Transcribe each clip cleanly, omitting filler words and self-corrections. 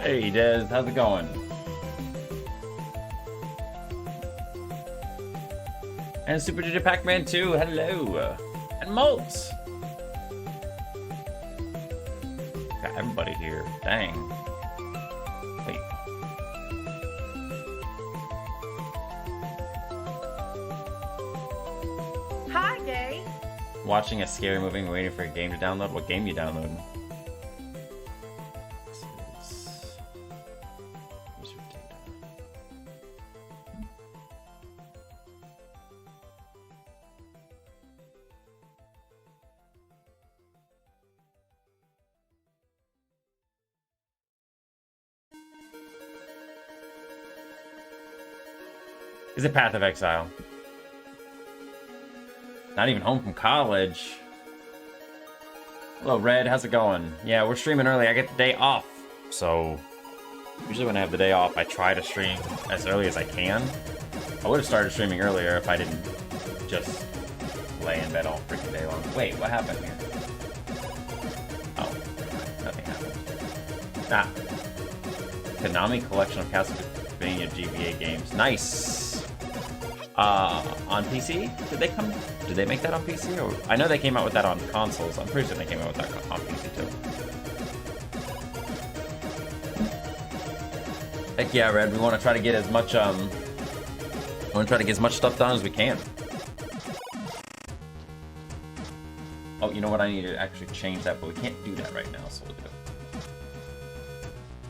Hey, Dez, how's it going? And Super Digit Pac-Man 2, hello. And Moltz. Got everybody here. Dang. Wait. Hi, gay. Watching a scary movie and waiting for a game to download? What game you downloading? Is it Path of Exile? Not even home from college. Hello, Red. How's it going? Yeah, we're streaming early. I get the day off. So, usually when I have the day off, I try to stream as early as I can. I would have started streaming earlier if I didn't just lay in bed all freaking day long. Wait, what happened here? Oh, nothing happened. Ah. Konami collection of Castlevania GBA games. Nice! On PC? Did they make that on PC? Or I know they came out with that on consoles. I'm pretty sure they came out with that on PC too. Heck yeah, Red. We want to try to get as much, stuff done as we can. Oh, you know what? I need to actually change that, but we can't do that right now, so we'll do it.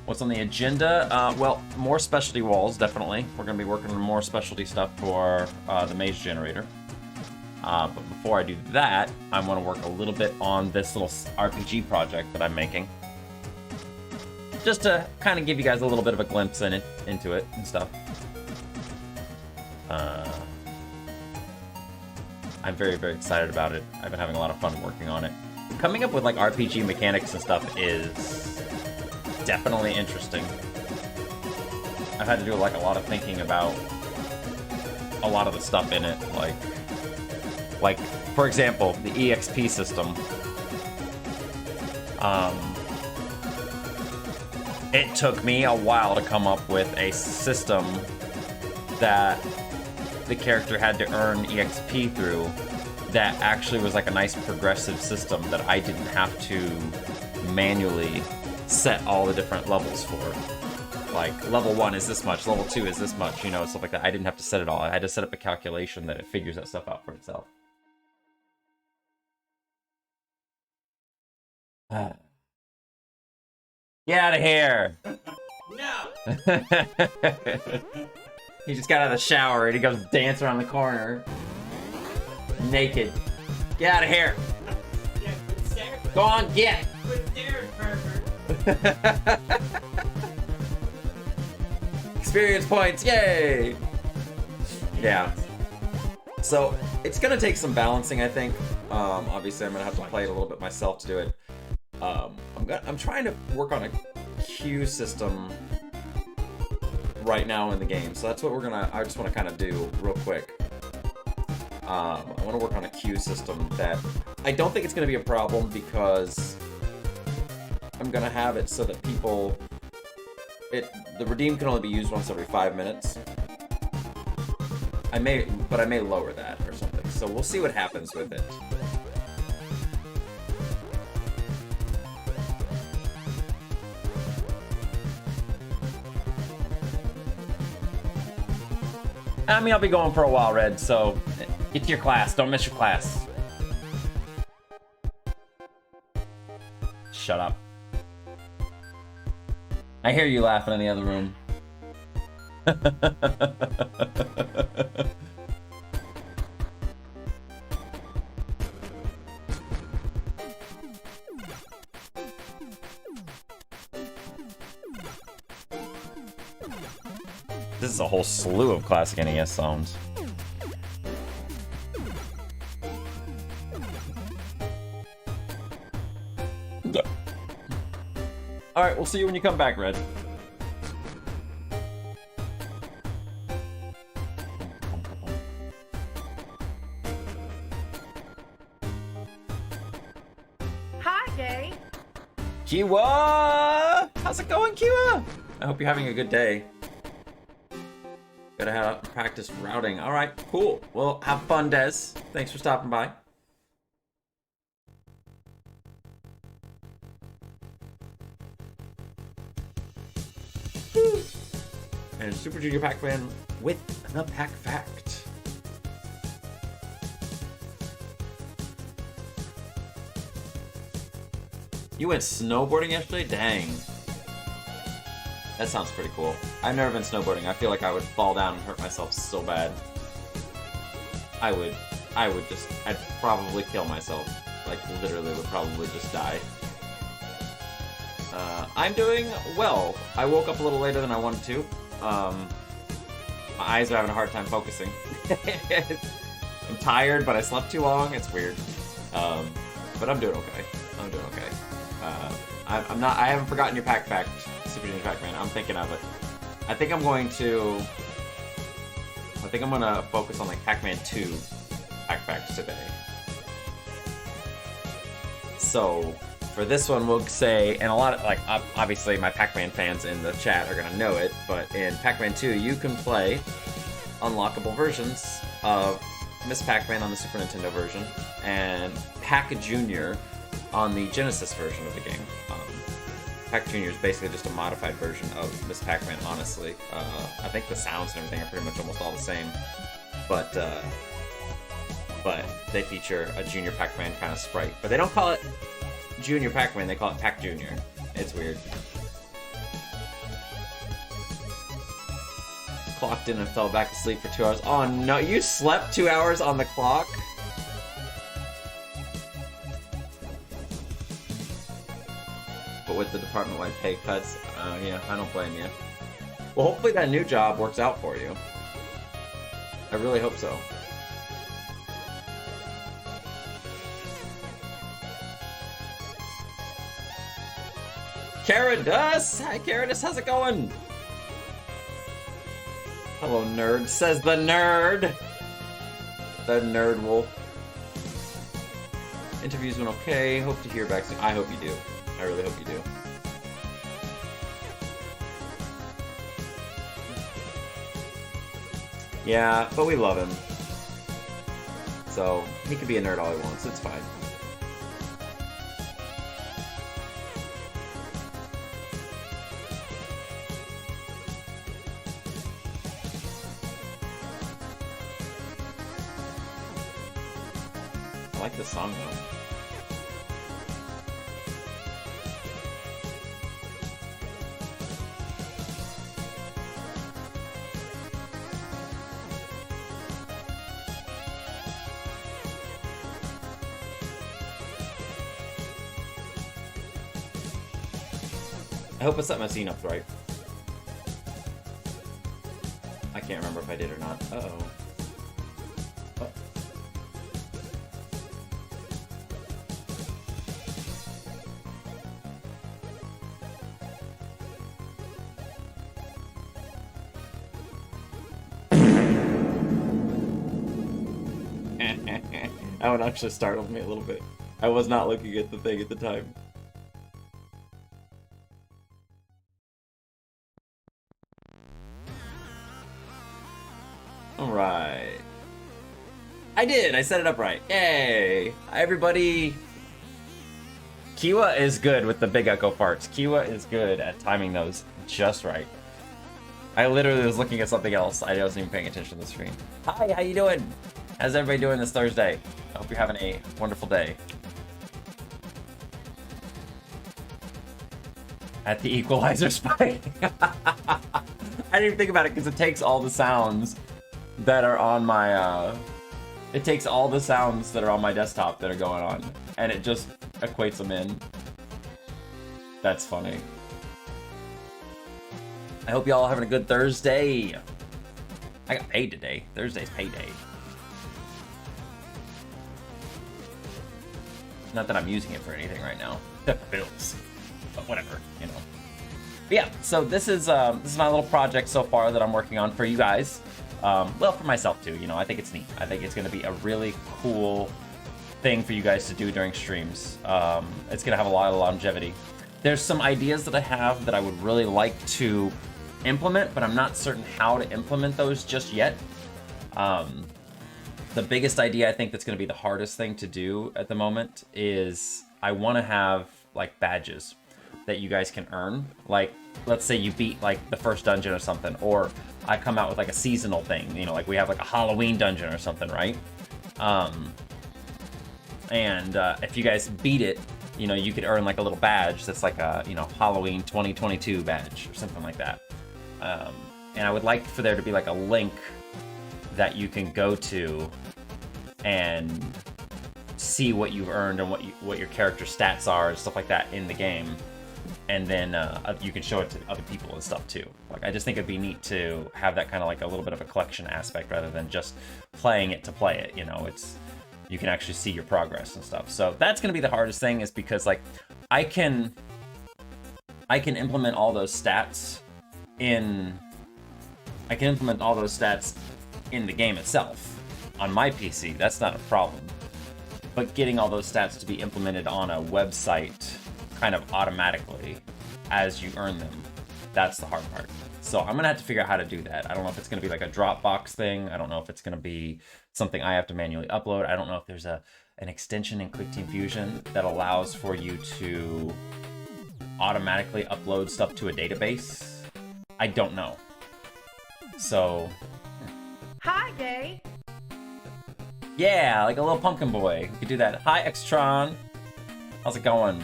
What's on the agenda? Well, more specialty walls, definitely. We're going to be working on more specialty stuff for the Maze Generator. But before I do that, I want to work a little bit on this little RPG project that I'm making. Just to kind of give you guys a little bit of a glimpse into it and stuff. I'm very, very excited about it. I've been having a lot of fun working on it. Coming up with like RPG mechanics and stuff is definitely interesting. I've had to do like a lot of thinking about a lot of the stuff in it, like for example, the EXP system. It took me a while to come up with a system that the character had to earn EXP through that actually was like a nice progressive system that I didn't have to manually set all the different levels for. Like, level 1 is this much, level 2 is this much, you know, stuff like that. I didn't have to set it all. I had to set up a calculation that it figures that stuff out for itself. Get out of here! No! He just got out of the shower and he goes dance around the corner. Naked. Get out of here! Yeah, quit staring. Go on, get! Quit staring, pervert. Experience points, yay! Yeah. So, it's gonna take some balancing, I think. Obviously, I'm gonna have to play it a little bit myself to do it. I'm trying to work on a queue system right now in the game, so that's what I just want to kind of do real quick. I want to work on a queue system that I don't think it's going to be a problem because I'm going to have it so that the redeem can only be used once every 5 minutes. I may lower that or something, so we'll see what happens with it. I mean, I'll be going for a while, Red, so get to your class. Don't miss your class. Shut up. I hear you laughing in the other room. This is a whole slew of classic NES songs. Alright, we'll see you when you come back, Red. Hi, gay. Kiwa! How's it going, Kiwa? I hope you're having a good day. Gotta have practice routing. All right, cool. Well, have fun, Des. Thanks for stopping by. And Super Junior Pac-Man with the Pac Fact. You went snowboarding yesterday? Dang. That sounds pretty cool. I've never been snowboarding. I feel like I would fall down and hurt myself so bad. I'd probably kill myself. Like, literally would probably just die. I'm doing well. I woke up a little later than I wanted to. My eyes are having a hard time focusing. I'm tired, but I slept too long. It's weird. But I'm doing okay. I'm doing okay. I haven't forgotten your Pac Fact, Super Junior Pac-Man. I'm thinking of it. I think I'm gonna focus on like Pac-Man 2 Pac Facts today. So for this one, we'll say, and a lot of, like, obviously my Pac-Man fans in the chat are gonna know it, but in Pac-Man 2, you can play unlockable versions of Miss Pac-Man on the Super Nintendo version and Pac Jr. on the Genesis version of the game. Pac Jr. is basically just a modified version of Miss Pac-Man, honestly. I think the sounds and everything are pretty much almost all the same, but they feature a Junior Pac-Man kind of sprite. But they don't call it Junior Pac-Man, they call it Pac Jr. It's weird. Clocked in and fell back asleep for 2 hours. Oh no, you slept 2 hours on the clock? But with the department-wide pay cuts, yeah, I don't blame you. Well, hopefully that new job works out for you. I really hope so. Caradus! Hi, Caradus, how's it going? Hello, nerd, says the nerd! The nerd wolf. Interviews went okay. Hope to hear back soon. I hope you do. I really hope you do. Yeah, but we love him. So, he can be a nerd all he wants. It's fine. I like this song, though. I hope I set my scene up right. I can't remember if I did or not. Uh-oh. Oh. That one actually startled me a little bit. I was not looking at the thing at the time. Alright. I did! I set it up right. Yay! Hi, everybody! Kiwa is good with the big echo farts. Kiwa is good at timing those just right. I literally was looking at something else. I wasn't even paying attention to the screen. Hi, how you doing? How's everybody doing this Thursday? I hope you're having a wonderful day. At the equalizer spike. I didn't even think about it because it takes all the sounds that are on my it takes all the sounds that are on my desktop that are going on and it just equates them in. That's funny. I hope y'all are having a good Thursday. I got paid today. Thursday's payday. Not that I'm using it for anything right now. Bills. But whatever, you know. But yeah, so this is my little project so far that I'm working on for you guys. Well, for myself too, you know, I think it's neat. I think it's going to be a really cool thing for you guys to do during streams. It's going to have a lot of longevity. There's some ideas that I have that I would really like to implement, but I'm not certain how to implement those just yet. The biggest idea I think that's going to be the hardest thing to do at the moment is I want to have like badges that you guys can earn. Like, let's say you beat like the first dungeon or something, or I come out with like a seasonal thing, you know, like we have like a Halloween dungeon or something, right? If you guys beat it, you know, you could earn like a little badge that's like a, you know, Halloween 2022 badge or something like that. And I would like for there to be like a link that you can go to and see what you've earned and what your character stats are and stuff like that in the game, and then you can show it to other people and stuff too. Like, I just think it'd be neat to have that kind of like a little bit of a collection aspect rather than just playing it to play it. You know, you can actually see your progress and stuff. So that's gonna be the hardest thing, is because like I can implement all those stats in the game itself on my PC. That's not a problem. But getting all those stats to be implemented on a website kind of automatically as you earn them, that's the hard part. So I'm gonna have to figure out how to do that. I don't know if it's gonna be like a Dropbox thing. I don't know if it's gonna be something I have to manually upload. I don't know if there's an extension in QuickTeam Fusion that allows for you to automatically upload stuff to a database. I don't know. So, Hi, Gay. yeah, like a little pumpkin boy. We could do that. Hi, Extron. How's it going?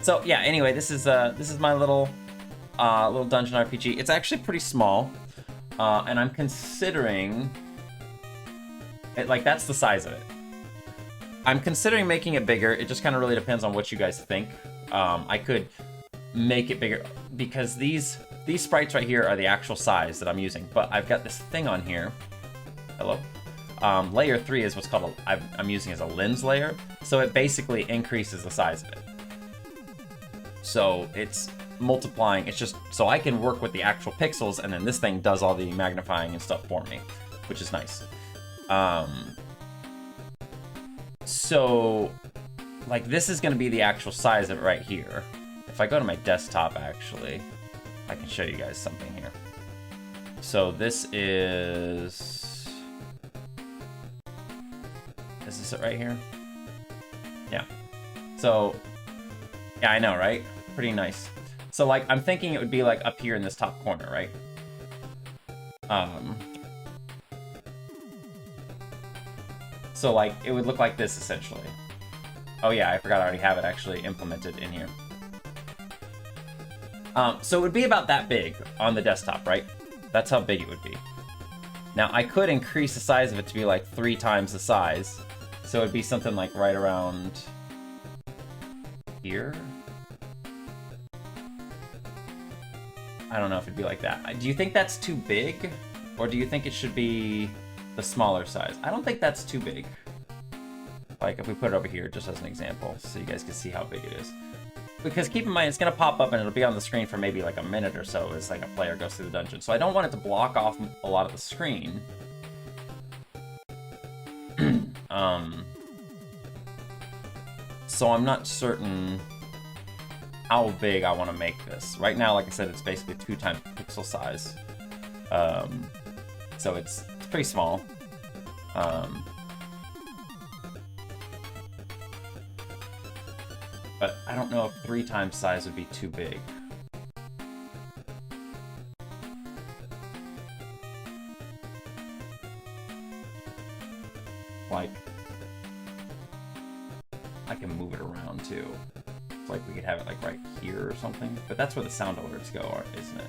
So yeah. Anyway, this is my little dungeon RPG. It's actually pretty small, and I'm considering it. Like, that's the size of it. I'm considering making it bigger. It just kind of really depends on what you guys think. I could make it bigger because these sprites right here are the actual size that I'm using, but I've got this thing on here. Hello? Layer 3 is what's called I'm using as a lens layer, so it basically increases the size of it. So it's multiplying. It's just so I can work with the actual pixels, and then this thing does all the magnifying and stuff for me, which is nice. So like this is going to be the actual size of it right here. If I go to my desktop, actually, I can show you guys something here. So this is this it right here? Yeah. So, yeah, I know, right? Pretty nice. So, like, I'm thinking it would be, like, up here in this top corner, right? So, like, it would look like this, essentially. Oh, yeah, I forgot I already have it actually implemented in here. So it would be about that big on the desktop, right? That's how big it would be. Now, I could increase the size of it to be like 3 times the size. So it'd be something like right around here. I don't know if it'd be like that. Do you think that's too big? Or do you think it should be the smaller size? I don't think that's too big. Like if we put it over here just as an example, so you guys can see how big it is. Because keep in mind, it's going to pop up and it'll be on the screen for maybe like a minute or so as like a player goes through the dungeon. So I don't want it to block off a lot of the screen. So I'm not certain how big I want to make this. Right now, like I said, it's basically 2 times pixel size. So it's pretty small. But I don't know if 3 times size would be too big. Like, I can move it around too. It's like we could have it like right here or something. But that's where the sound alerts go, isn't it?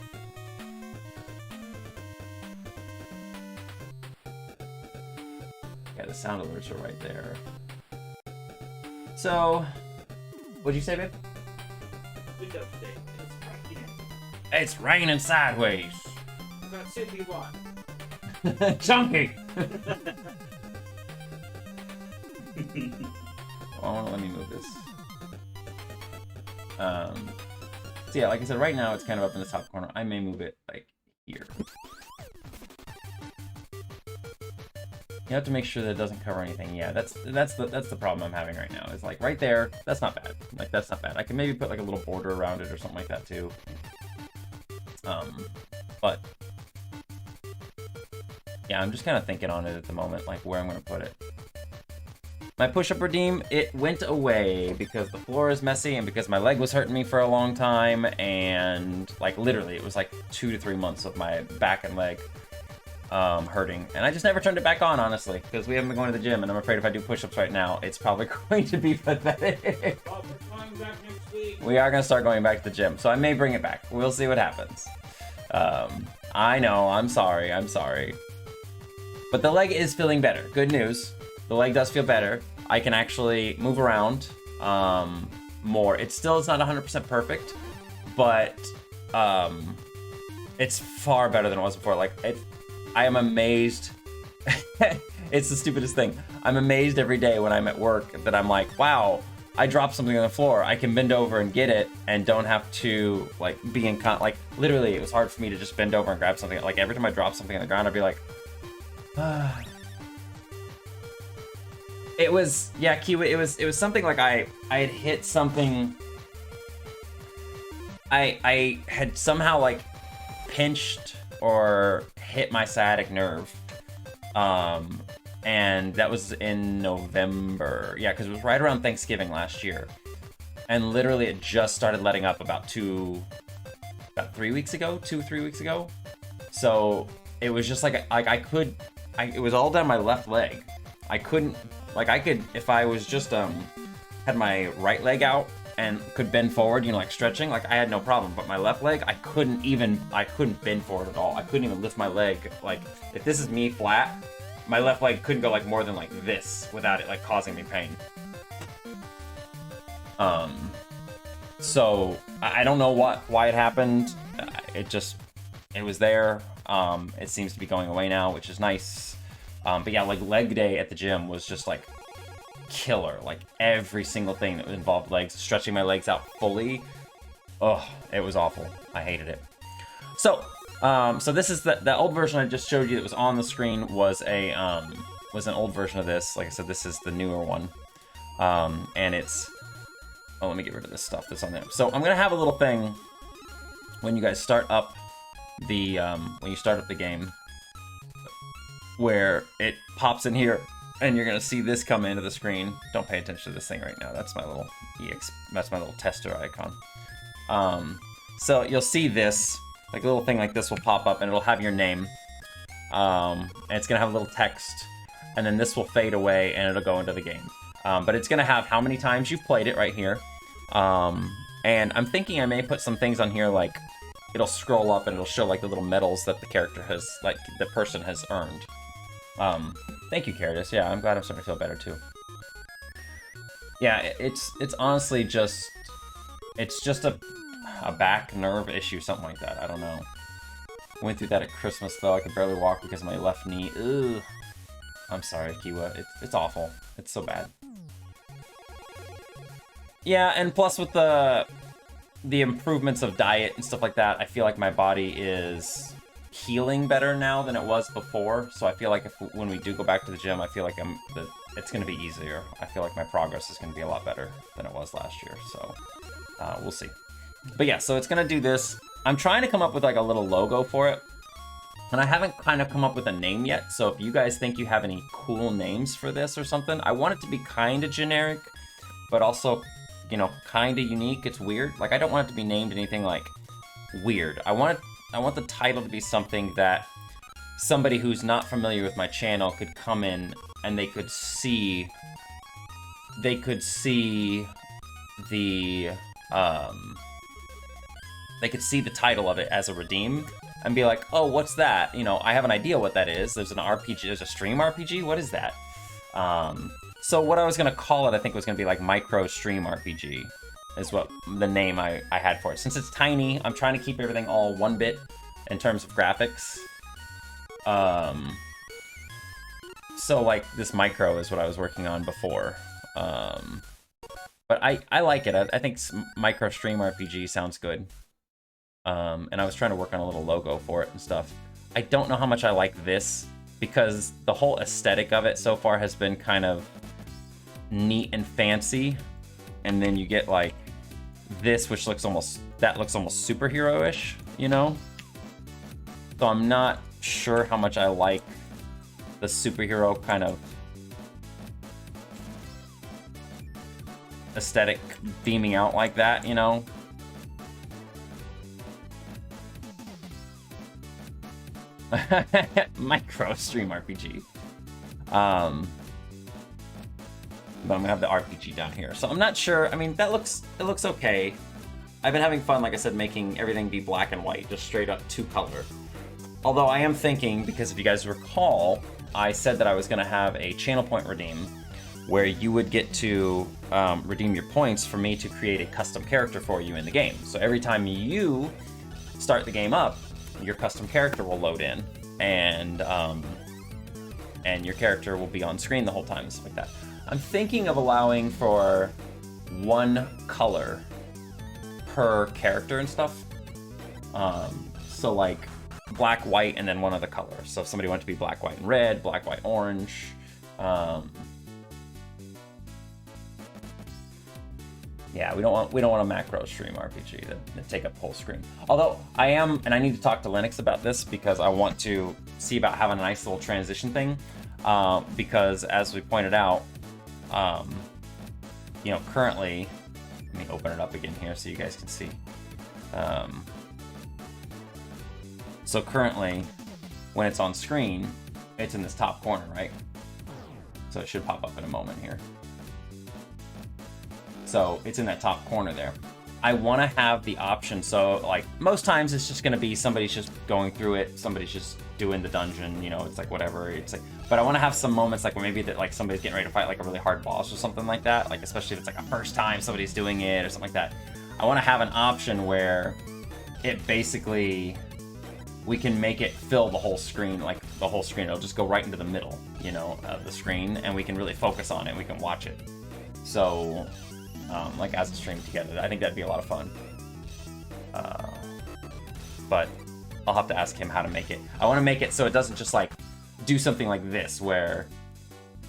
Yeah, the sound alerts are right there. So, what'd you say, babe? Windows Day. It's raining. It's raining sideways. Got Cindy what? Chunky! Oh, let me move this. So yeah, like I said, right now it's kind of up in the top corner. I may move it like here. You have to make sure that it doesn't cover anything. Yeah, that's the problem I'm having right now. Is like right there. That's not bad. Like that's not bad. I can maybe put like a little border around it or something like that too. But yeah, I'm just kind of thinking on it at the moment, like where I'm gonna put it. My push-up redeem, it went away because the floor is messy and because my leg was hurting me for a long time, and like literally it was like 2 to 3 months of my back and leg hurting, and I just never turned it back on, honestly, because we haven't been going to the gym, and I'm afraid if I do push-ups right now, it's probably going to be pathetic. Oh, we're coming back next week. We are gonna start going back to the gym, so I may bring it back. We'll see what happens. I know, I'm sorry. But the leg is feeling better. Good news. The leg does feel better. I can actually move around more. It's not 100% perfect, but it's far better than it was before. Like, I am amazed. It's the stupidest thing. I'm amazed every day when I'm at work that I'm like, wow, I dropped something on the floor. I can bend over and get it and don't have to like be in like literally it was hard for me to just bend over and grab something. Like every time I drop something on the ground, I'd be like, It was, yeah, Kiwi, it was something like I had hit something. I had somehow like pinched or hit my sciatic nerve. And that was in November. Yeah, because it was right around Thanksgiving last year. And literally it just started letting up about 3 weeks ago, 2-3 weeks ago. So it was just like it was all down my left leg. I couldn't, like I could, if I was just, had my right leg out and could bend forward, like stretching, like I had no problem. But my left leg, I couldn't bend forward at all. I couldn't even lift my leg. Like if this is me flat, my left leg couldn't go like more than like this without it like causing me pain. So I don't know why it happened. It was there. It seems to be going away now, which is nice. But yeah, like leg day at the gym was just like killer. Like every single thing that involved legs, stretching my legs out fully. Oh, it was awful. I hated it. So this is the old version I just showed you that was on the screen was an old version of this. Like I said, this is the newer one. And it's, oh, let me get rid of this stuff that's on there. So I'm gonna have a little thing when you guys start up the game where it pops in here and you're gonna see this come into the screen. Don't pay attention to this thing right now. That's my little that's my little tester icon. So you'll see this, like a little thing like this will pop up and it'll have your name. And it's gonna have a little text, and then this will fade away and it'll go into the game. But it's gonna have how many times you've played it right here. And I'm thinking I may put some things on here like it'll scroll up and it'll show like the little medals that the character has, like the person has earned. Thank you, Caritas. Yeah, I'm glad I'm starting to feel better too. Yeah, it's honestly just, it's just a back nerve issue, something like that. I don't know. Went through that at Christmas though. I could barely walk because of my left knee. Ugh. I'm sorry, Kiwa. It's awful. It's so bad. Yeah, and plus with the improvements of diet and stuff like that, I feel like my body is healing better now than it was before. So I feel like when we do go back to the gym, I feel like it's going to be easier. I feel like my progress is going to be a lot better than it was last year. So we'll see. But yeah, so it's going to do this. I'm trying to come up with like a little logo for it. And I haven't kind of come up with a name yet. So if you guys think you have any cool names for this or something, I want it to be kind of generic, but also, kind of unique. It's weird. Like I don't want it to be named anything like weird. I want the title to be something that somebody who's not familiar with my channel could come in and they could see the title of it as a redeem and be like, oh, what's that? I have an idea what that is. There's an RPG, there's a stream RPG. What is that? So what I was going to call it, I think was going to be like Micro Stream RPG is what the name I had for it. Since it's tiny, I'm trying to keep everything all 1-bit in terms of graphics. So like this Micro is what I was working on before. But I like it. I think Micro Stream RPG sounds good. And I was trying to work on a little logo for it and stuff. I don't know how much I like this because the whole aesthetic of it so far has been kind of neat and fancy, and then you get like this, which looks almost superhero-ish, you know? So I'm not sure how much I like the superhero kind of aesthetic beaming out like that, you know? Micro stream RPG. But I'm gonna have the RPG down here. So I'm not sure. I mean, it looks okay. I've been having fun, like I said, making everything be black and white, just straight up 2-color. Although I am thinking, because if you guys recall, I said that I was gonna have a channel point redeem where you would get to redeem your points for me to create a custom character for you in the game. So every time you start the game up, your custom character will load in, and your character will be on screen the whole time and stuff like that. I'm thinking of allowing for 1 color per character and stuff. So like black, white, and then 1 other color. So if somebody wanted to be black, white, and red, black, white, orange. Yeah, we don't want a macro stream RPG that take up whole screen. Although I am, and I need to talk to Linux about this because I want to see about having a nice little transition thing. Because as we pointed out, you know, currently, let me open it up again here so you guys can see. So currently, when it's on screen, it's in this top corner, right? So it should pop up in a moment here. So it's in that top corner there. I want to have the option, so like most times it's just going to be somebody's just going through it, somebody's just doing the dungeon, you know, it's like whatever, it's like, but I want to have some moments like where maybe that like somebody's getting ready to fight like a really hard boss or something like that, like especially if it's like a first time somebody's doing it or something like that. I want to have an option where it basically, we can make it fill the whole screen, like the whole screen, it'll just go right into the middle, you know, of the screen, and we can really focus on it, we can watch it. So like as a stream together. I think that'd be a lot of fun. But I'll have to ask him how to make it. I want to make it so it doesn't just like do something like this where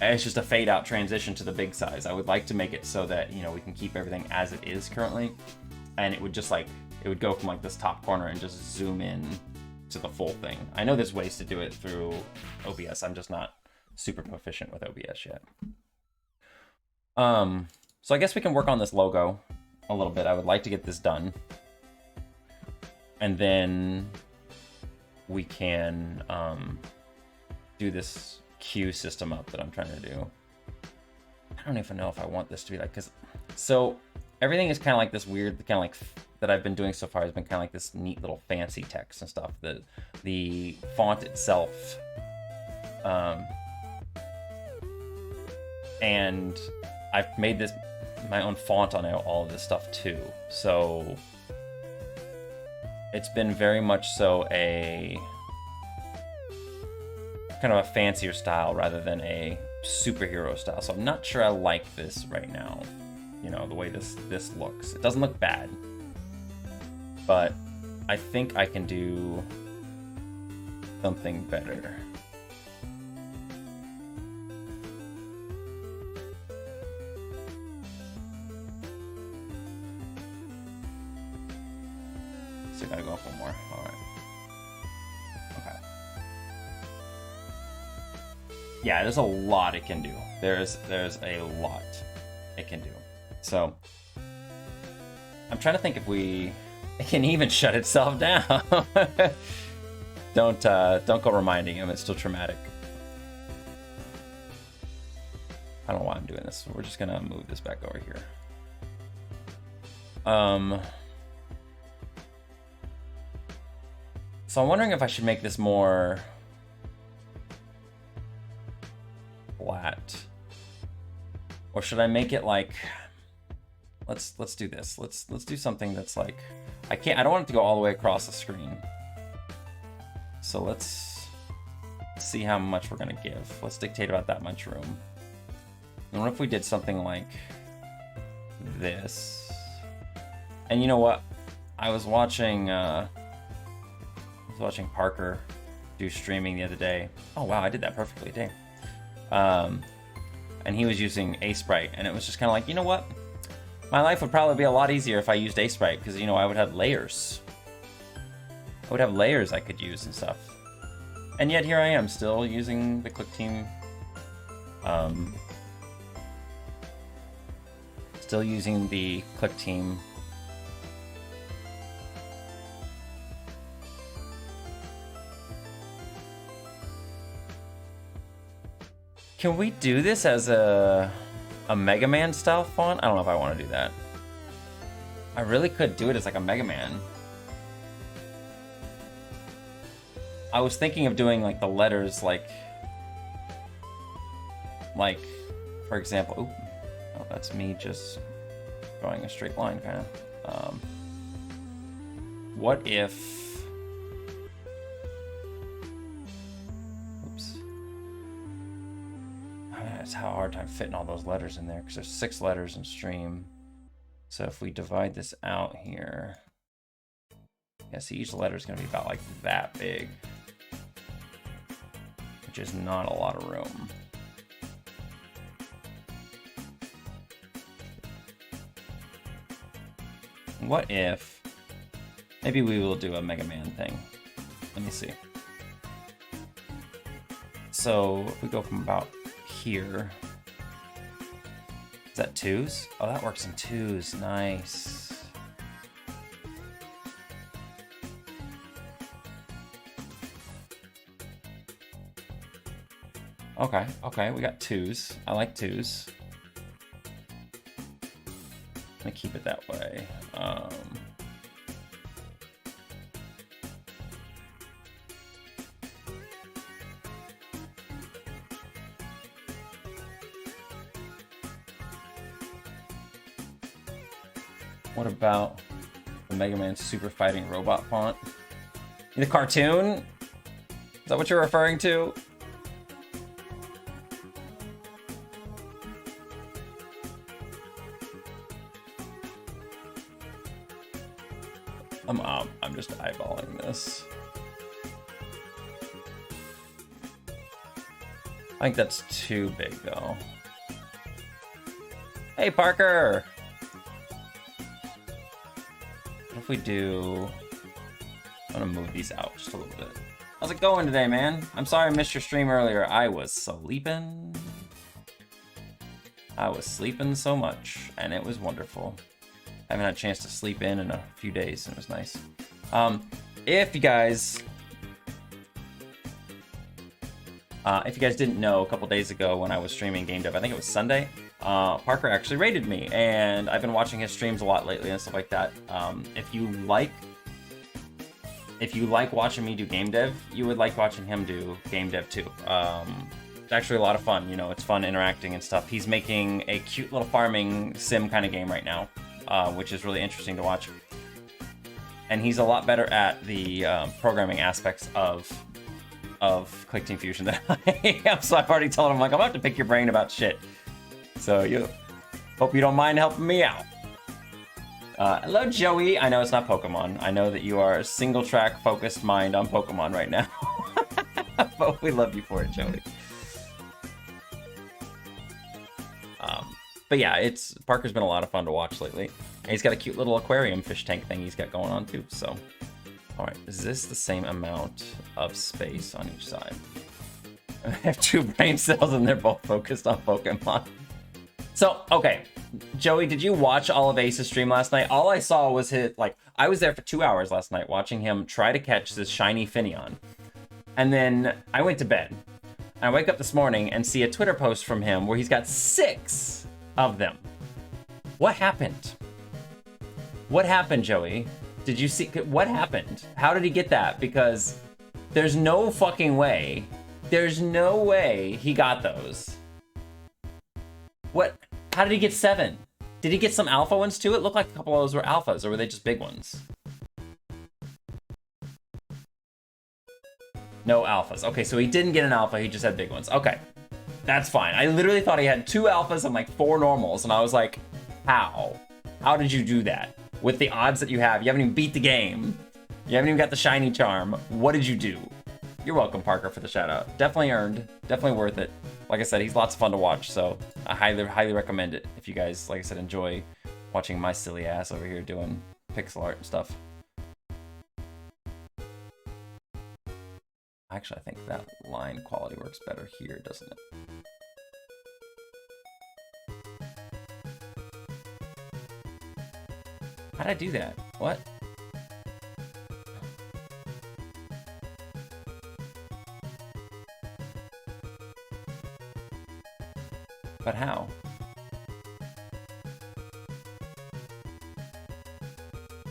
it's just a fade out transition to the big size. I would like to make it so that, you know, we can keep everything as it is currently, and it would just like, it would go from like this top corner and just zoom in to the full thing. I know there's ways to do it through OBS. I'm just not super proficient with OBS yet. So I guess we can work on this logo a little bit. I would like to get this done. And then we can do this queue system up that I'm trying to do. I don't even know if I want this to be like, so everything is kind of like this weird, kind of like that I've been doing so far has been kind of like this neat little fancy text and stuff. The font itself, and I've made this my own font on all of this stuff too. So it's been very much so a kind of a fancier style rather than a superhero style. So I'm not sure I like this right now. You know, the way this looks. It doesn't look bad, but I think I can do something better. So I gotta go up one more. All right. Okay. Yeah, there's a lot it can do. There's a lot it can do. So I'm trying to think if it can even shut itself down. Don't go reminding him. It's still traumatic. I don't know why I'm doing this. We're just gonna move this back over here. So I'm wondering if I should make this more flat, or should I make it like, let's do this. Let's do something that's like, I don't want it to go all the way across the screen. So let's see how much we're gonna give. Let's dictate about that much room. And what if we did something like this? And you know what? I was watching Parker do streaming the other day. Oh wow, I did that perfectly, dang. And he was using Aseprite, and it was just kind of like, you know what? My life would probably be a lot easier if I used Aseprite, because, you know, I would have layers. I would have layers I could use and stuff. And yet here I am, still using the Click Team. Still using the Click Team. Can we do this as a Mega Man style font? I don't know if I want to do that. I really could do it as like a Mega Man. I was thinking of doing like the letters like for example, ooh, oh, that's me just drawing a straight line kind of. What if, oops. It's how hard time fitting all those letters in there because there's 6 letters in stream. So if we divide this out here, yeah, see each letter is going to be about like that big, which is not a lot of room. What if, maybe we will do a Mega Man thing. Let me see. So if we go from about here, is that 2s? Oh, that works in 2s, nice. Okay, okay, we got 2s. I like 2s. I'm gonna keep it that way. What about the Mega Man Super Fighting Robot font? The cartoon? Is that what you're referring to? I'm just eyeballing this. I think that's too big though. Hey Parker! What if we do, I'm gonna move these out just a little bit. How's it going today, man? I'm sorry I missed your stream earlier. I was sleeping. I was sleeping so much, and it was wonderful. I haven't had a chance to sleep in a few days, and it was nice. If you guys didn't know, a couple days ago when I was streaming Game Dev, I think it was Sunday, Parker actually rated me, and I've been watching his streams a lot lately and stuff like that. If you like watching me do Game Dev, you would like watching him do Game Dev too. It's actually a lot of fun, you know, it's fun interacting and stuff. He's making a cute little farming sim kind of game right now, which is really interesting to watch. And he's a lot better at the programming aspects of Click Team Fusion than I am. So I've already told him, like, I'm gonna have to pick your brain about shit. So you hope you don't mind helping me out. Hello, Joey. I know it's not Pokemon. I know that you are a single track focused mind on Pokemon right now. But we love you for it, Joey. But yeah, Parker's been a lot of fun to watch lately. And he's got a cute little aquarium fish tank thing he's got going on too, so. All right, is this the same amount of space on each side? I have 2 brain cells and they're both focused on Pokemon. So, okay, Joey, did you watch all of Ace's stream last night? All I saw was I was there for 2 hours last night watching him try to catch this shiny Finneon. And then I went to bed. And I wake up this morning and see a Twitter post from him where he's got 6 of them. What happened? What happened, Joey? Did you see, what happened? How did he get that? Because there's no fucking way. There's no way he got those. What? How did he get 7? Did he get some alpha ones too? It looked like a couple of those were alphas, or were they just big ones? No alphas. Okay, so he didn't get an alpha, he just had big ones. Okay, that's fine. I literally thought he had 2 alphas and like 4 normals, and I was like, how? How did you do that? With the odds that you have, you haven't even beat the game. You haven't even got the shiny charm. What did you do? You're welcome, Parker, for the shout out. Definitely earned. Definitely worth it. Like I said, he's lots of fun to watch, so I highly recommend it if you guys, like I said, enjoy watching my silly ass over here doing pixel art and stuff. Actually, I think that line quality works better here, doesn't it? How'd I do that? What? But how?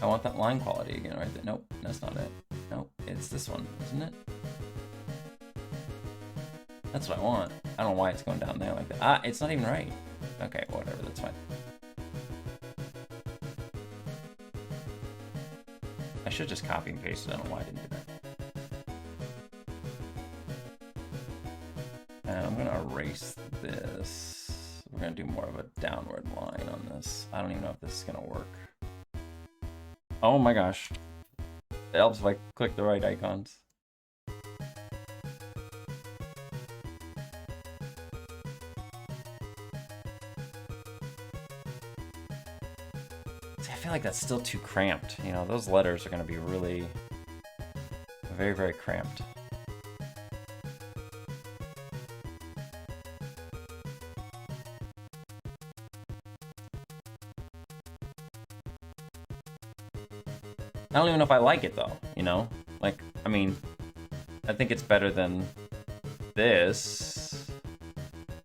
I want that line quality again, right there. Nope, that's not it. Nope, it's this one, isn't it? That's what I want. I don't know why it's going down there like that. Ah, it's not even right. Okay, whatever, that's fine. I should just copy and paste it. I don't know why I didn't do that. And I'm gonna erase this. We're gonna do more of a downward line on this. I don't even know if this is gonna work. Oh my gosh. It helps if I click the right icons. See, I feel like that's still too cramped. You know, those letters are gonna be really very, very cramped. I don't even know if I like it though, you know? Like, I mean, I think it's better than this.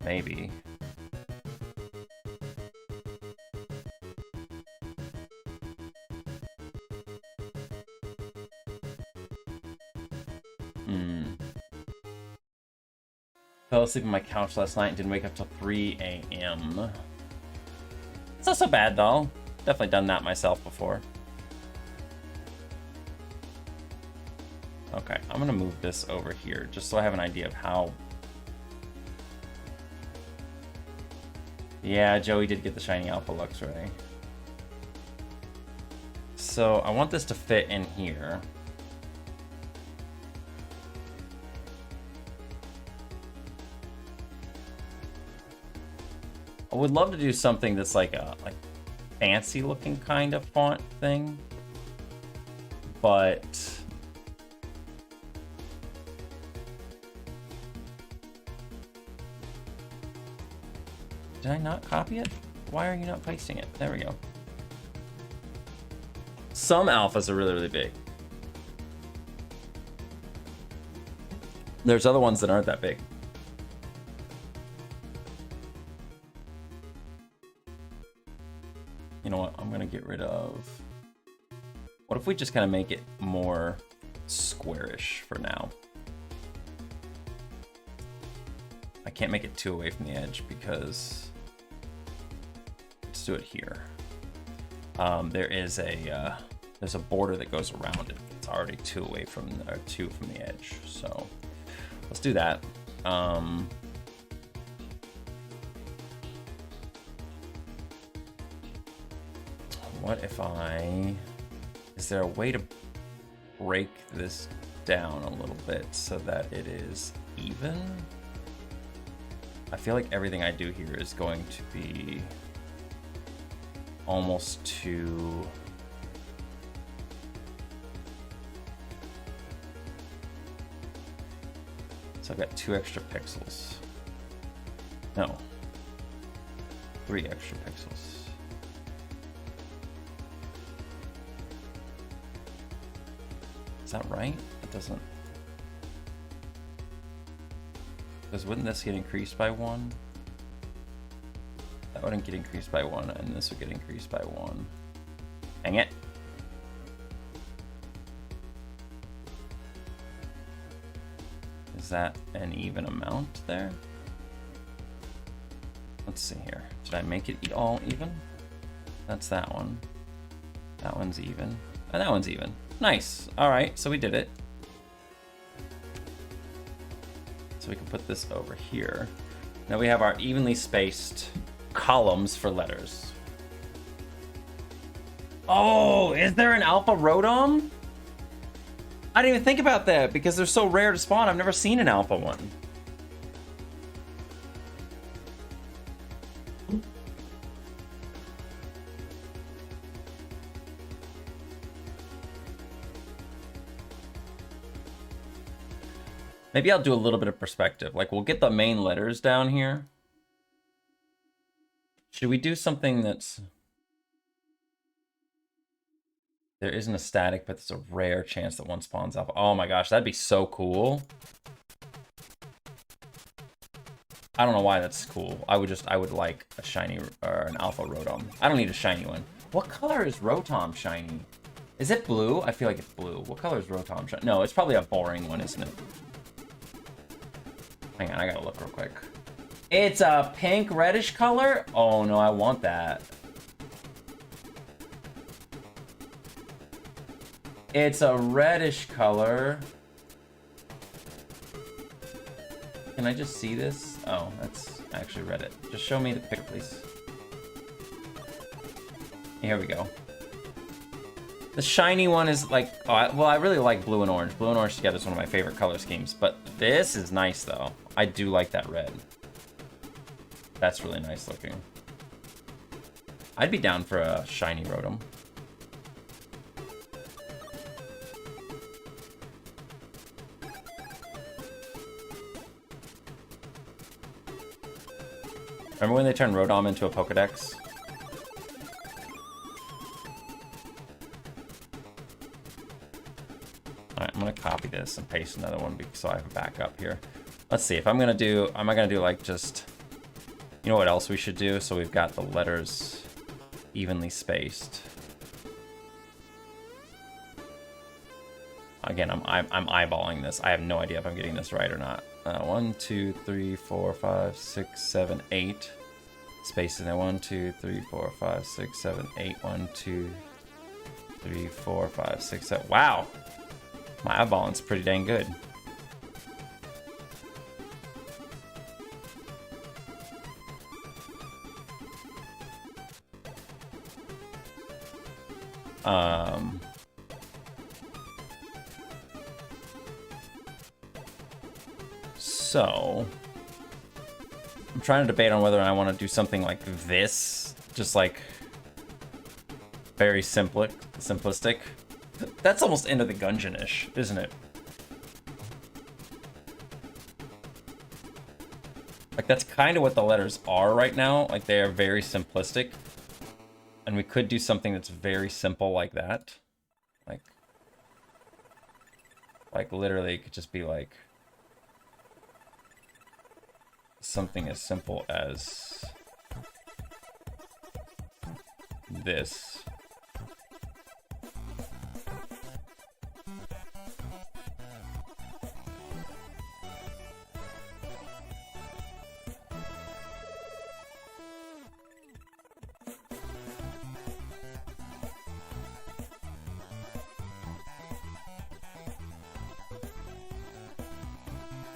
Maybe. Fell asleep on my couch last night and didn't wake up till 3 a.m. It's not so bad though. Definitely done that myself before. Okay, I'm gonna move this over here just so I have an idea of how. Yeah, Joey did get the shiny Alpha Lux Ray. So I want this to fit in here. I would love to do something that's like a fancy looking kind of font thing, but did I not copy it? Why are you not pasting it? There we go. Some alphas are really, really big. There's other ones that aren't that big. You know what? I'm gonna get rid of. What if we just kind of make it more squarish for now? I can't make it too away from the edge because let's do it here. There's a border that goes around it. It's already two from the edge. So let's do that. What if is there a way to break this down a little bit so that it is even? I feel like everything I do here is going to be almost too... So I've got 2 extra pixels. No. 3 extra pixels. Is that right? It doesn't... Because wouldn't this get increased by 1? That wouldn't get increased by 1, and this would get increased by 1. Dang it. Is that an even amount there? Let's see here. Did I make it all even? That's that one. That one's even. And that one's even. Nice. Alright, so we did it. So we can put this over here. Now we have our evenly spaced columns for letters. Oh, is there an Alpha Rotom? I didn't even think about that because they're so rare to spawn. I've never seen an alpha one. Maybe I'll do a little bit of perspective. Like, we'll get the main letters down here. Should we do something that's... There isn't a static, but there's a rare chance that one spawns alpha. Oh my gosh, that'd be so cool. I don't know why that's cool. I would like a shiny, or an alpha Rotom. I don't need a shiny one. What color is Rotom shiny? Is it blue? I feel like it's blue. What color is Rotom shiny? No, it's probably a boring one, isn't it? Hang on, I gotta look real quick. It's a pink reddish color? Oh no, I want that. It's a reddish color. Can I just see this? Oh, that's I actually read it. Just show me the picture, please. Here we go. The shiny one is like, oh, well, I really like blue and orange. Blue and orange together is one of my favorite color schemes. But this is nice, though. I do like that red. That's really nice looking. I'd be down for a shiny Rotom. Remember when they turned Rotom into a Pokedex? Alright, I'm gonna copy this and paste another one so I have a backup here. Let's see, if I'm gonna do, am I gonna do like just, you know what else we should do? So we've got the letters evenly spaced. Again, I'm eyeballing this. I have no idea if I'm getting this right or not. 1, 2, 3, 4, 5, 6, 7, 8. Space in there. 1, 2, 3, 4, 5, 6, 7, 8. 1, 2, 3, 4, 5, 6, 7. Wow! My eyeballing's pretty dang good. So I'm trying to debate on whether I want to do something like this, just like very simplistic. That's almost End of the Gungeon-ish, isn't it? Like, that's kind of what the letters are right now. Like, they are very simplistic. And we could do something that's very simple like that. Like literally, it could just be like something as simple as this.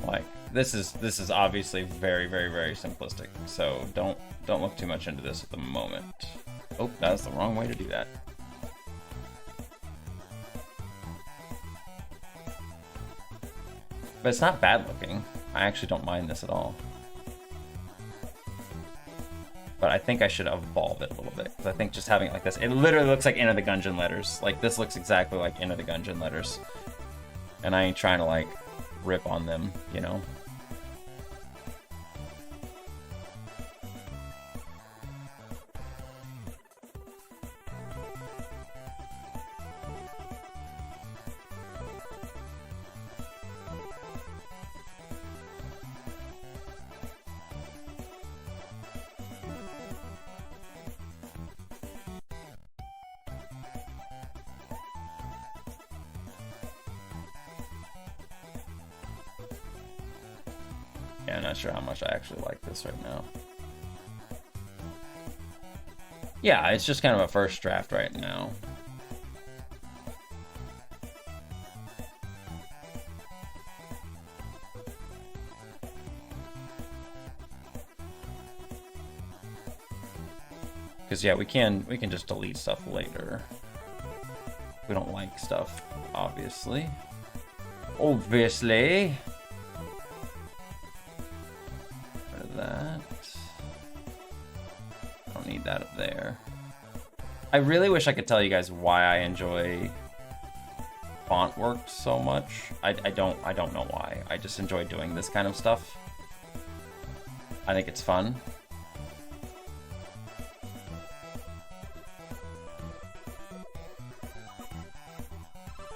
Like, this is obviously very, very, very simplistic, so don't look too much into this at the moment. Oh, that's the wrong way to do that. But it's not bad looking. I actually don't mind this at all. But I think I should evolve it a little bit, because I think just having it like this, it literally looks like Enter the Gungeon letters. Like, this looks exactly like Enter the Gungeon letters. And I ain't trying to, like, rip on them, you know? Yeah, I'm not sure how much I actually like this right now. Yeah, it's just kind of a first draft right now. Because yeah, we can just delete stuff later. We don't like stuff, obviously. Obviously. Rid of that. Don't need that up there. I really wish I could tell you guys why I enjoy font work so much. I don't know why. I just enjoy doing this kind of stuff. I think it's fun.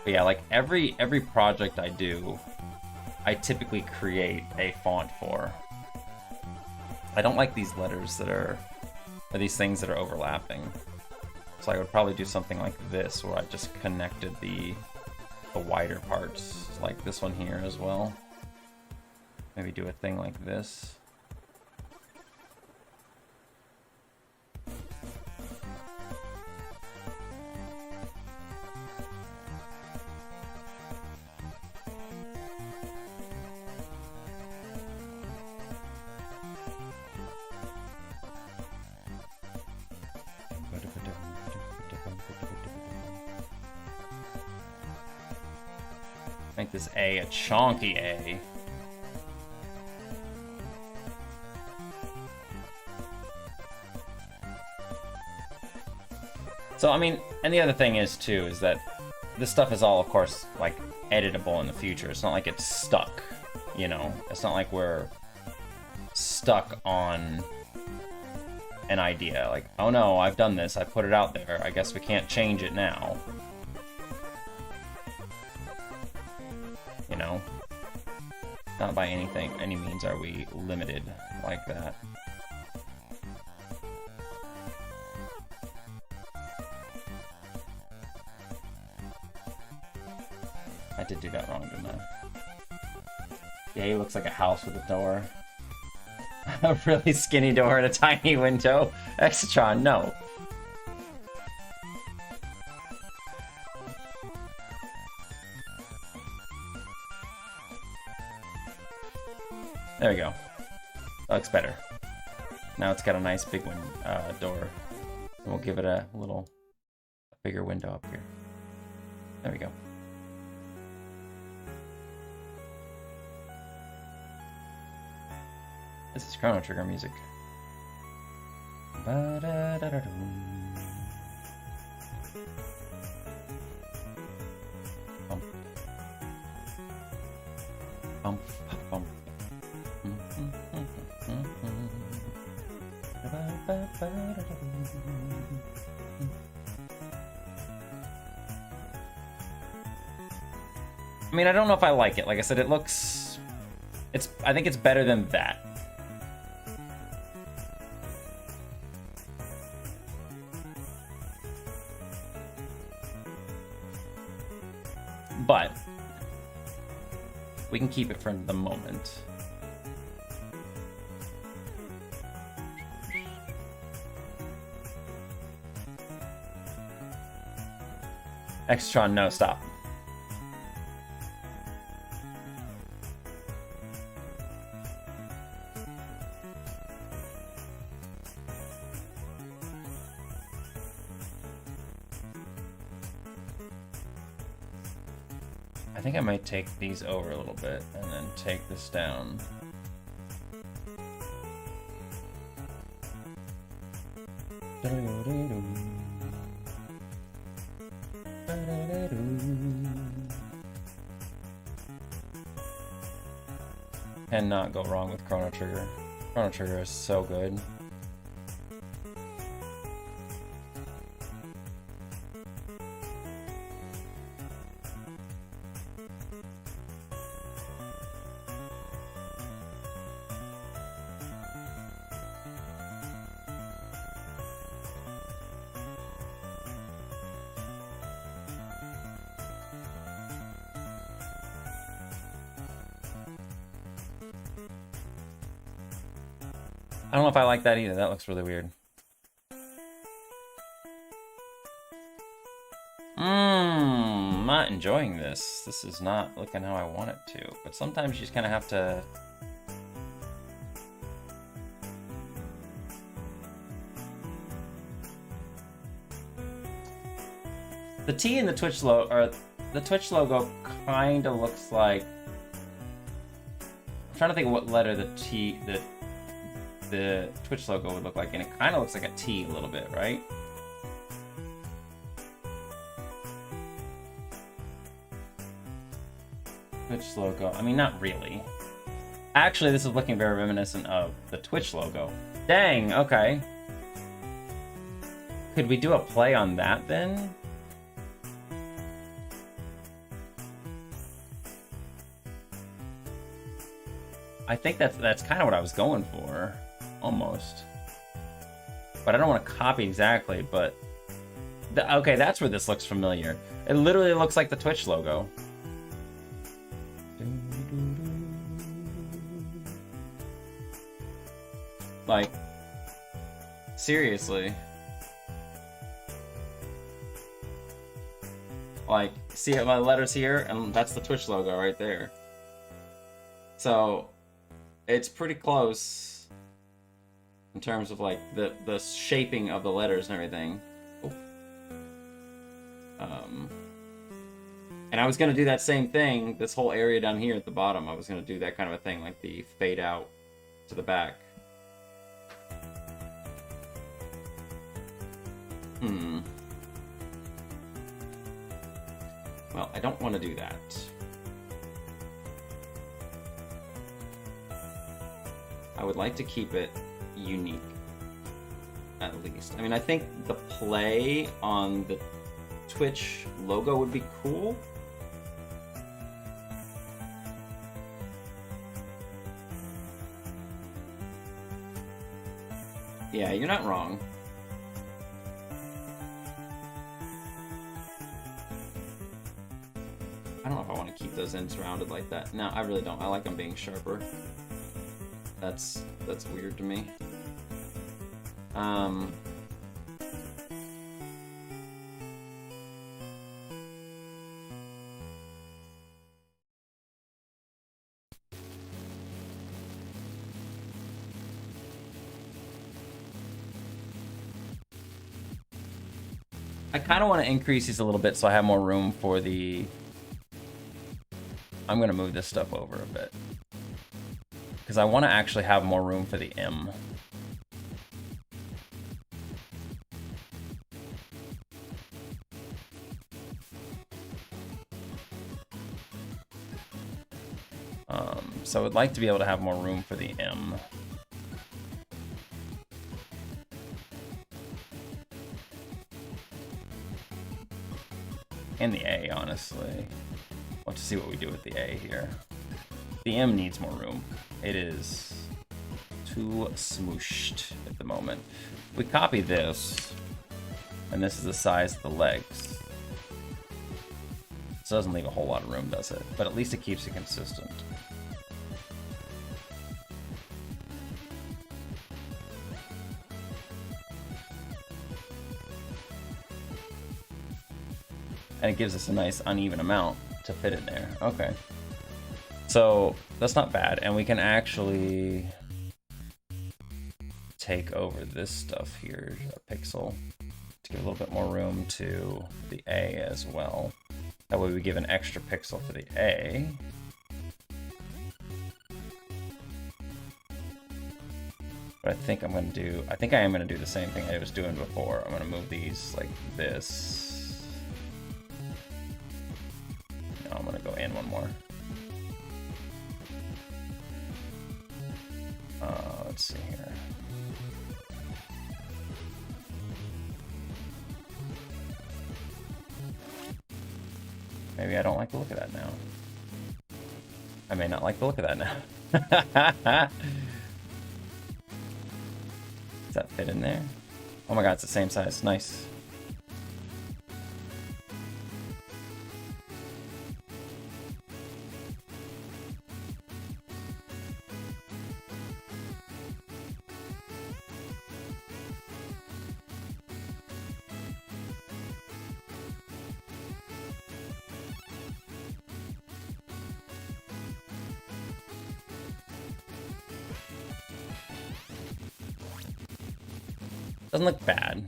But yeah, like every project I do, I typically create a font for. I don't like these letters that are, or these things that are overlapping. So I would probably do something like this, where I just connected the wider parts, like this one here as well. Maybe do a thing like this. Make this A a chonky A. So, I mean, and the other thing is, too, is that this stuff is all, of course, like, editable in the future. It's not like it's stuck, you know? It's not like we're stuck on an idea. Like, oh no, I've done this, I put it out there, I guess we can't change it now. You know? Not by any means are we limited like that. I did do that wrong, didn't I? Yeah, he looks like a house with a door. A really skinny door and a tiny window. Exatron, no. There we go. That looks better. Now it's got a nice big door. And we'll give it a bigger window up here. There we go. This is Chrono Trigger music. Bump, bump. I mean, I don't know if I like it. Like I said, it looks... I think it's better than that. But we can keep it for the moment. Extron, no, stop. I think I might take these over a little bit and then take this down. Cannot go wrong with Chrono Trigger. Chrono Trigger is so good. I don't know if I like that either. That looks really weird. Not enjoying this. This is not looking how I want it to. But sometimes you just kind of have to... The T and the Twitch logo are the Twitch logo kind of looks like... I'm trying to think of what letter the Twitch logo would look like, and it kind of looks like a T a little bit, right? Twitch logo. I mean, not really. Actually, this is looking very reminiscent of the Twitch logo. Dang, okay. Could we do a play on that then? I think that's kind of what I was going for, almost. But I don't want to copy exactly, but... okay, that's where this looks familiar. It literally looks like the Twitch logo. Like, seriously. Like, see my letters here? And that's the Twitch logo right there. So, it's pretty close in terms of, like, the shaping of the letters and everything. Oh. And I was going to do that same thing, this whole area down here at the bottom. I was going to do that kind of a thing, like the fade out to the back. Well, I don't want to do that. I would like to keep it unique, at least. I mean, I think the play on the Twitch logo would be cool. Yeah, you're not wrong. I don't know if I want to keep those ends rounded like that. No, I really don't. I like them being sharper. That's weird to me. I kind of want to increase these a little bit so I have more room for the... I'm going to move this stuff over a bit. Because I want to actually have more room for the M. So I would like to be able to have more room for the M. And the A, honestly. Let's see what we do with the A here. The M needs more room. It is too smooshed at the moment. We copy this, and this is the size of the legs. This doesn't leave a whole lot of room, does it? But at least it keeps it consistent. And it gives us a nice uneven amount to fit in there. Okay. So that's not bad. And we can actually take over this stuff here, a pixel, to give a little bit more room to the A as well. That way we give an extra pixel for the A. But I think I am going to do the same thing I was doing before. I'm going to move these like this. No, I'm going to go in one more. Let's see here. Maybe I don't like the look of that now. I may not like the look of that now. Does that fit in there? Oh my god, it's the same size. Nice. Doesn't look bad.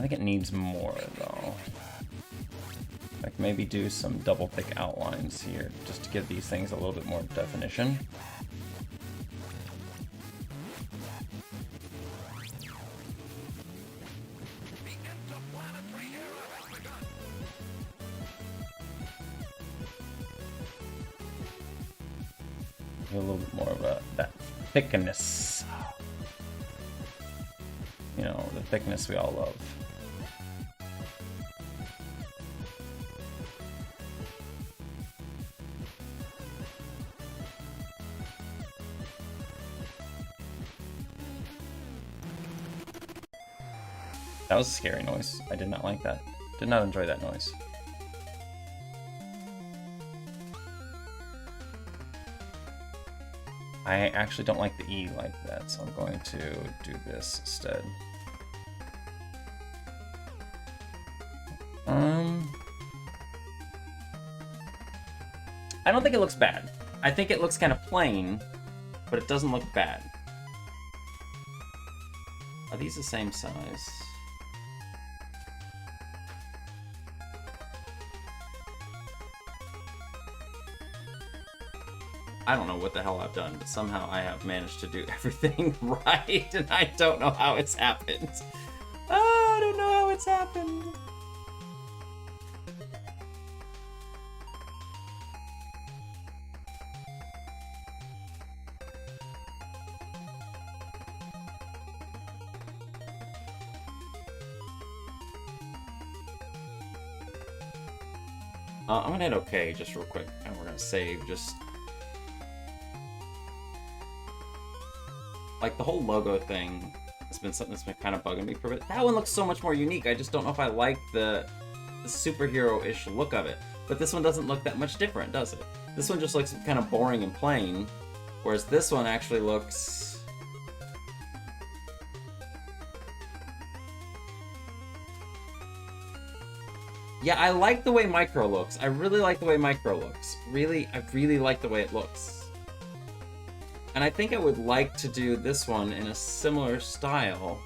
I think it needs more, though. Like, maybe do some double thick outlines here, just to give these things a little bit more definition. A little bit more of that thickness. You know, the thickness we all love. That was a scary noise. I did not like that. Did not enjoy that noise. I actually don't like the E like that, so I'm going to do this instead. I don't think it looks bad. I think it looks kind of plain, but it doesn't look bad. Are these the same size? I don't know what the hell I've done, but somehow I have managed to do everything right, and I don't know how it's happened. Oh, I don't know how it's happened. I'm gonna hit OK just real quick, and we're gonna save just... Like, the whole logo thing has been something that's been kind of bugging me for a bit. That one looks so much more unique. I just don't know if I like the superhero-ish look of it. But this one doesn't look that much different, does it? This one just looks kind of boring and plain, whereas this one actually looks... Yeah, I like the way Micro looks. I really like the way Micro looks. I really like the way it looks. And I think I would like to do this one in a similar style.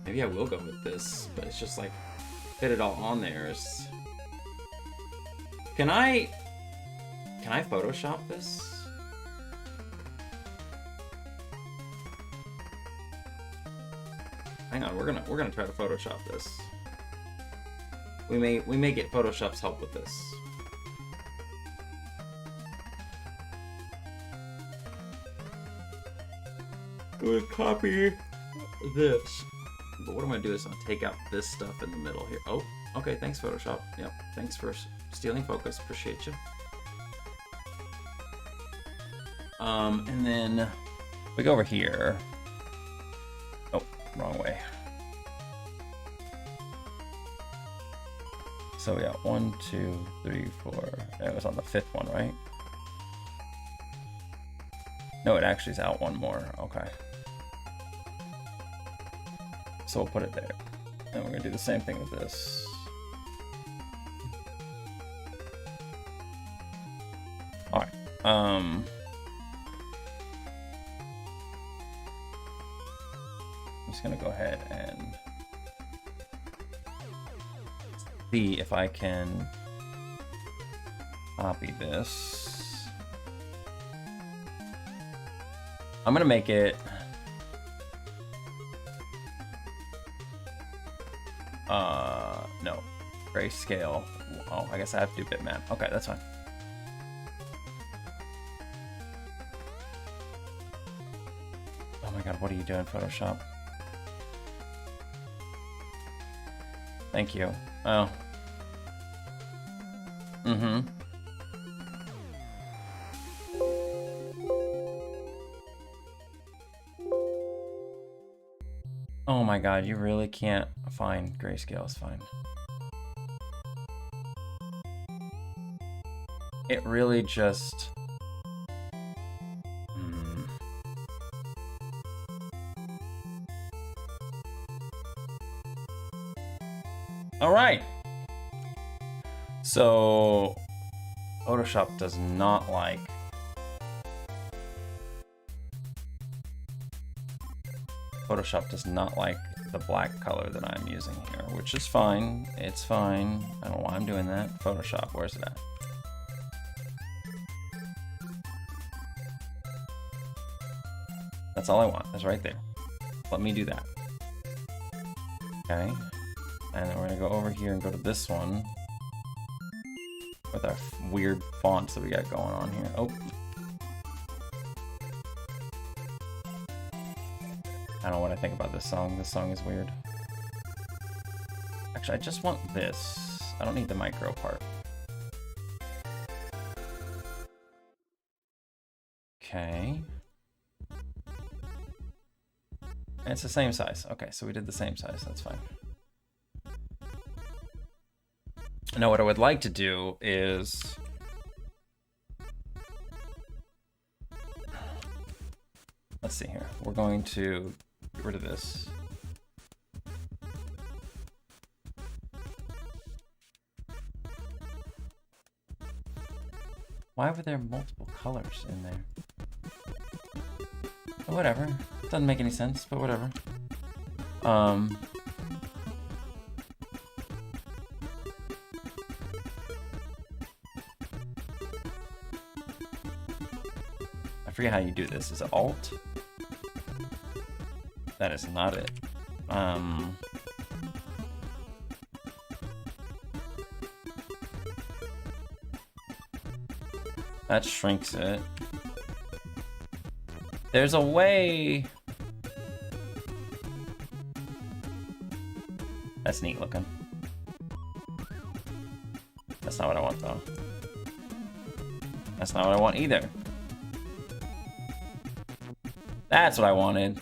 Maybe I will go with this, but it's just like, fit it all on there. Can I Photoshop this? Hang on, we're gonna try to Photoshop this. We may get Photoshop's help with this. I'm gonna copy this. But what I'm gonna do is I'm gonna take out this stuff in the middle here. Oh, okay, thanks Photoshop. Yep, thanks for stealing focus, appreciate you. And then we go over here. Oh, wrong way. So we got 1, 2, 3, 4. That was on the 5th one, right? No, it actually is out one more. Okay. So we'll put it there. And we're gonna do the same thing with this. Alright. I'm just gonna go ahead and see if I can copy this. I'm gonna make it no, grayscale. Oh, I guess I have to do bitmap. Okay, that's fine. Oh my god, what are you doing, Photoshop? Thank you. Oh. Mm-hmm. Oh my god, you really can't find grayscale, it's fine. It really just... Alright! So... Photoshop does not like... Photoshop does not like the black color that I'm using here, which is fine. It's fine. I don't know why I'm doing that. Photoshop, where's it at? That's all I want. That's right there. Let me do that. Okay. And then we're gonna go over here and go to this one with our weird fonts that we got going on here. Oh. I don't know what I think about this song. This song is weird. Actually, I just want this. I don't need the micro part. Okay. And it's the same size. Okay, so we did the same size. That's fine. Now, what I would like to do is... Let's see here. We're going to get rid of this. Why were there multiple colors in there? But whatever. Doesn't make any sense, but whatever. I forget how you do this. Is it Alt? That is not it. That shrinks it. There's a way. That's neat looking. That's not what I want though. That's not what I want either. That's what I wanted.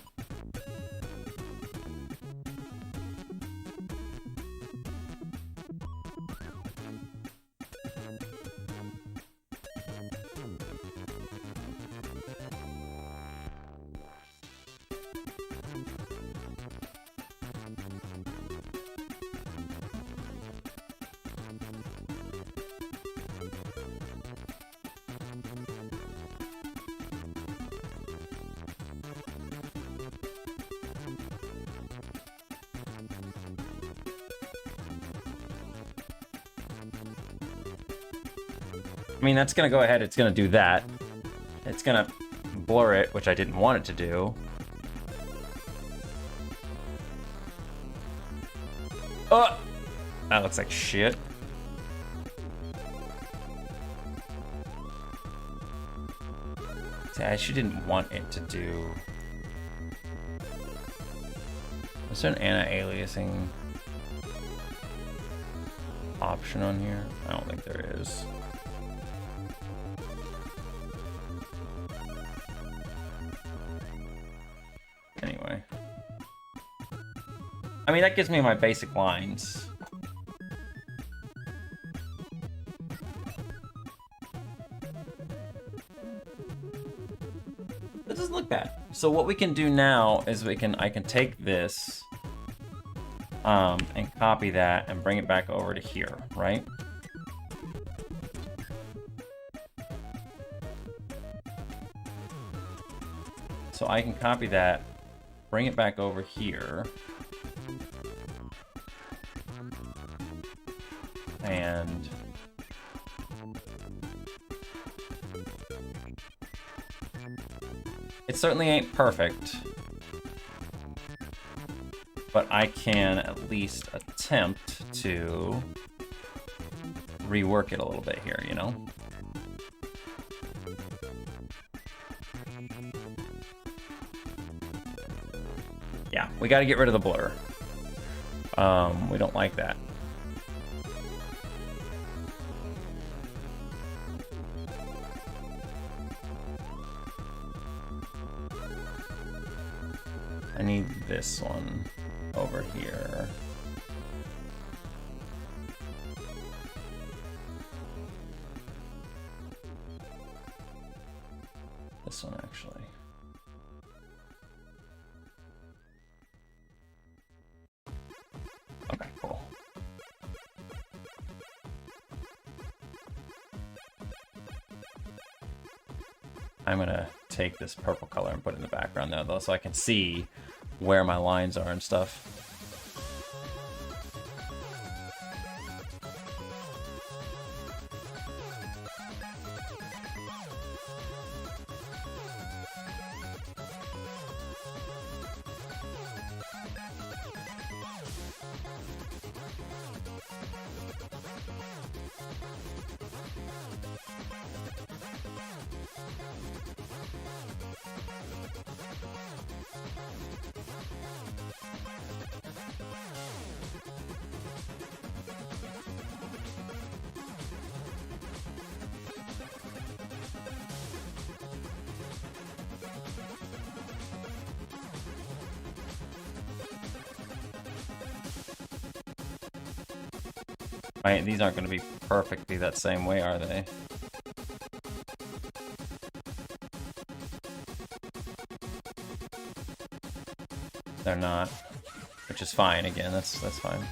I mean, that's gonna go ahead, it's gonna do that. It's gonna blur it, which I didn't want it to do. Oh! That looks like shit. See, I actually didn't want it to do... Is there an anti-aliasing option on here? I don't think there is. Anyway. I mean, that gives me my basic lines. That doesn't look bad. So what we can do now is I can take this and copy that and bring it back over to here, right? So I can copy that, bring it back over here, and it certainly ain't perfect, but I can at least attempt to rework it a little bit here, you know? Yeah, we got to get rid of the blur. We don't like that. I need this one over here. This one, actually. Okay, cool. I'm gonna take this purple color and put it in the background though, so I can see where my lines are and stuff. Right, these aren't going to be perfectly that same way, are they? They're not, which is fine. Again, that's fine.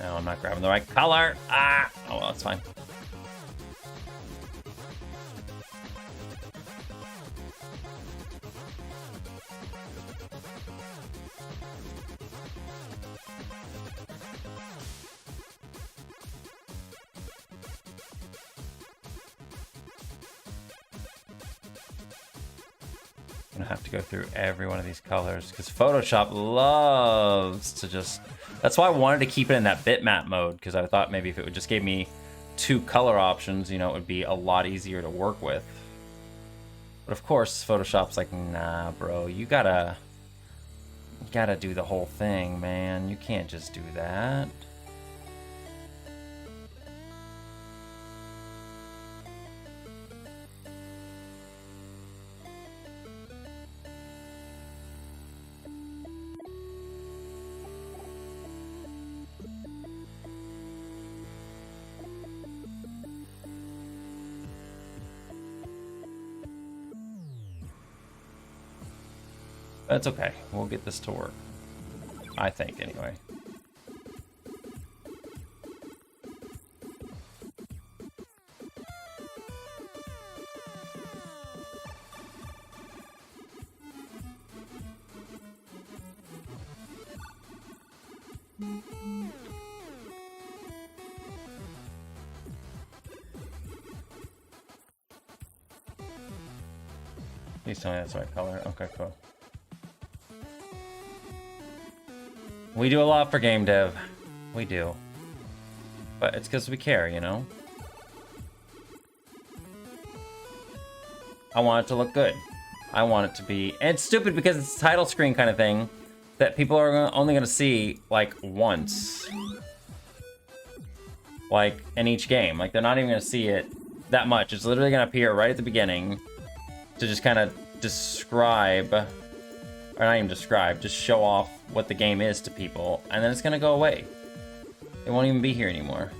No, I'm not grabbing the right color. Ah! Oh, well, it's fine. I'm gonna have to go through every one of these colors because Photoshop loves to just... That's why I wanted to keep it in that bitmap mode, because I thought maybe if it would just give me 2 color options, you know, it would be a lot easier to work with. But of course, Photoshop's like, nah, bro, you gotta do the whole thing, man. You can't just do that. That's okay. We'll get this to work. I think, anyway. Please tell me that's the right color. Okay, cool. We do a lot for game dev. We do. But it's because we care, you know? I want it to look good. I want it to be... And it's stupid because it's a title screen kind of thing that people are only going to see, like, once. Like, in each game. Like, they're not even going to see it that much. It's literally going to appear right at the beginning to just kind of describe... Or not even describe, just show off what the game is to people, and then it's gonna go away. It won't even be here anymore.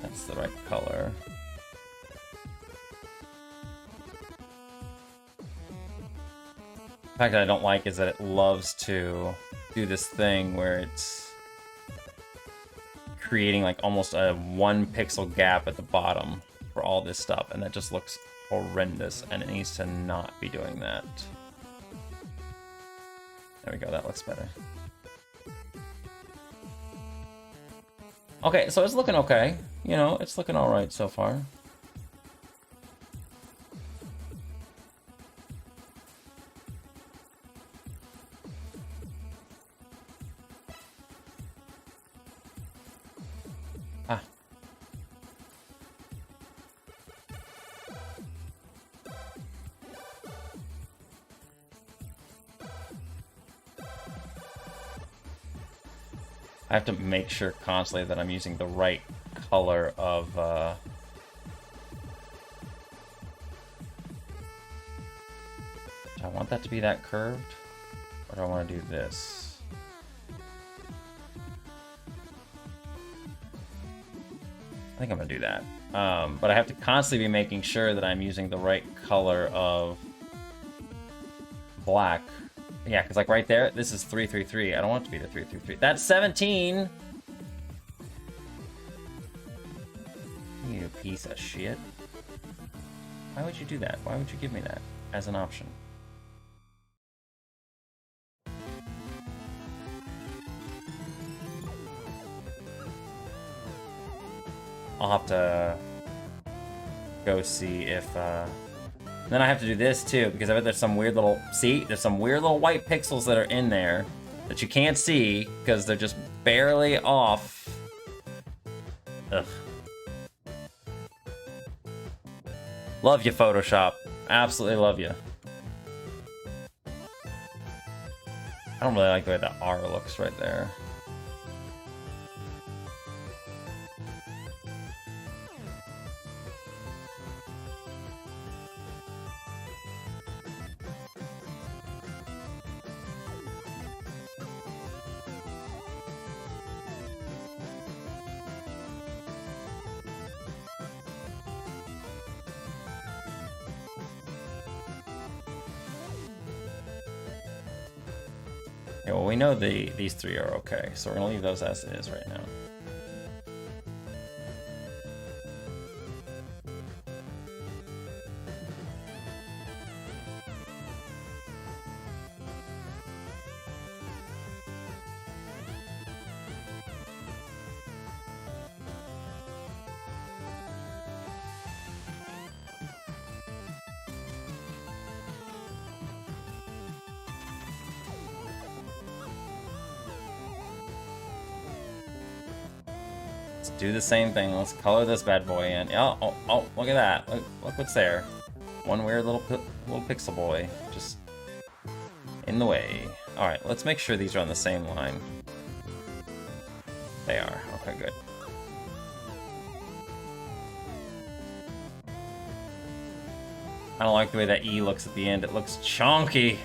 That's the right color. The fact that I don't like is that it loves to do this thing where it's creating like almost a 1 pixel gap at the bottom for all this stuff, and that just looks horrendous, and it needs to not be doing that. There we go, that looks better. Okay, so it's looking okay. You know, it's looking alright so far. Ah. I have to make sure constantly that I'm using the right color of do I want that to be that curved? Or do I want to do this? I think I'm gonna do that. But I have to constantly be making sure that I'm using the right color of black. Yeah, because like right there, this is 333. I don't want it to be the 333. That's 17! You piece of shit. Why would you do that? Why would you give me that as an option? I'll have to go see if, Then I have to do this too, because I bet there's some weird little... See? There's some weird little white pixels that are in there that you can't see, because they're just barely off. Ugh. Love you, Photoshop. Absolutely love you. I don't really like the way that R looks right there. Yeah, well, we know these three are okay, so we're gonna leave those as it is right now. Do the same thing. Let's color this bad boy in. Oh, look at that. Look what's there. One weird little pixel boy just in the way. All right, let's make sure these are on the same line. They are. Okay, good. I don't like the way that E looks at the end. It looks chunky.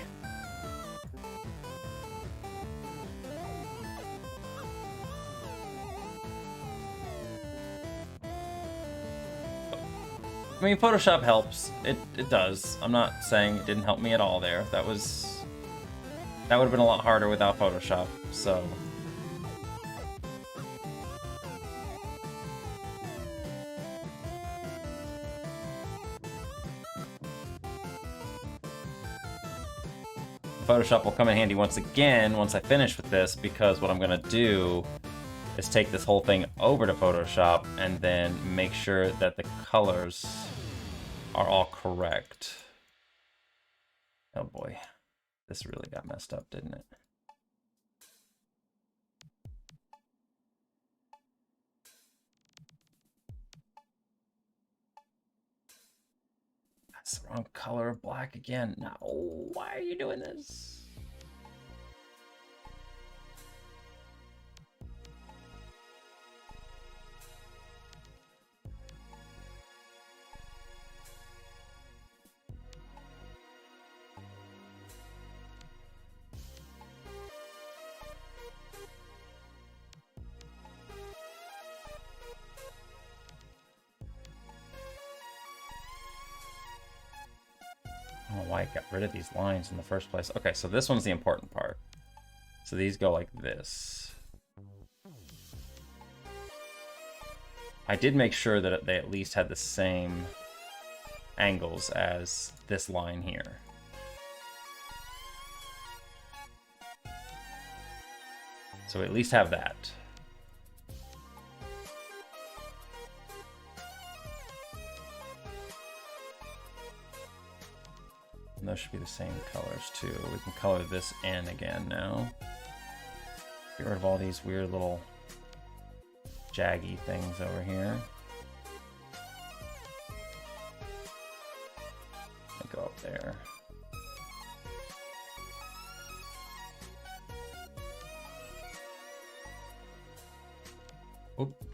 I mean, Photoshop helps. It does. I'm not saying it didn't help me at all there. That would have been a lot harder without Photoshop, so. Photoshop will come in handy once again once I finish with this, because what I'm gonna do is take this whole thing over to Photoshop and then make sure that the colors are all correct. Oh boy, this really got messed up, didn't it? That's the wrong color of black again. No, why are you doing this? I don't know why I got rid of these lines in the first place. Okay, so this one's the important part. So these go like this. I did make sure that they at least had the same angles as this line here. So we at least have that. And those should be the same colors too. We can color this in again now. Get rid of all these weird little jaggy things over here. And go up there. Oop.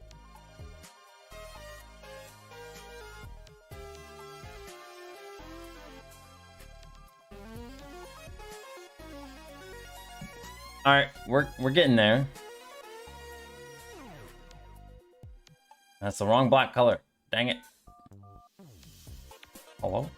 All right, we're getting there. That's the wrong black color. Dang it. Hello?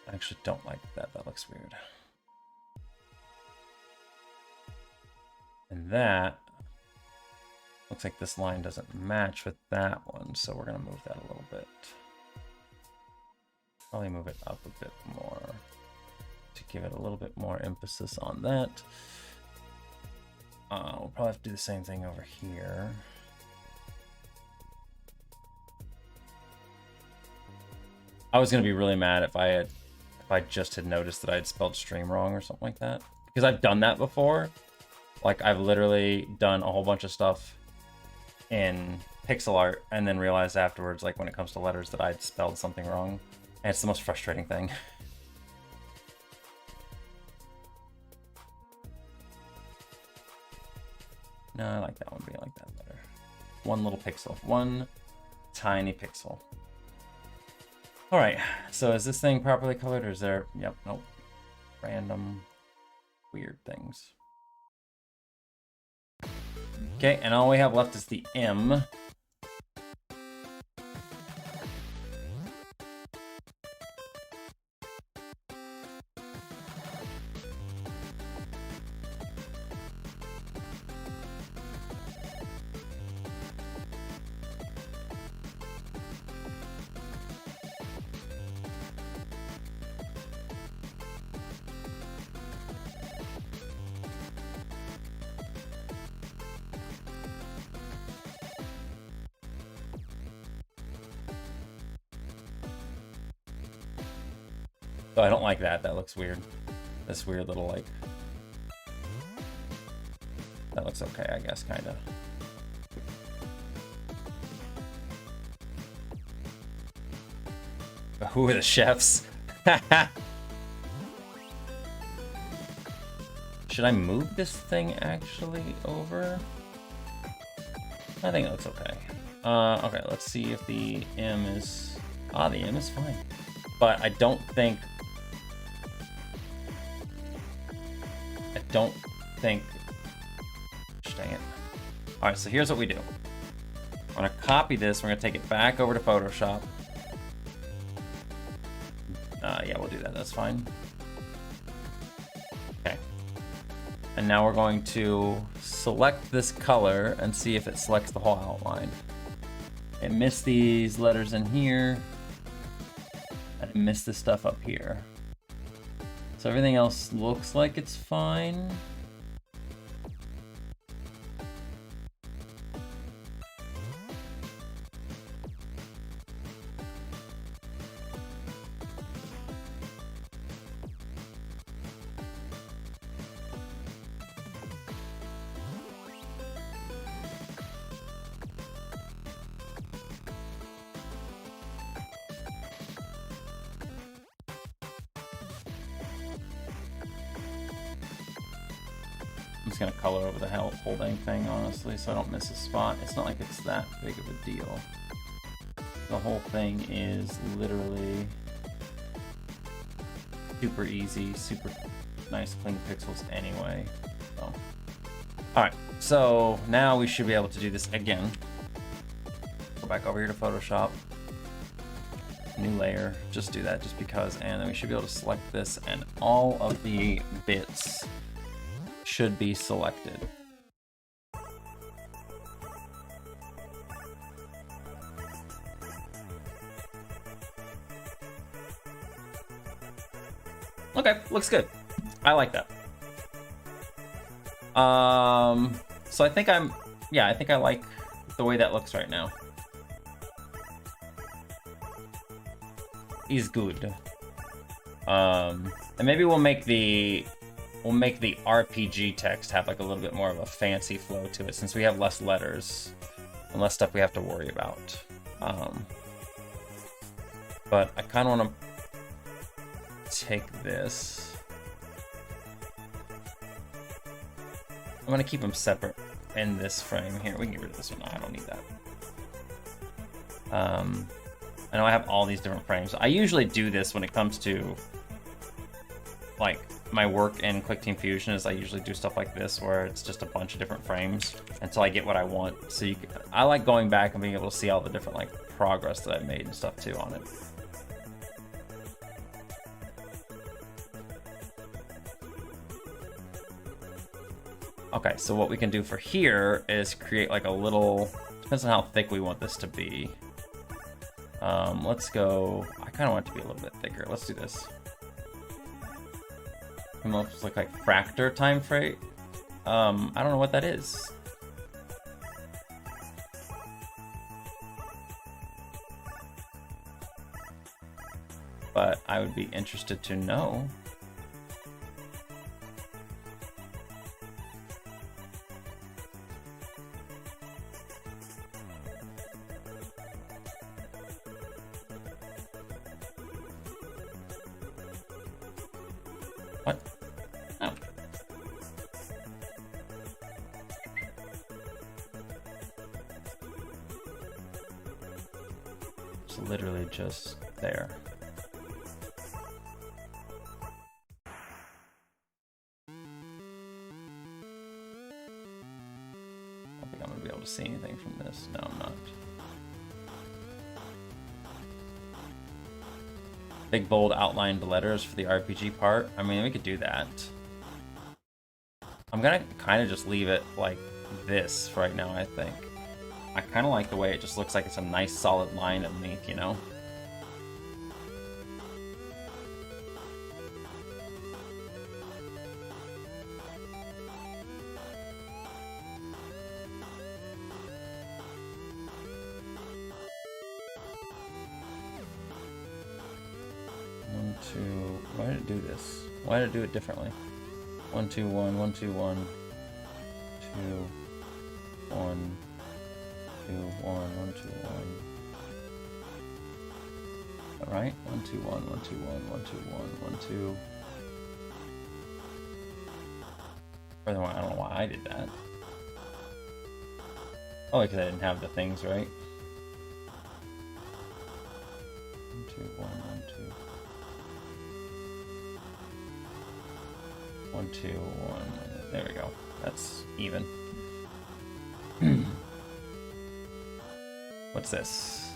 I actually don't like that. That looks weird. And that looks like this line doesn't match with that one, so we're gonna move that a little bit. Probably move it up a bit more to give it a little bit more emphasis on that. We'll probably have to do the same thing over here. I was gonna be really mad if I just had noticed that I had spelled stream wrong or something like that. Because I've done that before. Like, I've literally done a whole bunch of stuff in pixel art and then realized afterwards, like, when it comes to letters, that I'd spelled something wrong. And it's the most frustrating thing. No, I like that one, but I like that better. One little pixel. One tiny pixel. Alright, so is this thing properly colored, or is there... Yep, nope. Random weird things. Okay, and all we have left is the M. So I don't like that. That looks weird. This weird little, like... That looks okay, I guess, kind of. Who are the chefs? Should I move this thing actually over? I think it looks okay. Okay, let's see if the M is... Ah, the M is fine. But I don't think... Dang it. Alright, so here's what we do. I'm gonna copy this, we're gonna take it back over to Photoshop. Yeah, we'll do that, that's fine. Okay. And now we're going to select this color and see if it selects the whole outline. It missed these letters in here. And it missed this stuff up here. So everything else looks like it's fine. I'm just gonna color over the whole dang thing, honestly, so I don't miss a spot. It's not like it's that big of a deal. The whole thing is literally super easy, super nice clean pixels anyway. So. Alright, so now we should be able to do this again. Go back over here to Photoshop. New layer, just do that just because, and then we should be able to select this, and all of the bits should be selected. Okay, looks good. I like that. So I think I think I like the way that looks right now. Is good. And maybe we'll make the RPG text have like a little bit more of a fancy flow to it, since we have less letters and less stuff we have to worry about. But I kind of want to take this. I'm going to keep them separate in this frame here. We can get rid of this one. I don't need that. I know I have all these different frames. I usually do this when it comes to like my work in QuickTeam Fusion is I usually do stuff like this where it's just a bunch of different frames until I get what I want. So I like going back and being able to see all the different like progress that I've made and stuff too on it. Okay, so what we can do for here is create like a little, depends on how thick we want this to be. Let's go, I kind of want it to be a little bit thicker. Let's do this. Almost look like Fractor time frame. I don't know what that is. But I would be interested to know. What? Oh. It's literally just there. I don't think I'm gonna be able to see anything from this. No, I'm not. Big bold outlined letters for the RPG part. I mean, we could do that. I'm gonna kind of just leave it like this for right now, I think. I kind of like the way it just looks like it's a nice solid line underneath, you know? Why did it do this? Why did it do it differently? 1 2 1 1 2 1 2 1 2 1 1 2 1. All right, 1 2 1 1 2 1 1 2 1 1 2. Furthermore, I don't know why I did that. Oh, because I didn't have the things right. 1 2 1 1 2. 1 2 1. There we go. That's even. What's this?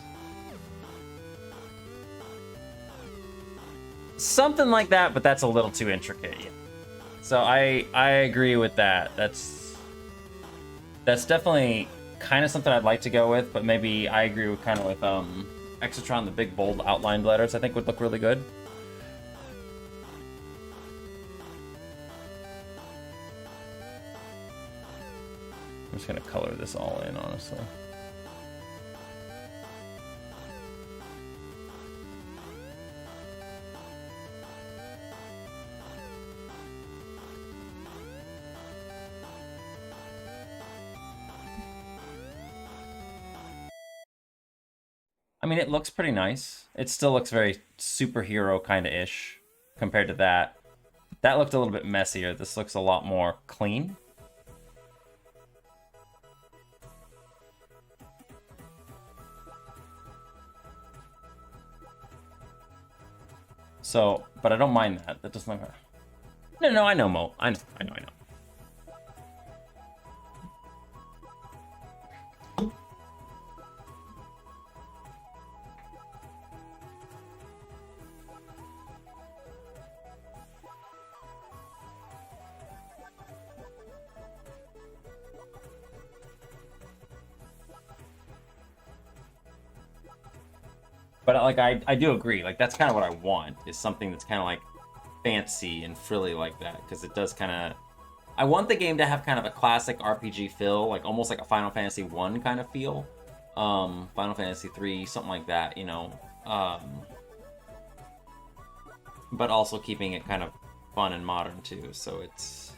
Something like that, but that's a little too intricate. Yeah. So I agree with that. That's definitely kind of something I'd like to go with, but maybe I agree with kind of with Exotron, the big bold outlined letters I think would look really good. I'm just gonna color this all in, honestly. I mean, it looks pretty nice. It still looks very superhero kind of ish compared to that. That looked a little bit messier. This looks a lot more clean. So, but I don't mind that. That doesn't look. No, I know, Mo. I know. But like I do agree, like that's kind of what I want, is something that's kind of like fancy and frilly like that, because it does kind of. I want the game to have kind of a classic RPG feel, like almost like a Final Fantasy 1 kind of feel, Final Fantasy 3, something like that, you know. But also keeping it kind of fun and modern too, so it's.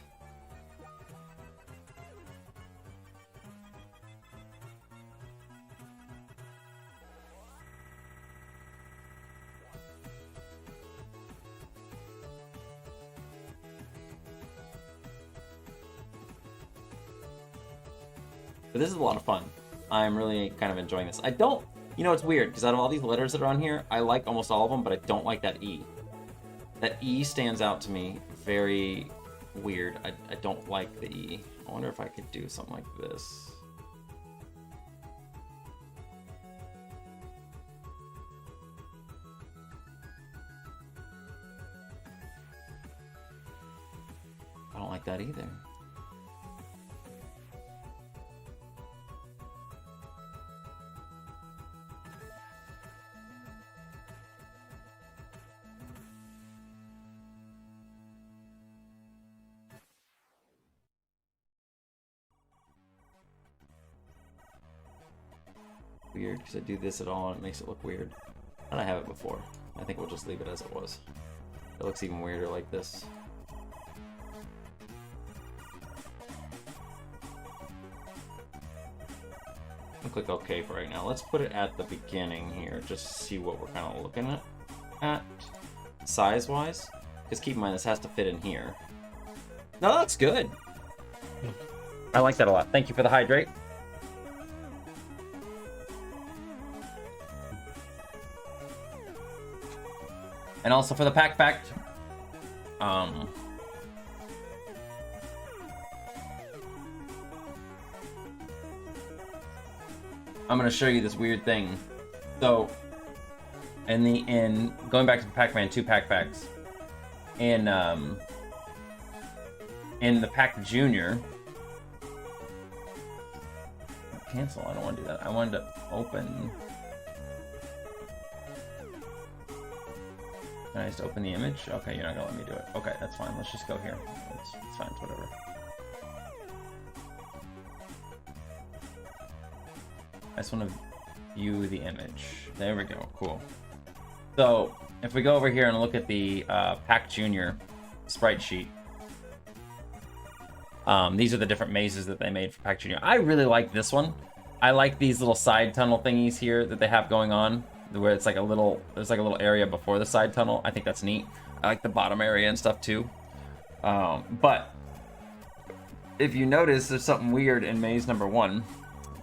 But this is a lot of fun. I'm really kind of enjoying this. I don't, you know, it's weird because out of all these letters that are on here, I like almost all of them, but I don't like that E. That E stands out to me very weird. I don't like the E. I wonder if I could do something like this. I don't like that either. Weird, because I do this at all and it makes it look weird. And I have it before. I think we'll just leave it as it was. It looks even weirder like this. I'll click OK for right now. Let's put it at the beginning here, just to see what we're kind of looking at size-wise. Because keep in mind, this has to fit in here. No, that's good. I like that a lot. Thank you for the hydrate. And also for the pack fact, I'm gonna show you this weird thing. So, in going back to the Pac-Man 2 pack facts, in the Pac Junior, cancel. I don't want to do that. I wanted to open. Can I just open the image? Okay, you're not gonna let me do it. Okay, that's fine. Let's just go here. It's fine. It's whatever. I just want to view the image. There we go. Cool. So if we go over here and look at the Pac Junior sprite sheet, these are the different mazes that they made for Pac Junior. I really like this one. I like these little side tunnel thingies here that they have going on, where it's like there's like a little area before the side tunnel. I think that's neat. I like the bottom area and stuff too. But if you notice, there's something weird in maze number 1.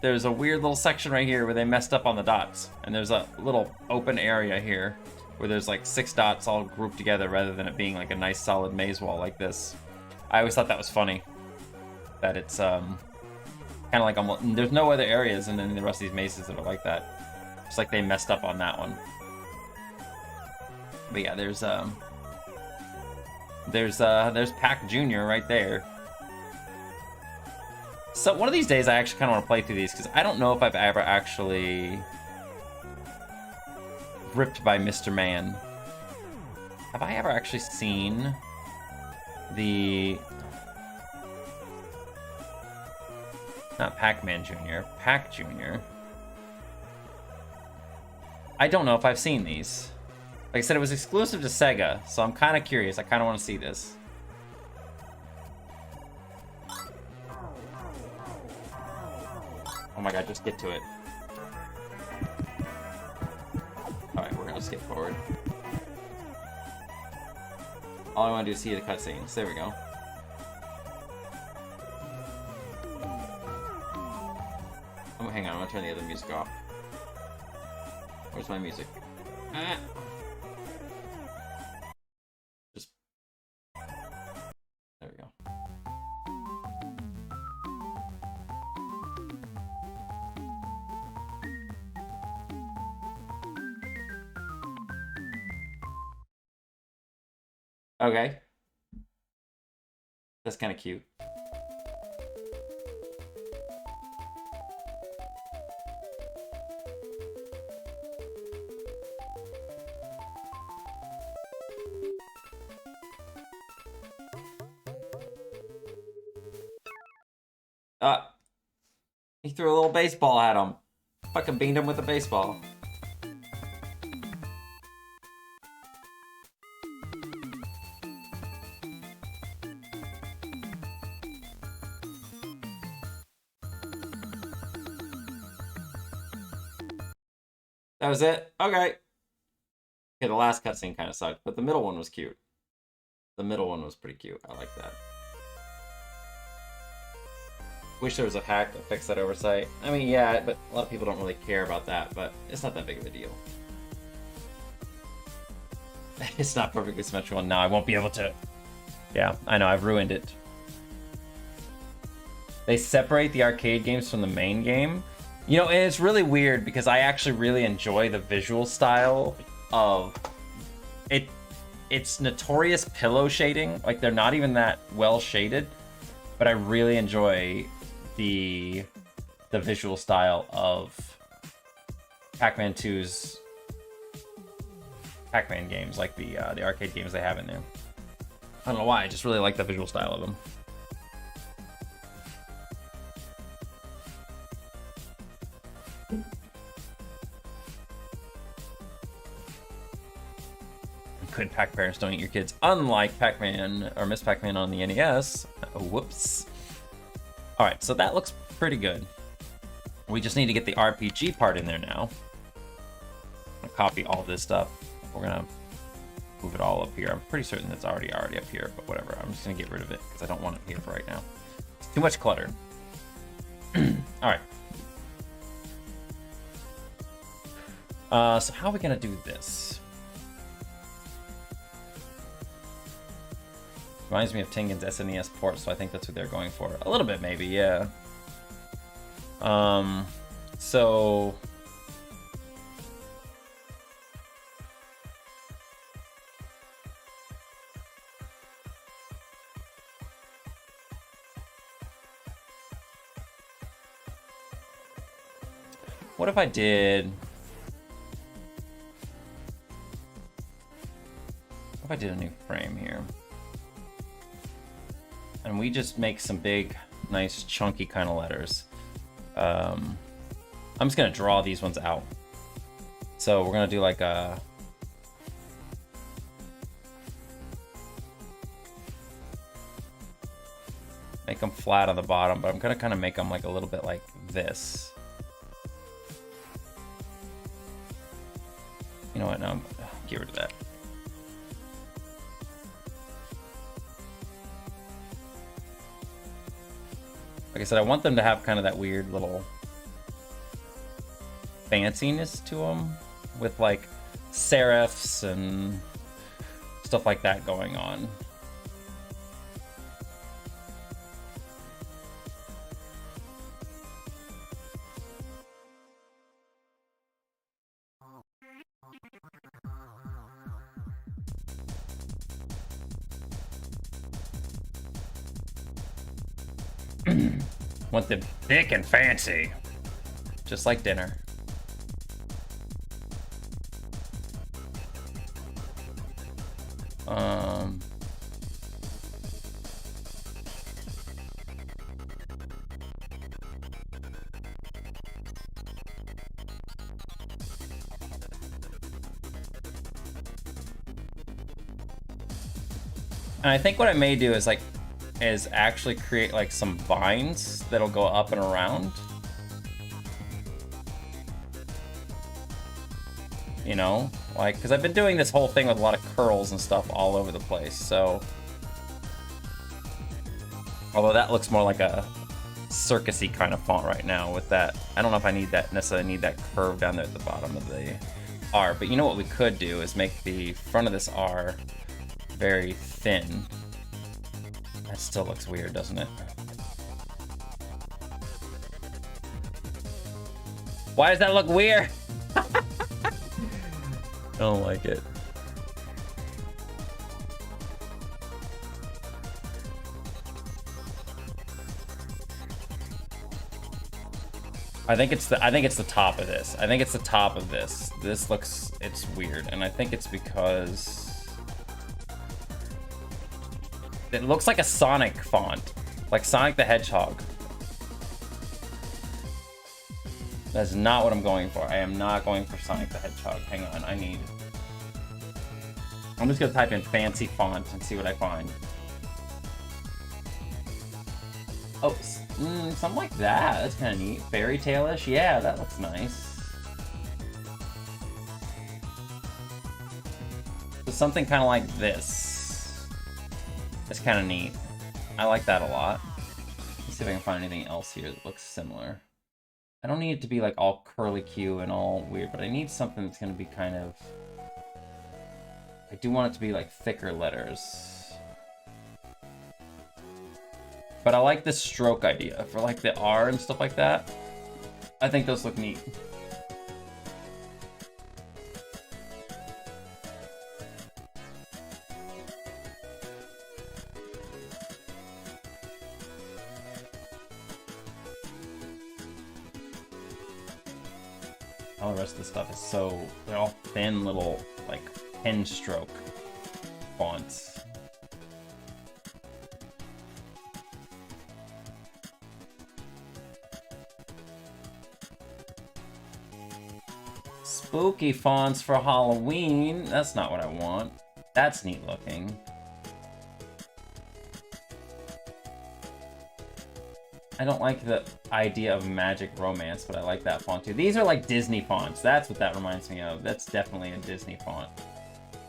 There's a weird little section right here where they messed up on the dots. And there's a little open area here where there's like 6 dots all grouped together rather than it being like a nice solid maze wall like this. I always thought that was funny. That it's kind of like almost, there's no other areas in the rest of these mazes that are like that. It's like they messed up on that one. But yeah, there's Pac Junior right there. So one of these days I actually kind of want to play through these because I don't know if I've ever actually ripped by Mr. Man. Have I ever actually seen the... Not Pac-Man Jr., Pac Jr. I don't know if I've seen these. Like I said, it was exclusive to Sega, so I'm kind of curious. I kind of want to see this. Oh my god, just get to it. Alright, we're gonna skip forward. All I want to do is see the cutscenes. There we go. Oh, hang on, I'm gonna turn the other music off. Where's my music? Ah. Just... There we go. Okay. That's kind of cute. He threw a little baseball at him. Fucking beamed him with a baseball. That was it? Okay. Okay, the last cutscene kind of sucked, but the middle one was cute. The middle one was pretty cute. I like that. Wish there was a hack that fixed that oversight. I mean, yeah, but a lot of people don't really care about that, but it's not that big of a deal. It's not perfectly symmetrical, and now I won't be able to... Yeah, I know, I've ruined it. They separate the arcade games from the main game. You know, and it's really weird because I actually really enjoy the visual style of it. It's notorious pillow shading. Like, they're not even that well shaded, but I really enjoy the visual style of Pac-Man 2's Pac-Man games, like the arcade games they have in there. I don't know why, I just really like the visual style of them. Good Pac parents don't eat your kids, unlike Pac-Man or Miss Pac-Man on the NES. Whoops. All right, so that looks pretty good. We just need to get the RPG part in there now. I'm gonna copy all this stuff. We're gonna move it all up here. I'm pretty certain it's already up here, but whatever. I'm just gonna get rid of it because I don't want it here for right now. It's too much clutter. All right. So how are we gonna do this? Reminds me of Tengen's SNES port, so I think that's what they're going for. A little bit, maybe, yeah. So... what if I did... what if I did a new frame here? And we just make some big, nice, chunky kind of letters. I'm just gonna draw these ones out. So we're gonna do like a... make them flat on the bottom, but I'm gonna kind of make them like a little bit like this. You know what, no, get rid of that. Like I said, I want them to have kind of that weird little fanciness to them with like serifs and stuff like that going on. Want them thick and fancy, just like dinner. And I think what I may do is like actually create like some vines that'll go up and around. You know, like, because I've been doing this whole thing with a lot of curls and stuff all over the place, so. Although that looks more like a circusy kind of font right now with that. I don't know if I need that, necessarily need that curve down there at the bottom of the R, but you know what we could do is make the front of this R very thin. That still looks weird, doesn't it? Why does that look weird? I don't like it. I think it's the top of this. I think it's the top of this. This looks, it's weird, and I think it's because it looks like a Sonic font, like Sonic the Hedgehog. That's not what I'm going for. I am not going for Sonic the Hedgehog. Hang on, I'm just gonna type in fancy font and see what I find. Oh, something like that. That's kind of neat. Fairy tale-ish. Yeah, that looks nice. So something kind of like this. It's kind of neat. I like that a lot. Let's see see if I can find anything else here that looks similar. I don't need it to be like all curly Q and all weird, but I need something that's gonna be kind of... I do want it to be like thicker letters. But I like this stroke idea for like the R and stuff like that. I think those look neat. All the rest of the stuff is so... they're all thin little, like, pen stroke fonts. Spooky fonts for Halloween. That's not what I want. That's neat looking. I don't like the idea of magic romance, but I like that font too. These are like Disney fonts. That's what that reminds me of. That's definitely a Disney font.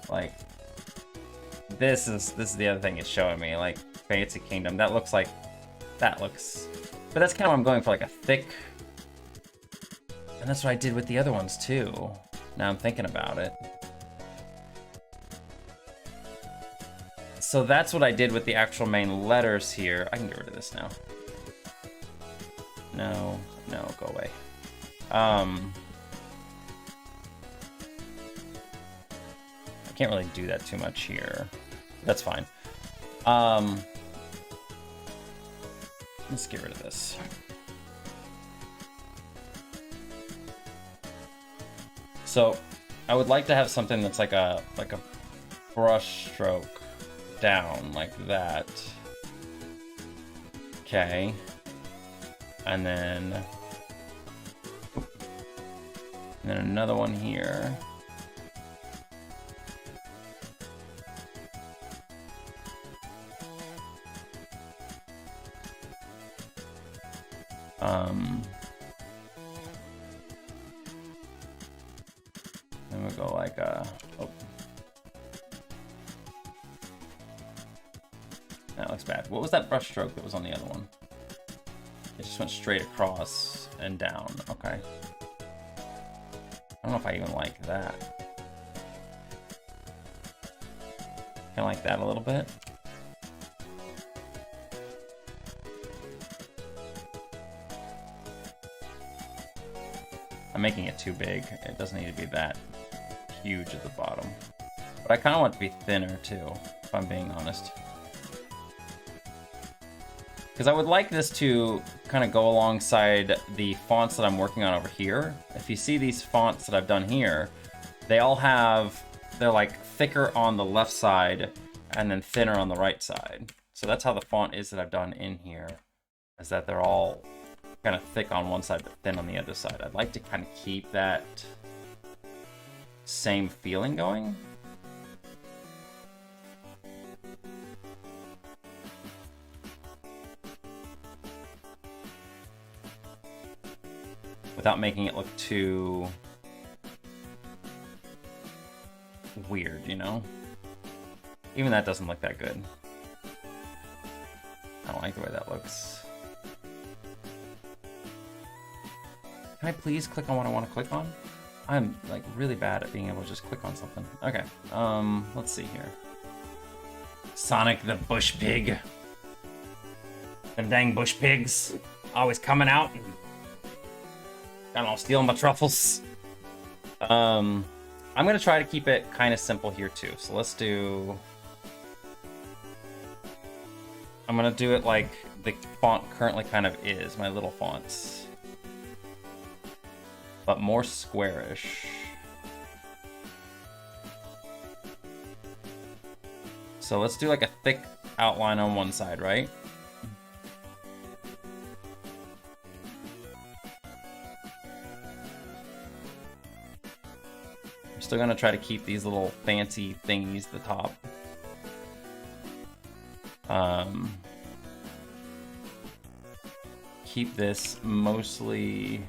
Like, this is the other thing it's showing me. Like, Fancy Kingdom. That looks like... that looks... but that's kind of what I'm going for, like a thick... and that's what I did with the other ones too. Now I'm thinking about it. So that's what I did with the actual main letters here. I can get rid of this now. No, no, go away. I can't really do that too much here. That's fine. Let's get rid of this. So, I would like to have something that's like a brush stroke down like that. Okay. And then another one here. Then we'll go like oh. That looks bad. What was that brush stroke that was on the other one? It just went straight across and down. Okay. I don't know if I even like that. Kind of like that a little bit. I'm making it too big. It doesn't need to be that huge at the bottom. But I kind of want it to be thinner too, if I'm being honest. Because I would like this to kind of go alongside the fonts that I'm working on over here. If you see these fonts that I've done here, they all have, they're like thicker on the left side and then thinner on the right side. So that's how the font is that I've done in here, is that they're all kind of thick on one side but thin on the other side. I'd like to kind of keep that same feeling going. Without making it look too weird, you know? Even that doesn't look that good. I don't like the way that looks. Can I please click on what I want to click on? I'm like really bad at being able to just click on something. Okay, let's see here. Sonic the Bush Pig. Them dang bush pigs always coming out and kind of stealing my truffles. I'm gonna try to keep it kind of simple here too. So let's do... I'm gonna do it like the font currently kind of is, my little fonts. But more squarish. So let's do like a thick outline on one side, right? I'm still gonna try to keep these little fancy thingies at the top. Keep this mostly...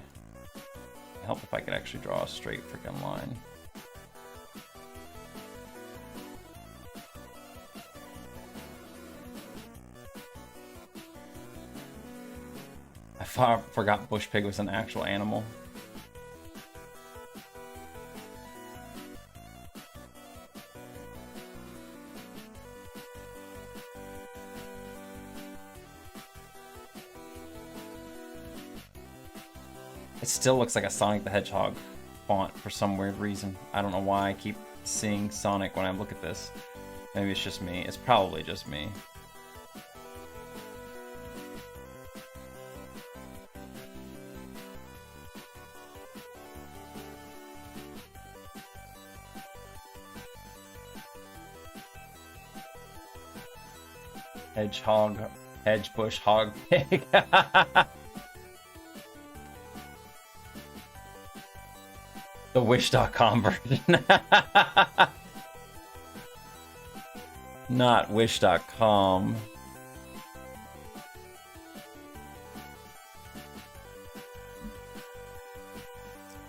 Help if I could actually draw a straight freaking line. forgot Bush Pig was an actual animal. It still looks like a Sonic the Hedgehog font for some weird reason. I don't know why I keep seeing Sonic when I look at this. Maybe it's just me. It's probably just me. Hedgehog, hedge bush, hog pig. The Wish.com version. Not Wish.com.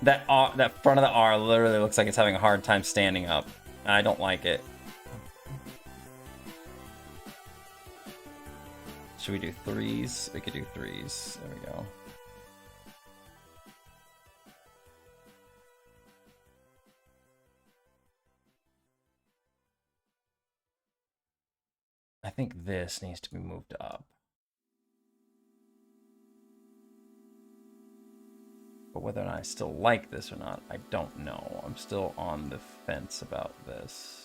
That front of the R literally looks like it's having a hard time standing up. I don't like it. Should we do threes? We could do threes. There we go. I think this needs to be moved up. But whether or not I still like this or not, I don't know. I'm still on the fence about this.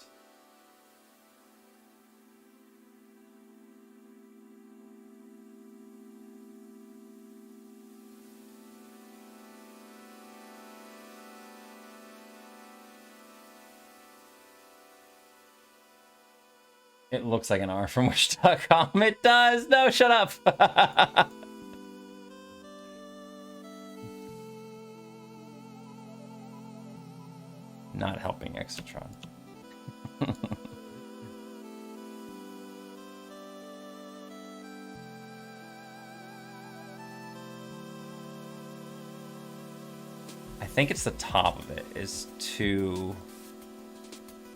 It looks like an R from Wish.com. It does! No, shut up! Not helping Exatron. I think it's the top of it is too...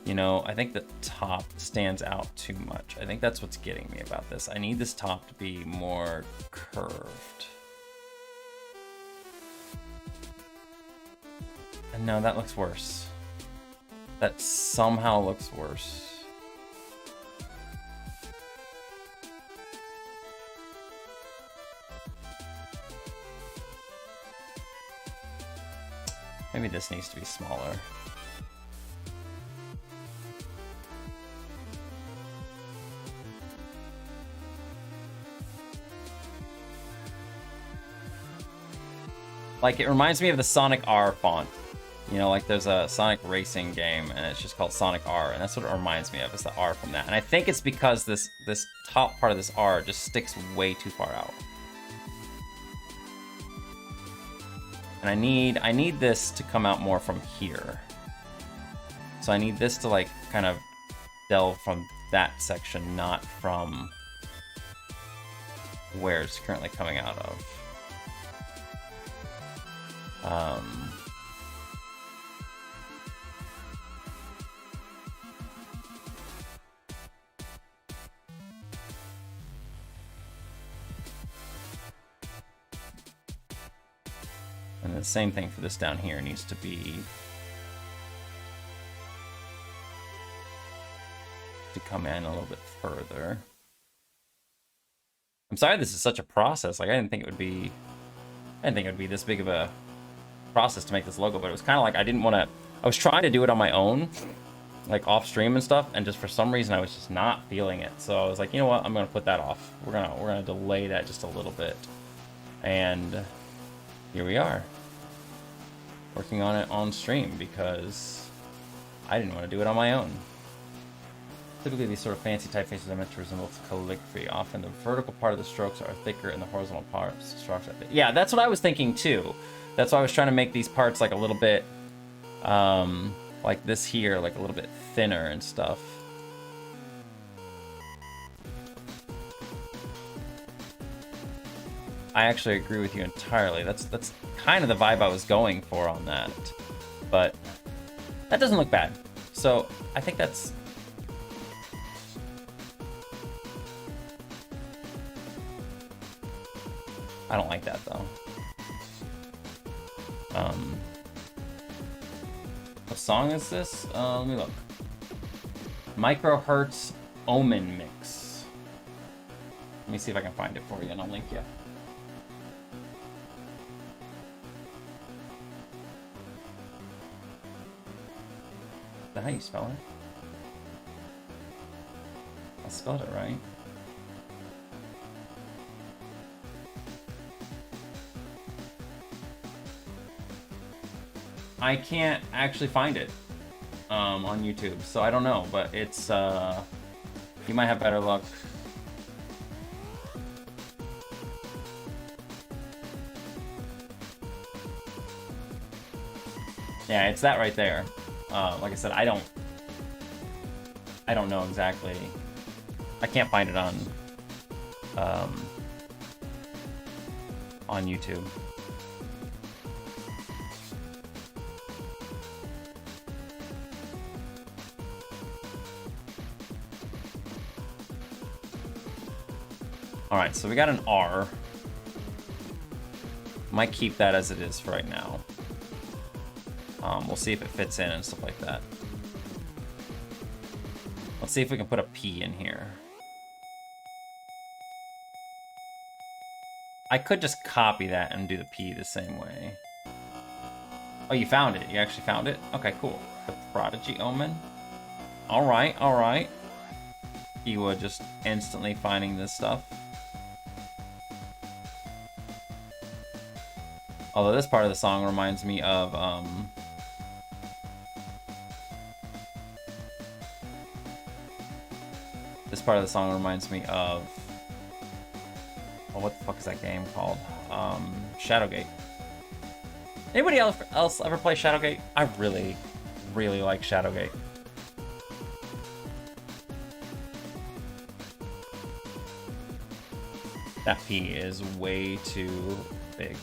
You know, I think the top stands out too much. I think that's what's getting me about this. I need this top to be more curved. And no, that looks worse. That somehow looks worse. Maybe this needs to be smaller. Like, it reminds me of the Sonic R font. You know, like there's a Sonic racing game, and it's just called Sonic R, and that's what it reminds me of, is the R from that. And I think it's because this top part of this R just sticks way too far out. And I need this to come out more from here. So I need this to, like, kind of delve from that section, not from where it's currently coming out of. And the same thing for this down here needs to come in a little bit further. I'm sorry this is such a process. Like, I didn't think it would be this big of a process to make this logo, but it was kind of like I was trying to do it on my own, like off stream and stuff, and just for some reason I was just not feeling it. So I was like, you know what, I'm gonna put that off. We're gonna delay that just a little bit. And here we are, working on it on stream because I didn't want to do it on my own. Typically, these sort of fancy typefaces are meant to resemble calligraphy. Often the vertical part of the strokes are thicker and the horizontal parts strokes are thick. Yeah, that's what I was thinking too. That's why I was trying to make these parts like a little bit, like this here, like a little bit thinner and stuff. I actually agree with you entirely. That's kind of the vibe I was going for on that. But that doesn't look bad. So I think that's... I don't like that though. What song is this? Let me look. Microhertz Omen Mix. Let me see if I can find it for you and I'll link you. Is that how you spell it? I spelled it right. I can't actually find it on YouTube, so I don't know, but it's you might have better luck. Yeah, it's that right there. Like I said, I don't know exactly. I can't find it on YouTube. Alright, so we got an R. Might keep that as it is for right now. We'll see if it fits in and stuff like that. Let's see if we can put a P in here. I could just copy that and do the P the same way. Oh, you found it. You actually found it? Okay, cool. The Prodigy Omen. Alright, alright. Iwa just instantly finding this stuff. Although this part of the song reminds me of, this part of the song reminds me of, well, what the fuck is that game called? Shadowgate. Anybody else ever play Shadowgate? I really, really like Shadowgate. That P is way too big.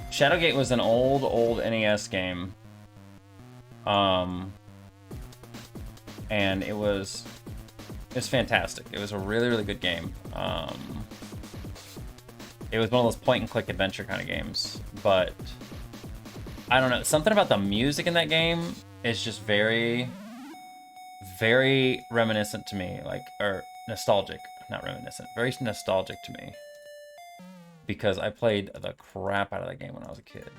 Shadowgate was an old NES game. And it was fantastic. It was a really, really good game. It was one of those point-and-click adventure kind of games, but I don't know. Something about the music in that game is just very, very reminiscent to me, like, or nostalgic, not reminiscent, very nostalgic to me. Because I played the crap out of that game when I was a kid.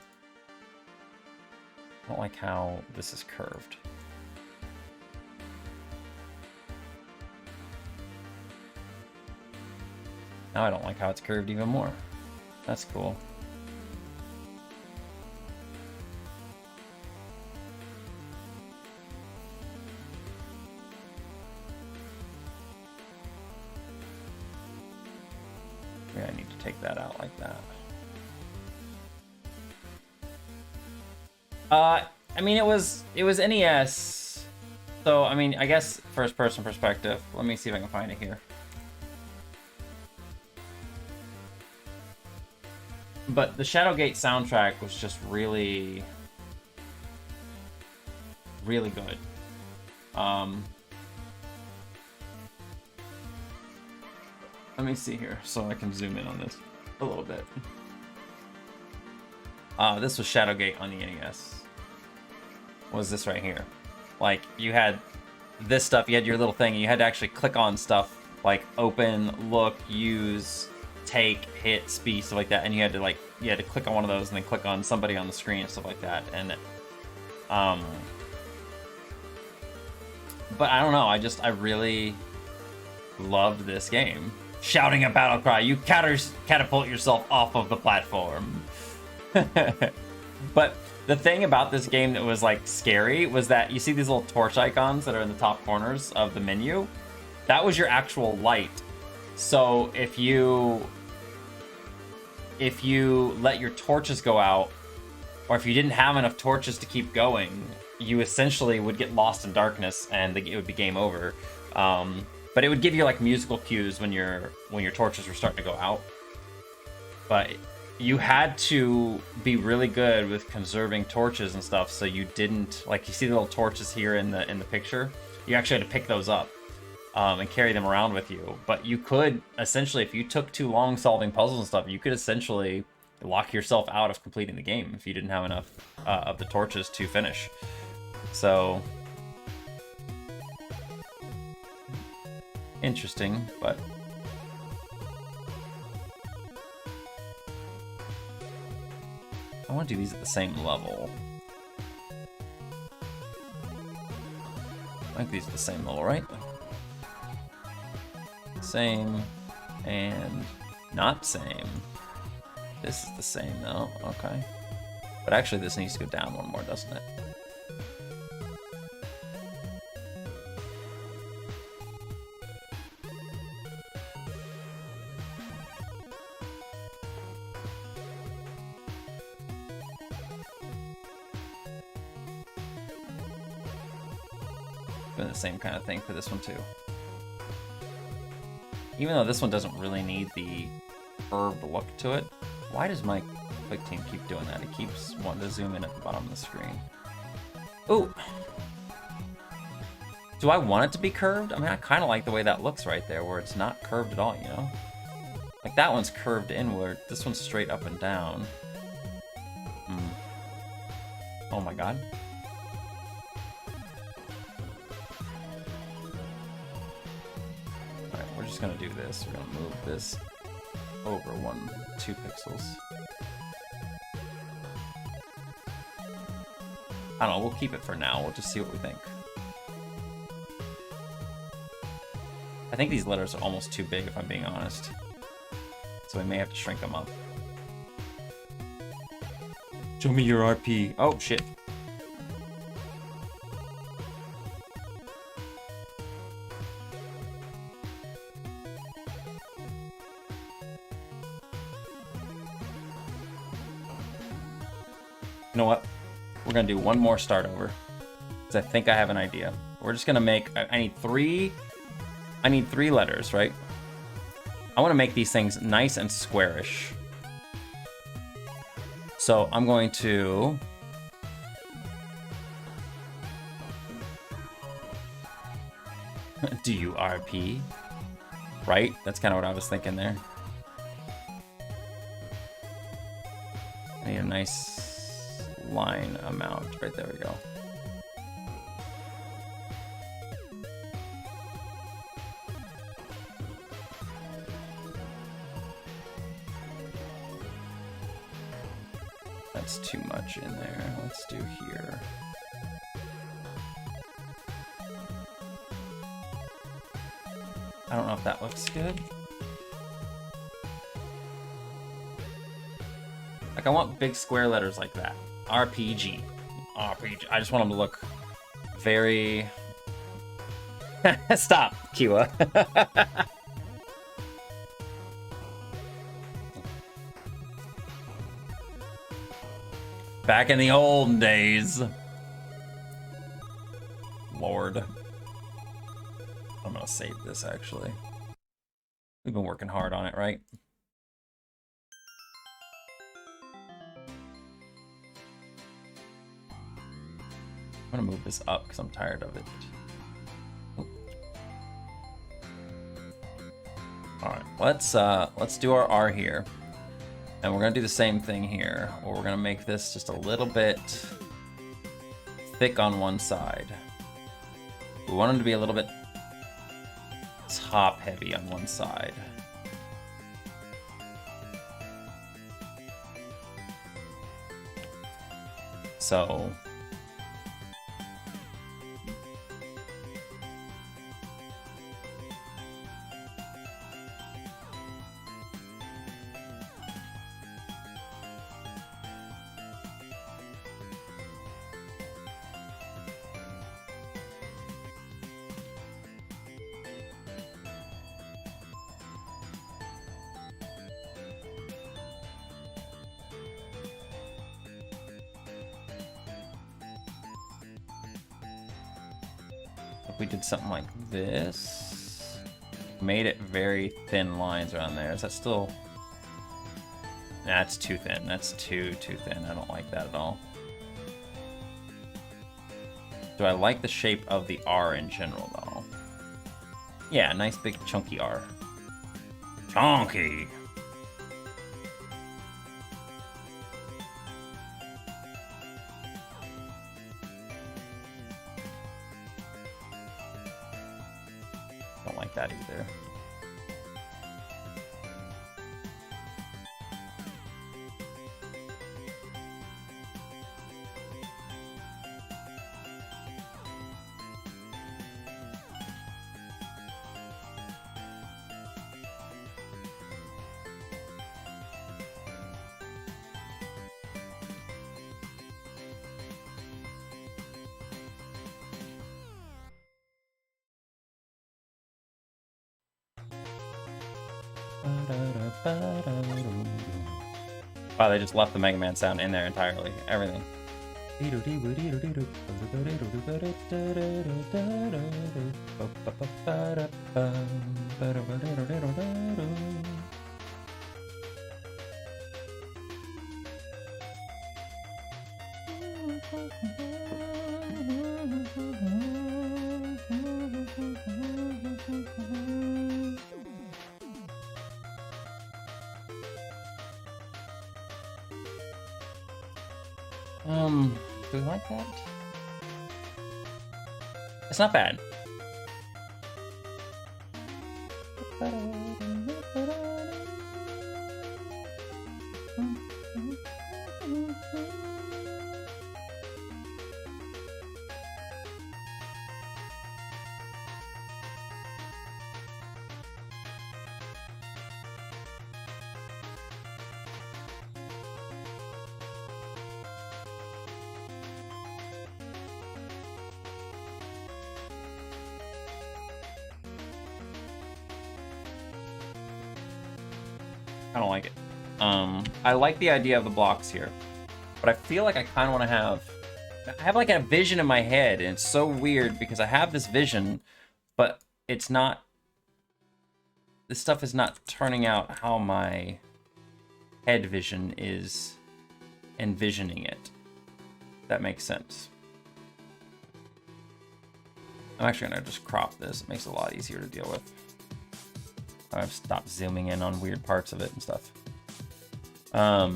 I don't like how this is curved. Now I don't like how it's curved even more. That's cool. Maybe I need to take that out like that. I mean, it was NES. So, I mean, I guess first person perspective. Let me see if I can find it here. But the Shadowgate soundtrack was just really, really good. Let me see here so I can zoom in on this a little bit. This was Shadowgate on the NES. What was this right here? Like, you had this stuff, you had your little thing, and you had to actually click on stuff like open, look, use, take, hit, speed, stuff like that, and you had to click on one of those and then click on somebody on the screen and stuff like that. And but I don't know, I really loved this game. Shouting a battle cry, you catapult yourself off of the platform. But the thing about this game that was like scary was that you see these little torch icons that are in the top corners of the menu. That was your actual light. So if you let your torches go out, or if you didn't have enough torches to keep going, you essentially would get lost in darkness and it would be game over. But it would give you like musical cues when your torches were starting to go out. but you had to be really good with conserving torches and stuff, so you didn't, like, you see the little torches here in the picture? You actually had to pick those up and carry them around with you. But you could, essentially, if you took too long solving puzzles and stuff, you could essentially lock yourself out of completing the game if you didn't have enough of the torches to finish. So, interesting, but... I want to do these at the same level. I think these are the same level, right? Same and not same. This is the same though, okay. But actually this needs to go down one more, doesn't it? Doing the same kind of thing for this one too. Even though this one doesn't really need the curved look to it, why does my Quick Team keep doing that? It keeps wanting to zoom in at the bottom of the screen. Ooh! Do I want it to be curved? I mean, I kind of like the way that looks right there, where it's not curved at all, you know? Like, that one's curved inward. This one's straight up and down. Oh my god. Just gonna do this. We're gonna move this over 2 pixels. I don't know, we'll keep it for now. We'll just see what we think. I think these letters are almost too big, if I'm being honest. So we may have to shrink them up. Show me your RP. Oh, shit. You know what? We're gonna do one more start over, because I think I have an idea. We're just gonna make. I need three letters, right? I want to make these things nice and squarish. So I'm going to do you RP, right? That's kind of what I was thinking there. I need a nice line amount. Right, there we go. That's too much in there. Let's do here. I don't know if that looks good. Like, I want big square letters like that. RPG. RPG. I just want them to look very... Stop, Kiwa. Back in the old days. Lord. I'm gonna save this, actually. We've been working hard on it, right? I'm gonna move this up because I'm tired of it. Alright, let's do our R here. And we're gonna do the same thing here, where we're gonna make this just a little bit thick on one side. We want them to be a little bit top heavy on one side. So if we did something like this, made it very thin lines around there, is that still... That's too thin. That's too thin. I don't like that at all. Do I like the shape of the R in general, though? Yeah, nice big chunky R. Chunky! Don't like that either. Wow, they just left the Mega Man sound in there entirely. Everything. Do we like that? It's not bad. I don't like it. I like the idea of the blocks here, but I feel like I kind of want to I have like a vision in my head, and it's so weird because I have this vision, but it's not, this stuff is not turning out how my head vision is envisioning it. If that makes sense. I'm actually gonna just crop this. It makes it a lot easier to deal with. I've stopped zooming in on weird parts of it and stuff. I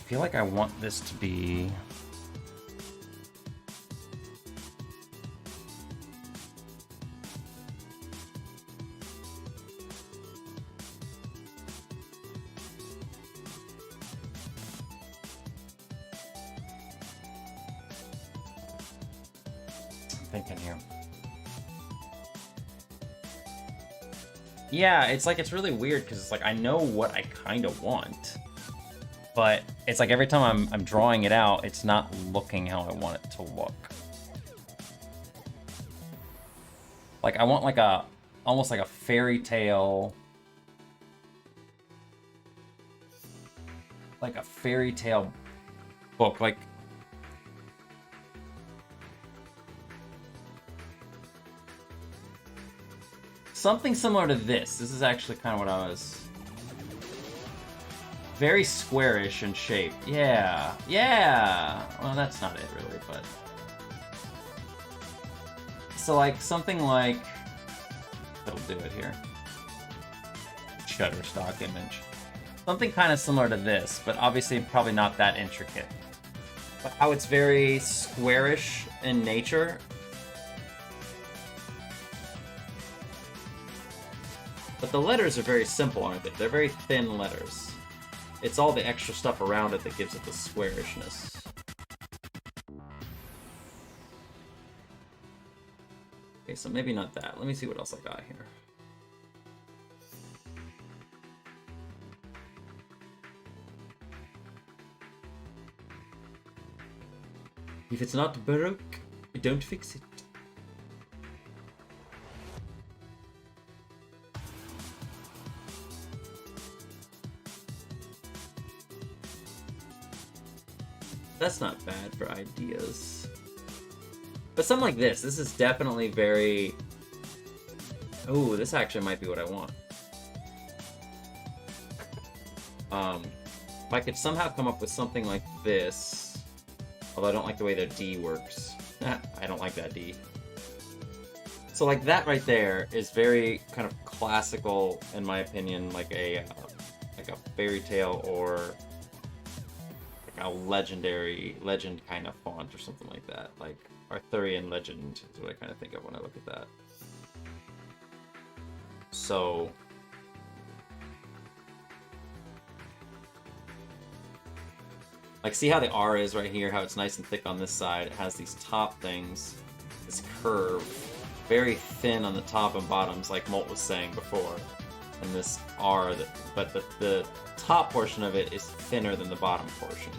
feel like I want this to be... thinking here. Yeah, it's like, it's really weird because it's like I know what I kind of want, but it's like every time I'm drawing it out, it's not looking how I want it to look. Like I want like a almost like a fairy tale, book, like something similar to this. This is actually kind of what I was... Very squarish in shape. Yeah. Yeah! Well, that's not it, really, but... So, like, something like... That'll do it here. Shutterstock image. Something kind of similar to this, but obviously probably not that intricate. But how it's very squarish in nature... But the letters are very simple, aren't they? They're very thin letters. It's all the extra stuff around it that gives it the squarishness. Okay, so maybe not that. Let me see what else I got here. If it's not Baroque, don't fix it. That's not bad for ideas. But something like this is definitely very Ooh, this actually might be what I want. If I could somehow come up with something like this, although I don't like the way the D works. I don't like that D. So like that right there is very kind of classical, in my opinion, like a fairy tale or like a legend kind of font or something like that. Like Arthurian legend is what I kind of think of when I look at that. So like, see how the R is right here, how it's nice and thick on this side. It has these top things, this curve, very thin on the top and bottoms, like Molt was saying before. And this R, but the top portion of it is thinner than the bottom portion.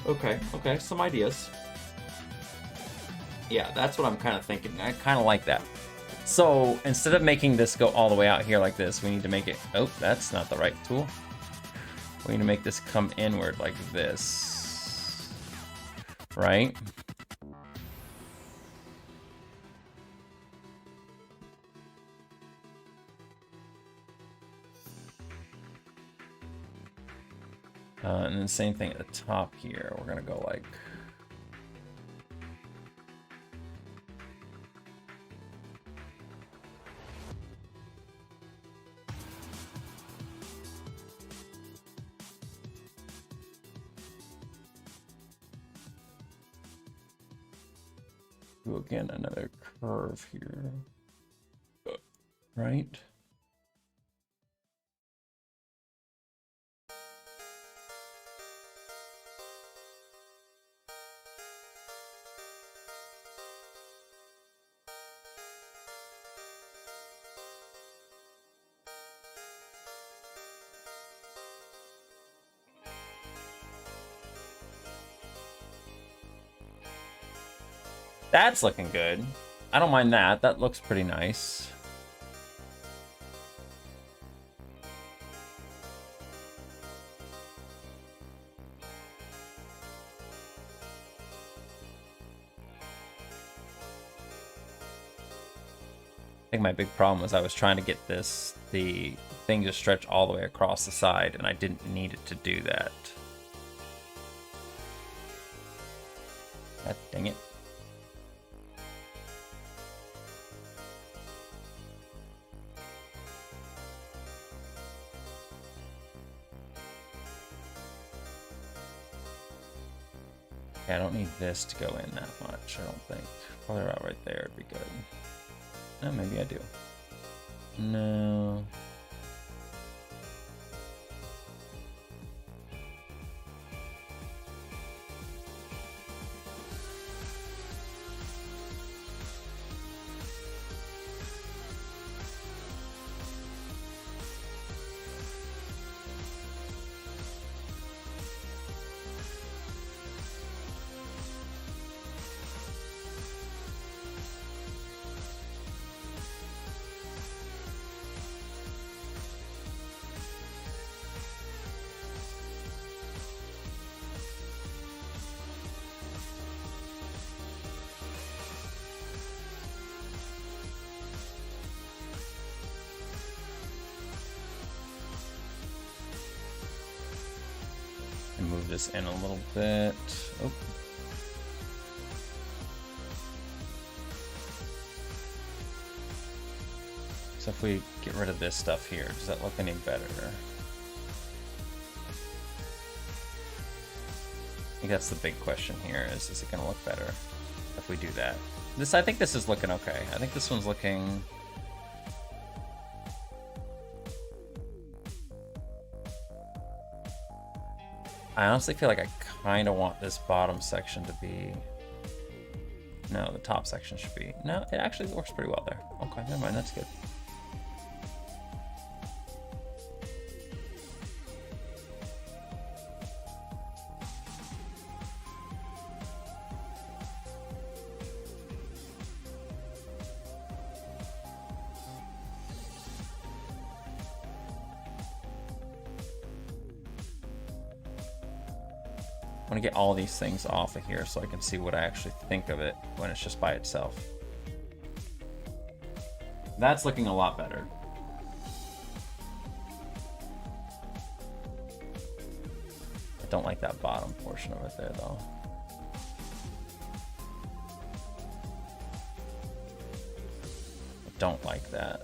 Okay, some ideas. Yeah, that's what I'm kind of thinking. I kind of like that. So instead of making this go all the way out here like this, we need to make it, oh, that's not the right tool. We need to make this come inward like this, right? And then same thing at the top here. We're gonna go like, do again another curve here, right? That's looking good. I don't mind that. That looks pretty nice. I think my big problem was I was trying to get the thing to stretch all the way across the side, and I didn't need it to do that. God dang it. Okay, I don't need this to go in that much, I don't think. Probably right there would be good. Oh, maybe I do. No. And move this in a little bit. Oh. So if we get rid of this stuff here, does that look any better? I think that's the big question here, is it going to look better if we do that? I think this is looking okay. I think this one's looking... I honestly feel like I kind of want this bottom section to be... No, the top section should be... No, it actually works pretty well there. Okay, never mind, that's good. I want to get all these things off of here so I can see what I actually think of it when it's just by itself. That's looking a lot better. I don't like that bottom portion of it there, though. I don't like that.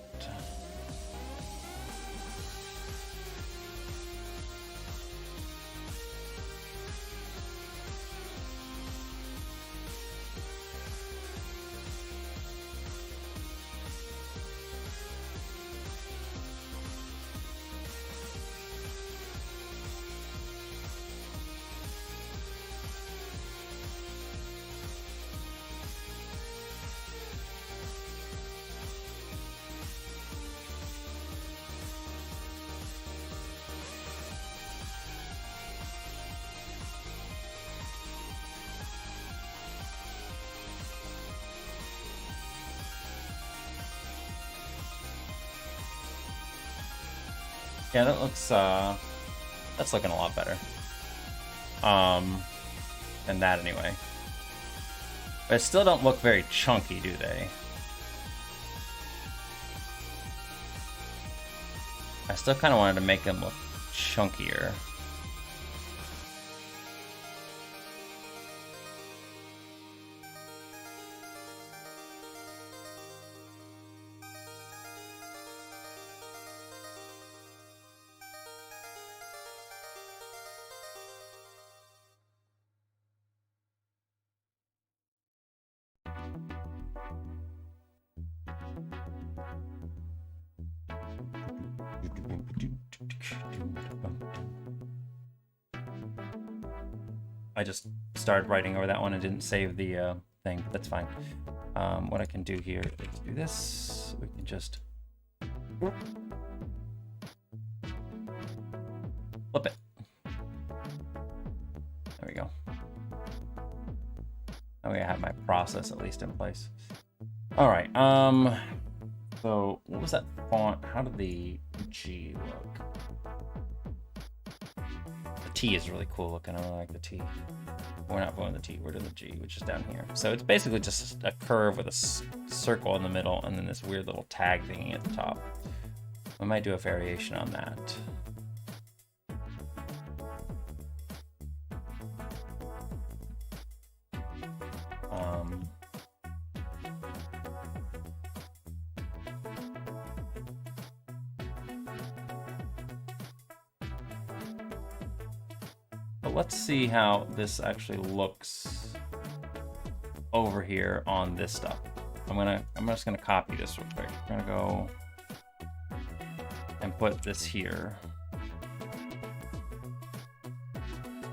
Yeah, that looks, that's looking a lot better. Than that anyway. But it still don't look very chunky, do they? I still kind of wanted to make them look chunkier. I just started writing over that one and didn't save the thing, but that's fine. What I can do here is do this. We can just flip it. There we go. That way I have my process at least in place. All right. So what was that font? How did the G look? The T is really cool looking. I really like the T. We're not going the T, we're doing the G, which is down here. So it's basically just a curve with a circle in the middle and then this weird little tag thingy at the top. I might do a variation on that. Let's see how this actually looks over here on this stuff. I'm just gonna copy this real quick. I'm gonna go and put this here.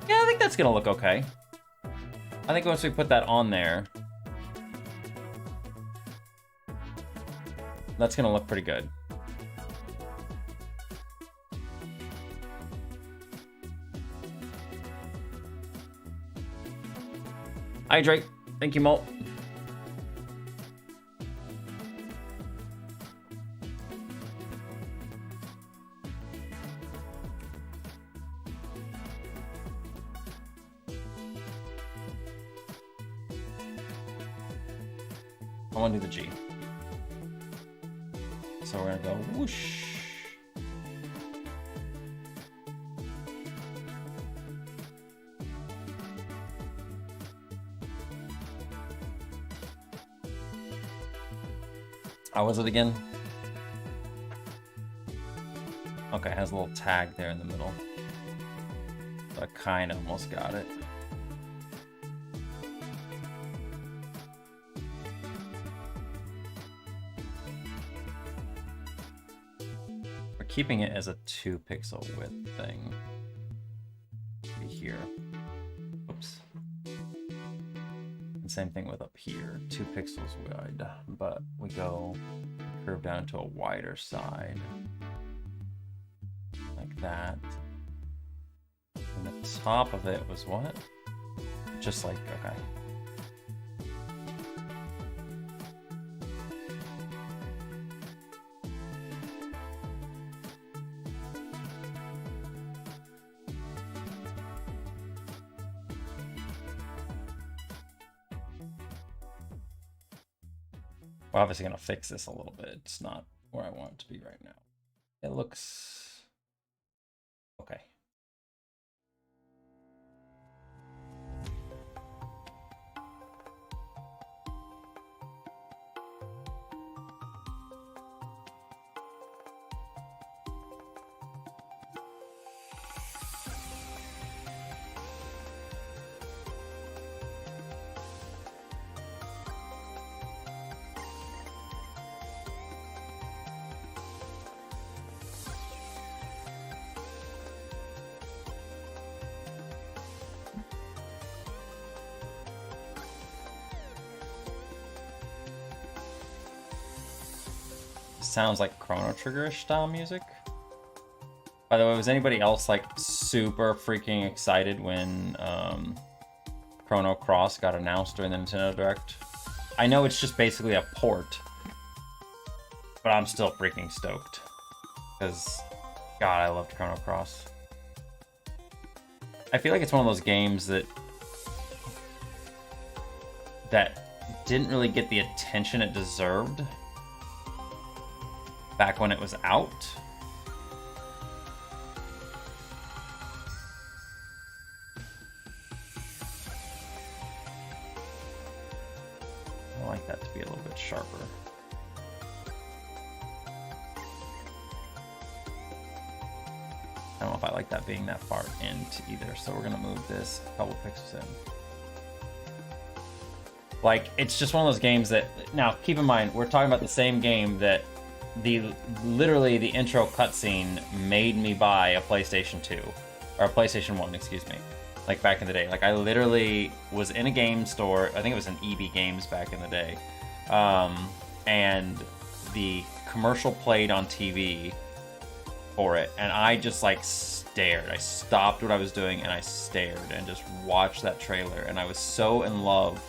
Yeah, I think that's gonna look okay. I think once we put that on there, that's gonna look pretty good. Hi, Drake. Thank you, Molt. I want to do the G. So we're going to go whoosh. How was it again? Okay, it has a little tag there in the middle. So I kind of almost got it. We're keeping it as a 2 pixel width thing. Here. Oops. Same thing with up here, 2 pixels wide, but we go curve down to a wider side, like that. And the top of it was what? Just like, okay. We're obviously gonna fix this a little bit. It's not where I want it to be right now. It looks okay. Sounds like Chrono Trigger-ish style music. By the way, was anybody else like super freaking excited when Chrono Cross got announced during the Nintendo Direct? I know it's just basically a port, but I'm still freaking stoked because, God, I loved Chrono Cross. I feel like it's one of those games that didn't really get the attention it deserved back when it was out. I like that to be a little bit sharper. I don't know if I like that being that far into either, so we're gonna move this a couple pixels in. Like, it's just one of those games that, now keep in mind, we're talking about the same game that literally the intro cutscene made me buy a PlayStation 2 or a PlayStation 1, excuse me, like back in the day. Like, I literally was in a game store, I think it was an EB Games back in the day, and the commercial played on TV for it, and I just like stared. I stopped what I was doing and I stared and just watched that trailer, and I was so in love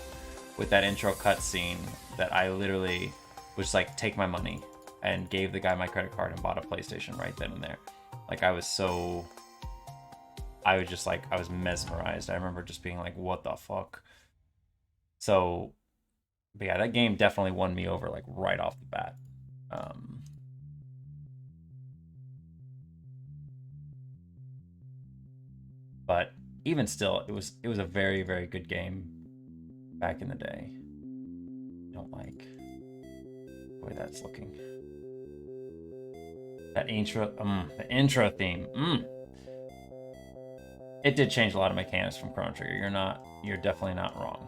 with that intro cutscene that I literally was like, take my money, and gave the guy my credit card and bought a PlayStation right then and there. Like, I was just like, I was mesmerized. I remember just being like, what the fuck? So, but yeah, that game definitely won me over, like, right off the bat. But even still, it was a very, very good game back in the day. Don't like the way that's looking. That intro, the intro theme, It did change a lot of mechanics from Chrono Trigger. You're definitely not wrong.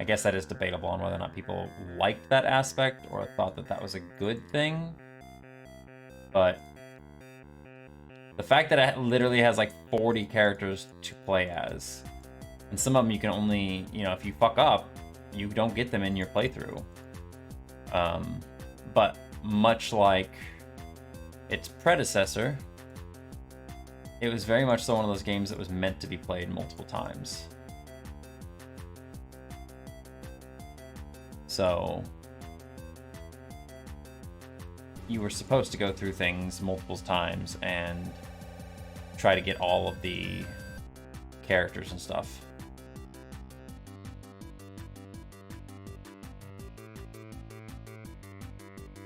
I guess that is debatable on whether or not people liked that aspect or thought that that was a good thing. But the fact that it literally has like 40 characters to play as, and some of them you can only, if you fuck up, you don't get them in your playthrough. But much like its predecessor, it was very much so one of those games that was meant to be played multiple times. So you were supposed to go through things multiple times and try to get all of the characters and stuff.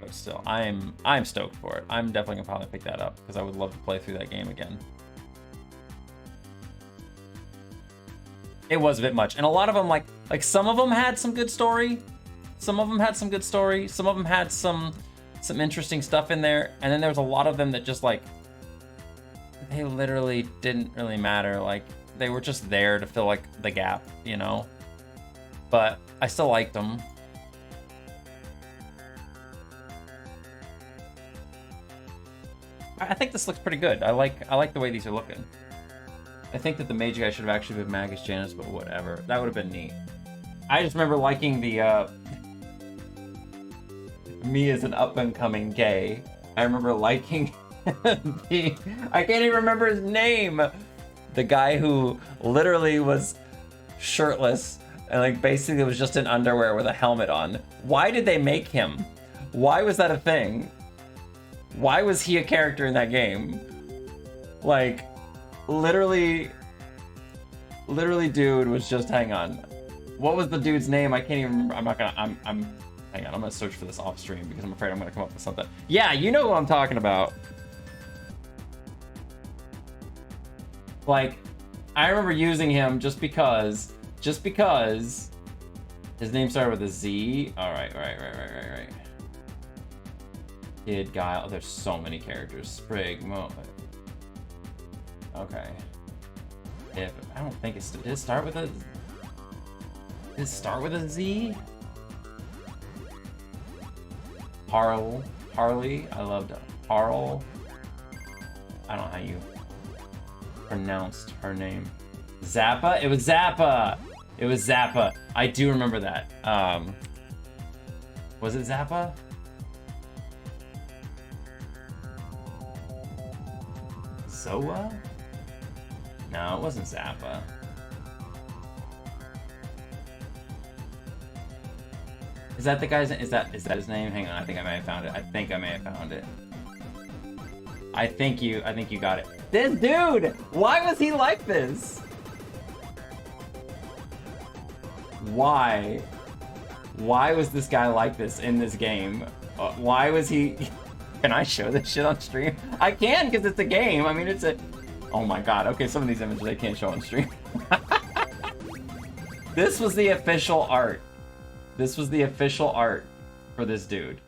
But still, I'm stoked for it. I'm definitely gonna probably pick that up because I would love to play through that game again. It was a bit much, and a lot of them, like some of them had some good story. Some of them had some good story. Some of them had some interesting stuff in there, and then there was a lot of them that just like, they literally didn't really matter. Like, they were just there to fill like the gap, But I still liked them. I think this looks pretty good. I like the way these are looking. I think that the mage guy should have actually been Magus Janus, but whatever. That would have been neat. I just remember liking the me as an up-and-coming gay. I remember liking I can't even remember his name. The guy who literally was shirtless and like basically was just in underwear with a helmet on. Why did they make him? Why was that a thing? Why was he a character in that game? Like, literally dude was just, hang on. What was the dude's name? I can't even remember. I'm not gonna. Hang on. I'm gonna search for this off stream because I'm afraid I'm gonna come up with something. Yeah, you know who I'm talking about. Like, I remember using him just because his name started with a Z. All right. Kid, Guile. Oh, there's so many characters. Sprig, Mo. Okay. If I don't think it's. Did it start with a? Did it start with a Z? Harley. I loved Harl. I don't know how you pronounced her name. Zappa? It was Zappa! It was Zappa. I do remember that. Was it Zappa? Zoa? No, it wasn't Zappa. Is that the guy's? Is that his name? Hang on, I think I may have found it. I think you got it. This dude! Why was he like this? Why? Why was this guy like this in this game? Why was he? Can I show this shit on stream? I can, because it's a game. I mean, it's a. Oh my god. Okay, some of these images I can't show on stream. This was the official art. This was the official art for this dude.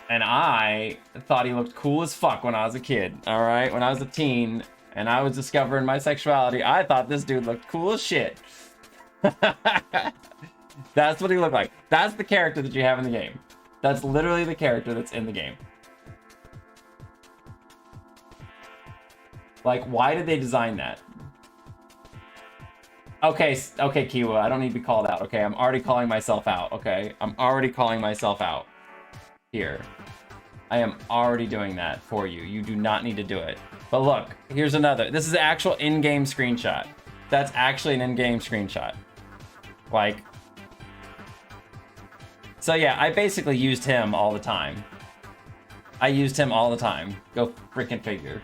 And I thought he looked cool as fuck when I was a kid, alright? When I was a teen and I was discovering my sexuality, I thought this dude looked cool as shit. That's what he looked like. That's the character that you have in the game. That's literally the character that's in the game. Like, why did they design that? Okay, Kiwa, I don't need to be called out. Okay, I'm already calling myself out, okay? I'm already calling myself out. Here. I am already doing that for you. You do not need to do it. But look, here's another. This is an actual in-game screenshot. That's actually an in-game screenshot. Like... So yeah, I basically used him all the time. I used him all the time. Go freaking figure.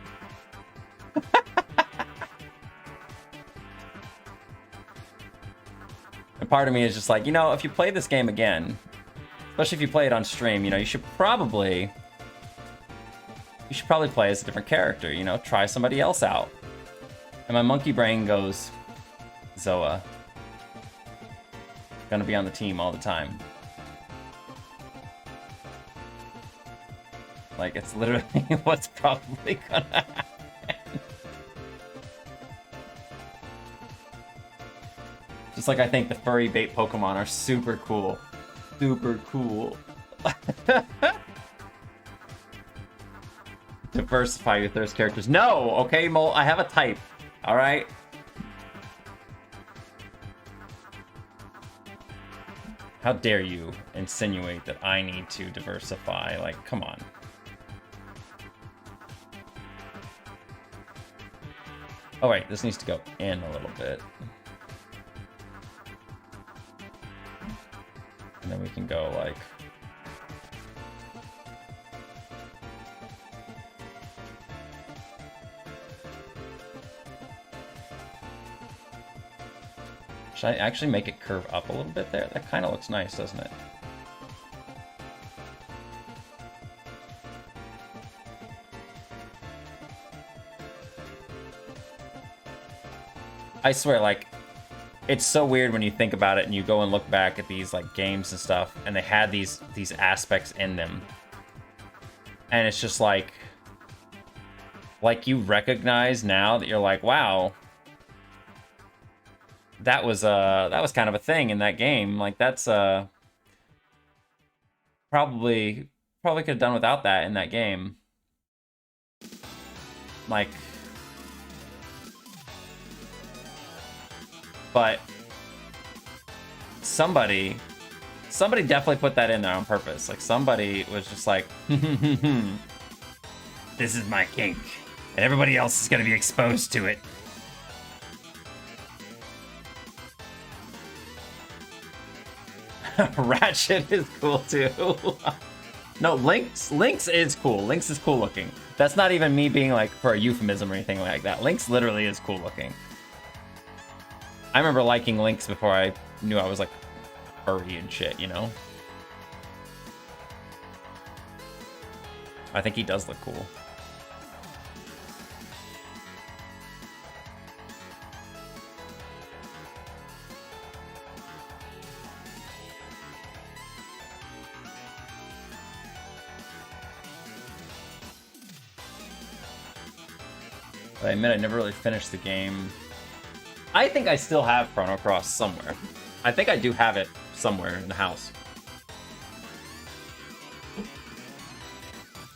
And part of me is just like, you know, if you play this game again, especially if you play it on stream, you know, you should probably play as a different character, you know, try somebody else out. And my monkey brain goes, Zoa. Gonna be on the team all the time. Like, it's literally what's probably gonna happen. Just like I think the furry bait Pokemon are super cool. Super cool. Diversify your thirst characters. No! Okay, Mole, I have a type. Alright? How dare you insinuate that I need to diversify? Like, come on. Oh wait, this needs to go in a little bit. And then we can go like... Should I actually make it curve up a little bit there? That kind of looks nice, doesn't it? I swear, like, it's so weird when you think about it and you go and look back at these, like, games and stuff, and they had these aspects in them. And it's just like you recognize now that you're like, wow, that was kind of a thing in that game. Like, that's probably could have done without that in that game. Like, but somebody definitely put that in there on purpose. Like, somebody was just like, this is my kink, and everybody else is gonna be exposed to it. Ratchet is cool too. No, Lynx is cool. Lynx is cool looking. That's not even me being like for a euphemism or anything like that. Lynx literally is cool looking. I remember liking Lynx before I knew I was like furry and shit, you know? I think he does look cool. But I admit I never really finished the game. I think I still have Chrono Cross somewhere. I think I do have it somewhere in the house.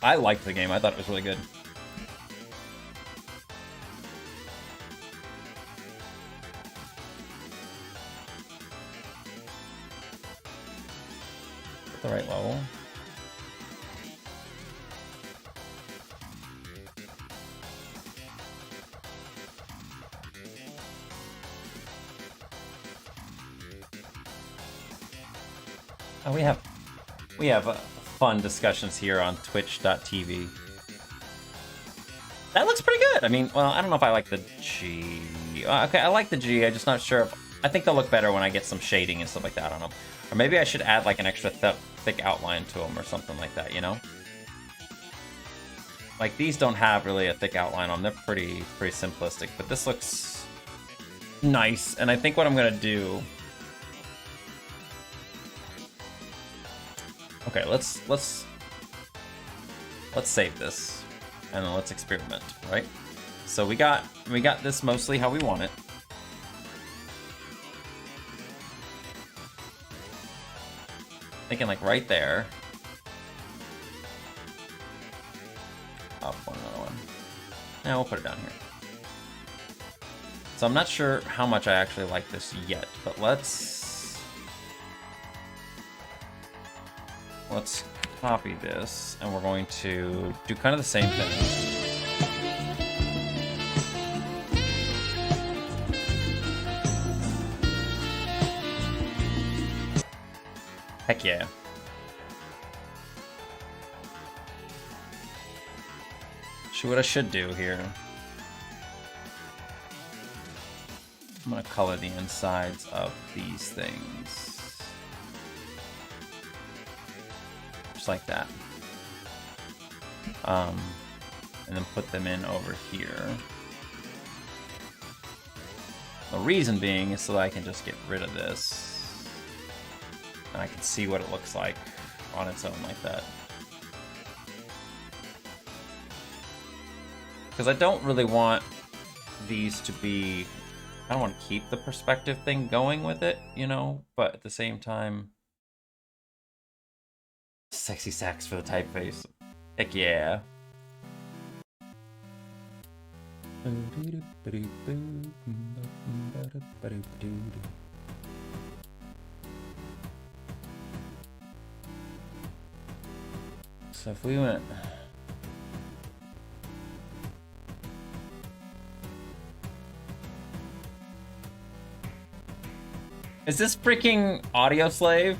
I liked the game. I thought it was really good. At the right level. Oh, we have fun discussions here on Twitch.tv. That looks pretty good. I mean, well, I don't know if I like the G. Okay, I like the G. I'm just not sure if... I think they'll look better when I get some shading and stuff like that. I don't know. Or maybe I should add like an extra thick outline to them or something like that, you know? Like, these don't have really a thick outline on them. They're pretty simplistic. But this looks nice. And I think what I'm going to do... Okay, let's save this, and then let's experiment, right? So we got this mostly how we want it. Thinking like right there. Up one, another one. Now we'll put it down here. So I'm not sure how much I actually like this yet, but let's copy this, and we're going to do kind of the same thing. Heck yeah. What I should do here. I'm gonna color the insides of these things. Just like that. And then put them in over here. The reason being is so that I can just get rid of this. And I can see what it looks like on its own like that. Because I don't really want these to be... I don't want to keep the perspective thing going with it, you know? But at the same time... Sexy sax for the typeface. Heck yeah. So if we went... Is this freaking Audio Slave?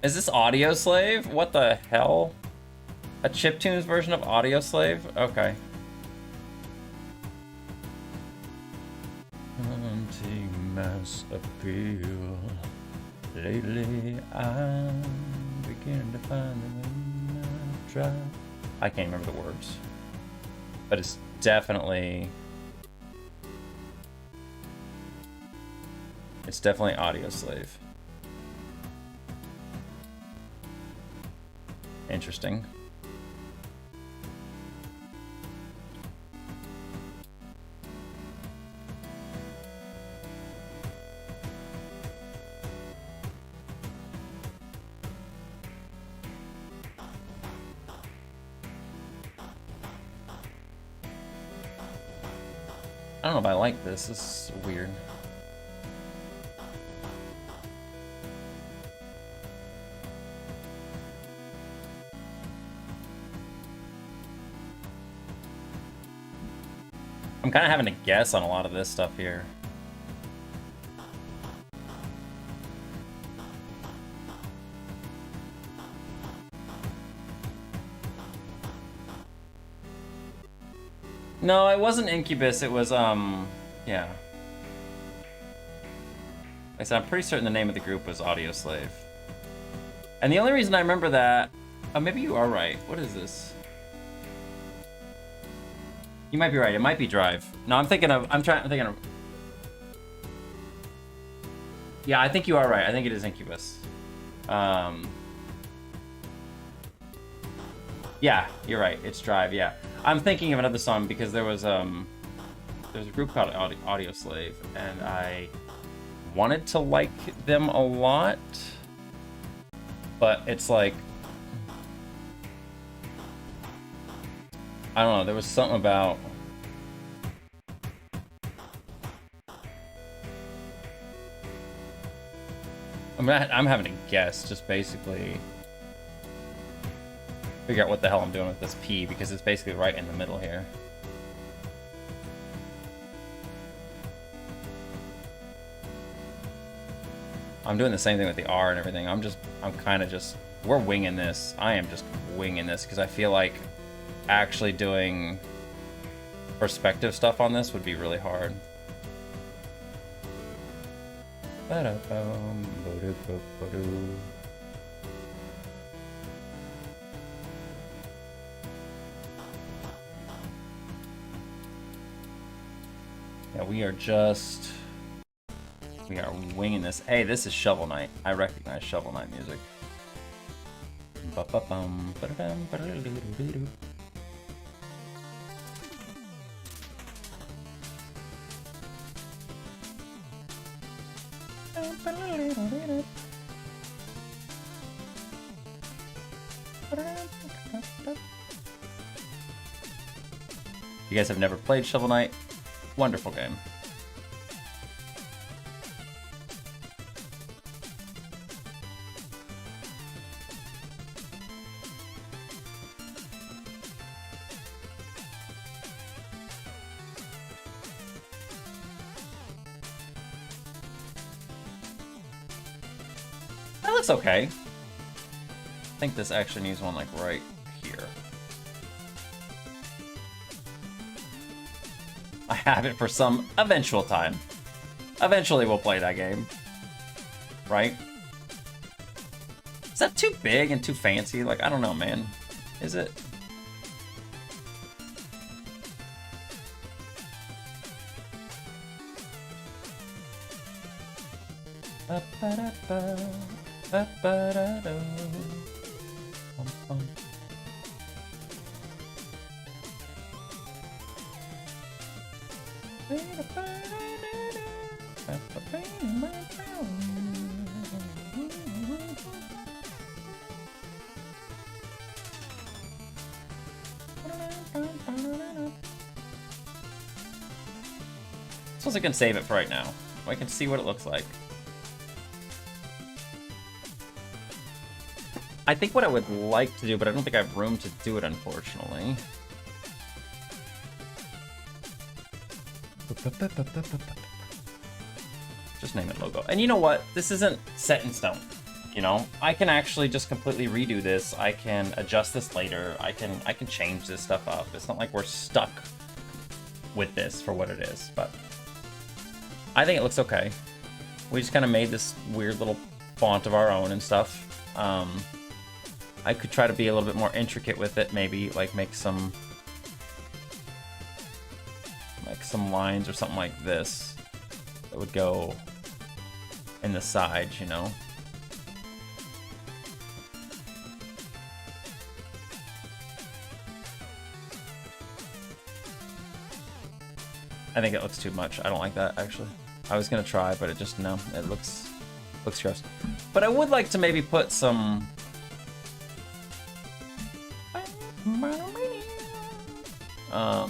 Is this Audio Slave? What the hell? A chiptunes version of Audio Slave? Okay. Hunting mass appeal. Lately, I'm beginning to find the way I try. I can't remember the words. But it's definitely... It's definitely Audio Slave. Interesting. I don't know if I like this. This is weird. I'm kind of having to guess on a lot of this stuff here. No, it wasn't Incubus. It was yeah. Like I said, I'm pretty certain the name of the group was Audio Slave. And the only reason I remember that, oh, maybe you are right. What is this? You might be right. It might be Drive. No, I'm thinking of. I'm thinking of. Yeah, I think you are right. I think it is Incubus. Yeah, you're right. It's Drive. Yeah, I'm thinking of another song because there's a group called Audio Slave, and I wanted to like them a lot, but it's like I don't know. There was something about. I'm having to guess, just basically figure out what the hell I'm doing with this P, because it's basically right in the middle here. I'm doing the same thing with the R and everything. I'm kind of just, we're winging this. I am just winging this because I feel like actually doing perspective stuff on this would be really hard. Yeah, we are winging this. Hey, this is Shovel Knight. I recognize Shovel Knight music. You guys have never played Shovel Knight? Wonderful game. That looks okay. I think this actually needs one like right here. I have it for some eventual time. Eventually we'll play that game. Right? Is that too big and too fancy? Like, I don't know, man. Is it? Suppose I can save it for right now. I can see what it looks like. I think what I would like to do, but I don't think I have room to do it, unfortunately. Just name it logo. And you know what? This isn't set in stone. You know, I can actually just completely redo this. I can adjust this later. I can change this stuff up. It's not like we're stuck with this for what it is, but I think it looks okay. We just kind of made this weird little font of our own and stuff. I could try to be a little bit more intricate with it, maybe like make some lines or something like this that would go in the sides, you know. I think it looks too much. I don't like that, actually. I was gonna try, but it just, no, it looks gross. But I would like to maybe put some I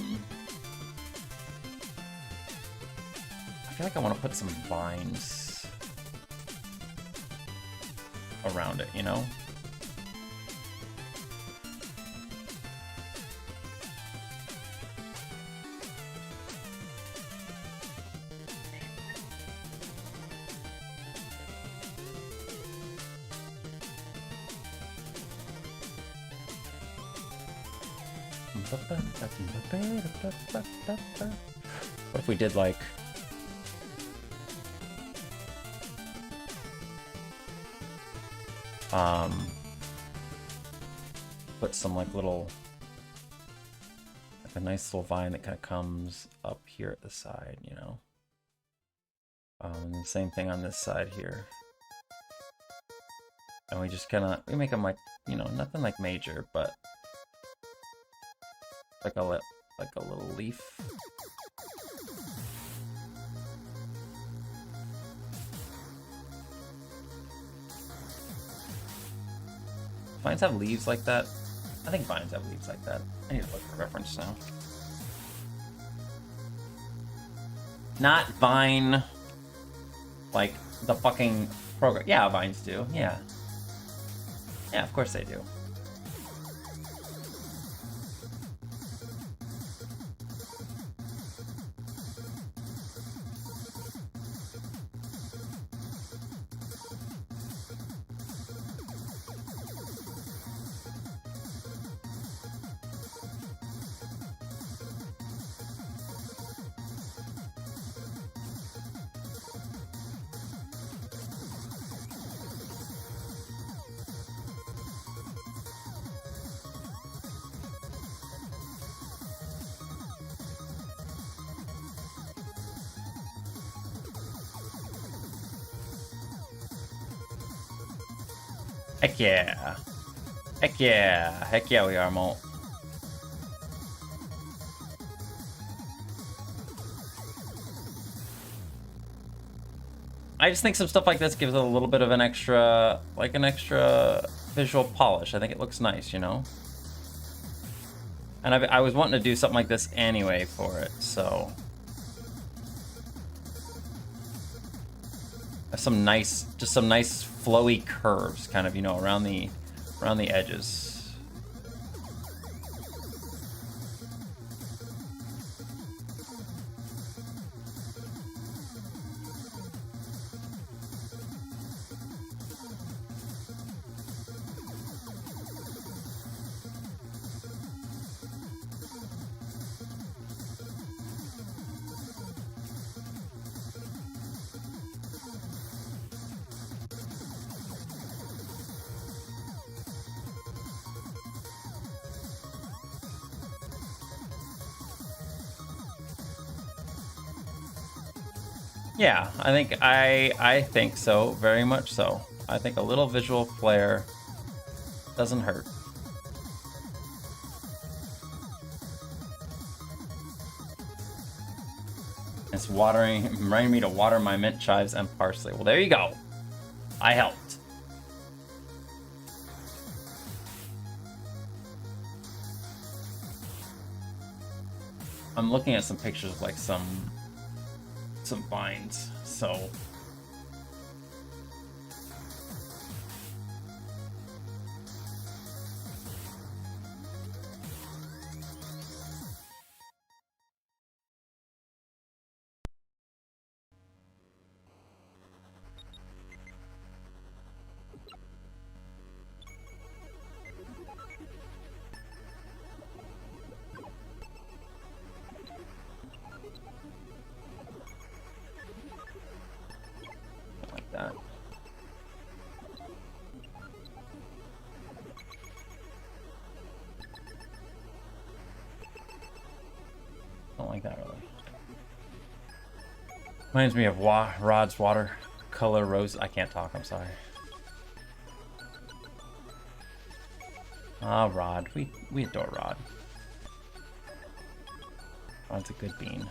feel like I want to put some vines around it, you know? What if we did like... Put some like little... Like a nice little vine that kind of comes up here at the side, you know? And the same thing on this side here. And we just kind of, we make them like, you know, nothing like major, but like a little leaf. Vines have leaves like that? I think vines have leaves like that. I need to look for reference now. Not vine, like the fucking program. Yeah, vines do. Yeah. Yeah, of course they do. Heck yeah. Heck yeah. Heck yeah, we are, Molt. I just think some stuff like this gives it a little bit of an extra, like an extra visual polish. I think it looks nice, you know? And I was wanting to do something like this anyway for it, so... Some nice, just some nice flowy curves, kind of, you know, around the edges. Yeah, I think so, very much so. I think a little visual flair doesn't hurt. It's reminding me to water my mint chives and parsley. Well, there you go. I helped. I'm looking at some pictures of like some vines, so that. Don't like that really. Reminds me of Rod's watercolor rose. I can't talk, I'm sorry. Ah, Rod. We adore Rod. Rod's a good bean.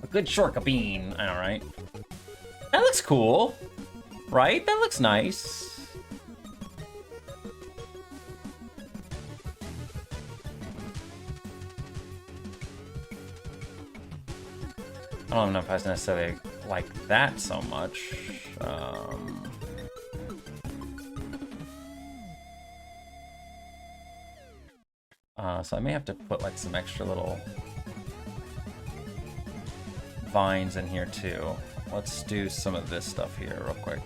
A good shorka bean. I know, right? That looks cool. Right? That looks nice. I don't know if I necessarily like that so much. So I may have to put like some extra little vines in here too. Let's do some of this stuff here real quick.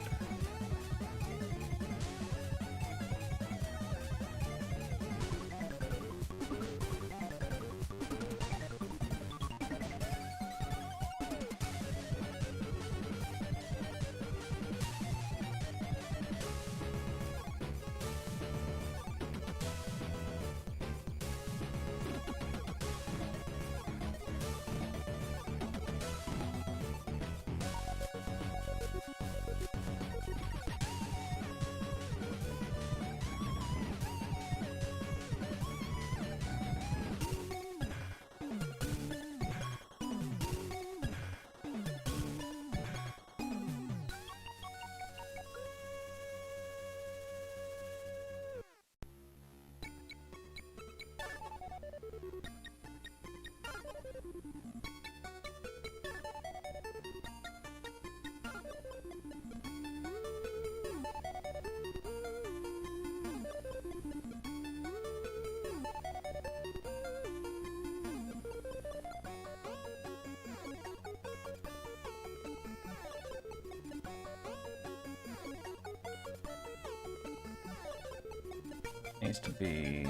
Needs to be...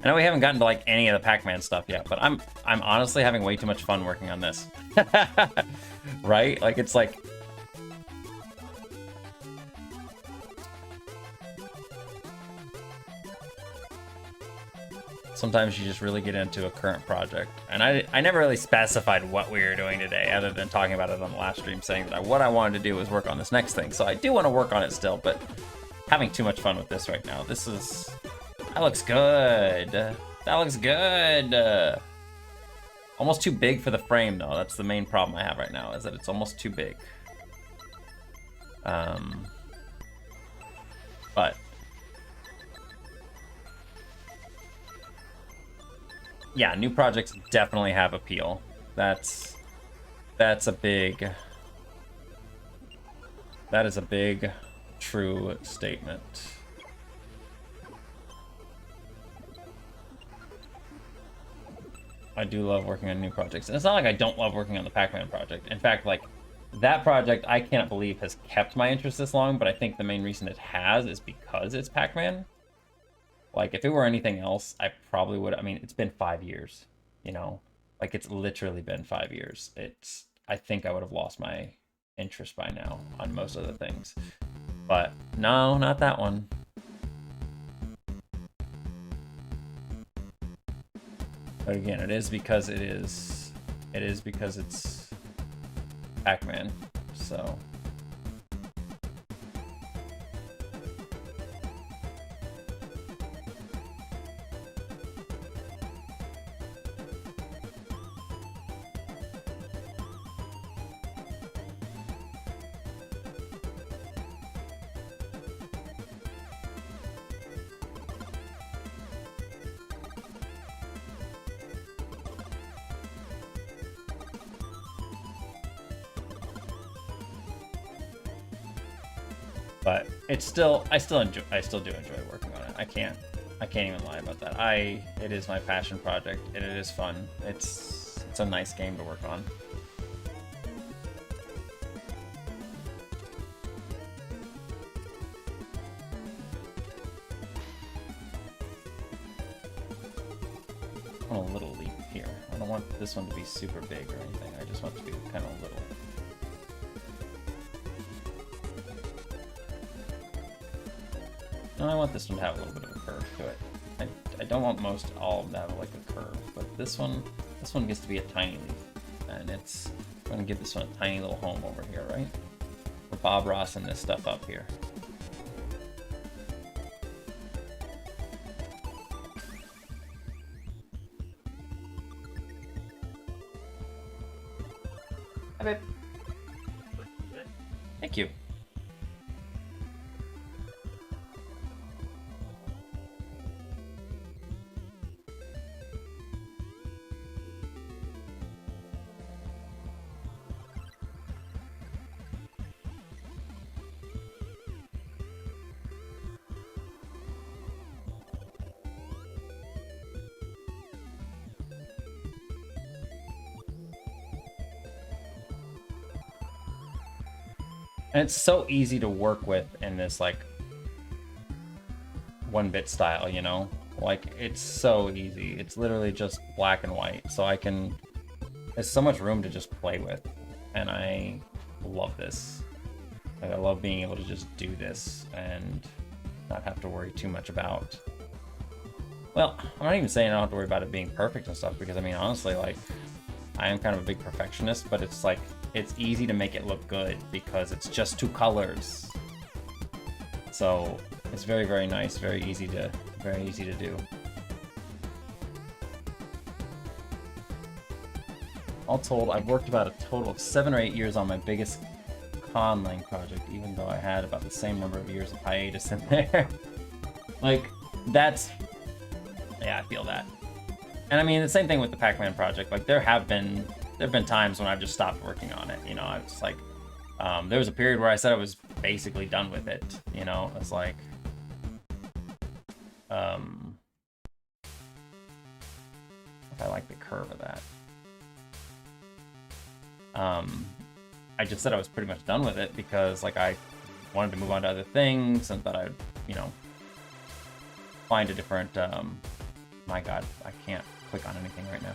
I know we haven't gotten to like any of the Pac-Man stuff yet, but I'm honestly having way too much fun working on this. Right? Like it's like sometimes you just really get into a current project. And I never really specified what we were doing today, other than talking about it on the last stream, saying that what I wanted to do was work on this next thing. So I do want to work on it still, but having too much fun with this right now. This is... That looks good. That looks good. Almost too big for the frame, though. That's the main problem I have right now, is that it's almost too big. But... yeah, new projects definitely have appeal. That's a big... That is a big, true statement. I do love working on new projects. And it's not like I don't love working on the Pac-Man project. In fact, like, that project, I cannot believe has kept my interest this long, but I think the main reason it has is because it's Pac-Man. Like, if it were anything else, I probably would... I mean, it's been 5 years, you know? Like, it's literally been 5 years. I think I would have lost my interest by now on most other things. But, no, not that one. But again, it is because it's Pac-Man, so... But it's still, I still do enjoy working on it. I can't even lie about that. It is my passion project, and it is fun. It's a nice game to work on. I want a little leap here. I don't want this one to be super big or anything. I just want it to be kind of little. I want this one to have a little bit of a curve to it. I don't want all of them to have like a curve, but this one gets to be a tiny leaf, and it's going to give this one a tiny little home over here, right? For Bob Ross and this stuff up here. Hi, babe. Thank you. And it's so easy to work with in this like 1-bit style, you know? Like, it's so easy. It's literally just black and white. So there's so much room to just play with. And I love this. Like, I love being able to just do this and not have to worry too much about... Well, I'm not even saying I don't have to worry about it being perfect and stuff, because I mean, honestly, like, I am kind of a big perfectionist, but it's like, it's easy to make it look good because it's just 2 colors. So it's very, very nice, very easy to do. All told, I've worked about a total of 7 or 8 years on my biggest conlang project, even though I had about the same number of years of hiatus in there. Like, that's... Yeah, I feel that. And I mean, the same thing with the Pac-Man project. Like, there have been times when I've just stopped working on it. You know, I was like, there was a period where I said I was basically done with it. You know, it's like, if I like the curve of that. I just said I was pretty much done with it because, like, I wanted to move on to other things and thought I'd, you know, find a different, my god, I can't click on anything right now.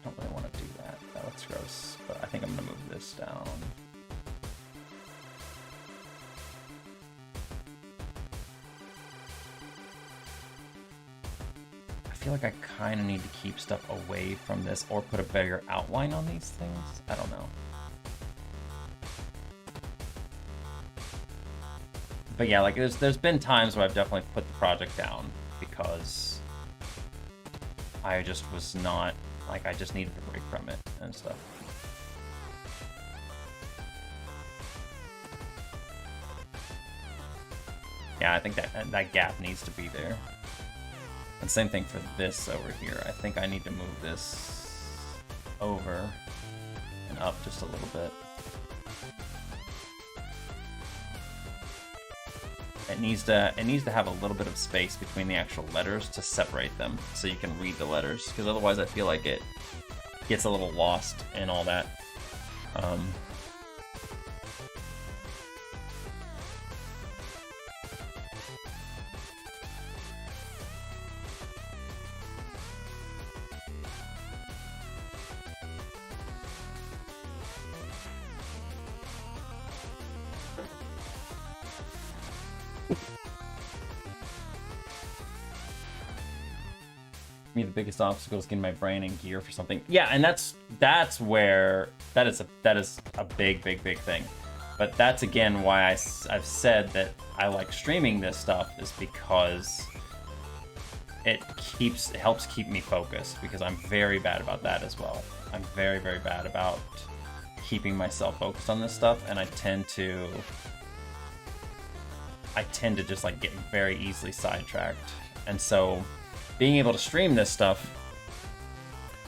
Don't really want to do that. That looks gross, but I think I'm gonna move this down. I feel like I kind of need to keep stuff away from this or put a bigger outline on these things. I don't know. But yeah, like there's been times where I've definitely put the project down because I just was not, like, I just needed a break from it and stuff. Yeah, I think that gap needs to be there. And same thing for this over here. I think I need to move this over and up just a little bit. It needs to have a little bit of space between the actual letters to separate them so you can read the letters, because otherwise I feel like it gets a little lost in all that. Me, the biggest obstacle is getting my brain in gear for something. Yeah, and that's where that is a big thing. But that's again why I've said that I like streaming this stuff, is because it helps keep me focused, because I'm very bad about that as well. I'm very bad about keeping myself focused on this stuff, and I tend to just like get very easily sidetracked. And so being able to stream this stuff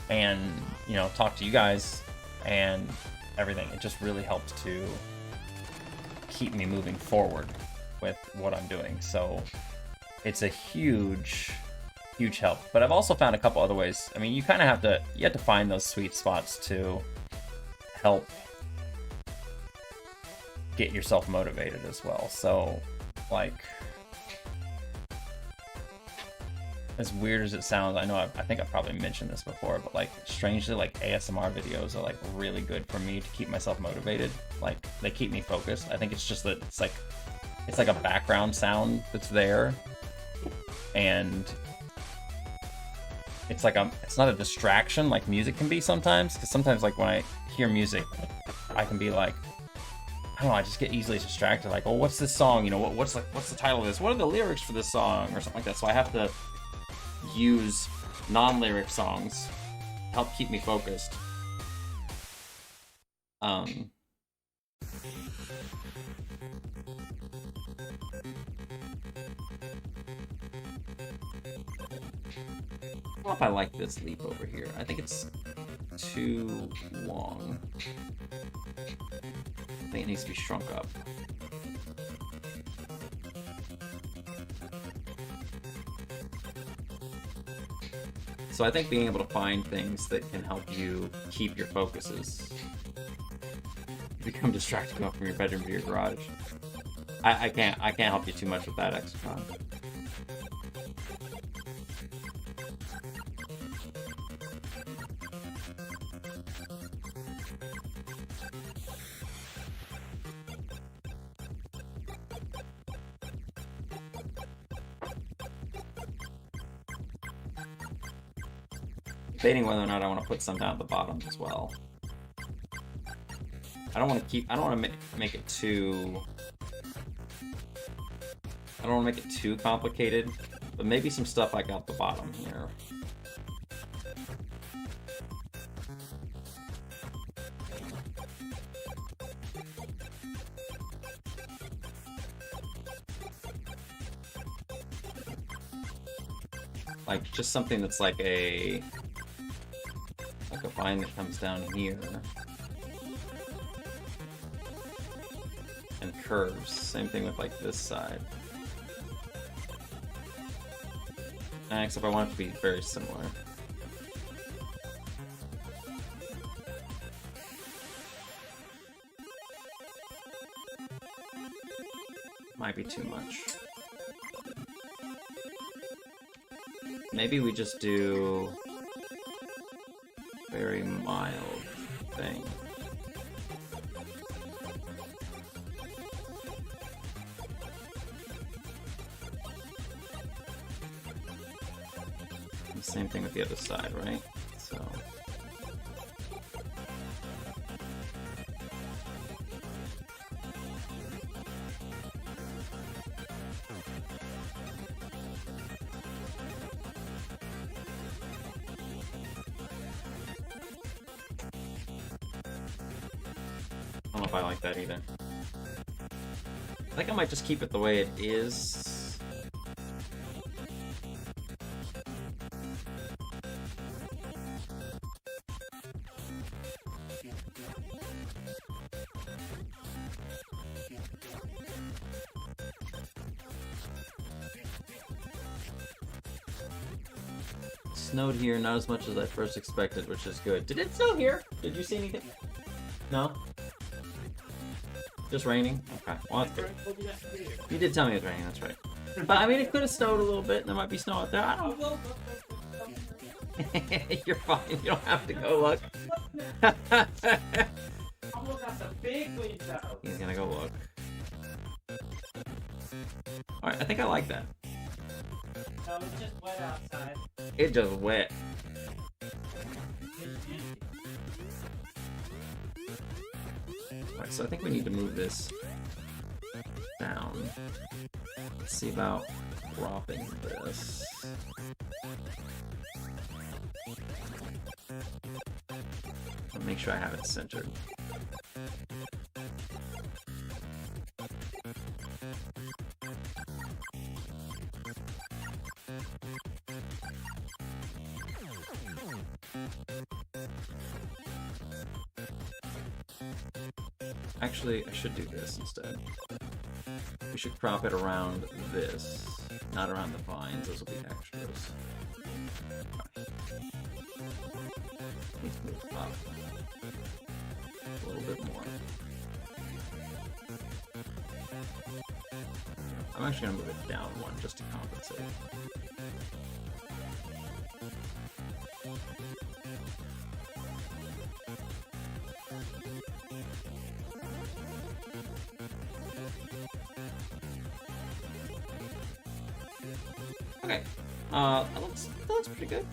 and, you know, talk to you guys and everything, it just really helps to keep me moving forward with what I'm doing. So it's a huge help. But I've also found a couple other ways. I mean, you kind of have to find those sweet spots to help get yourself motivated as well. So, like, as weird as it sounds, I know I think I've probably mentioned this before, but like, strangely, like, ASMR videos are like really good for me to keep myself motivated. Like, they keep me focused. I think it's just that it's like a background sound that's there, and it's like it's not a distraction like music can be sometimes. Because sometimes, like, when I hear music, I can be like, I don't know, I just get easily distracted. Like, oh, what's this song? You know, what's the title of this? What are the lyrics for this song, or something like that? So I have to use non-lyric songs to help keep me focused. I don't know if I like this leap over here. I think it's too long. I think it needs to be shrunk up. So I think being able to find things that can help you keep your focuses. You become distracted going from your bedroom to your garage. I can't help you too much with that, Exocon. Debating whether or not I want to put some down at the bottom as well. I don't want to make it too... I don't want to make it too complicated, but maybe some stuff like out the bottom here. Like, just something that's like a vine that comes down here. And curves. Same thing with like this side. Except I want it to be very similar. Might be too much. Maybe we just do very mild thing. And same thing with the other side, right? So I don't know if I like that either. I think I might just keep it the way it is. Snowed here, not as much as I first expected, which is good. Did it snow here? Did you see anything? No? Just raining? Okay, well that's good. You did tell me it was raining, that's right. But I mean, it could have snowed a little bit, and there might be snow out there. I don't know. You're fine, you don't have to go look. He's gonna go look. Alright, I think I like that. No, it's just wet outside. It's just wet. Alright, so I think we need to move this down. Let's see about dropping this. I'll make sure I have it centered. Actually, I should do this instead. We should crop it around this, not around the vines. Those will be extras. Let's move up a little bit more. I'm actually gonna move it down one just to compensate. Okay, that looks pretty good.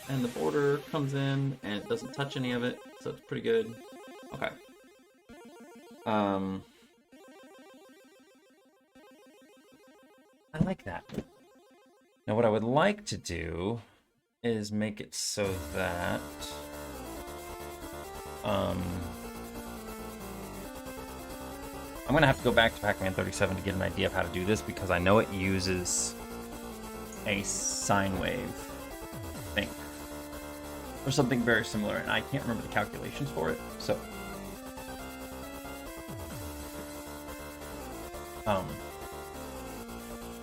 And the border comes in and it doesn't touch any of it, so it's pretty good. Okay. I like that. Now what I would like to do is make it so that I'm gonna have to go back to Pac-Man 37 to get an idea of how to do this, because I know it uses a sine wave thing or something very similar, and I can't remember the calculations for it. So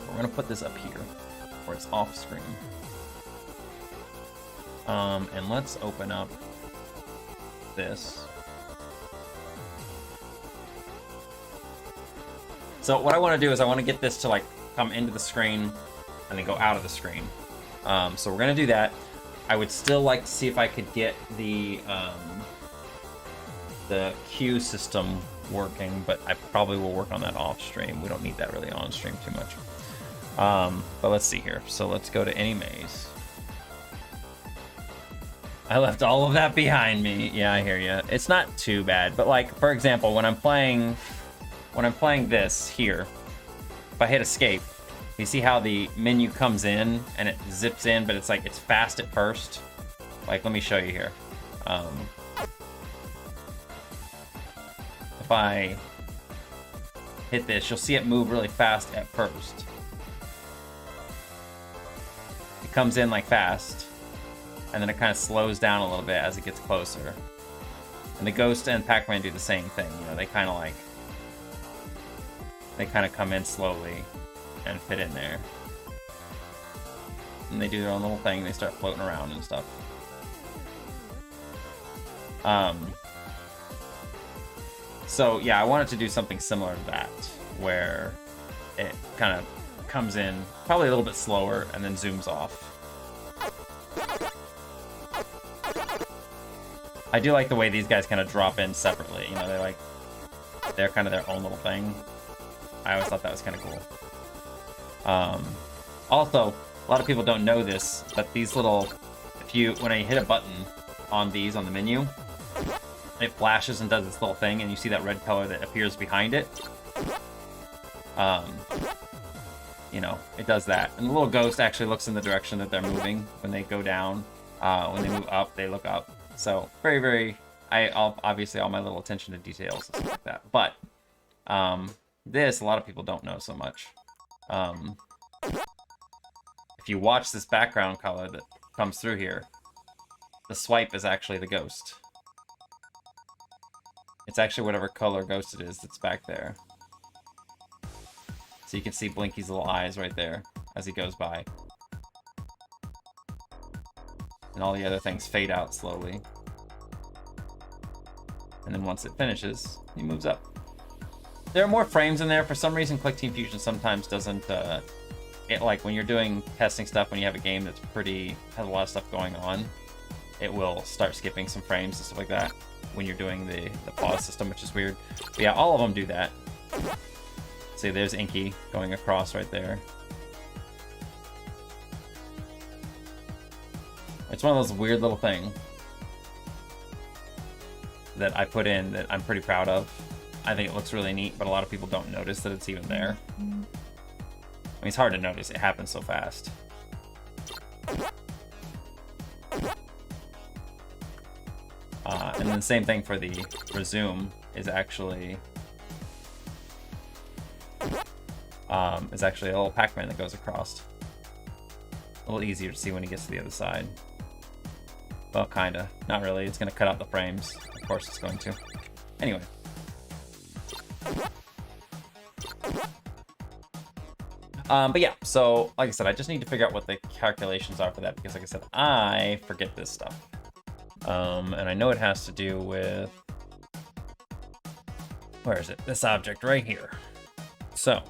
we're gonna put this up here where it's off screen. And let's open up this. So what I want to do is I want to get this to like come into the screen and then go out of the screen. So we're gonna do that. I would still like to see if I could get the queue system working, but I probably will work on that off stream. We don't need that really on stream too much. But let's see here. So let's go to any maze. I left all of that behind me. Yeah, I hear you. It's not too bad, but like for example, when I'm playing this here, if I hit escape, you see how the menu comes in and it zips in, but it's like it's fast at first. Like let me show you here. If I hit this, you'll see it move really fast at first. It comes in like fast, and then it kind of slows down a little bit as it gets closer. And the Ghost and Pac-Man do the same thing. You know, they kind of come in slowly and fit in there. And they do their own little thing. They start floating around and stuff. So yeah, I wanted to do something similar to that, where it kind of comes in probably a little bit slower and then zooms off. I do like the way these guys kind of drop in separately. You know, they're kind of their own little thing. I always thought that was kind of cool. Also, a lot of people don't know this, but these little, when I hit a button on these on the menu, it flashes and does this little thing, and you see that red color that appears behind it. You know, it does that. And the little ghost actually looks in the direction that they're moving when they go down. When they move up, they look up. So very, very, obviously all my little attention to details and stuff like that. But this, a lot of people don't know so much. If you watch this background color that comes through here, the swipe is actually the ghost. It's actually whatever color ghost it is that's back there. So you can see Blinky's little eyes right there as he goes by. And all the other things fade out slowly. And then once it finishes, he moves up. There are more frames in there. For some reason, Click Team Fusion sometimes doesn't... like when you're doing testing stuff, when you have a game that's has a lot of stuff going on, it will start skipping some frames and stuff like that when you're doing the pause system, which is weird. But yeah, all of them do that. See, there's Inky going across right there. It's one of those weird little things that I put in that I'm pretty proud of. I think it looks really neat, but a lot of people don't notice that it's even there. I mean, it's hard to notice. It happens so fast. And then the same thing for the resume is actually a little Pac-Man that goes across. A little easier to see when he gets to the other side. Well, kinda. Not really. It's gonna cut out the frames. Of course it's going to. Anyway. But yeah, so like I said, I just need to figure out what the calculations are for that, because like I said, I forget this stuff. And I know it has to do with... Where is it? This object right here. So.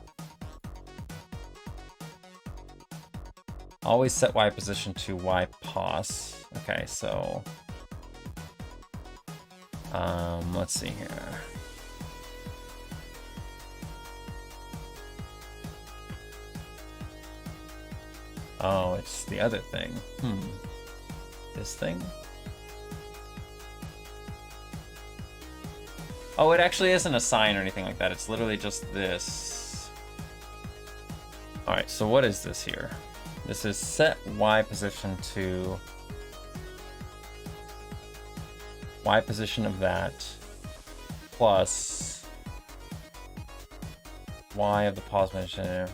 Always set Y position to Y pos. Okay, so... let's see here. Oh, it's the other thing. This thing? Oh, it actually isn't a sign or anything like that. It's literally just this. Alright, so what is this here? This is set Y position to Y position of that plus Y of the pause position.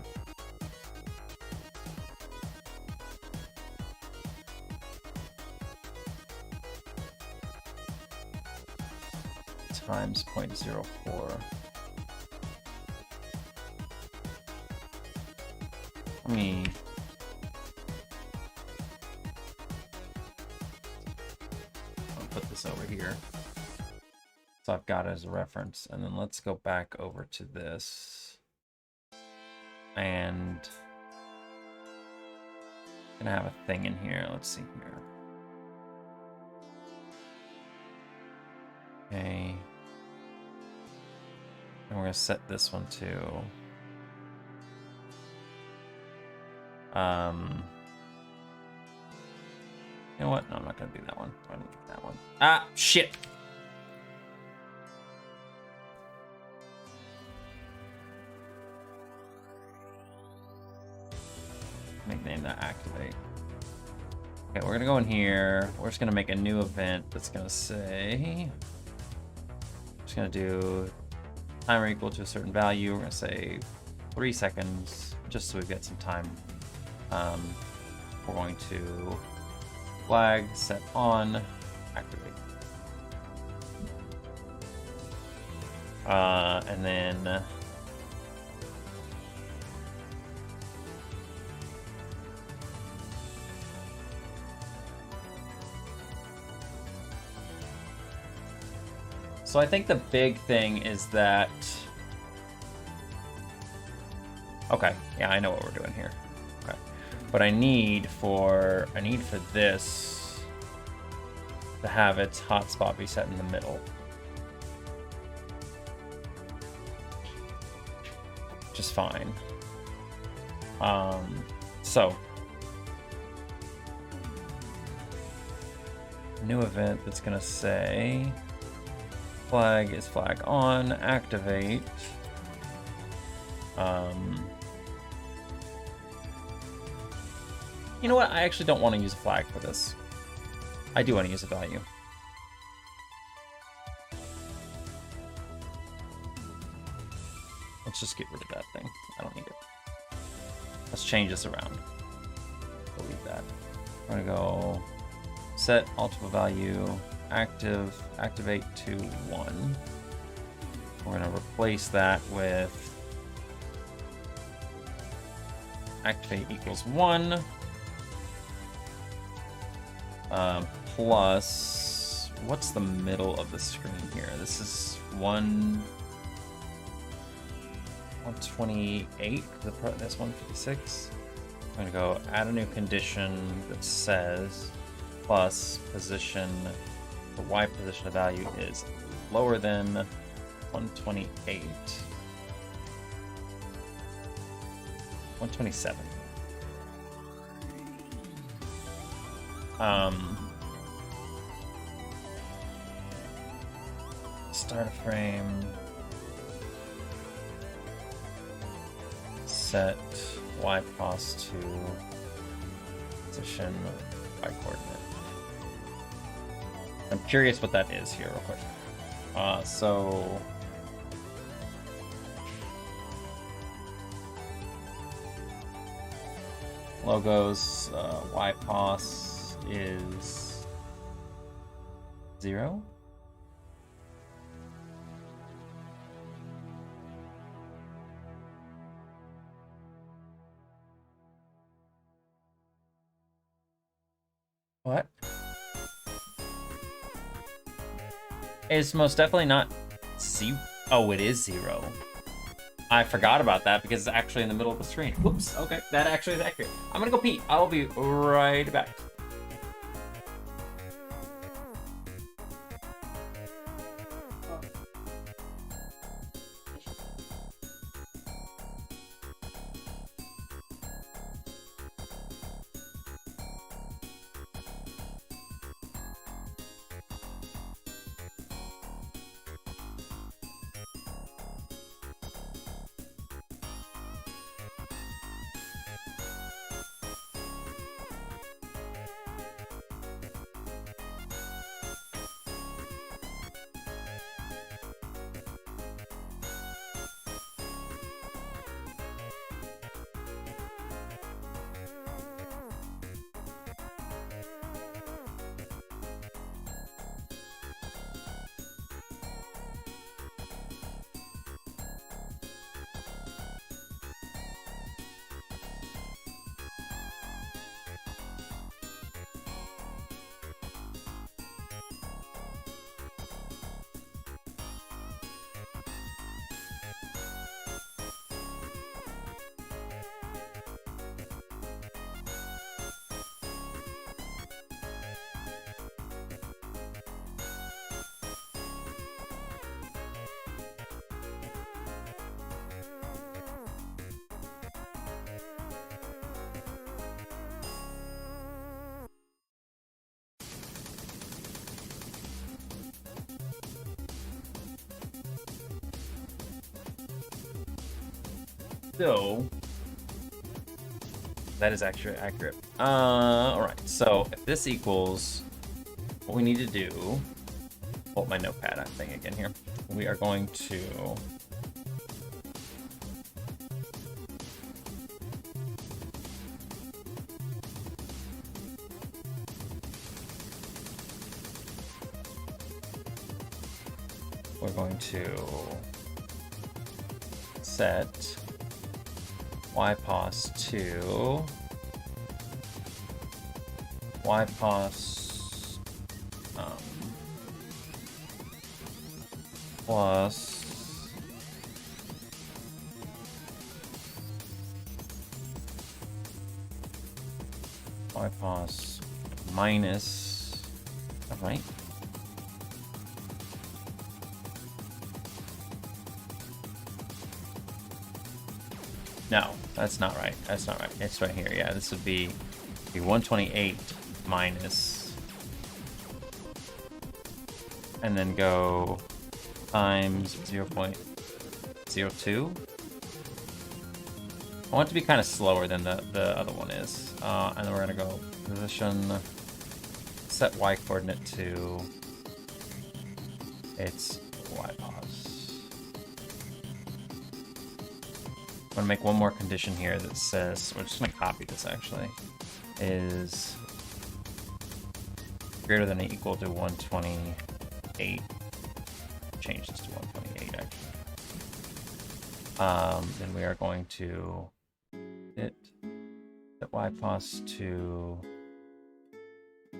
Times 0.04. put this over here. So I've got it as a reference. And then let's go back over to this. And I'm gonna have a thing in here. Let's see here. Okay. And we're gonna set this one to you know what? No, I'm not gonna do that one. I'm gonna do that one. Ah, shit. Name that activate. Okay, we're gonna go in here. We're just gonna make a new event that's gonna say, just gonna do timer equal to a certain value. We're gonna say 3 seconds, just so we've got some time. We're going to flag set on activate. And then so I think the big thing is that, okay, yeah, I know what we're doing here. Okay, but I need for this to have its hotspot be set in the middle, which is fine. So new event that's gonna say flag is flag on, activate. You know what? I actually don't want to use a flag for this. I do want to use a value. Let's just get rid of that thing. I don't need it. Let's change this around. Delete that. We're gonna go set multiple value activate to 1. We're gonna replace that with activate equals 1 plus, what's the middle of the screen here? This is 128. That's 156. I'm gonna go add a new condition that says plus position. The Y position of value is lower than 128. 127. Start a frame. Set Y pos to position Y coordinate. I'm curious what that is here real quick. So logos, Y pos is 0. What? It's most definitely not zero. Oh, it is 0. I forgot about that because it's actually in the middle of the screen. Whoops. Okay, that actually is accurate. I'm gonna go pee. I'll be right back. So that is actually accurate. All right. So if this equals what we need to do, hold my notepad thing again here. We are going to set ypos to ypos plus ypos minus, all right. No, that's not right. That's not right. It's right here. Yeah, this would be 128 minus, and then go times 0.02. I want it to be kind of slower than the other one is. And then we're gonna go position, set y coordinate to its y pos. I'm gonna make one more condition here that says, we're just gonna copy this actually, is greater than or equal to 128. Change this to 128 actually. Then we are going to set ypos to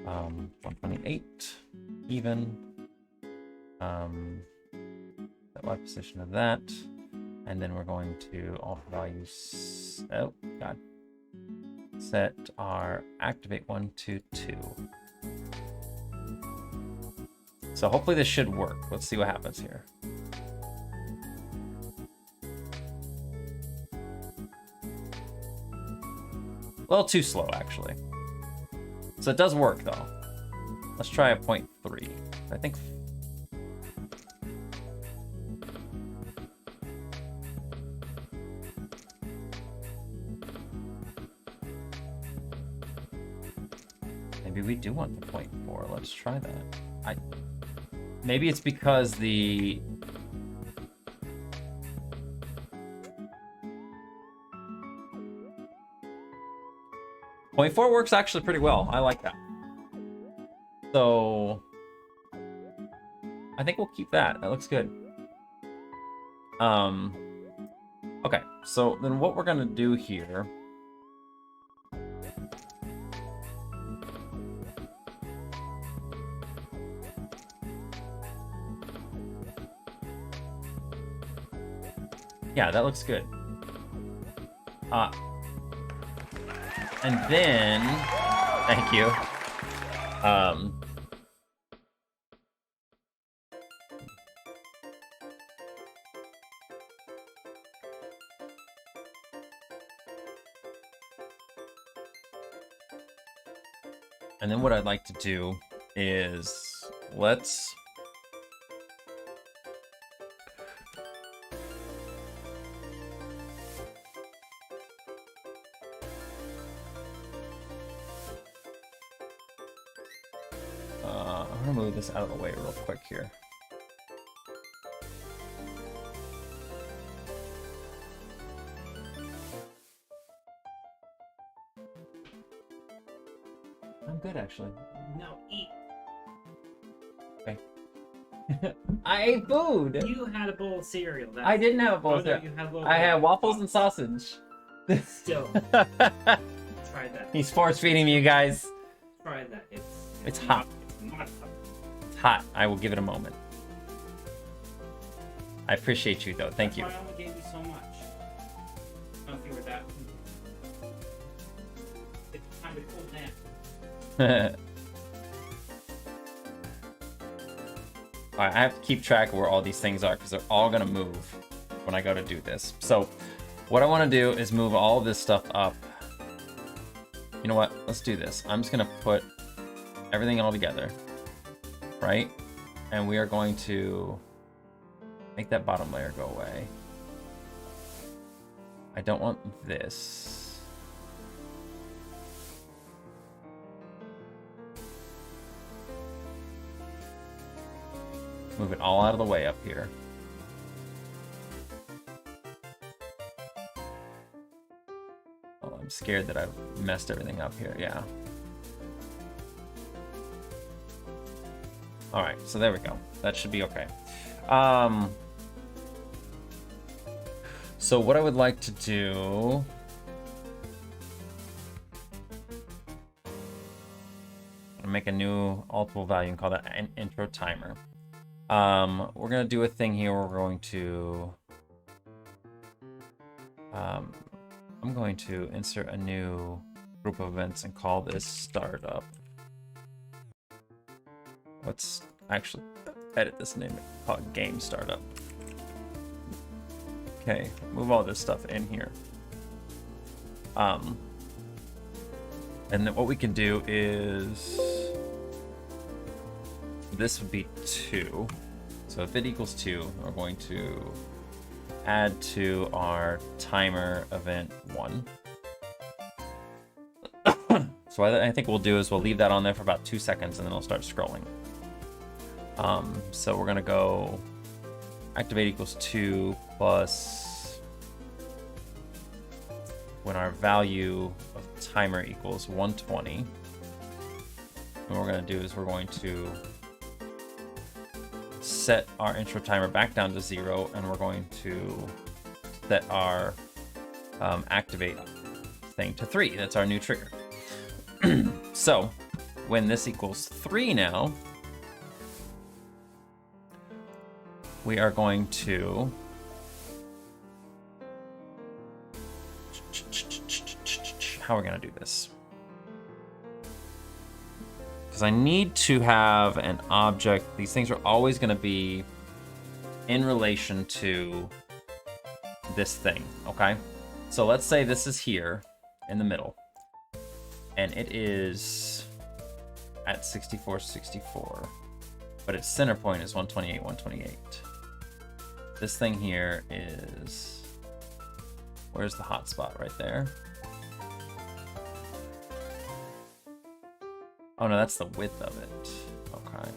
128 even. Set y position of that. And then we're going to all values, oh god, set our activate 1 to 2. So hopefully this should work. Let's see what happens here. A little too slow actually. So it does work though. Let's try a 0.3. I think maybe we do want the 0.4. Let's try that. Maybe it's because the 0.4 works actually pretty well. I like that. So I think we'll keep that. That looks good. Okay, so then what we're gonna do here yeah, that looks good. And then, thank you. And then what I'd like to do is let's I'm gonna move this out of the way real quick here. I'm good, actually. No, eat. Okay. I ate food! You had a bowl of cereal. That's... I didn't have a bowl Oh, of no, cereal. you had a bowl I of- had waffles and sausage. Still. Try that. He's force feeding me, you guys. Try that. It's hot. It's not hot. It's hot. I will give it a moment. I appreciate you, though. Thank you. That's why I only gave you so much. I don't know if you were that. It's time to cool down. Alright, I have to keep track of where all these things are because they're all gonna move when I go to do this. So what I want to do is move all of this stuff up. You know what? Let's do this. I'm just gonna put everything all together, right? And we are going to make that bottom layer go away. I don't want this. Move it all out of the way up here. Oh, I'm scared that I've messed everything up here. Yeah. All right, so there we go. That should be okay. So what I would like to do... I'm gonna make a new altable value and call that an intro timer. We're gonna do a thing here. We're going to... I'm going to insert a new group of events and call this startup. Let's actually edit this name, call it game startup. Okay, move all this stuff in here. And then what we can do is this would be 2. So if it equals 2, we're going to add to our timer event 1. So I think we'll do is we'll leave that on there for about 2 seconds and then it'll start scrolling. So we're gonna go activate equals 2 plus when our value of timer equals 120. And what we're gonna do is we're going to set our intro timer back down to 0 and we're going to set our activate thing to 3. That's our new trigger. So when this equals 3 now, we are going to how are we going to do this? Because I need to have an object. These things are always going to be in relation to this thing, okay? So let's say this is here in the middle, and it is at 64, but its center point is 128. This thing here is, where's the hotspot? Right there. Oh no, that's the width of it. Okay.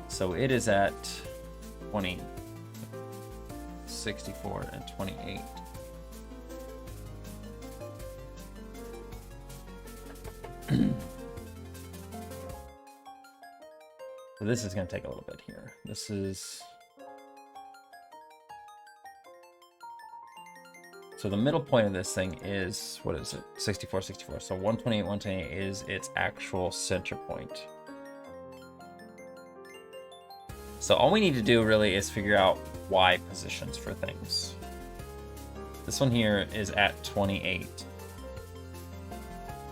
So it is at 20, 64, and 28. So this is going to take a little bit here. This is... So the middle point of this thing is, what is it? 64. So 128 is its actual center point. So all we need to do really is figure out Y positions for things. This one here is at 28.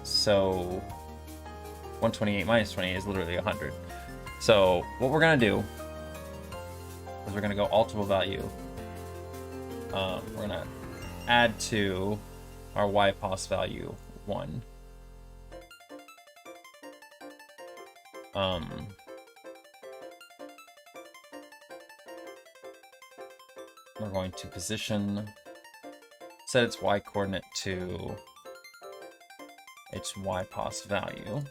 So 128 minus 28 is literally 100. So what we're gonna do is we're gonna go altable value. We're gonna add to our Y pos value 1. We're going to position, set its Y coordinate to its Y pos value.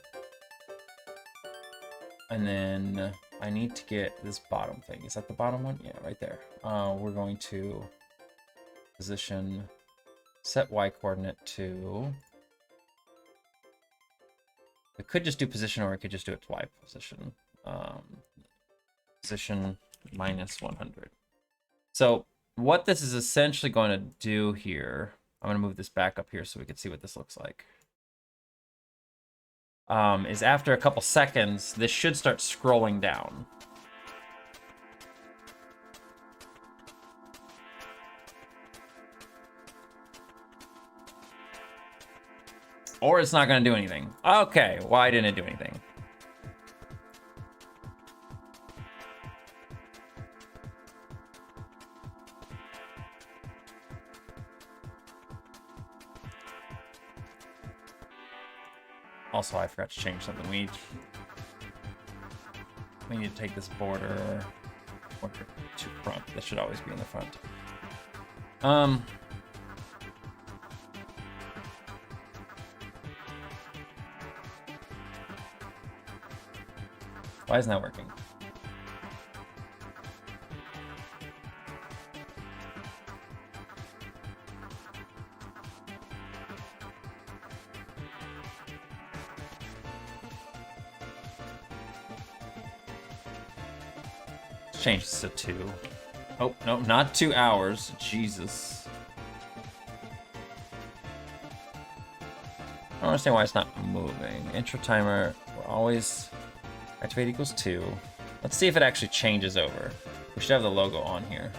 And then I need to get this bottom thing. Is that the bottom one? Yeah, right there. We're going to position, set Y coordinate to, we could just do position or we could just do it to Y position. Position minus 100. So what this is essentially going to do here, I'm going to move this back up here so we can see what this looks like. Is after a couple seconds, this should start scrolling down. Or it's not going to do anything. Okay, why didn't it do anything? Also, I forgot to change something. We need to take this border to front. This should always be in the front. Why isn't that working? Change this to 2. Oh, no, not 2 hours. Jesus. I don't understand why it's not moving. Intro timer, we're always... Activate equals 2. Let's see if it actually changes over. We should have the logo on here.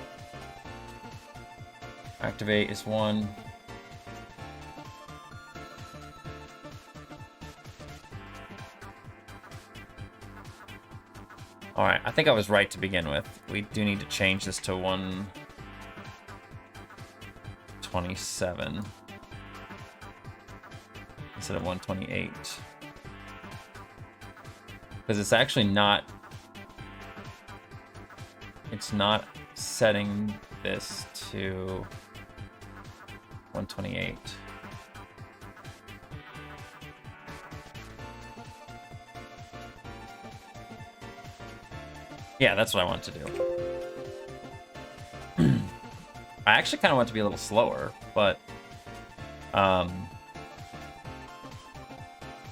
Activate is 1. Alright, I think I was right to begin with. We do need to change this to 127 instead of 128. Because it's actually not... It's not setting this to 128. Yeah, that's what I want to do. I actually kind of want it to be a little slower, but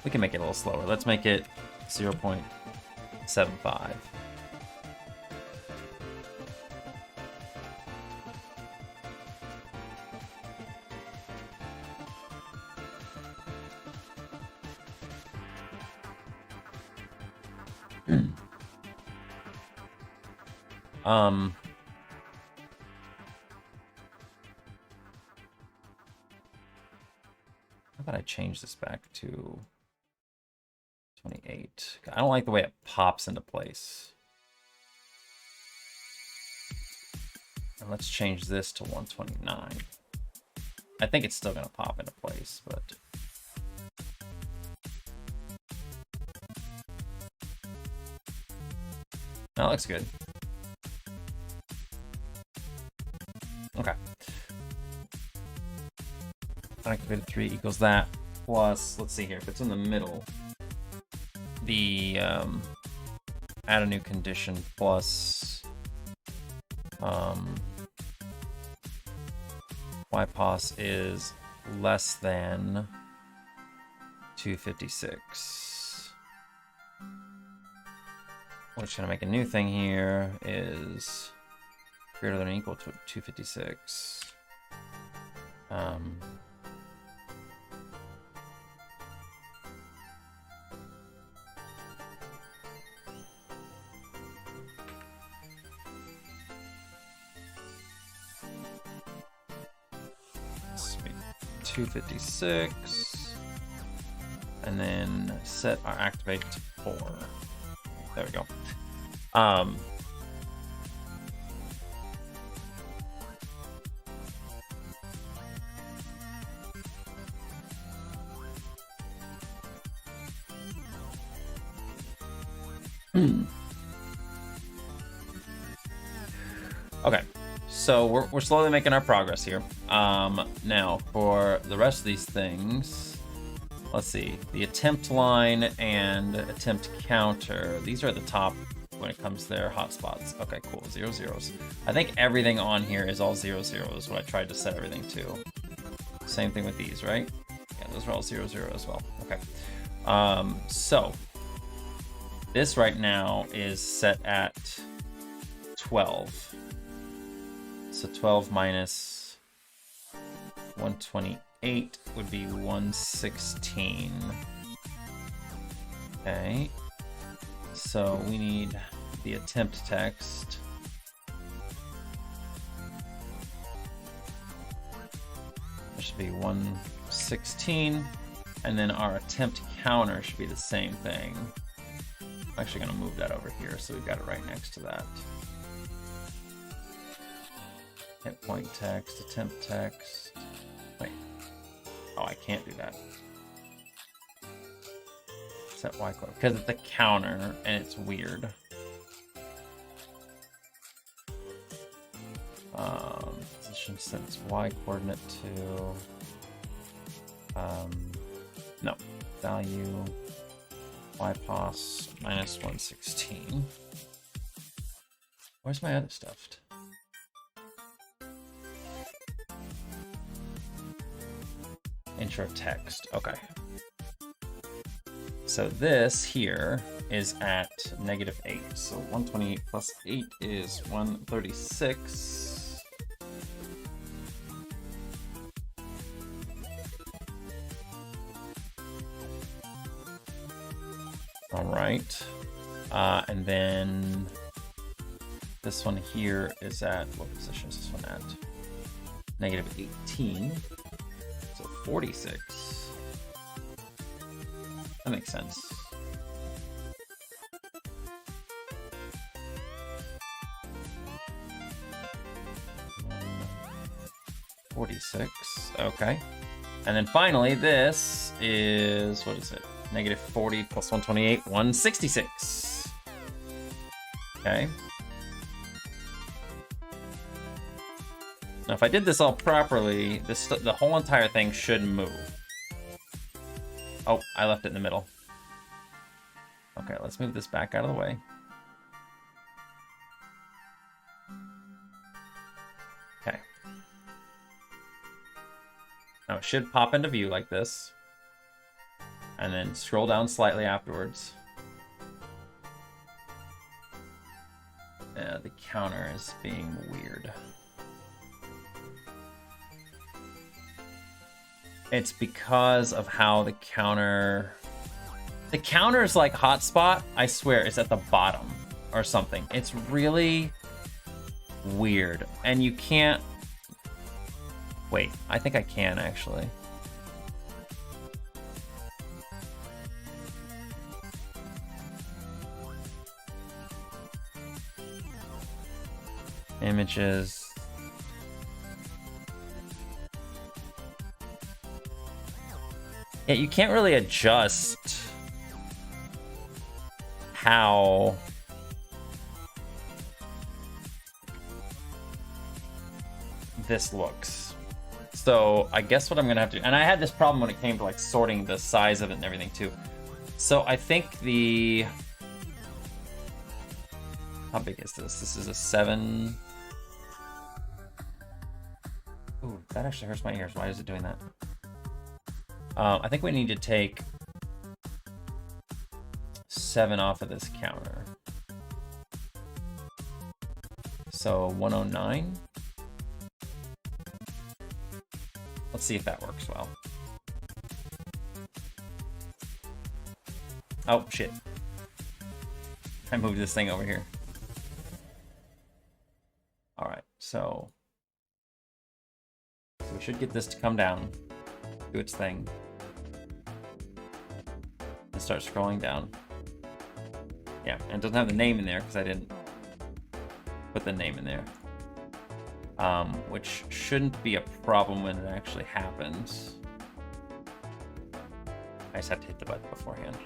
we can make it a little slower. Let's make it 0.75. How about I change this back to 28? I don't like the way it pops into place. And let's change this to 129. I think it's still gonna pop into place, but... That looks good. Okay. Activated 3 equals that. Plus, let's see here, if it's in the middle, the add a new condition plus ypos is less than 256. We're just gonna make a new thing here, is greater than or equal to 256. Sweet. 256. And then set our activate to 4. There we go. Okay, so we're slowly making our progress here. Now for the rest of these things, let's see, the attempt line and attempt counter, these are at the top when it comes to their hotspots. Okay, cool, 0 zeros. I think everything on here is all 0 zeros, what I tried to set everything to. Same thing with these, right? Yeah, those are all 0 0 as well. Okay, so this right now is set at 12. So 12 minus 128 would be 116. Okay. So we need the attempt text. It should be 116. And then our attempt counter should be the same thing. I'm actually going to move that over here so we've got it right next to that. Hit point text, attempt text. Wait. Oh, I can't do that. Set Y code. Because it's a counter and it's weird. Position sets Y coordinate to no value YPOS minus 116. Where's my other stuff? Intro text. Okay. So this here is at -8. So 128 plus 8 is 136. All right. And then this one here is at, what position is this one at? -18. So 46. That makes sense. $46. Okay. And then finally, this is, what is it? -40 plus 128, 166. Okay. Now, if I did this all properly, the whole entire thing should move. Oh, I left it in the middle. Okay, let's move this back out of the way. Okay. Now it should pop into view like this. And then scroll down slightly afterwards. The counter is being weird. It's because of how the counter is like hotspot, I swear, it's at the bottom or something. It's really weird. And you can't... Wait, I think I can actually. Images. Yeah, you can't really adjust how this looks. So I guess what I'm gonna have to do, and I had this problem when it came to like sorting the size of it and everything too. So I think how big is this? This is a 7. Ooh, that actually hurts my ears. Why is it doing that? I think we need to take 7 off of this counter. So 109. Let's see if that works well. Oh, shit. I moved this thing over here. All right, so we should get this to come down, do its thing, and start scrolling down. Yeah, and it doesn't have the name in there because I didn't put the name in there, which shouldn't be a problem when it actually happens. I just have to hit the button beforehand.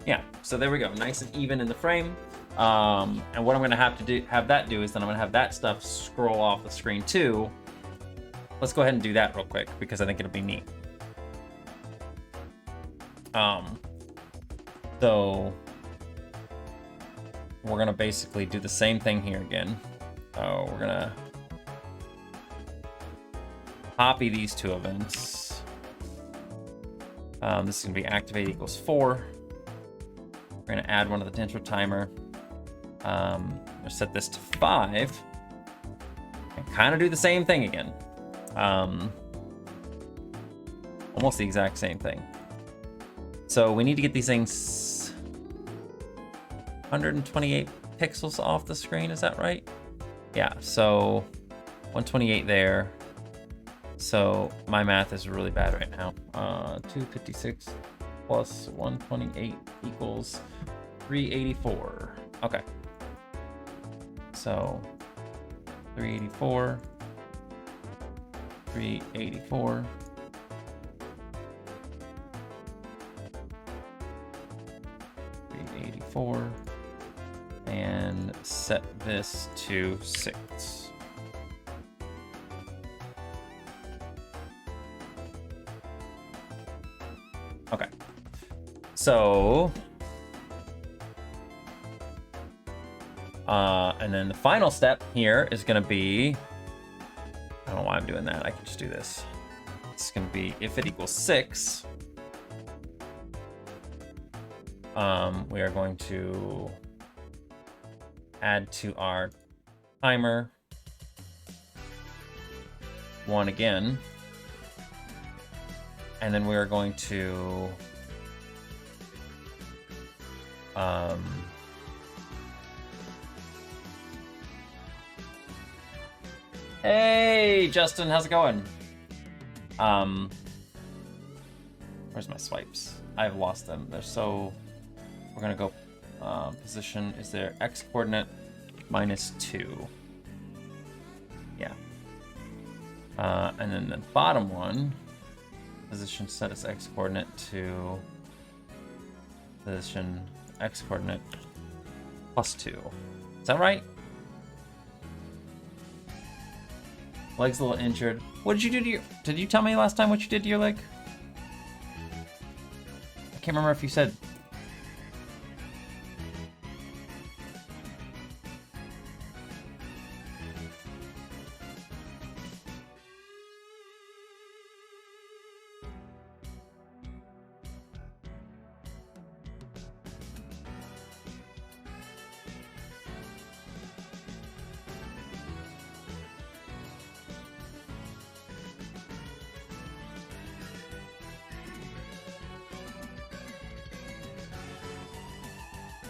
Yeah, so there we go, nice and even in the frame. And what I'm gonna have that do is then I'm gonna have that stuff scroll off the screen too. Let's go ahead and do that real quick because I think it'll be neat. So we're gonna basically do the same thing here again. We're gonna copy these 2 events. This is gonna be activate equals 4. We're gonna add one of the intro timer. We'll set this to 5 and kind of do the same thing again. Almost the exact same thing. So we need to get these things 128 pixels off the screen, is that right? Yeah, so 128 there. So my math is really bad right now. 256 plus 128 equals 384. Okay. So 384, 384. 384, and set this to 6. Okay. So, and then the final step here is going to be, I don't know why I'm doing that. I can just do this. It's going to be if it equals 6, we are going to add to our timer 1 again. And then we are going to hey Justin, how's it going? Where's my swipes? I've lost them. They're so, we're gonna go position is there x coordinate -2. Yeah. And then the bottom one, position set as x coordinate to position x coordinate +2. Is that right? Leg's a little injured. What did you do to your... Did you tell me last time what you did to your leg? I can't remember if you said...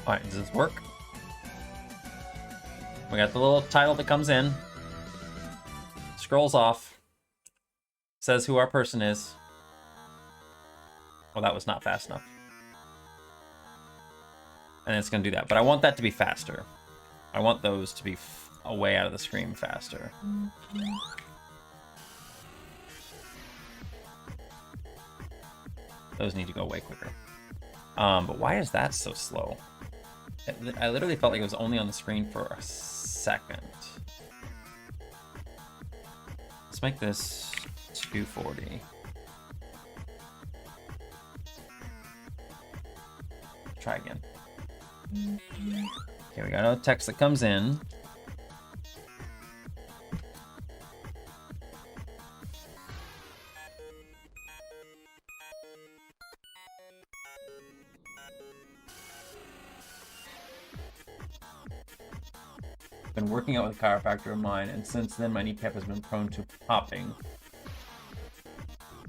Alright, does this work? We got the little title that comes in. Scrolls off. Says who our person is. Well, that was not fast enough. And it's going to do that. But I want that to be faster. I want those to be away out of the screen faster. Those need to go way quicker. But why is that so slow? I literally felt like it was only on the screen for a second. Let's make this 240. Try again. Okay, we got another text that comes in. Been working out with a chiropractor of mine, and since then my kneecap has been prone to popping.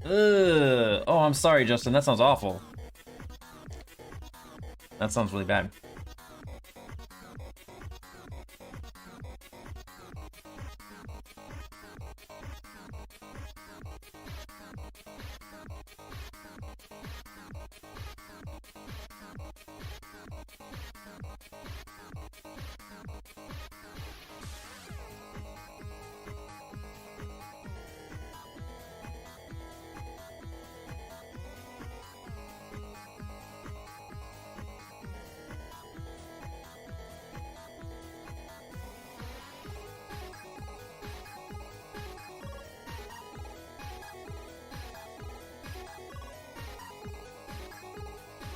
Ugh. Oh, I'm sorry, Justin. That sounds awful. That sounds really bad.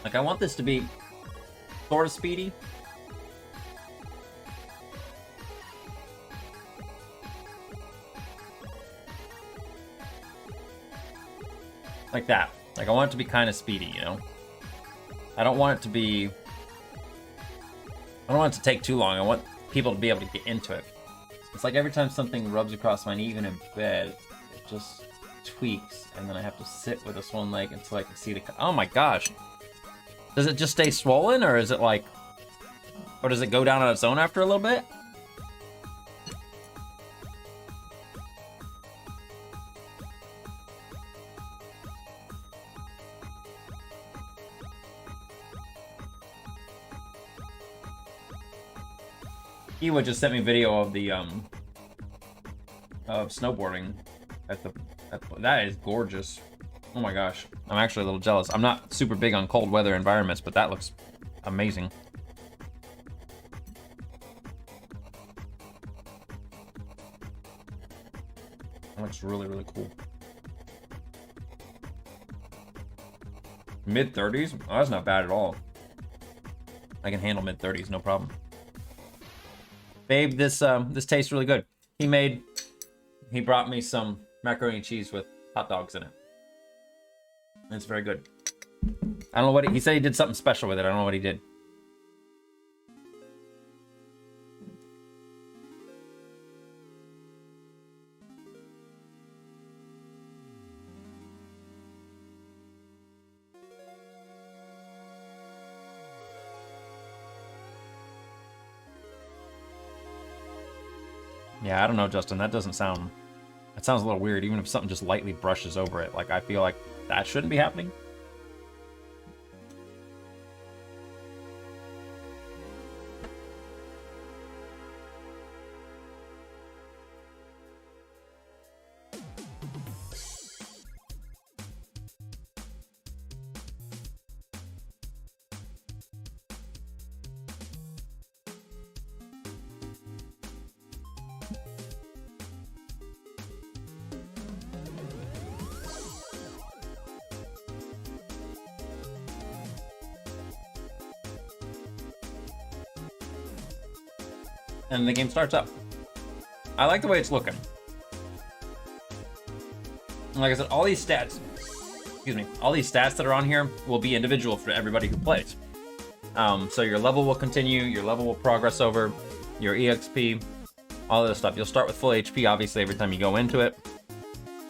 Like, I want this to be sort of speedy. Like that. Like, I want it to be kind of speedy, you know? I don't want it to be... I don't want it to take too long. I want people to be able to get into it. It's like every time something rubs across my knee, even in bed, it just tweaks, and then I have to sit with this one leg until I can see the... Oh my gosh! Does it just stay swollen, or is it like... Or does it go down on its own after a little bit? Ewa just sent me a video of the of snowboarding that is gorgeous. Oh my gosh, I'm actually a little jealous. I'm not super big on cold weather environments, but that looks amazing. That looks really, really cool. Mid-30s? Oh, that's not bad at all. I can handle mid-30s, no problem. Babe, this tastes really good. He brought me some macaroni and cheese with hot dogs in it. It's very good. I don't know what he said he did something special with it. I don't know what he did. Yeah, I don't know, Justin. That sounds a little weird, even if something just lightly brushes over it. Like, I feel like that shouldn't be happening. And the game starts up. I like the way it's looking. Like I said, all these stats that are on here will be individual for everybody who plays. So your level will continue, your level will progress over, your EXP, all this stuff. You'll start with full HP, obviously, every time you go into it.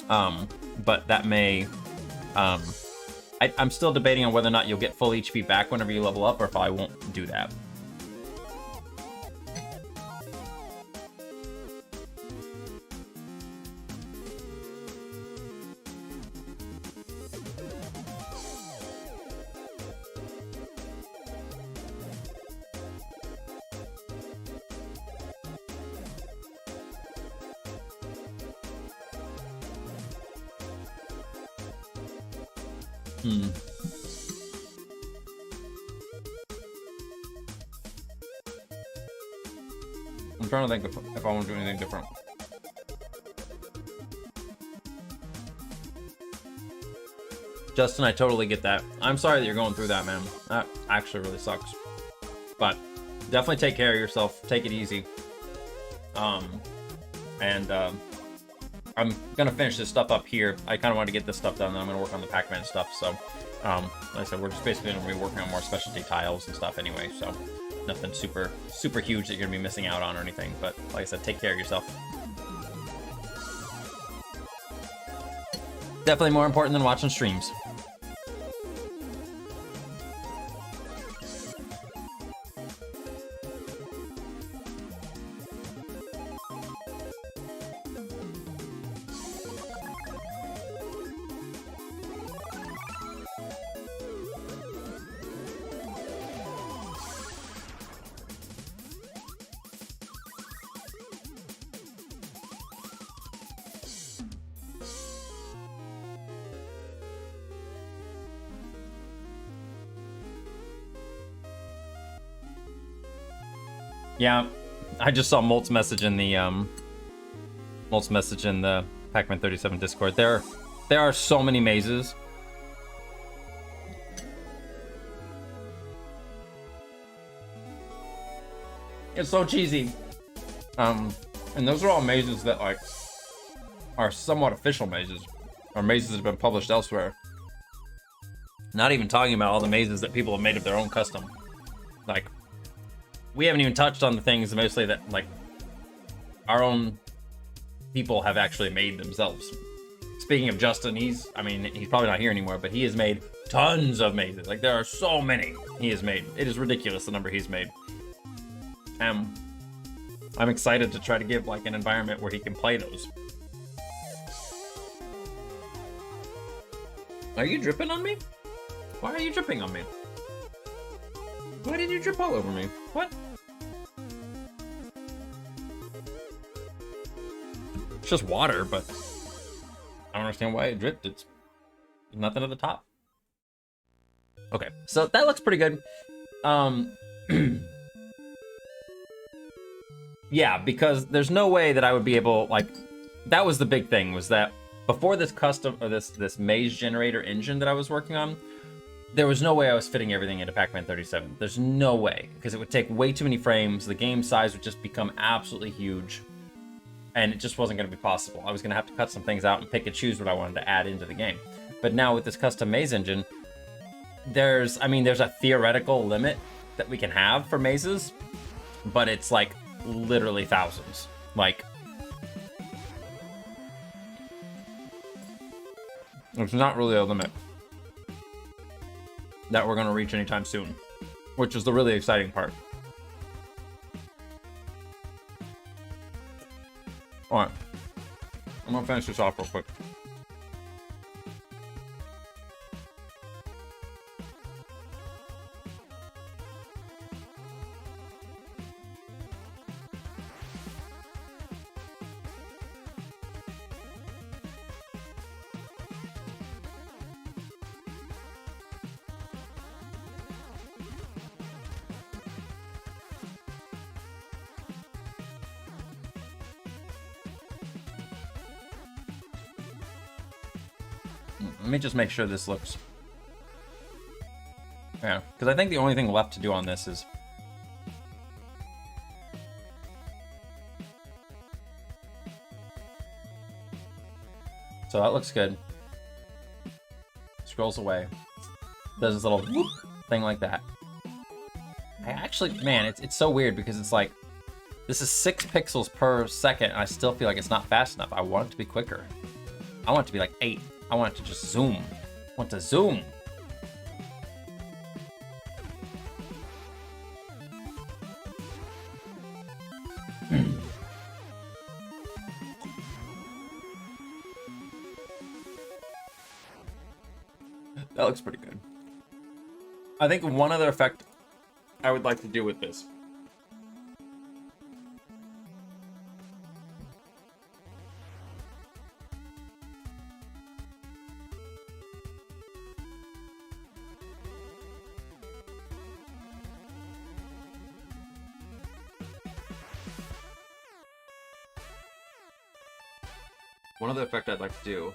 But that may... I'm still debating on whether or not you'll get full HP back whenever you level up, or if I won't do that. I'm trying to think if I want to do anything different. Justin, I totally get that. I'm sorry that you're going through that, man. That actually really sucks. But definitely take care of yourself. Take it easy. I'm gonna finish this stuff up here. I kind of want to get this stuff done, then I'm gonna work on the Pac-Man stuff. So, like I said, we're just basically gonna be working on more specialty tiles and stuff anyway. So, nothing super huge that you're gonna be missing out on or anything. But like I said, take care of yourself. Definitely more important than watching streams. Yeah, I just saw Molt's message in the Pac-Man 37 Discord. There are so many mazes. It's so cheesy. And those are all mazes that like are somewhat official mazes, or mazes that have been published elsewhere. Not even talking about all the mazes that people have made of their own custom. Like, we haven't even touched on the things mostly that like our own people have actually made themselves. Speaking of Justin, he's probably not here anymore, but he has made tons of mazes. Like, there are so many he has made. It is ridiculous the number he's made. I'm excited to try to give like an environment where he can play those. Are you dripping on me? Why are you dripping on me? Why did you drip all over me? What? It's just water, but I don't understand why it dripped. It's nothing at the top. Okay, so that looks pretty good. Yeah, because there's no way that I would be able, like, that was the big thing, was that before this custom, or this maze generator engine that I was working on, there was no way I was fitting everything into Pac-Man 37. There's no way, because it would take way too many frames. The game size would just become absolutely huge, and it just wasn't going to be possible. I was going to have to cut some things out and pick and choose what I wanted to add into the game. But now with this custom maze engine, there's a theoretical limit that we can have for mazes, but it's like literally thousands. Like, it's not really a limit that we're going to reach anytime soon, which is the really exciting part. All right, I'm going to finish this off real quick. Let me just make sure this looks... Yeah, because I think the only thing left to do on this is... So that looks good. Scrolls away. Does this little whoop thing like that. I actually, man, it's so weird because it's like, this is 6 pixels per second, and I still feel like it's not fast enough. I want it to be quicker. I want it to be like 8. I want it to just zoom. I want to zoom. That looks pretty good. I think one other effect I would like to do with this. One other effect I'd like to do.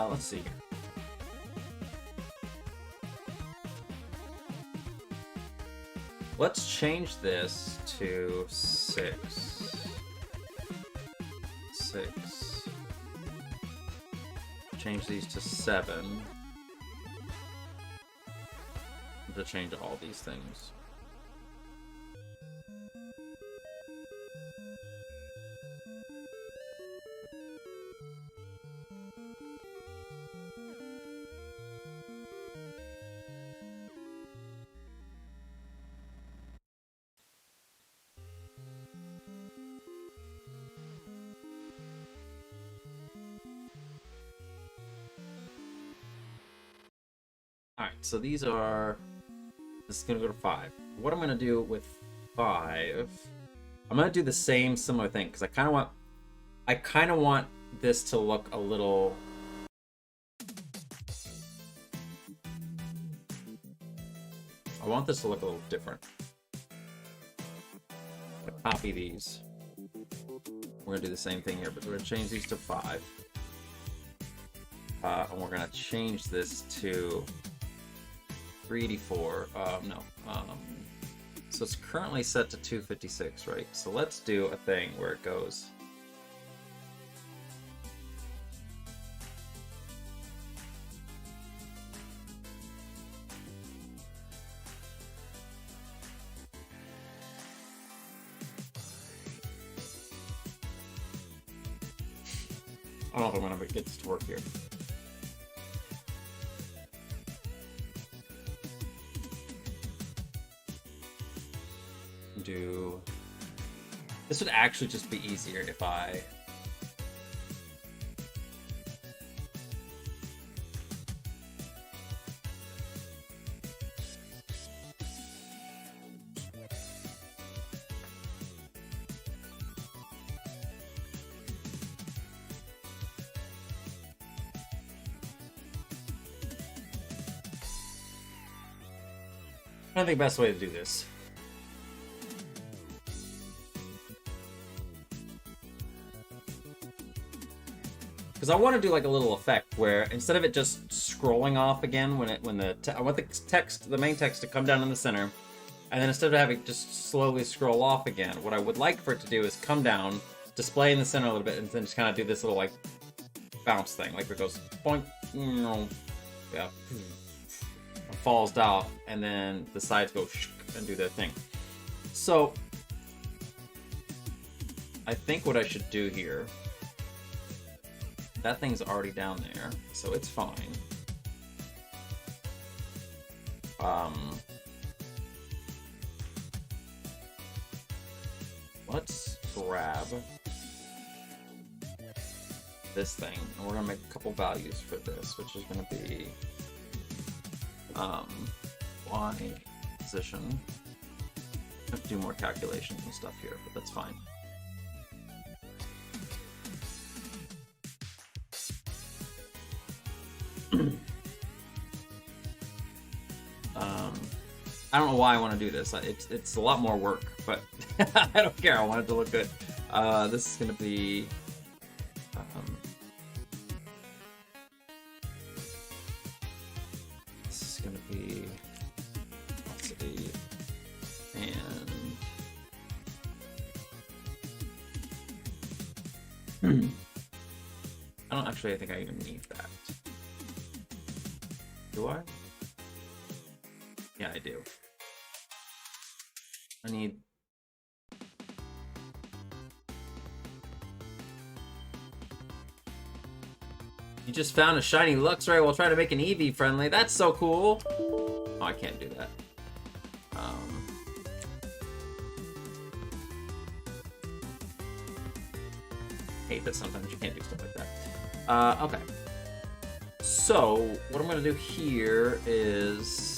Let's see. Let's change this to 6. 6. Change these to 7. To change all these things. Alright, so these are... This is going to go to 5. What I'm going to do with 5... I'm going to do the same similar thing, because I kind of want this to look a little... I want this to look a little different. I'm going to copy these. We're going to do the same thing here, but we're going to change these to 5. And we're going to change this to 384. So it's currently set to 256, right? So let's do a thing where it goes. I don't know if I'm going to get this to work here. This would actually just be easier if I... I think the best way to do this. Because I want to do like a little effect where instead of it just scrolling off again I want the main text to come down in the center, and then instead of having it just slowly scroll off again, what I would like for it to do is come down, display in the center a little bit, and then just kind of do this little like bounce thing, like it goes boink, yeah, falls off, and then the sides go and do their thing. So I think what I should do here. That thing's already down there, so it's fine. Let's grab this thing, and we're gonna make a couple values for this, which is gonna be Y position. I have to do more calculations and stuff here, but that's fine. I don't know why I want to do this. It's a lot more work, but I don't care. I want it to look good. This is going to be... this is going to be... velocity and... I think I even need that. Do I? Yeah, I do. I need... You just found a shiny Luxray while trying to make an Eevee friendly. That's so cool! Oh, I can't do that. Hate that sometimes you can't do stuff like that. Okay. So, what I'm gonna do here is...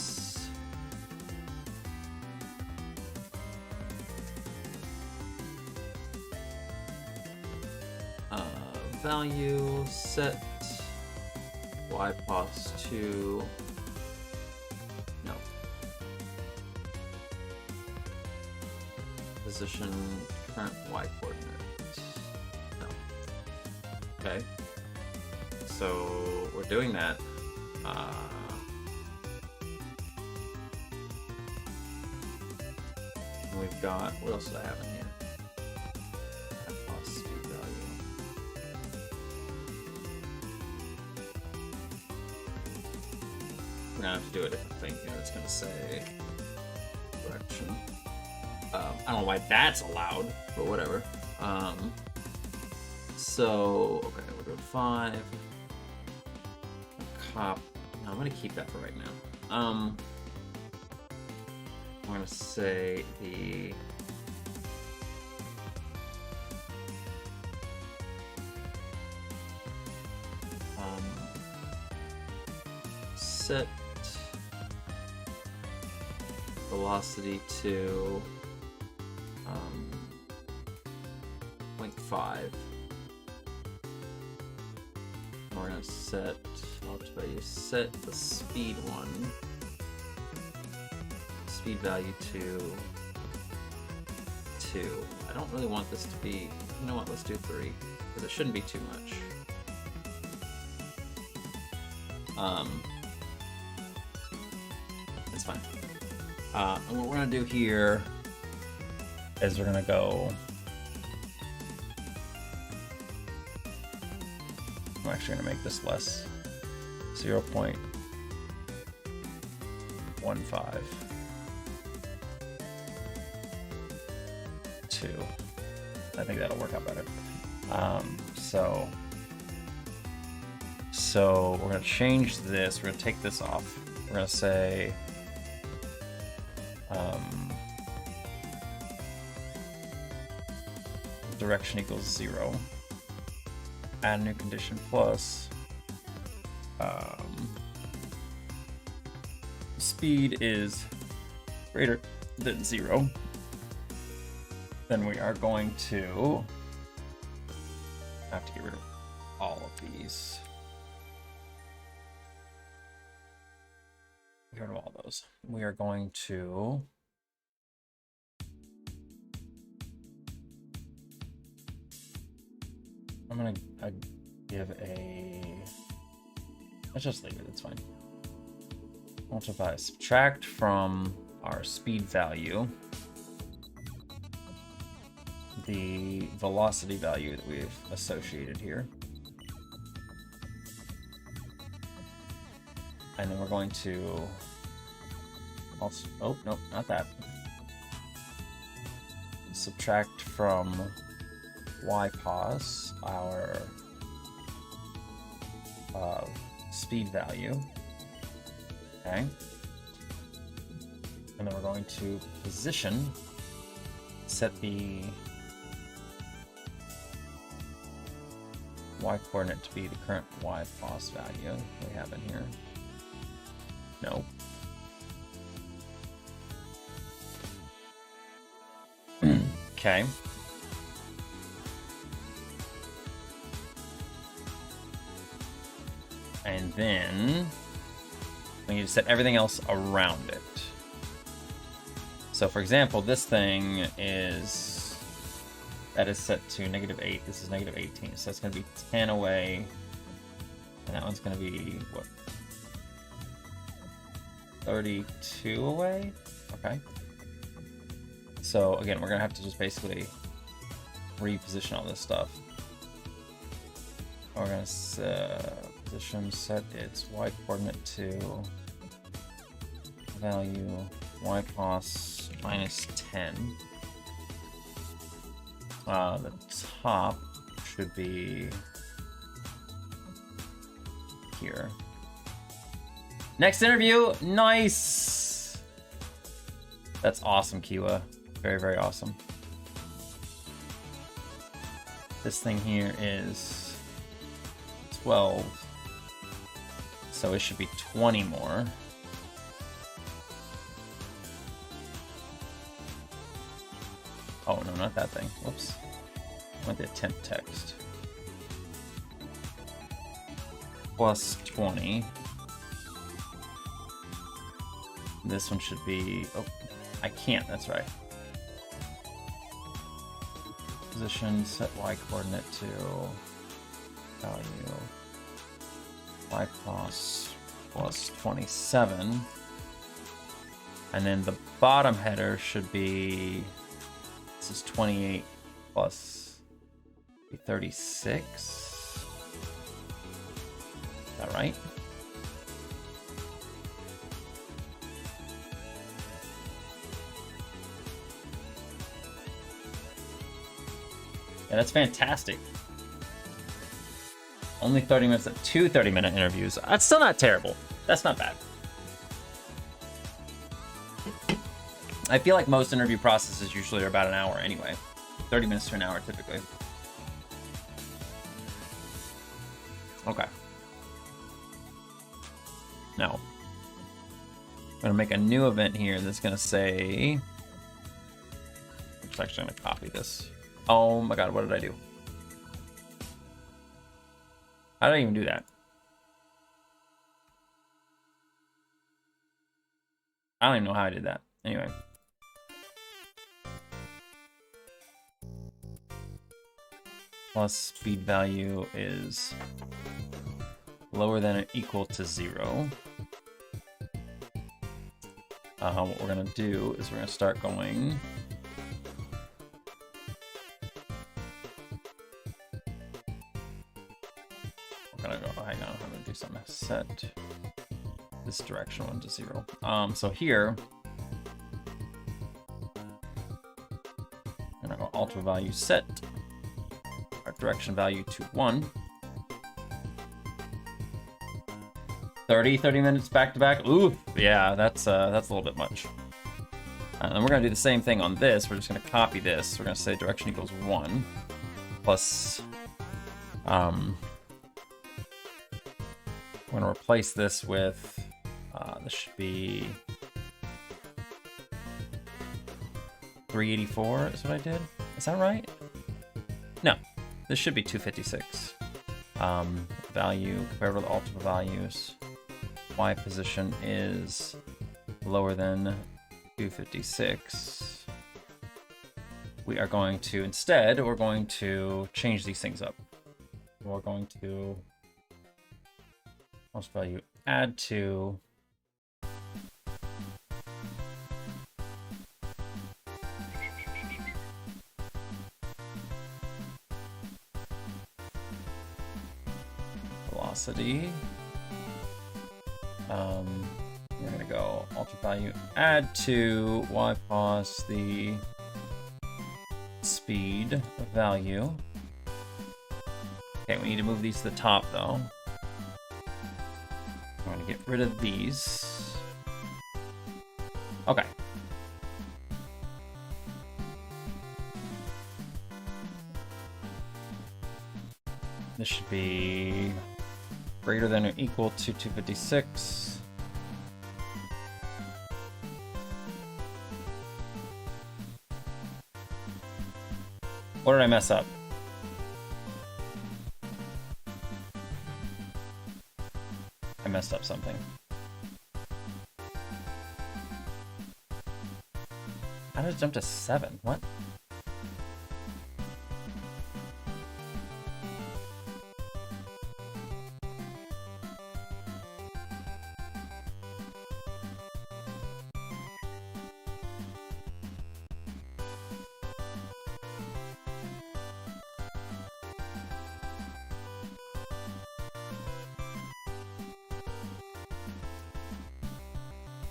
value set y pos to position current y coordinate. No. Okay. So we're doing that. We've got, what else do I have in here? We're gonna have to do a different thing here. It's gonna say direction. I don't know why that's allowed, but whatever. So okay, we'll go 5. Cop. No, I'm gonna keep that for right now. I'm gonna say the set velocity to 0.5. We're gonna set set the speed one. Speed value to 2. I don't really want this to be. You know what? Let's do 3 because it shouldn't be too much. It's fine. And what we're gonna do here is we're gonna go. I'm actually gonna make this less. 0.15. I think that'll work out better. So we're gonna change this. We're gonna take this off. We're gonna say direction equals 0. Add a new condition plus speed is greater than 0. Then we are going to have to get rid of all of these. rid of all those. We are going to I'm gonna give a, let's just leave it, it's fine. Multiply, subtract from our speed value the velocity value that we've associated here. And then we're going to also, oh, nope, not that. Subtract from ypos our speed value. Okay. And then we're going to position, set the y-coordinate to be the current ypos value we have in here. No. Okay. And then we need to set everything else around it. So for example, this thing is, that is set to -8, this is -18, so that's gonna be 10 away, and that one's gonna be, what, 32 away? Okay. So again, we're gonna have to just basically reposition all this stuff. We're gonna position, set its y-coordinate to value ypos -10. The top should be here. Next interview, nice. That's awesome, Kiwa. Very, very awesome. This thing here is 12, so it should be 20 more. Oh, no, not that thing. Whoops. I want the temp text. Plus 20. This one should be... Oh, I can't. That's right. Position, set y-coordinate to value ypos plus 27. And then the bottom header should be... This is 28 plus 36. Is that right? Yeah, that's fantastic. Only 30 minutes, 2 30-minute interviews. That's still not terrible. That's not bad. I feel like most interview processes usually are about an hour anyway. 30 minutes to an hour typically. Okay. Now, I'm gonna make a new event here that's gonna say, I'm just actually gonna copy this. Oh my god, what did I do? How did I even do that? I don't even know how I did that. Anyway. Plus speed value is lower than or equal to 0. What we're gonna do is we're gonna start going. We're gonna go, hang on, I'm gonna do something. Set this direction one to 0. So here, I'm gonna go alter value set our direction value to 1. 30 minutes back to back. Ooh, yeah, that's a little bit much. And we're gonna do the same thing on this. We're just gonna copy this. We're gonna say direction equals 1 plus. We're gonna replace this with. This should be 384. Is what I did. Is that right? No, this should be 256. Value compared with alter values. Y position is lower than 256, we are going to, instead, we're going to change these things up. We're going to most value add to velocity. We're gonna go alter value add to y pos the speed value. Okay, we need to move these to the top though. I'm gonna get rid of these. Okay. This should be greater than or equal to 256. What did I mess up? I messed up something. How did it jump to 7? What?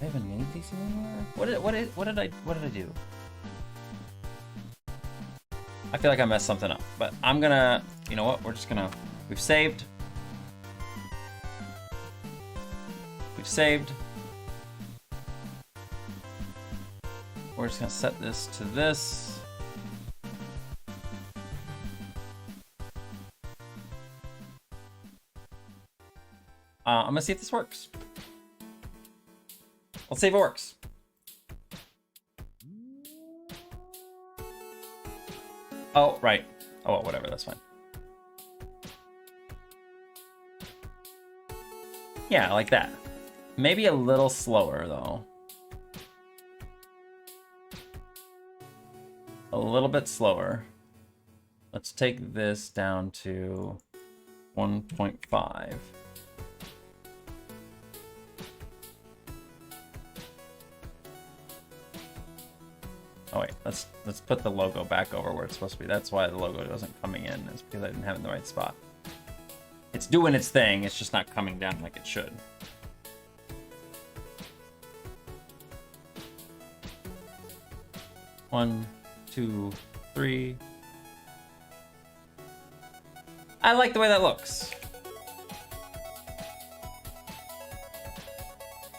I even need these anymore? What did I do? I feel like I messed something up, but I'm gonna, you know what? We've saved. We've saved. We're just gonna set this to this. I'm gonna see if this works. Let's see if it works. Oh, right. Oh, well, whatever, that's fine. Yeah, like that. Maybe a little slower, though. A little bit slower. Let's take this down to 1.5. Oh wait, let's put the logo back over where it's supposed to be. That's why the logo wasn't coming in. It's because I didn't have it in the right spot. It's doing its thing, it's just not coming down like it should. One, two, three. I like the way that looks.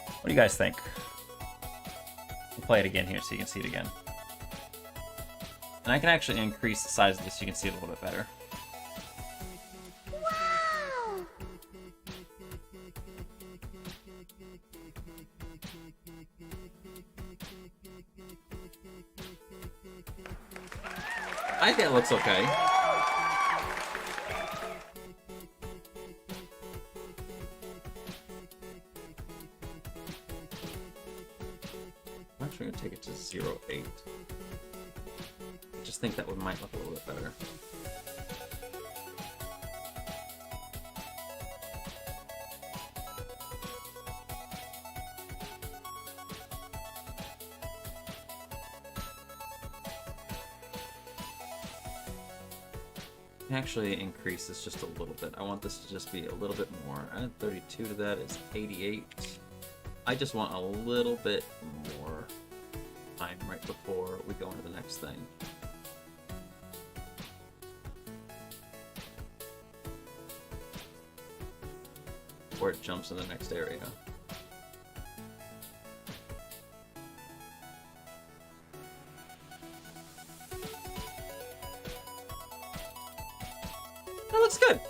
What do you guys think? We'll play it again here so you can see it again. And I can actually increase the size of this so you can see it a little bit better. Wow! I think it looks okay. I'm actually gonna take it to 0.8. I just think that one might look a little bit better. Actually increase this just a little bit. I want this to just be a little bit more. Add 32 to that is 88. I just want a little bit more time right before we go into the next thing. Before it jumps in the next area. That looks good.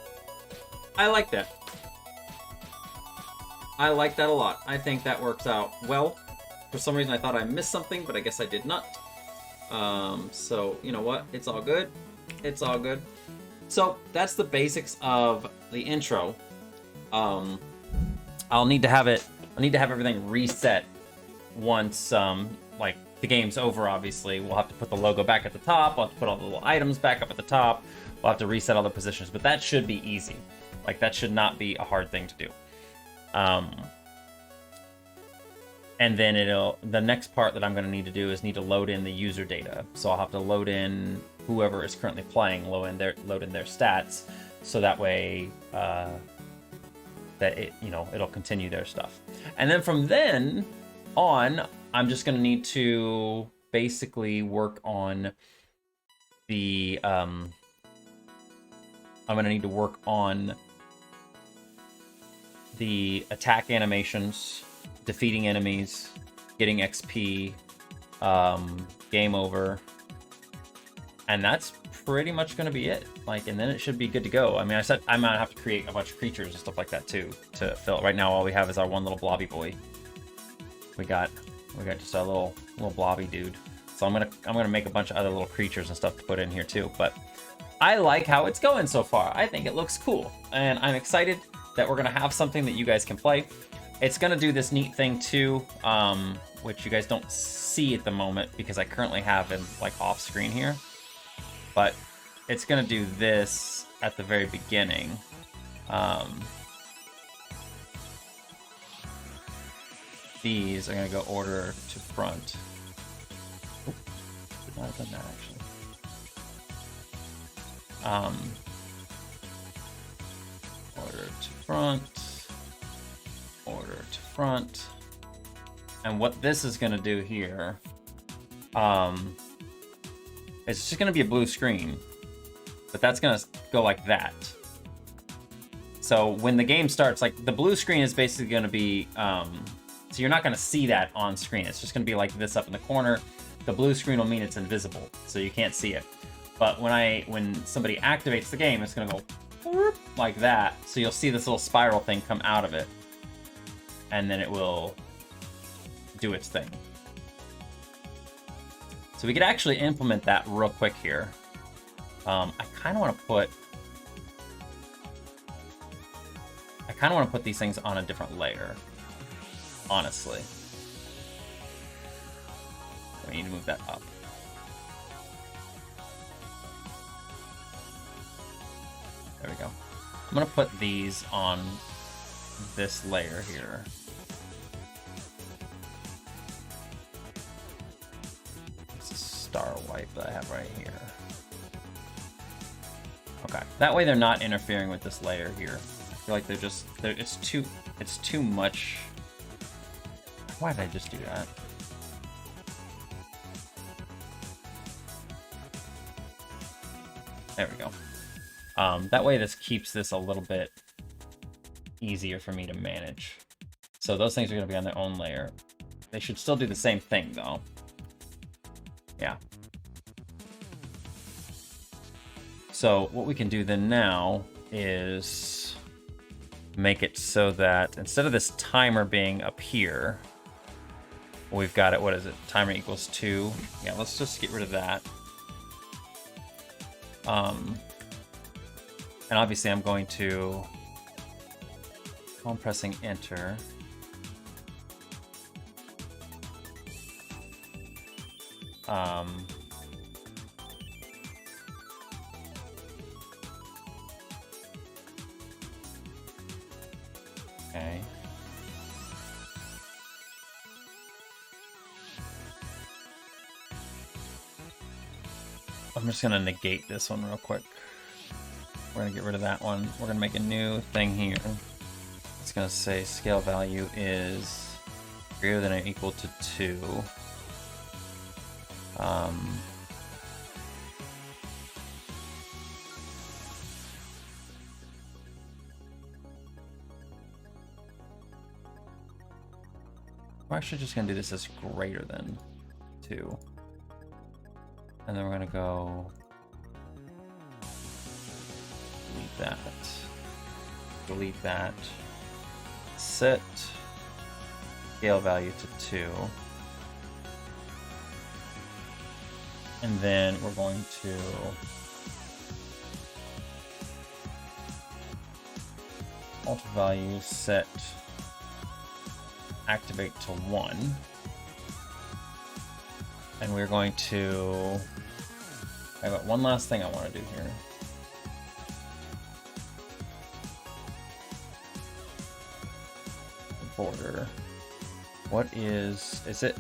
I like that. I like that a lot. I think that works out well. For some reason I thought I missed something, but I guess I did not. So, you know what? It's all good. It's all good. So, that's the basics of the intro. I'll need to have everything reset once like the game's over, obviously, we'll have to put the logo back at the top. We'll have to put all the little items back up at the top. We'll have to reset all the positions, but that should be easy. Like, that should not be a hard thing to do. And then the next part that I'm going to need to do is need to load in the user data. So I'll have to load in whoever is currently playing, load in their stats, so that way that it'll continue their stuff. And then from then on, I'm just going to need to basically work on the I'm going to need to work on the attack animations, defeating enemies, getting XP, game over, and that's pretty much going to be it. Like, and then it should be good to go. I mean, I said I might have to create a bunch of creatures and stuff like that too to fill it. Right now, all we have is our one little blobby boy. We got just a little blobby dude. So I'm gonna make a bunch of other little creatures and stuff to put in here too. But I like how it's going so far. I think it looks cool, and I'm excited that we're gonna have something that you guys can play. It's gonna do this neat thing too, which you guys don't see at the moment because I currently have him like off screen here. But it's gonna do this at the very beginning. These are gonna go order to front. Oop, should not have done that actually. Order to front. Order to front. And what this is gonna do here, it's just gonna be a blue screen, but that's gonna go like that. So when the game starts, like the blue screen is basically gonna be, so you're not gonna see that on screen. It's just gonna be like this up in the corner. The blue screen will mean it's invisible, so you can't see it. But when somebody activates the game, it's gonna go whoop, like that. So you'll see this little spiral thing come out of it, and then it will do its thing. So we could actually implement that real quick here. I kind of want to put these things on a different layer, honestly. We need to move that up. There we go. I'm gonna put these on this layer here. Star white that I have right here. Okay, that way they're not interfering with this layer here. I feel like it's too much. Why did I just do that? There we go. That way this keeps this a little bit easier for me to manage. So those things are going to be on their own layer. They should still do the same thing though. Yeah. So what we can do then now is make it so that instead of this timer being up here, we've got it, what is it? Timer equals 2. Yeah, let's just get rid of that. And obviously I'm going to, while I'm pressing enter, okay. I'm just gonna negate this one real quick. We're gonna get rid of that one. We're gonna make a new thing here. It's gonna say scale value is greater than or equal to 2. We're actually just gonna do this as greater than 2. And then we're gonna go delete that, delete that, set scale value to 2. And then we're going to alt value set activate to 1. And we're going to... I got one last thing I want to do here. Border. What is it?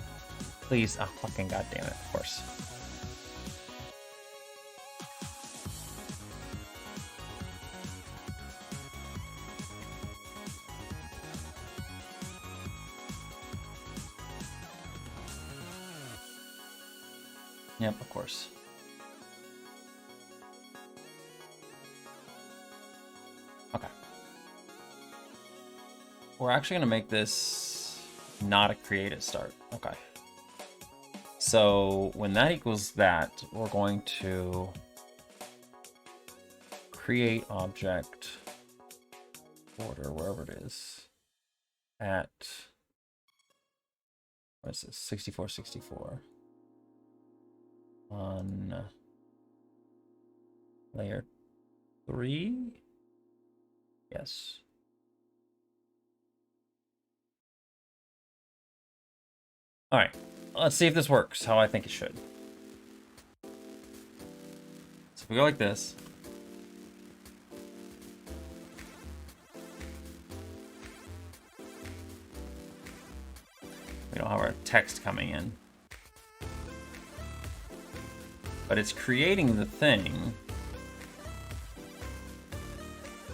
Please, oh fucking goddamn it, of course. Yep, of course. Okay. We're actually gonna make this not a creative start. Okay. So when that equals that, we're going to create object border wherever it is at, what is this, 6464 on layer 3. Yes. All right, let's see if this works how I think it should. So if we go like this, we don't have our text coming in, but it's creating the thing.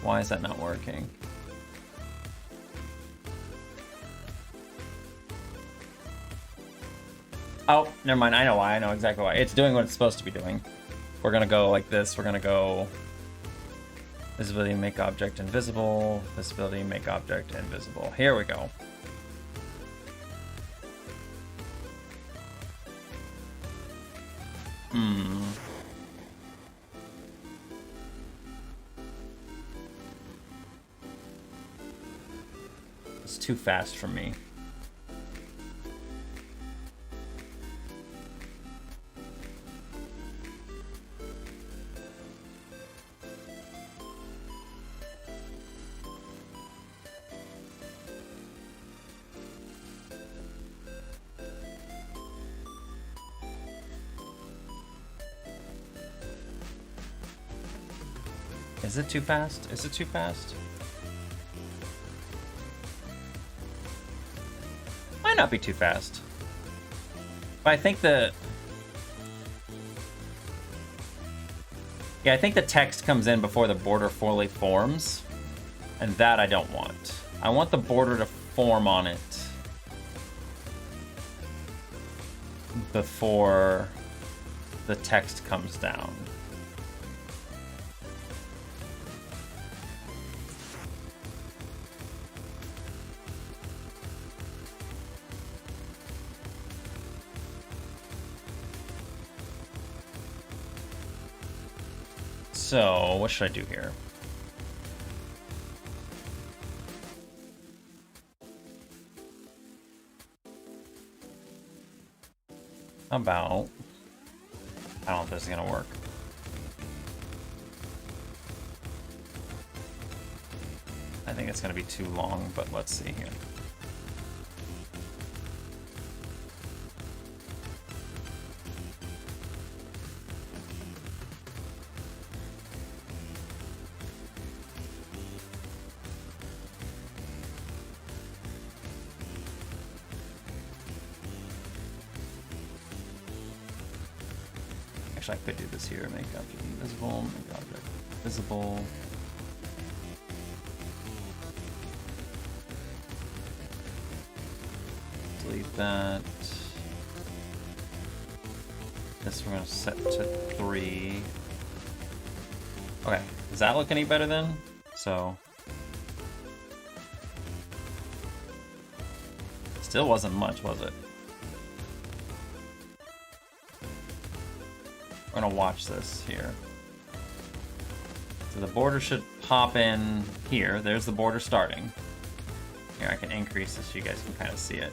Why is that not working? Oh, never mind. I know why. I know exactly why. It's doing what it's supposed to be doing. We're going to go like this. We're going to go visibility, make object invisible. Visibility, make object invisible. Here we go. It's too fast for me. Is it too fast? Is it too fast? Might not be too fast. But I think the... Yeah, I think the text comes in before the border fully forms. And that I don't want. I want the border to form on it before the text comes down. So, what should I do here? How about... I don't know if this is gonna work. I think it's gonna be too long, but let's see here. Actually, I could do this here. Make object invisible, make object visible. Delete that. This we're gonna set to 3. Okay, does that look any better then? So, still wasn't much, was it? We're gonna watch this here. So the border should pop in here. There's the border starting. Here, I can increase this so you guys can kind of see it.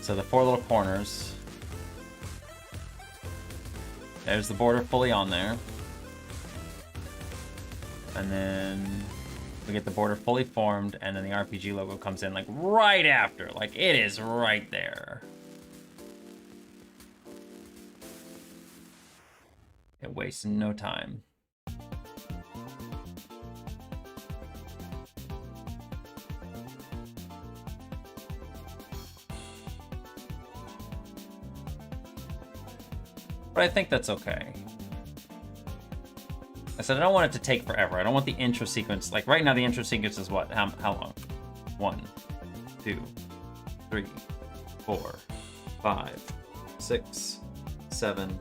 So the 4 little corners. There's the border fully on there. And then we get the border fully formed, and then the RPG logo comes in like right after. Like it is right there. It wastes no time. But I think that's okay. I said I don't want it to take forever. I don't want the intro sequence. Like right now, the intro sequence is what? How long? 1, 2, 3, 4, 5, 6, 7,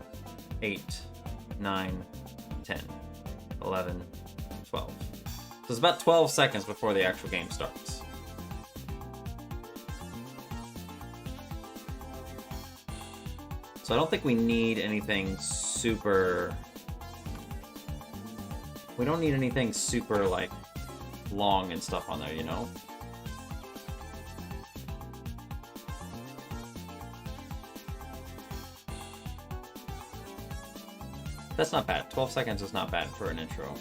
8, 9, 10, 11, 12. So it's about 12 seconds before the actual game starts. So I don't think we need anything super... We don't need anything super, like, long and stuff on there, you know? That's not bad. 12 seconds is not bad for an intro.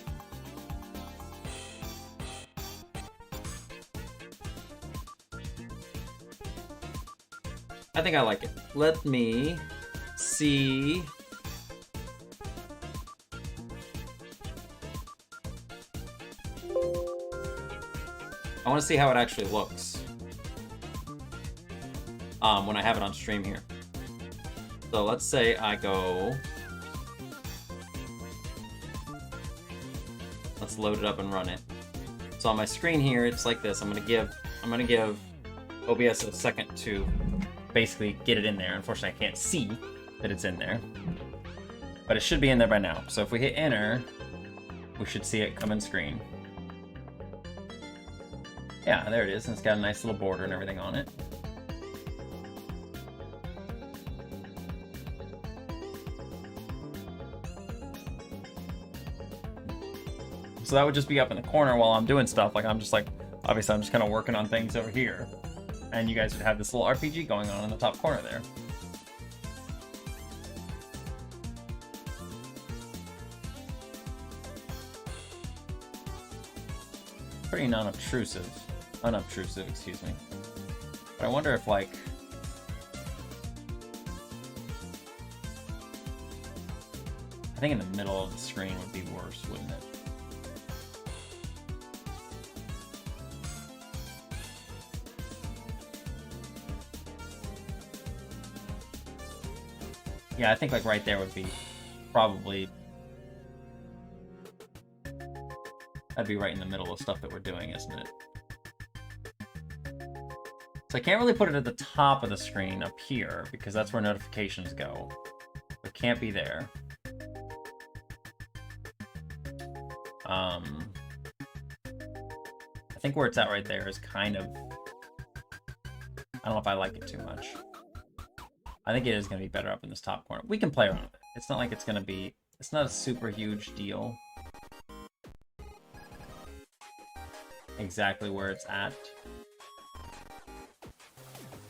I think I like it. Let me see... I want to see how it actually looks when I have it on stream here. So let's say I go... Let's load it up and run it. So on my screen here, it's like this. I'm gonna give OBS a second to basically get it in there. Unfortunately, I can't see that it's in there, but it should be in there by now. So if we hit enter, we should see it come in screen. Yeah, there it is, and it's got a nice little border and everything on it. So that would just be up in the corner while I'm doing stuff. Like, obviously I'm just kind of working on things over here. And you guys would have this little RPG going on in the top corner there. Pretty unobtrusive, excuse me. But I wonder if, like... I think in the middle of the screen would be worse, wouldn't it? Yeah, I think like right there would be probably... That'd be right in the middle of stuff that we're doing, isn't it? So I can't really put it at the top of the screen up here because that's where notifications go. It can't be there. I think where it's at right there is kind of... I don't know if I like it too much. I think it is going to be better up in this top corner. We can play around with it. It's not like it's going to be... It's not a super huge deal. Exactly where it's at.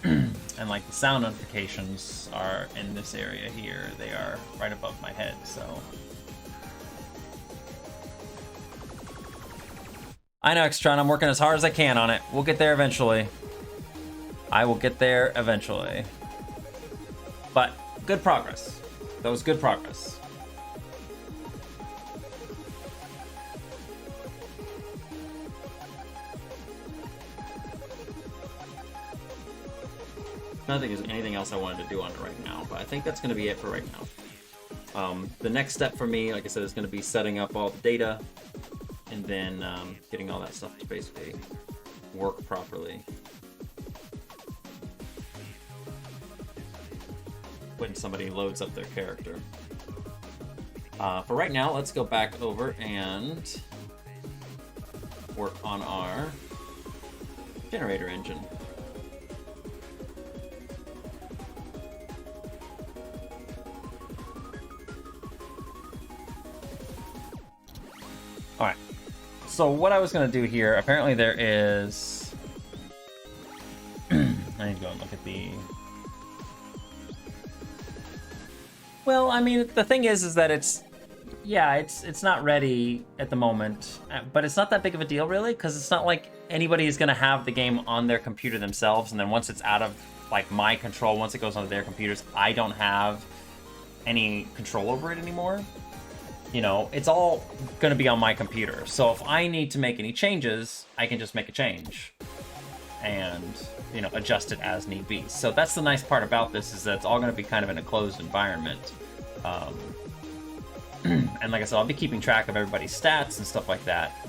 And like the sound notifications are in this area here. They are right above my head, so... I know, Xtron, I'm working as hard as I can on it. We'll get there eventually. I will get there eventually. But good progress. That was good progress. I don't think there's anything else I wanted to do on it right now, but I think that's going to be it for right now. The next step for me, like I said, is going to be setting up all the data and then getting all that stuff to basically work properly. When somebody loads up their character. For right now, let's go back over and work on our generator engine. Alright, so what I was going to do here, apparently there is... I need to go and look at the... Well, I mean, the thing is that it's... Yeah, it's not ready at the moment, but it's not that big of a deal, really, because it's not like anybody is going to have the game on their computer themselves, and then once it's out of, like, my control, once it goes onto their computers, I don't have any control over it anymore. you know, it's all going to be on my computer. So if I need to make any changes, I can just make a change and, you know, adjust it as need be. So that's the nice part about this, is that it's all going to be kind of in a closed environment. And like I said, I'll be keeping track of everybody's stats and stuff like that.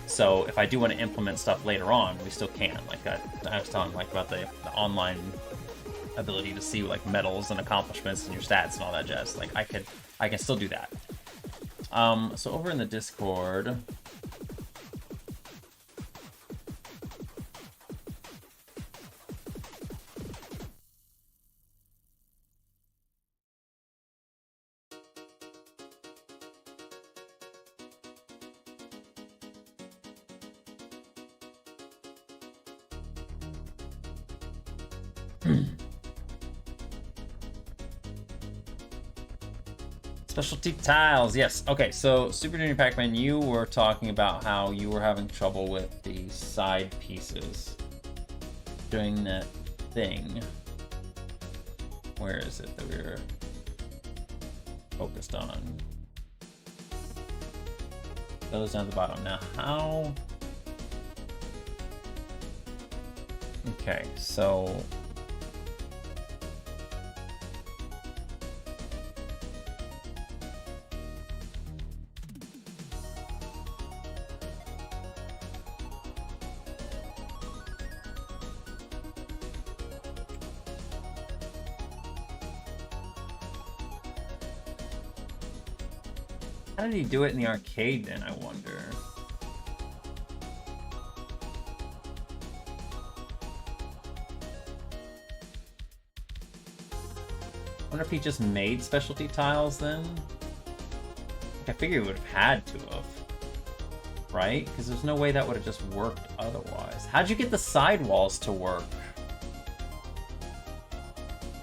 So if I do want to implement stuff later on, we still can. Like I was telling like about the online ability to see like medals and accomplishments and your stats and all that jazz. Like I can still do that. So over in the Discord, specialty tiles, yes. Okay, so Super Junior Pac-Man, you were talking about how you were having trouble with the side pieces doing that thing. Where is it that we were focused on? Those down at the bottom. Now, how? Okay, so how did he do it in the arcade then, I wonder? I wonder if he just made specialty tiles then? I figure he would have had to have. Right? Because there's no way that would have just worked otherwise. How'd you get the side walls to work,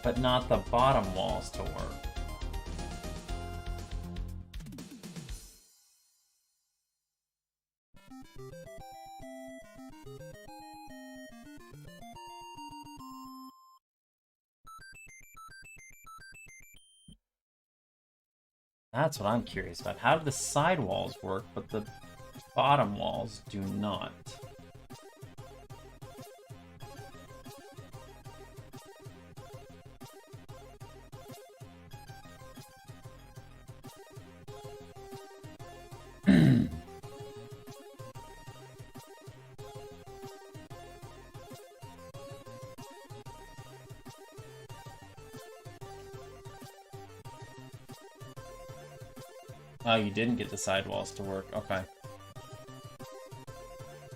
but not the bottom walls to work? That's what I'm curious about. How do the side walls work, but the bottom walls do not? Oh, you didn't get the sidewalls to work. Okay.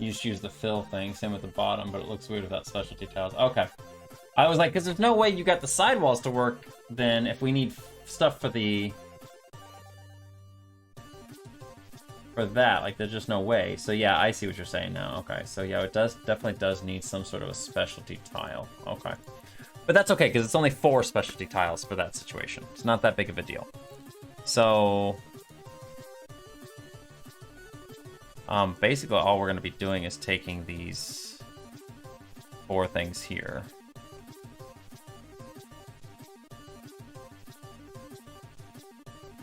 You just use the fill thing. Same with the bottom, but it looks weird without specialty tiles. Okay. I was like, because there's no way you got the sidewalls to work, then if we need stuff for the... for that, like, there's just no way. So yeah, I see what you're saying now. Okay, so yeah, it definitely does need some sort of a specialty tile. Okay. But that's okay, because it's only 4 specialty tiles for that situation. It's not that big of a deal. So... basically all we're going to be doing is taking these 4 things here.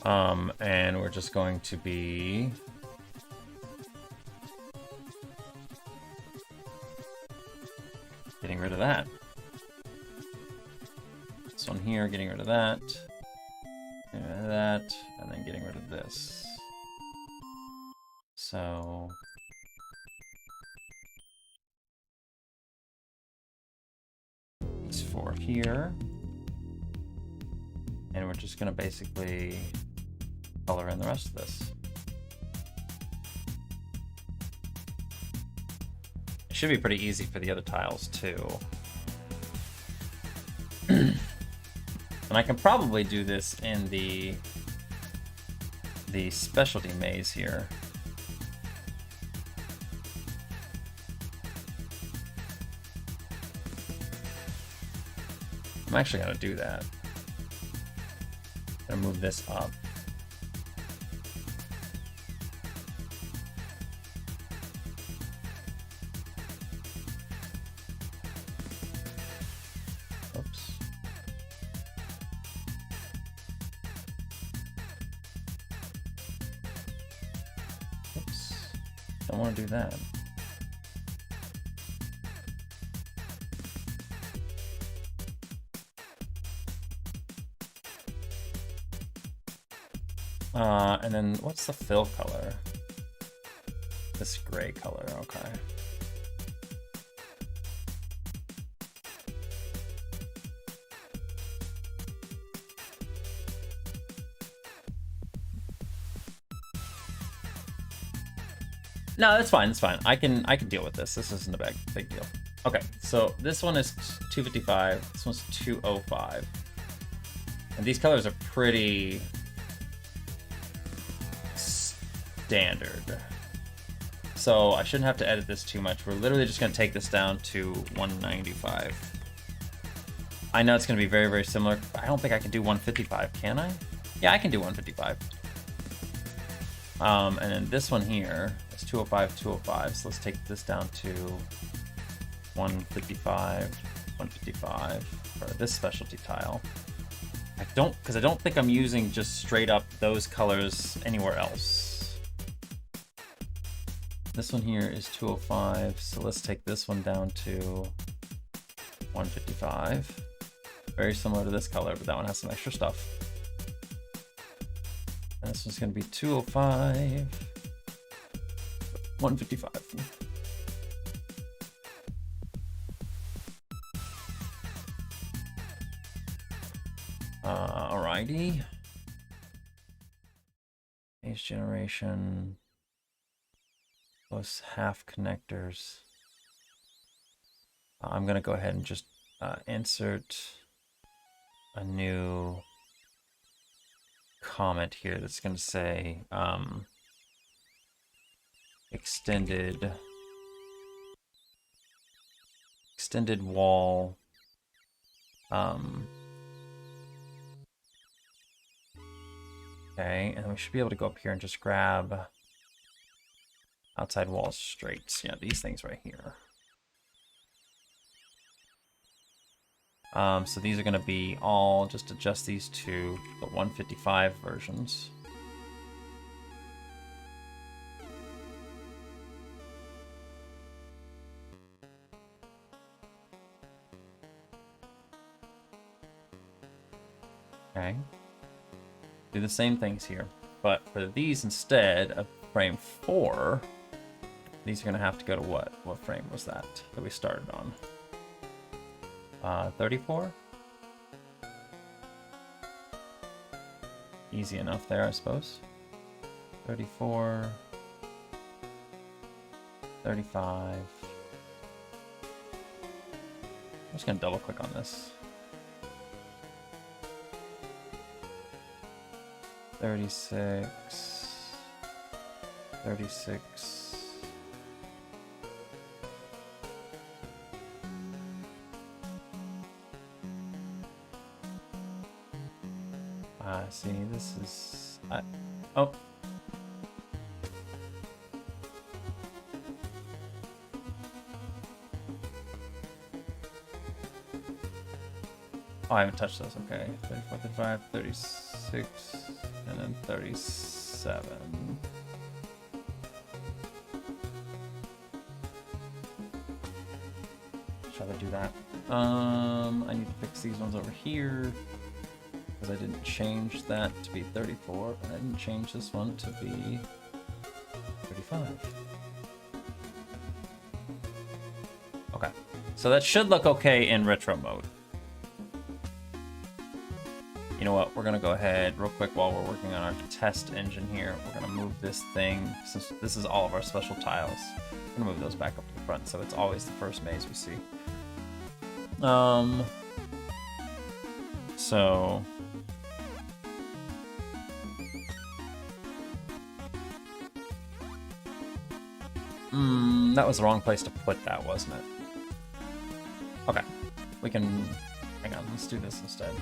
And we're just going to be getting rid of that. This one here, getting rid of that. Getting rid of that, and then getting rid of this. So these 4 here, and we're just gonna basically color in the rest of this. It should be pretty easy for the other tiles too. And I can probably do this in the specialty maze here. I'm actually gonna do that. I'm gonna move this up. Oops. Don't want to do that. And then what's the fill color? This gray color, okay. No, that's fine. It's fine. I can deal with this. This isn't a big deal. Okay, so this one is 255. This one's 205. And these colors are pretty standard. So I shouldn't have to edit this too much. We're literally just going to take this down to 195. I know it's going to be very, very similar. I don't think I can do 155, can I? Yeah, I can do 155. And then this one here is 205, 205. So let's take this down to 155, 155 for this specialty tile. Because I don't think I'm using just straight up those colors anywhere else. This one here is 205, so let's take this one down to 155. Very similar to this color, but that one has some extra stuff. And this one's going to be 205, 155. Alrighty. Phase generation. Plus half connectors. I'm going to go ahead and just insert a new comment here that's going to say extended wall okay, and we should be able to go up here and just grab outside wall straights. Yeah, these things right here. So these are going to be all, just adjust these to the 155 versions. Okay. Do the same things here, but for these, instead of frame 4, these are going to have to go to what? What frame was that we started on? 34? Easy enough there, I suppose. 34. 35. I'm just going to double click on this. 36. 36. See, this is... oh. Oh, I haven't touched those. Okay. 34, 35, 36, and then 37. Shall I do that? I need to fix these ones over here. I didn't change that to be 34, and I didn't change this one to be 35. Okay, so that should look okay in retro mode. You know what, we're gonna go ahead real quick while we're working on our test engine here. We're gonna move this thing, since this is all of our special tiles, we're gonna move those back up to the front so it's always the first maze we see. So that was the wrong place to put that, wasn't it? Okay, we can, hang on, let's do this instead.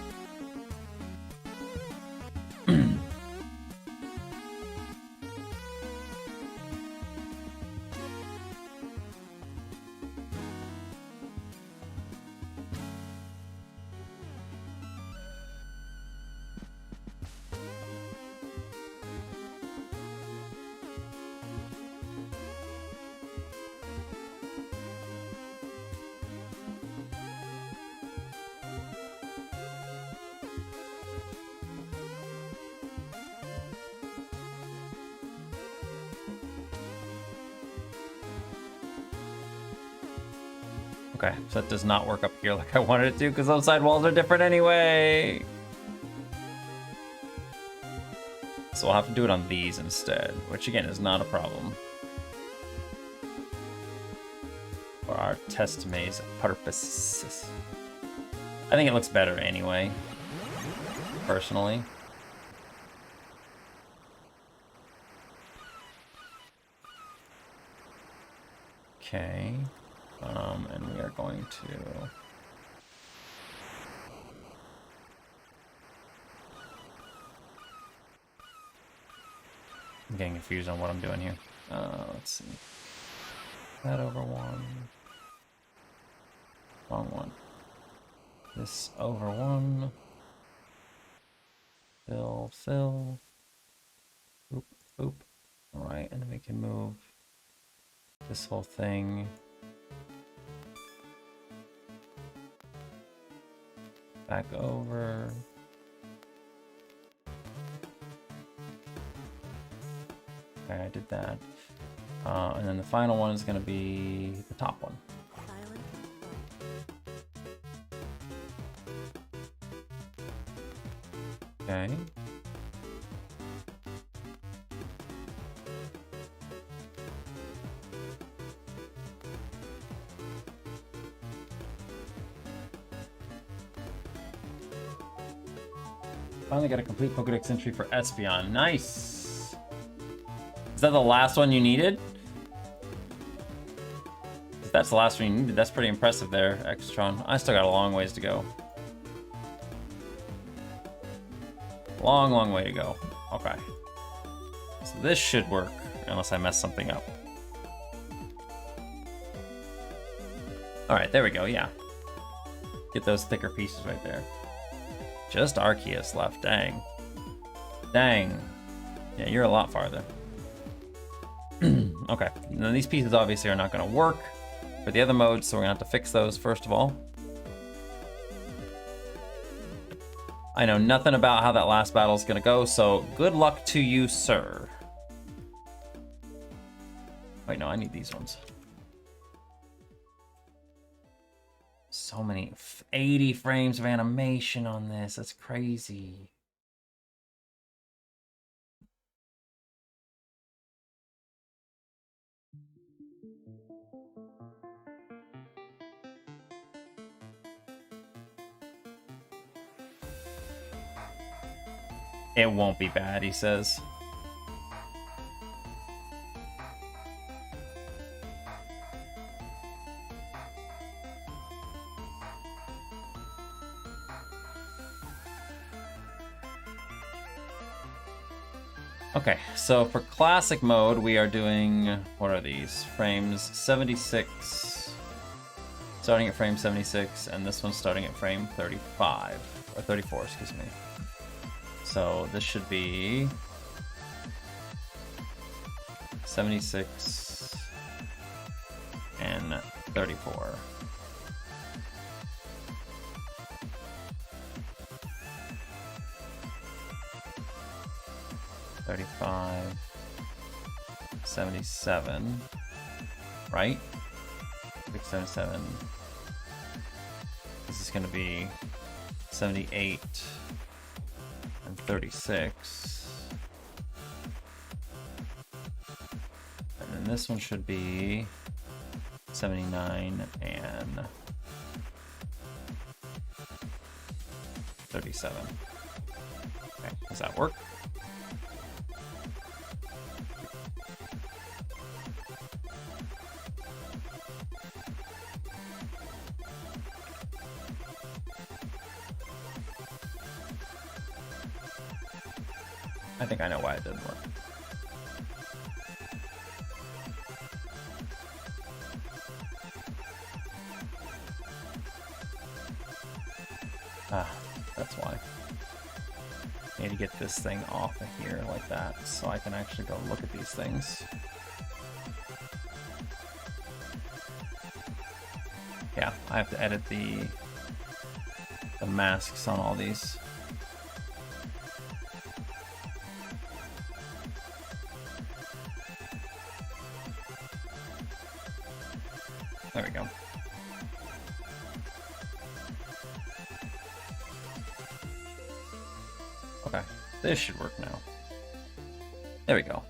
Okay, so that does not work up here like I wanted it to, because those side walls are different anyway. So we'll have to do it on these instead, which again is not a problem for our test maze purposes. I think it looks better anyway, personally. Okay, and we are going to... I'm getting confused on what I'm doing here. Let's see. That over one. Wrong one. This over one. Fill, fill. Boop, boop. Alright, and then we can move this whole thing back over. Okay, I did that. And then the final one is going to be the top one. Okay. Finally got a complete Pokédex entry for Espeon. Nice! Is that the last one you needed? If that's the last one you needed, that's pretty impressive there, Extron. I still got a long ways to go. Long, long way to go. Okay. So this should work, unless I mess something up. Alright, there we go, yeah. Get those thicker pieces right there. Just Arceus left, dang. Dang. Yeah, you're a lot farther. Okay, now these pieces obviously are not going to work for the other modes, so we're going to have to fix those first of all. I know nothing about how that last battle is going to go, so good luck to you, sir. Wait, no, I need these ones. So many, 80 frames of animation on this, that's crazy. It won't be bad, he says. Okay, so for classic mode, we are doing, what are these? Frames 76, starting at frame 76, and this one's starting at frame 35, or 34, excuse me. So this should be 76 and 34. $35, 77, right? 677. This is going to be 78 and 36. And then this one should be 79 and 37. Okay, does that work? I think I know why it didn't work. Ah, that's why. I need to get this thing off of here like that so I can actually go look at these things. Yeah, I have to edit the masks on all these. There we go. This should work now. There we go.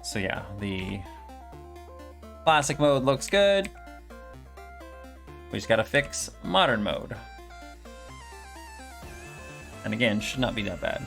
So yeah, the classic mode looks good. We just gotta fix modern mode. And again, should not be that bad.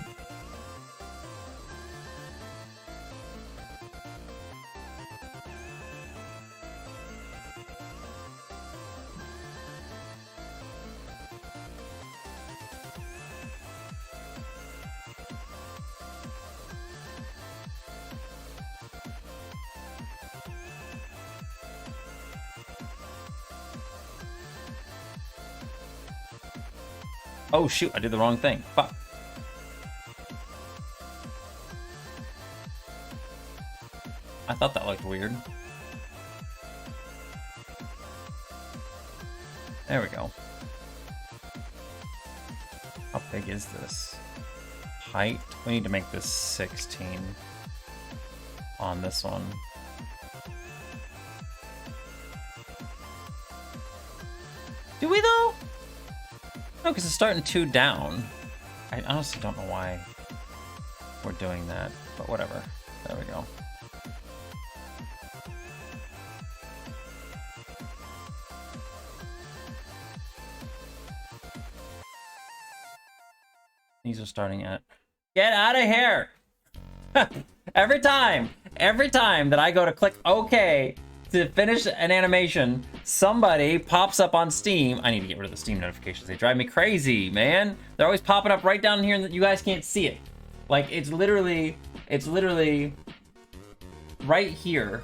Oh shoot, I did the wrong thing. Fuck. I thought that looked weird. There we go. How big is this? Height? We need to make this 16 on this one. Do we though? No, because it's starting 2 down. I honestly don't know why we're doing that, but whatever. There we go. These are starting at... Get out of here! every time that I go to click OK to finish an animation, somebody pops up on Steam. I need to get rid of the Steam notifications. They drive me crazy, man. They're always popping up right down here and you guys can't see it. Like, it's literally right here.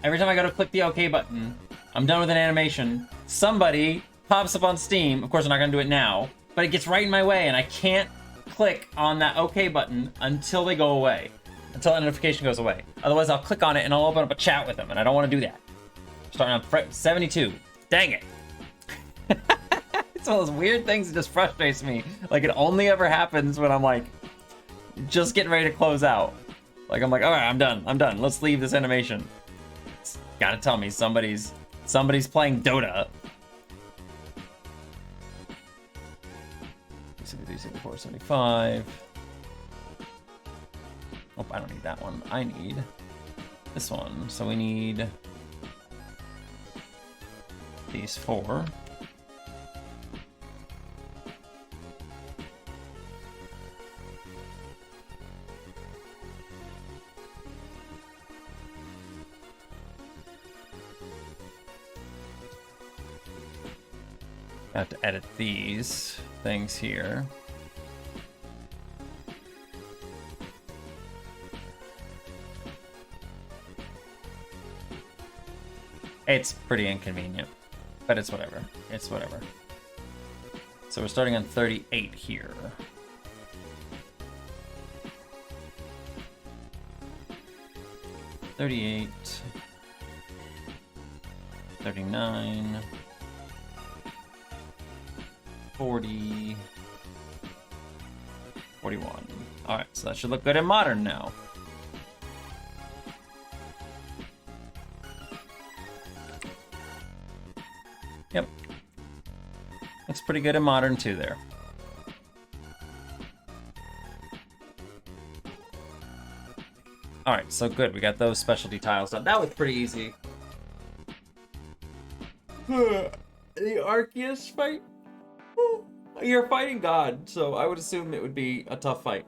Every time I go to click the OK button, I'm done with an animation. Somebody pops up on Steam. Of course, I'm not gonna do it now, but it gets right in my way and I can't click on that OK button until they go away. Until that notification goes away. Otherwise, I'll click on it and I'll open up a chat with them, and I don't want to do that. Starting on 72. Dang it. It's one of those weird things that just frustrates me. Like, it only ever happens when I'm, like, just getting ready to close out. Like, I'm like, all right, I'm done. Let's leave this animation. It's gotta tell me somebody's playing Dota. 73, 74, 75. Oh, I don't need that one. I need this one. So we need these 4. I have to edit these things here. It's pretty inconvenient, but it's whatever. It's whatever. So we're starting on 38 here. $38, 39, 40, 41. All right, so that should look good in modern now. Yep. Looks pretty good in modern too there. Alright, so good. We got those specialty tiles done. That was pretty easy. The Arceus fight? You're fighting God, so I would assume it would be a tough fight.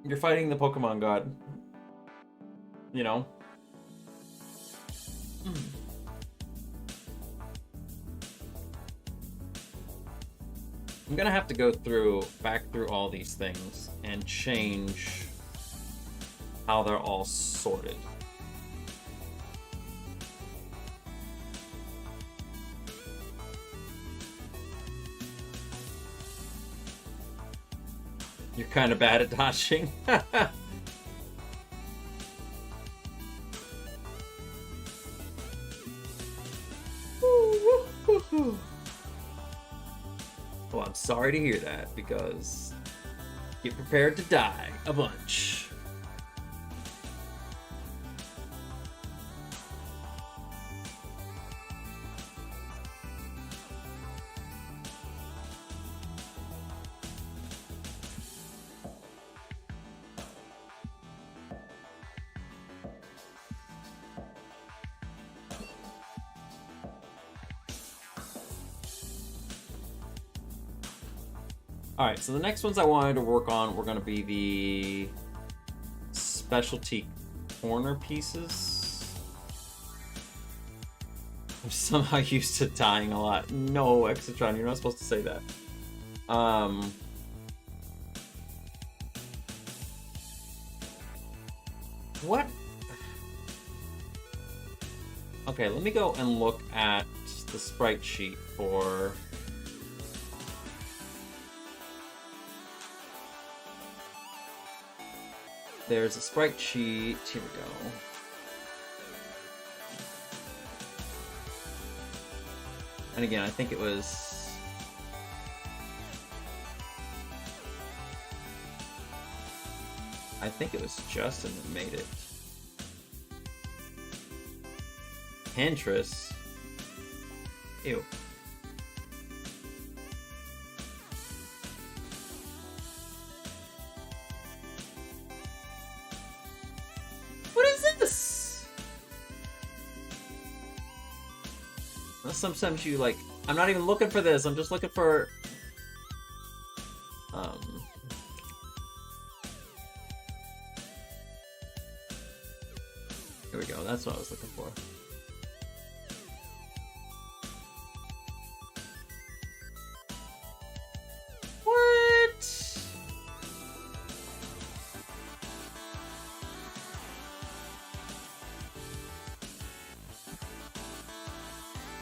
You're fighting the Pokemon God. You know? I'm gonna have to go back through all these things and change how they're all sorted. You're kind of bad at dodging. Well, I'm sorry to hear that, because get prepared to die a bunch. All right, so the next ones I wanted to work on were going to be the specialty corner pieces. I'm somehow used to dying a lot. No, Exatron, you're not supposed to say that. What? Okay, let me go and look at the sprite sheet for... There's a sprite sheet. Here we go. And again, I think it was... I think it was Justin that made it. Pinterest? Ew. What is this? Well, sometimes you like... I'm not even looking for this, I'm just looking for... Here we go, that's what I was looking for. What?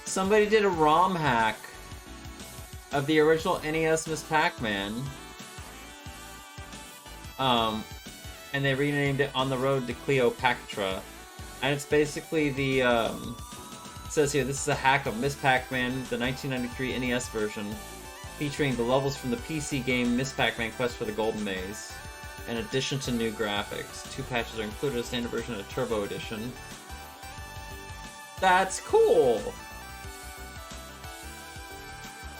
Somebody did a ROM hack of the original NES Miss Pac-Man. And they renamed it On the Road to Cleopatra. And it's basically the, it says here, this is a hack of Miss Pac-Man, the 1993 NES version, featuring the levels from the PC game Miss Pac-Man Quest for the Golden Maze, in addition to new graphics. 2 patches are included, a standard version and a turbo edition. That's cool!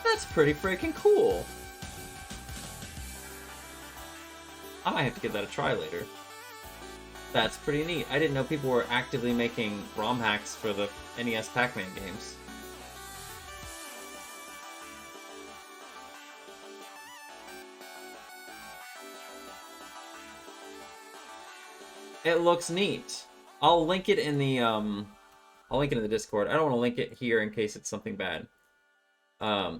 That's pretty freaking cool! I might have to give that a try later. That's pretty neat. I didn't know people were actively making ROM hacks for the NES Pac-Man games. It looks neat. I'll link it in the I'll link it in the Discord. I don't want to link it here in case it's something bad. I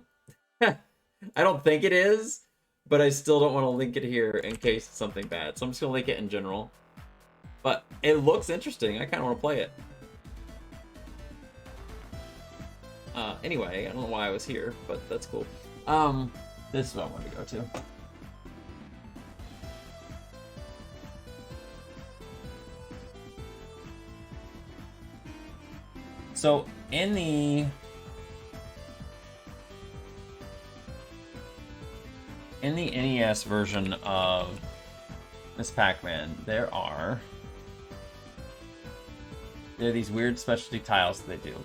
don't think it is, but I still don't want to link it here in case it's something bad. So I'm just gonna link it in general. But it looks interesting. I kind of want to play it. Anyway, I don't know why I was here, but that's cool. This is what I wanted to go to. So in the NES version of Miss Pac-Man, there are these weird specialty tiles that they do.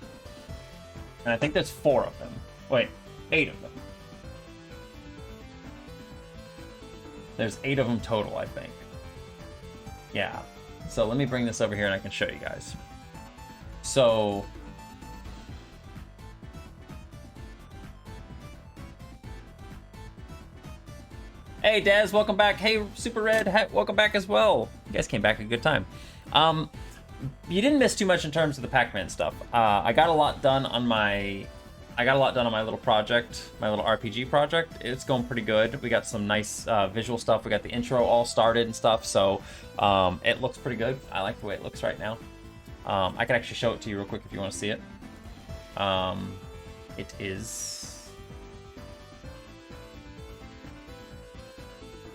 And I think there's 4 of them. Wait, 8 of them. There's 8 of them total, I think. Yeah. So let me bring this over here and I can show you guys. So... Hey, Daz, welcome back. Hey, Super Red, welcome back as well. You guys came back at a good time. You didn't miss too much in terms of the Pac-Man stuff. I got a lot done on my little project, my little RPG project. It's going pretty good. We got some nice visual stuff. We got the intro all started and stuff, so it looks pretty good. I like the way it looks right now. I can actually show it to you real quick if you want to see it.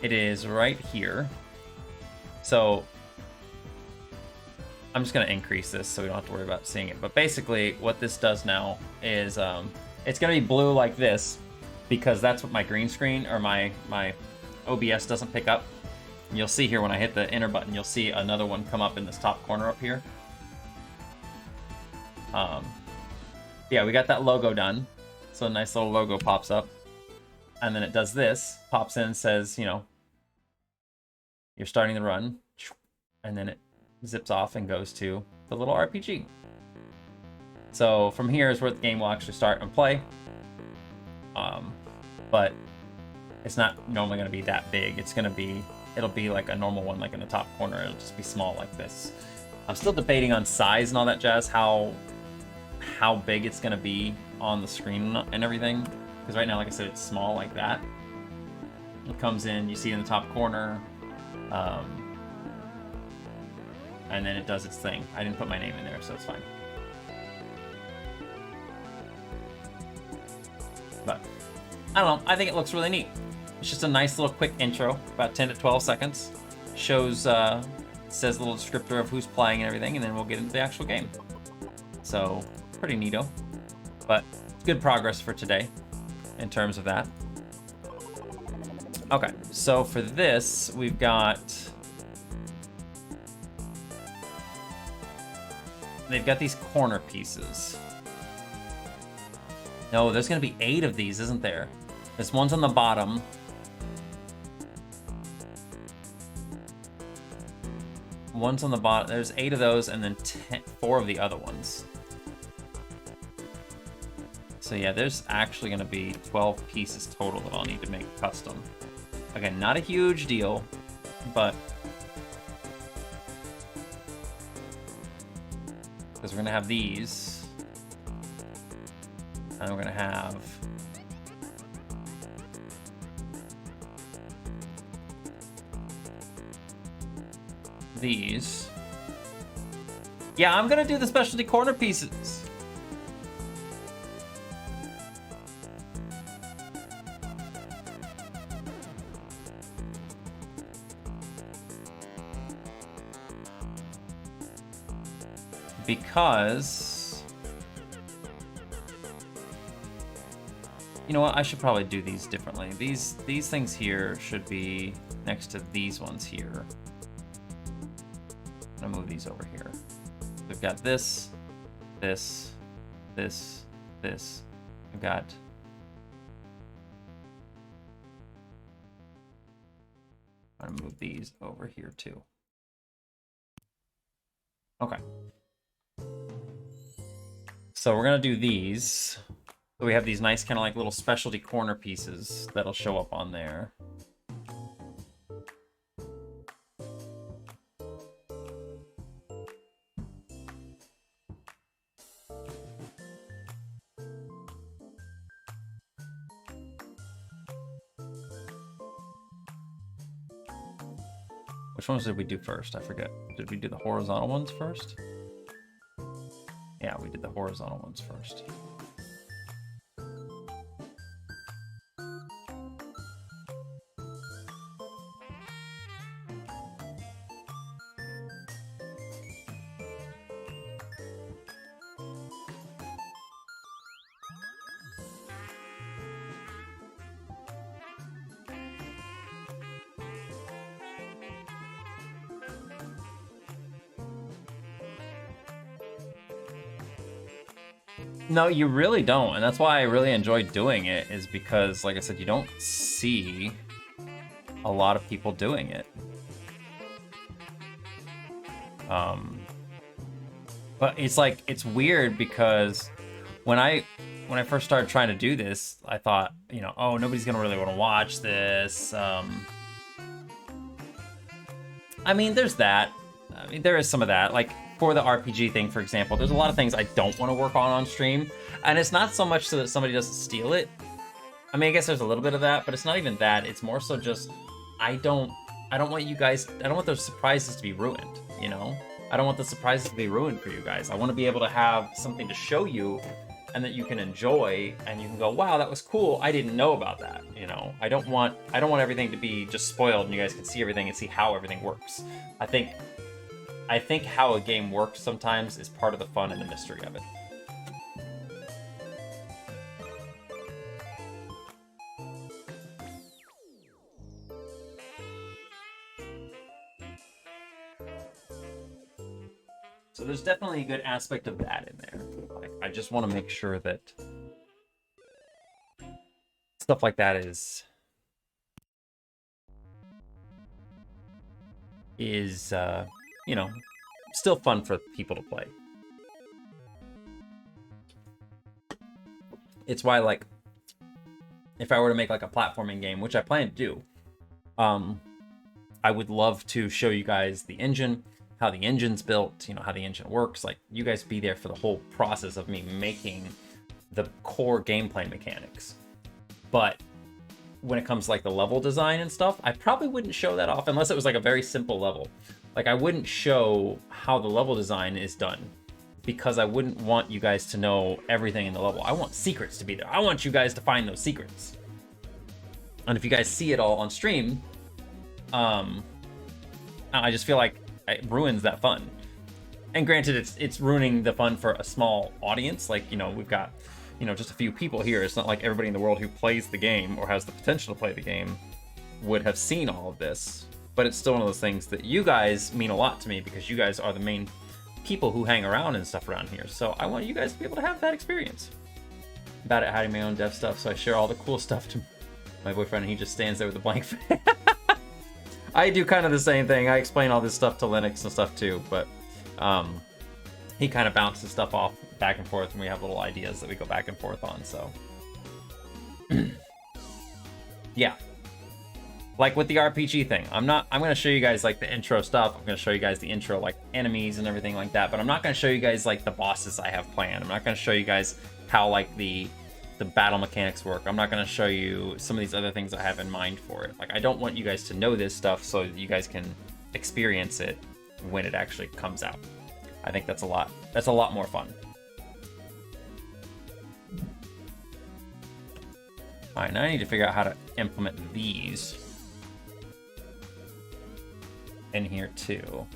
It is right here. So I'm just going to increase this so we don't have to worry about seeing it. But basically what this does now is it's going to be blue like this because that's what my green screen or my OBS doesn't pick up. And you'll see here when I hit the enter button, you'll see another one come up in this top corner up here. Yeah, we got that logo done. So a nice little logo pops up. And then it does this, pops in, says, you know, you're starting the run. And then it zips off and goes to the little RPG. So from here is where the game will actually start and play. But It's not normally going to be that big. It'll be like a normal one, like in the top corner. It'll just be small like this. I'm still debating on size and all that jazz, how big it's going to be on the screen and everything. Because right now, like I said, it's small like that. It comes in, you see it in the top corner. And then it does its thing. I didn't put my name in there, so it's fine. But, I don't know. I think it looks really neat. It's just a nice little quick intro, about 10 to 12 seconds. Shows, says a little descriptor of who's playing and everything, and then we'll get into the actual game. So, pretty neato. But, good progress for today in terms of that. Okay, so for this, we've got... They've got these corner pieces. No, there's going to be 8 of these, isn't there? This one's on the bottom. One's on the bottom. There's 8 of those, and then 4 of the other ones. So yeah, there's actually going to be 12 pieces total that I'll need to make custom. Again, not a huge deal, but... Because we're going to have these. And we're going to have... these. Yeah, I'm going to do the specialty corner pieces. Because, you know what, I should probably do these differently. These things here should be next to these ones here. I'm gonna move these over here. We've got this, this, this, this. We've got I'm gonna move these over here too. Okay. So we're gonna do these. So we have these nice kind of like little specialty corner pieces that'll show up on there. Which ones did we do first? I forget. Did we do the horizontal ones first? Yeah, we did the horizontal ones first. No, you really don't, and that's why I really enjoy doing it, is because, like I said, you don't see a lot of people doing it. But it's like, it's weird because when I first started trying to do this, I thought, you know, oh, nobody's gonna really want to watch this. I mean, there's that. I mean, there is some of that. Like, for the RPG thing, for example, there's a lot of things I don't want to work on stream. And it's not so much so that somebody doesn't steal it. I mean, I guess there's a little bit of that, but it's not even that. It's more so just, I don't want you guys, I don't want those surprises to be ruined, you know? I don't want the surprises to be ruined for you guys. I want to be able to have something to show you and that you can enjoy, and you can go, wow, that was cool. I didn't know about that, you know? I don't want everything to be just spoiled and you guys can see everything and see how everything works. I think how a game works sometimes is part of the fun and the mystery of it. So there's definitely a good aspect of that in there. Like, I just want to make sure that stuff like that is you know, still fun for people to play. It's why, like, if I were to make like a platforming game, which I plan to do, I would love to show you guys the engine, how the engine's built, you know, how the engine works. Like, you guys be there for the whole process of me making the core gameplay mechanics. But when it comes to like the level design and stuff, I probably wouldn't show that off unless it was like a very simple level. Like, I wouldn't show how the level design is done because I wouldn't want you guys to know everything in the level. I want secrets to be there. I want you guys to find those secrets. And if you guys see it all on stream, I just feel like it ruins that fun. And granted, it's ruining the fun for a small audience. Like, you know, we've got, you know, just a few people here. It's not like everybody in the world who plays the game or has the potential to play the game would have seen all of this. But it's still one of those things that you guys mean a lot to me because you guys are the main people who hang around and stuff around here. So I want you guys to be able to have that experience. I'm bad at hiding my own dev stuff, so I share all the cool stuff to my boyfriend, and he just stands there with a blank face. I do kind of the same thing. I explain all this stuff to Linux and stuff too, but he kind of bounces stuff off back and forth, and we have little ideas that we go back and forth on, so. Yeah. Like with the RPG thing, I'm going to show you guys like the intro stuff. I'm going to show you guys the intro like enemies and everything like that, but I'm not going to show you guys like the bosses I have planned. I'm not going to show you guys how like the battle mechanics work. I'm not going to show you some of these other things I have in mind for it. Like, I don't want you guys to know this stuff so that you guys can experience it when it actually comes out. I think that's a lot more fun. All right, now I need to figure out how to implement these in here too.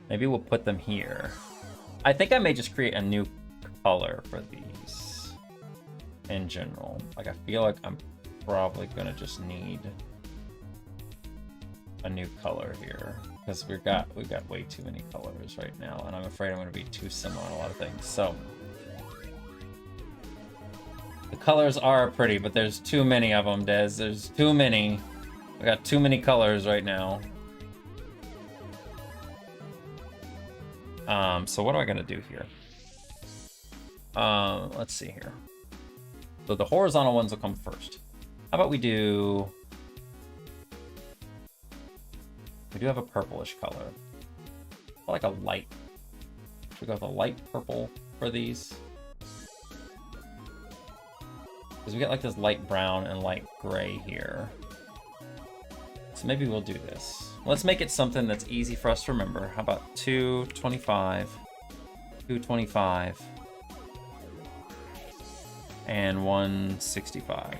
Maybe we'll put them here. I think I may just create a new color for these in general. Like, I feel like I'm probably gonna just need a new color here because we've got way too many colors right now, and I'm afraid I'm gonna be too similar on a lot of things. So the colors are pretty, but there's too many of them, Des. There's too many. We got too many colors right now. So what am I gonna do here? Let's see here. So the horizontal ones will come first. How about we do have a purplish color. I like a light. Should we go with a light purple for these? Because we get like this light brown and light gray here. So maybe we'll do this. Let's make it something that's easy for us to remember. How about 225, 225, and 165.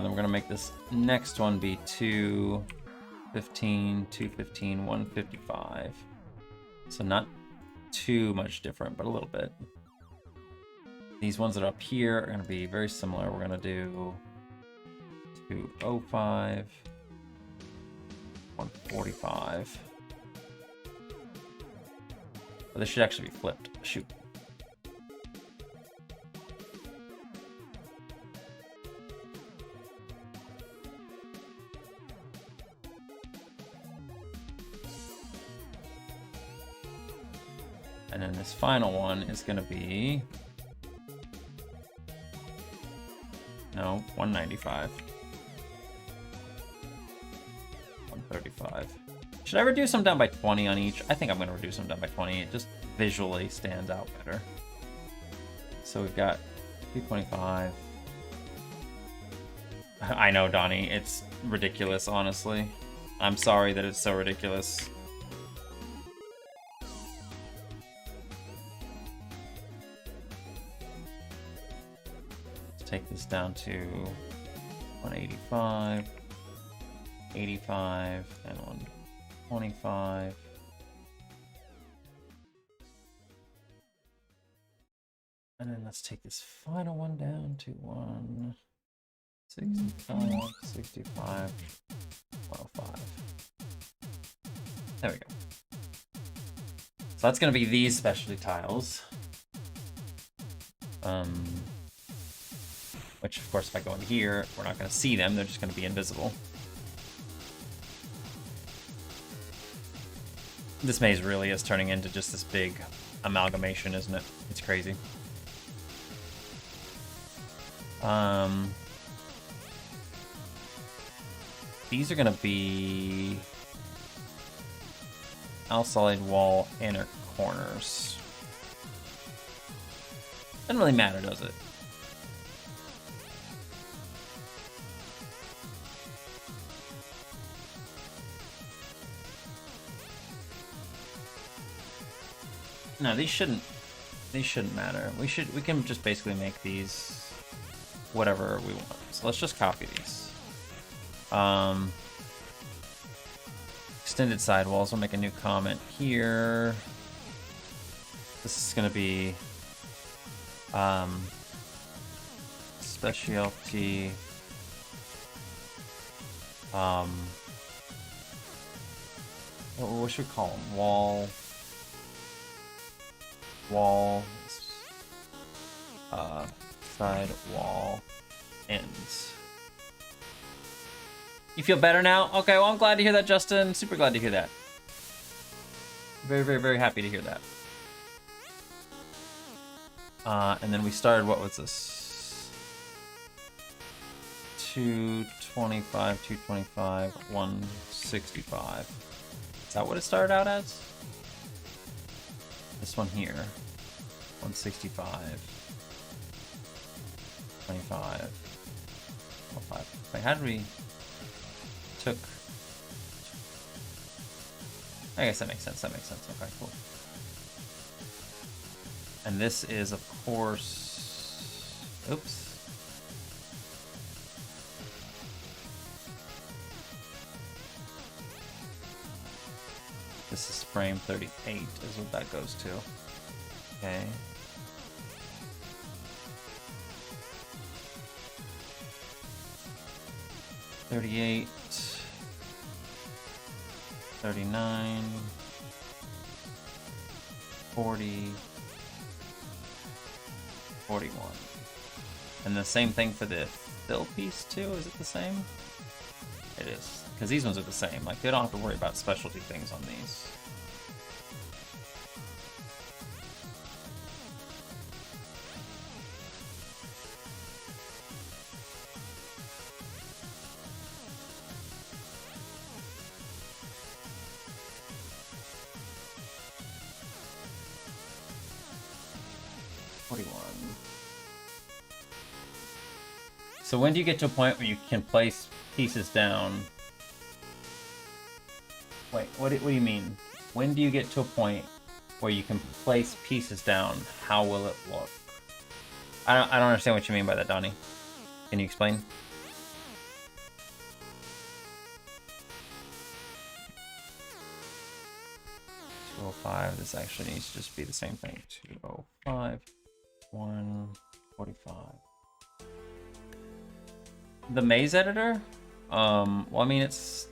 Then we're gonna make this next one be 215, 215, 155. So not too much different, but a little bit. These ones that are up here are going to be very similar. We're going to do 205, 145. But this should actually be flipped. Shoot. And then this final one is going to be, no, 195. 135. Should I reduce them down by 20 on each? I think I'm going to reduce them down by 20. It just visually stands out better. So we've got 225. I know, Donnie, it's ridiculous, honestly. I'm sorry that it's so ridiculous. Take this down to 185, 85, and 125. And then let's take this final one down to 165, 65, 105. There we go. So that's going to be these specialty tiles. Which, of course, if I go in here, we're not going to see them. They're just going to be invisible. This maze really is turning into just this big amalgamation, isn't it? It's crazy. These are going to be outside wall inner corners. Doesn't really matter, does it? No, these shouldn't matter. We can just basically make these whatever we want. So let's just copy these. Extended sidewalls. We'll make a new comment here. This is gonna be specialty what should we call them? Side wall ends. You feel better now? Okay, well, I'm glad to hear that, Justin. Super glad to hear that. Very, very, very happy to hear that. And then we started, what was this? 225, 225, 165. Is that what it started out as? This one here. 165. 25. 105. Wait, how did we... took... I guess that makes sense. Okay, cool. And this is, of course... Oops. This is frame 38 is what that goes to. Okay. $38, 39, 40, 41. And the same thing for the fill piece too, is it the same? It is, because these ones are the same. Like, they don't have to worry about specialty things on these. So when do you get to a point where you can place pieces down? Wait, what do you mean? When do you get to a point where you can place pieces down? How will it look? I don't understand what you mean by that, Donnie. Can you explain? $205. This actually needs to just be the same thing. 205, 145. The maze editor? Well, I mean, it's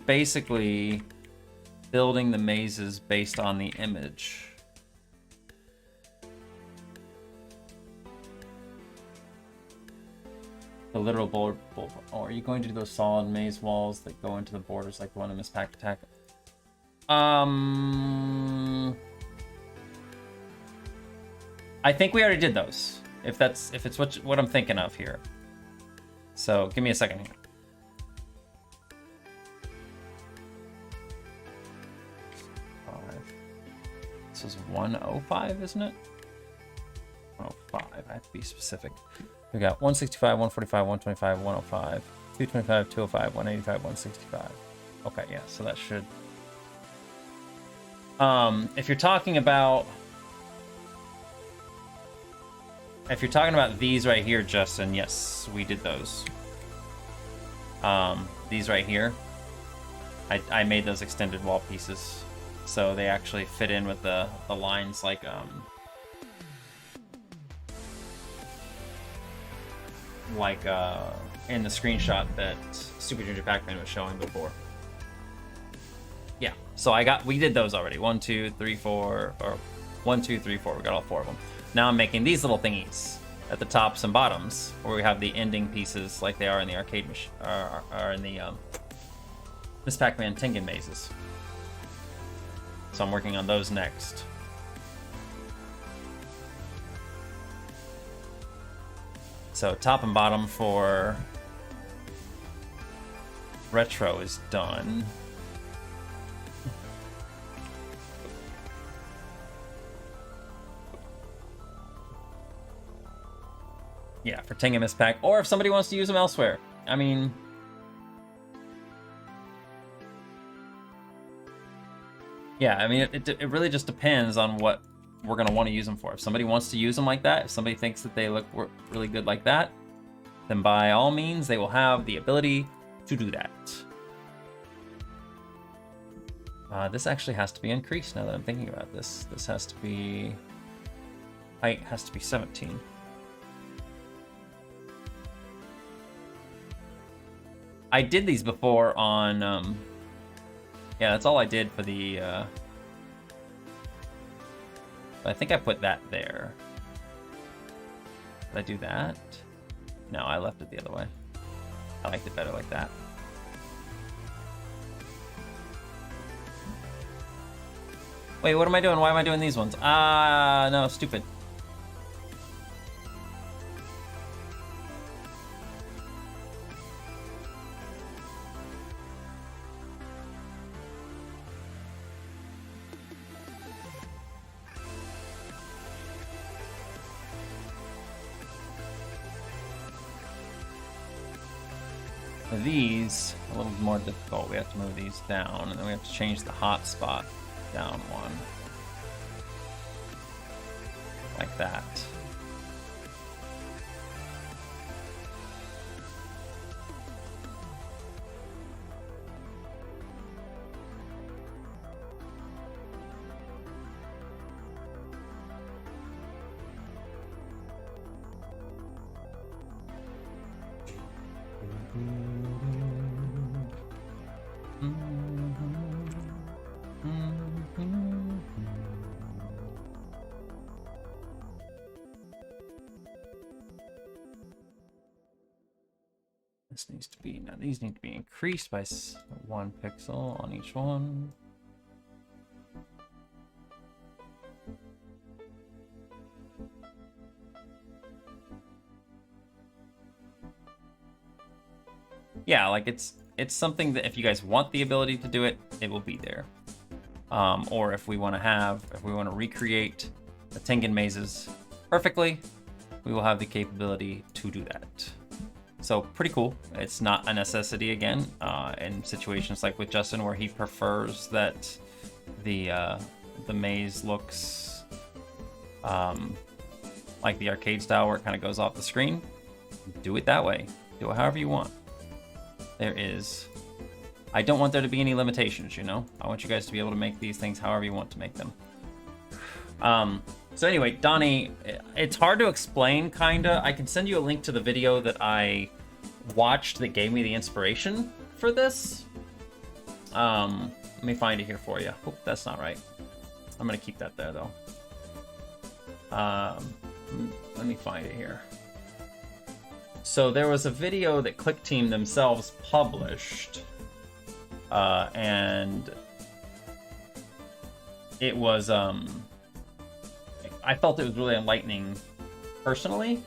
basically building the mazes based on the image. The literal board. Oh, are you going to do those solid maze walls that go into the borders like the one in Miss Pack Attack? I think we already did those. If it's what I'm thinking of here. So give me a second here. This is 105, isn't it? 105. I have to be specific. We got 165, 145, 125, 105, 225, 205, 185, 165. Okay, yeah. So that should. If you're talking about these right here, Justin, yes, we did those. These right here, I made those extended wall pieces, so they actually fit in with the lines like in the screenshot that Super Ginger Pac-Man was showing before. Yeah, so we did those already. 1, 2, 3, 4, or 1, 2, 3, 4. We got all 4 of them. Now I'm making these little thingies at the tops and bottoms, where we have the ending pieces like they are in the arcade machine, are in the Miss Pac-Man Tengen mazes. So I'm working on those next. So top and bottom for Retro is done. Yeah, for Tengen Miss Pac, or if somebody wants to use them elsewhere. I mean, yeah, I mean, it really just depends on what we're gonna want to use them for. If somebody wants to use them like that, if somebody thinks that they look really good like that, then by all means, they will have the ability to do that. This actually has to be increased now that I'm thinking about this. This has to be, height has to be 17. I did these before on, yeah, that's all I did for the, I think I put that there. Did I do that? No, I left it the other way. I liked it better like that. Wait, what am I doing? Why am I doing these ones? No, stupid. These a little more difficult. We have to move these down, and then we have to change the hotspot down one, like that. This needs to be, now these need to be increased by 1 pixel on each one. Yeah, like it's something that if you guys want the ability to do it, it will be there. Or if we want to recreate the Tengen mazes perfectly, we will have the capability to do that. So pretty cool. It's not a necessity again, in situations like with Justin where he prefers that the maze looks like the arcade style where it kind of goes off the screen. Do it that way. Do it however you want. I don't want there to be any limitations, you know? I want you guys to be able to make these things however you want to make them. So anyway, Donnie, it's hard to explain, kinda. I can send you a link to the video that I watched that gave me the inspiration for this. Let me find it here for you. Oh, that's not right. I'm gonna keep that there, though. Let me find it here. So there was a video that ClickTeam themselves published, and it was, I felt it was really enlightening personally.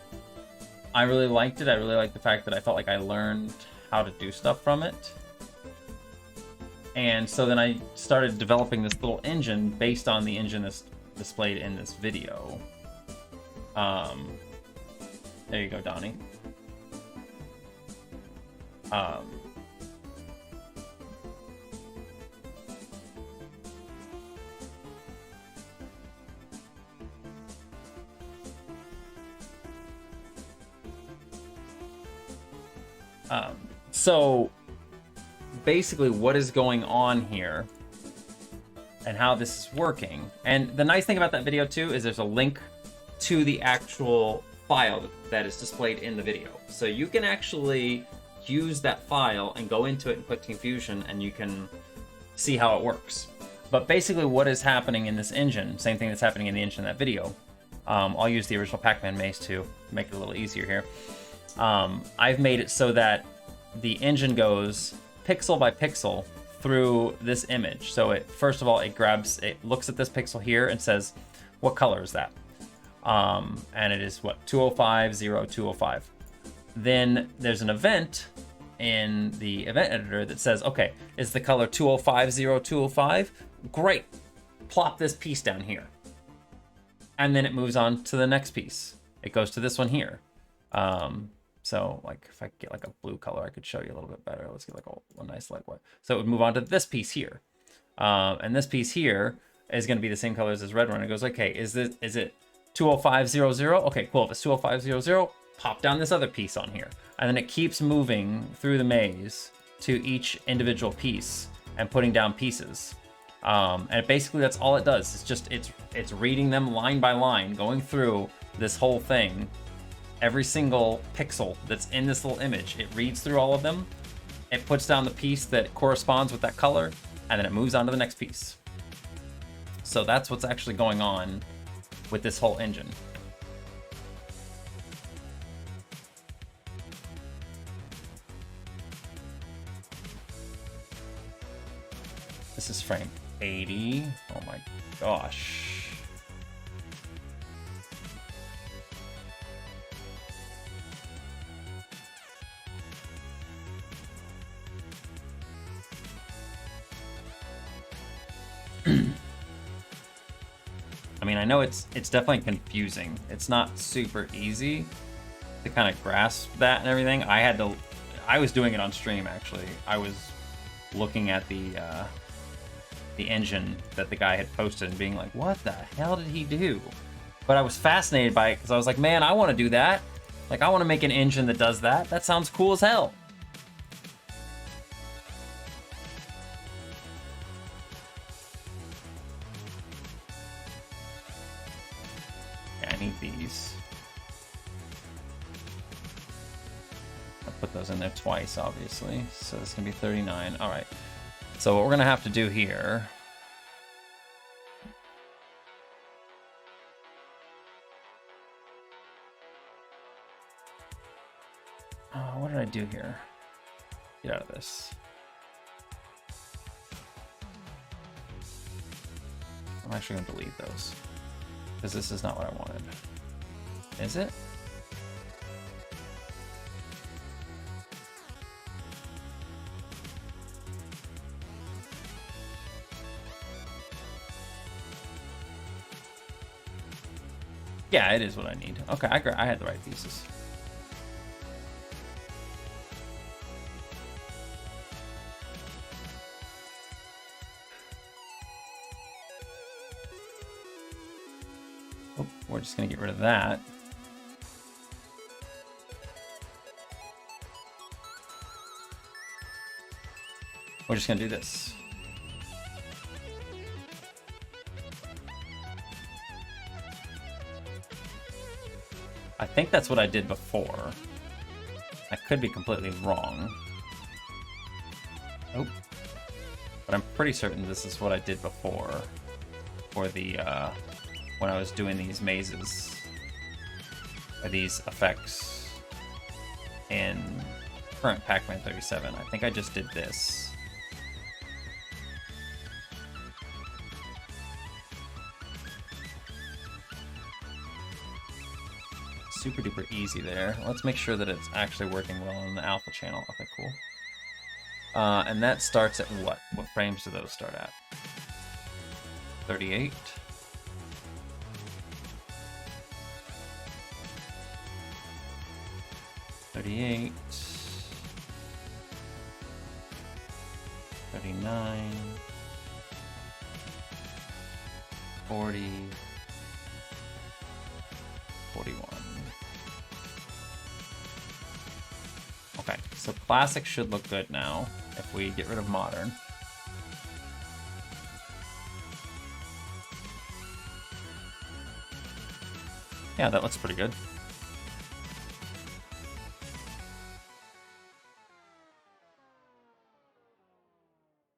I really liked it. I really liked the fact that I felt like I learned how to do stuff from it. And so then I started developing this little engine based on the engine that's displayed in this video. There you go, Donnie. So basically what is going on here and how this is working. And the nice thing about that video too is there's a link to the actual file that is displayed in the video. So you can actually use that file and go into it and put Confusion and you can see how it works. But basically what is happening in this engine, same thing that's happening in the engine in that video, I'll use the original Pac-Man maze to make it a little easier here. I've made it so that the engine goes pixel by pixel through this image. So it, first of all, it looks at this pixel here and says, what color is that? And it is what, 205, 0, 205. Then there's an event in the event editor that says, okay, is the color 205, 0, 205? Great, plop this piece down here. And then it moves on to the next piece. It goes to this one here. So like if I get like a blue color, I could show you a little bit better. Let's get like a nice light white. So it would move on to this piece here. And this piece here is going to be the same color as this red one. It goes, okay, is it 20500? Okay, cool. If it's 20500, pop down this other piece on here. And then it keeps moving through the maze to each individual piece and putting down pieces. And basically that's all it does. It's just, it's reading them line by line, going through this whole thing. Every single pixel that's in this little image, it reads through all of them. It puts down the piece that corresponds with that color, and then it moves on to the next piece. So that's what's actually going on with this whole engine. This is frame 80. Oh my gosh. I mean, I know it's definitely confusing. It's not super easy to kind of grasp that and everything. I was doing it on stream actually. I was looking at the engine that the guy had posted and being like, what the hell did he do? But I was fascinated by it because I was like, man, I want to do that. Like, I want to make an engine that does that. That sounds cool as hell. Yeah, I need these. I put those in there twice, obviously. So it's going to be 39. All right. So what we're going to have to do here... what did I do here? Get out of this. I'm actually going to delete those. Because this is not what I wanted. Is it? Yeah, it is what I need. Okay, I had the right pieces. Oh, we're just gonna get rid of that. We're just gonna do this. I think that's what I did before. I could be completely wrong. Oh. But I'm pretty certain this is what I did before. For the, when I was doing these mazes. Or these effects. In current Pac-Man 37. I think I just did this. Super duper easy there. Let's make sure that it's actually working well on the alpha channel. Okay, cool. And that starts at what? What frames do those start at? 38. $38. 39. 40. 41. Okay, so classic should look good now if we get rid of modern. Yeah, that looks pretty good.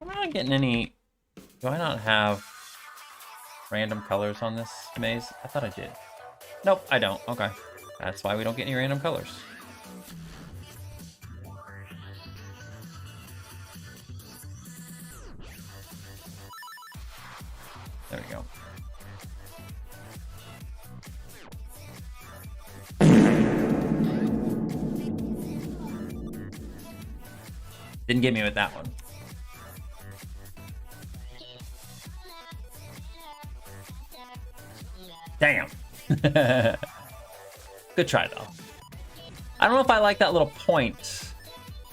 I'm not getting any... Do I not have random colors on this maze? I thought I did. Nope, I don't. Okay. That's why we don't get any random colors. There we go. Didn't get me with that one. Damn. Good try, though. I don't know if I like that little point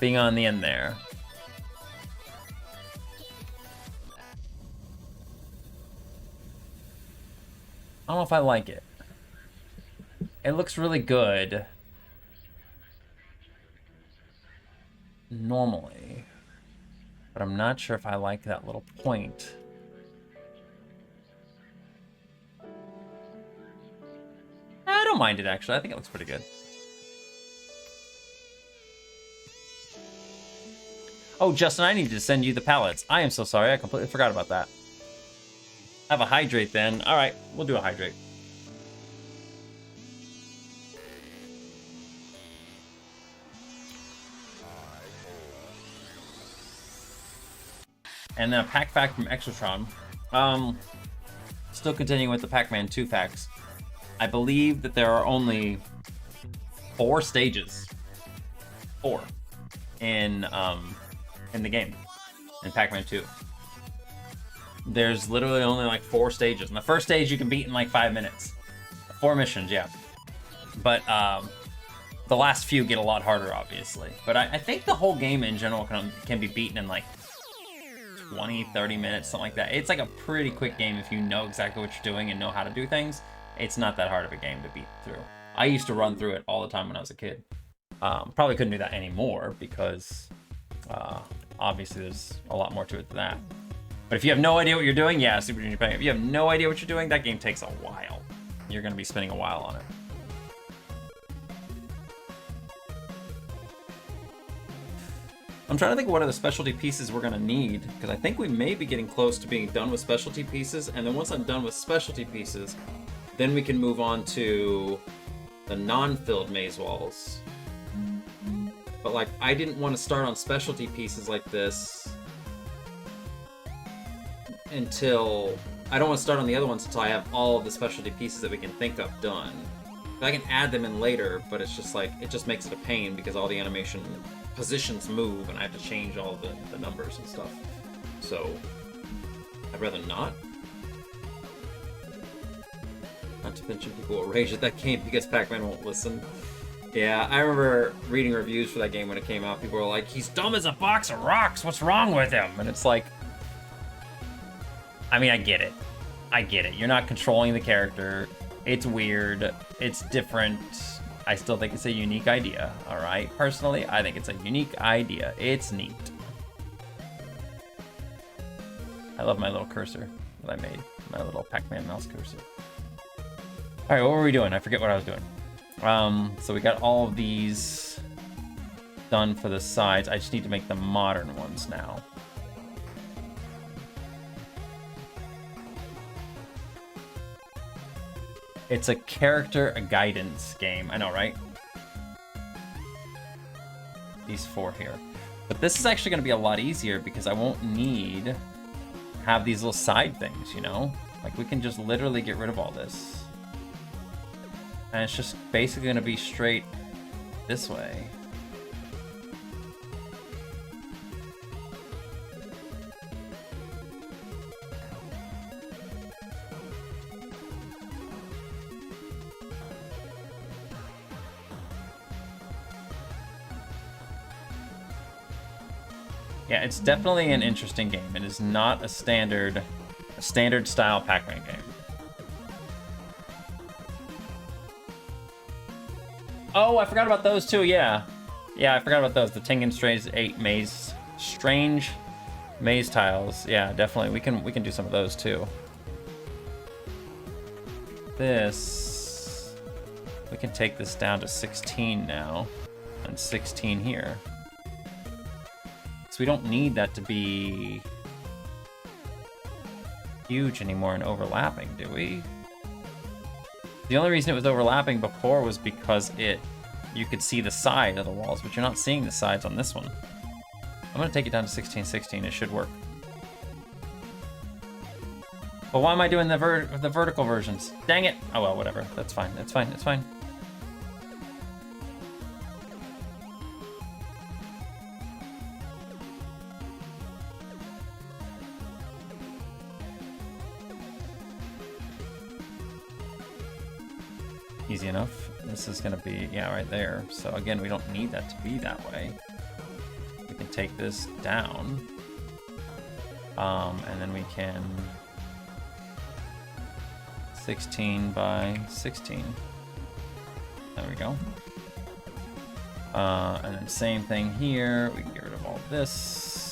being on the end there. I don't know if I like it. It looks really good normally, but I'm not sure if I like that little point. I don't mind it, actually. I think it looks pretty good. Oh, Justin, I need to send you the palettes. I am so sorry. I completely forgot about that. Have a hydrate then. All right, we'll do a hydrate. And then a pack fact from Exotron. Still continuing with the Pac-Man 2 facts. I believe that there are only 4 stages. 4 in the game, in Pac-Man 2. There's literally only like 4 stages. And the first stage you can beat in like 5 minutes. 4 missions, yeah. But the last few get a lot harder, obviously. But I think the whole game in general can be beaten in like 20, 30 minutes, something like that. It's like a pretty quick game if you know exactly what you're doing and know how to do things. It's not that hard of a game to beat through. I used to run through it all the time when I was a kid. Probably couldn't do that anymore because obviously there's a lot more to it than that. But if you have no idea what you're doing, yeah, Super Junior Pang. If you have no idea what you're doing, that game takes a while. You're going to be spending a while on it. I'm trying to think of what other specialty pieces we're going to need, because I think we may be getting close to being done with specialty pieces, and then once I'm done with specialty pieces, then we can move on to the non-filled maze walls. But like, I didn't want to start on specialty pieces like this until... I don't want to start on the other ones until I have all of the specialty pieces that we can think of done. I can add them in later, but it's just like, it just makes it a pain because all the animation positions move and I have to change all the numbers and stuff. So, I'd rather not. Not to mention people will rage at that game because Pac-Man won't listen. Yeah, I remember reading reviews for that game when it came out. People were like, he's dumb as a box of rocks, what's wrong with him? And it's like, I mean, I get it. I get it. You're not controlling the character. It's weird. It's different. I still think it's a unique idea, all right? Personally, I think it's a unique idea. It's neat. I love my little cursor that I made. My little Pac-Man mouse cursor. All right, what were we doing? I forget what I was doing. So we got all of these done for the sides. I just need to make the modern ones now. It's a character guidance game. I know, right? These 4 here. But this is actually going to be a lot easier because I won't need to have these little side things, you know? Like, we can just literally get rid of all this. And it's just basically going to be straight this way. Yeah, it's definitely an interesting game. It is not a standard style Pac-Man game. Oh, I forgot about those too. Yeah, I forgot about those. The Tengen Strange maze tiles. Yeah, definitely. We can do some of those too. This, we can take this down to 16 now, and 16 here. We don't need that to be huge anymore and overlapping, do we? The only reason it was overlapping before was because you could see the side of the walls, but you're not seeing the sides on this one. I'm gonna take it down to 1616. It should work. But why am I doing the vertical versions? Dang it! Oh well, whatever. That's fine. That's fine. It's fine. Easy enough. This is gonna be, yeah, right there. So again, we don't need that to be that way. We can take this down. And then we can 16 by 16. There we go. And then same thing here. We can get rid of all this.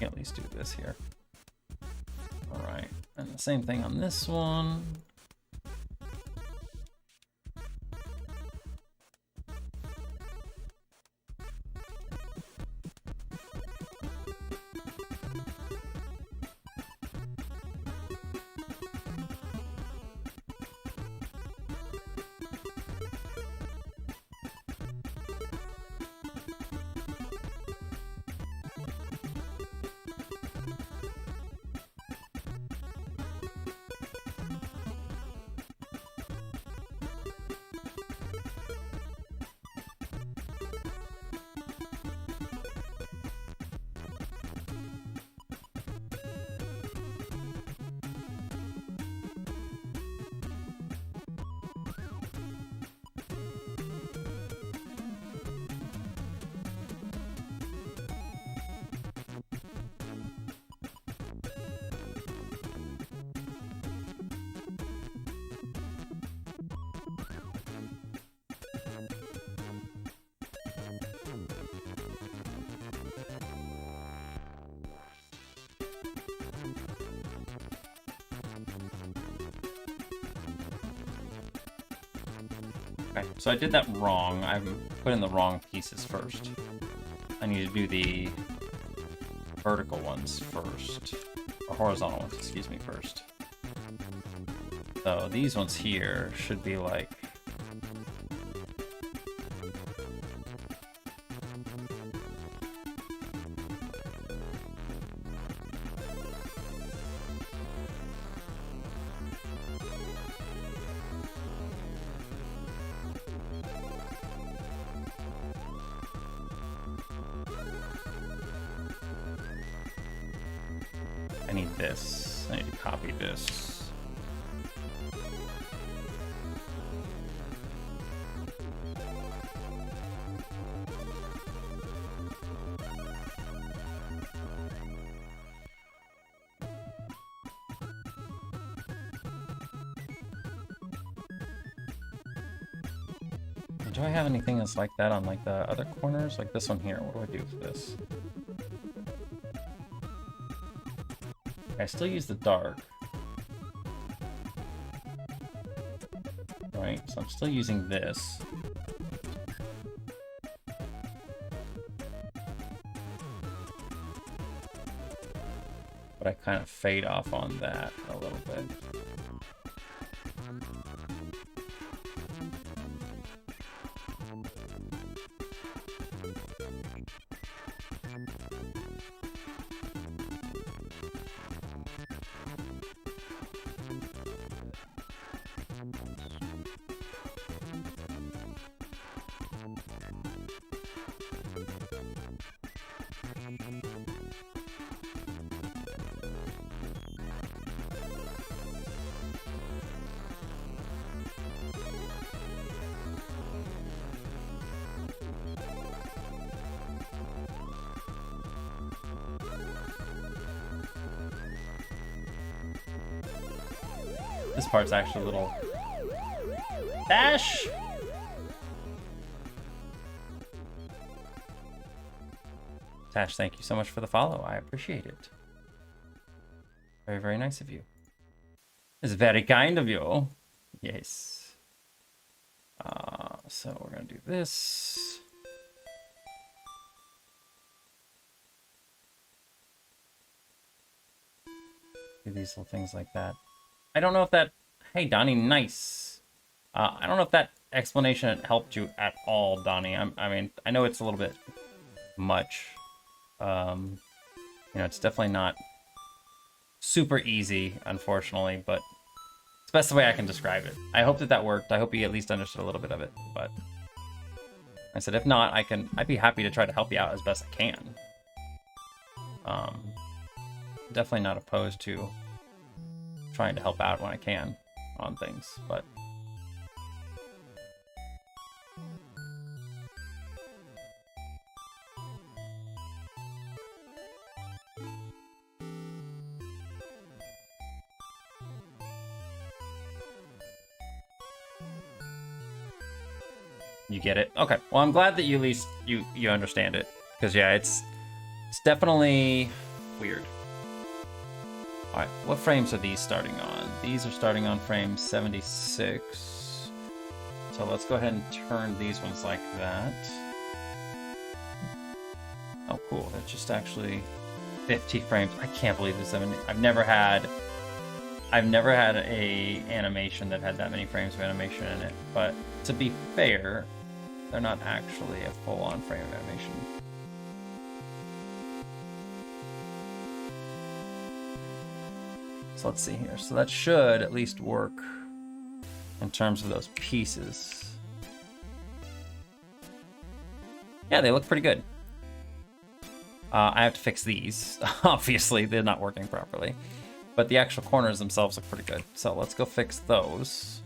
At least do this here. All right, and the same thing on this one. Okay, so I did that wrong. I put in the wrong pieces first. I need to do the vertical ones first. Or horizontal ones, excuse me, first. So these ones here should be like... I need this. I need to copy this. Do I have anything that's like that on like the other corners? Like this one here. What do I do for this? I still use the dark. Right, so I'm still using this. But I kind of fade off on that a little bit. This part's actually a little... Dash! Tash, thank you so much for the follow. I appreciate it. Very, very nice of you. It's very kind of you. Yes. So we're gonna do this. Do these little things like that. I don't know if that... Hey, Donnie, nice. I don't know if that explanation helped you at all, Donnie. I mean, I know it's a little bit much. You know, it's definitely not super easy, unfortunately, but it's the best way I can describe it. I hope that worked. I hope you at least understood a little bit of it, but I said, if not, I'd be happy to try to help you out as best I can. Definitely not opposed to trying to help out when I can on things, but you get it? Okay. Well, I'm glad that you at least you understand it, because yeah, it's definitely weird. All right, what frames are these starting on? These are starting on frame 76. So let's go ahead and turn these ones like that. Oh, cool. That's just actually 50 frames. I can't believe this. I mean, I've never had a animation that had that many frames of animation in it. But to be fair, they're not actually a full-on frame of animation. So let's see here. So that should at least work in terms of those pieces. Yeah, they look pretty good. I have to fix these. Obviously, they're not working properly. But the actual corners themselves look pretty good. So let's go fix those.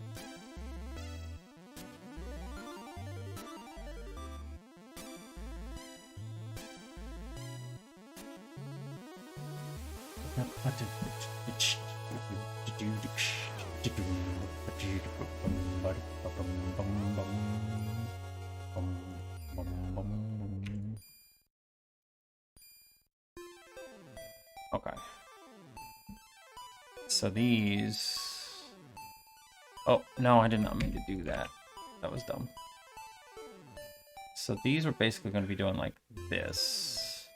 Okay. So these... Oh, no, I did not mean to do that. That was dumb. So these are basically going to be doing like this.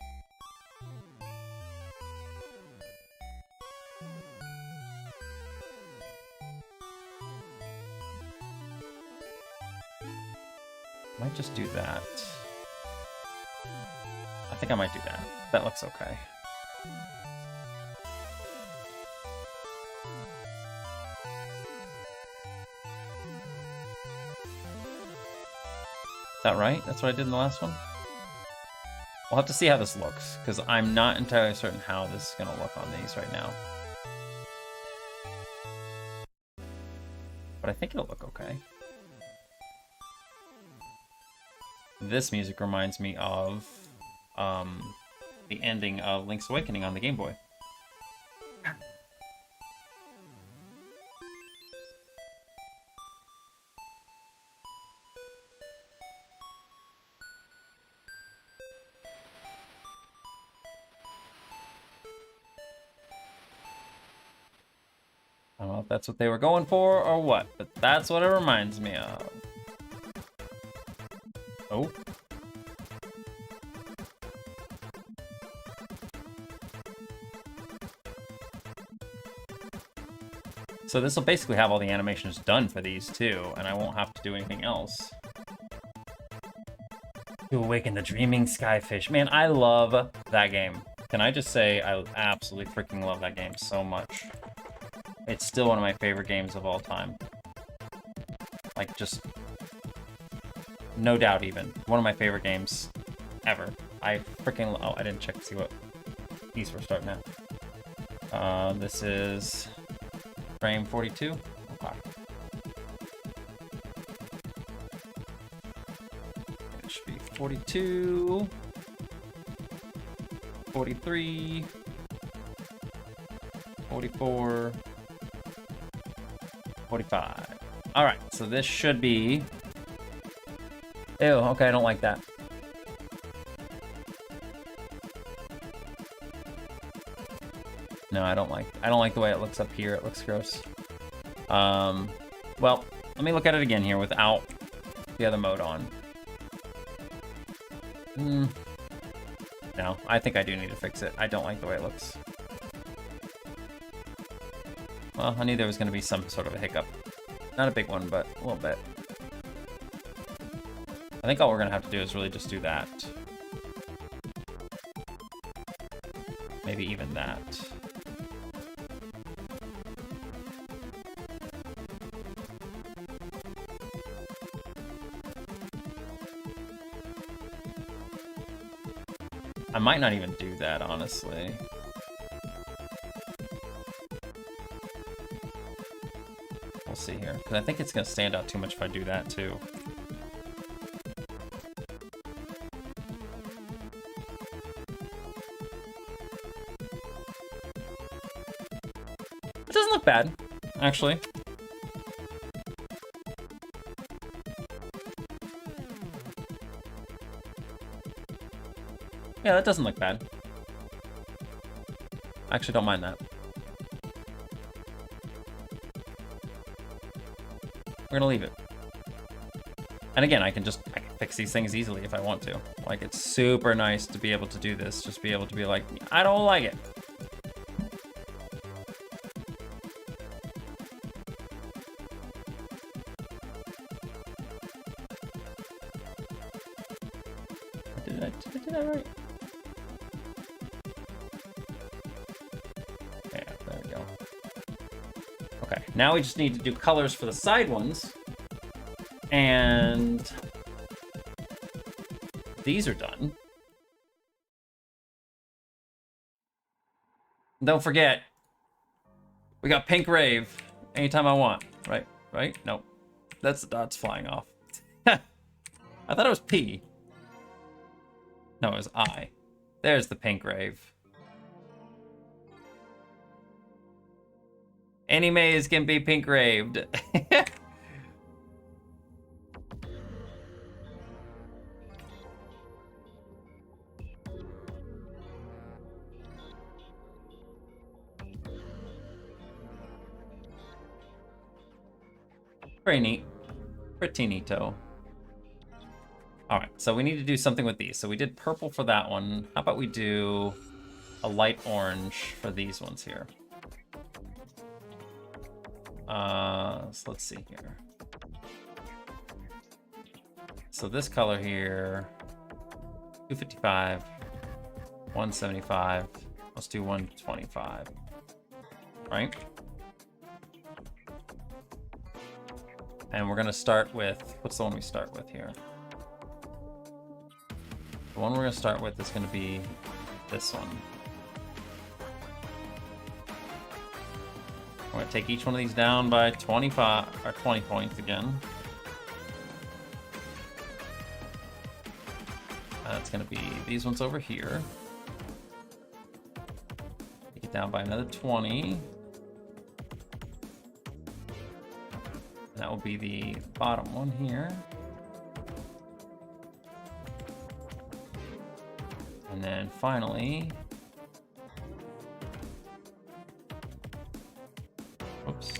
Might just do that. I think I might do that. That looks okay. Is that right? That's what I did in the last one? We'll have to see how this looks, because I'm not entirely certain how this is going to look on these right now. But I think it'll look okay. This music reminds me of the ending of Link's Awakening on the Game Boy. I don't know if that's what they were going for or what, but that's what it reminds me of. Oh. So this will basically have all the animations done for these too, and I won't have to do anything else. To Awaken the Dreaming Skyfish. Man, I love that game. Can I just say I absolutely freaking love that game so much. It's still one of my favorite games of all time. Like, just... no doubt even. One of my favorite games ever. I freaking... Oh, I didn't check to see what piece we're starting at. This is frame 42. Okay. It should be 42, 43, 44, 45. All right, so this should be... Ew, okay, I don't like that. No, I don't like the way it looks up here. It looks gross. Well, let me look at it again here without the other mode on. No, I think I do need to fix it. I don't like the way it looks. Well, I knew there was going to be some sort of a hiccup. Not a big one, but a little bit. I think all we're going to have to do is really just do that. Maybe even that. I might not even do that, honestly. We'll see here, because I think it's going to stand out too much if I do that, too. It doesn't look bad, actually. Yeah, that doesn't look bad. I actually don't mind that. We're gonna leave it. And again, I can fix these things easily if I want to. Like, it's super nice to be able to do this. Just be able to be like, I don't like it. Did I right? Yeah, there we go. Okay, now we just need to do colors for the side ones. And these are done. Don't forget, we got pink rave anytime I want. Right? Right? Nope. That's the dots flying off. I thought it was P. No, it was I. There's the pink rave. Any maze can be pink raved. Very neat. Pretty neato. All right, so we need to do something with these. So we did purple for that one. How about we do a light orange for these ones here? So let's see here. So this color here, 255, 175. Let's do 125. Right? And we're gonna start with, what's the one we start with here? The one we're gonna start with is gonna be this one. We're gonna take each one of these down by 25 or 20 points again. That's gonna be these ones over here. Take it down by another 20. And that will be the bottom one here. And then finally, oops.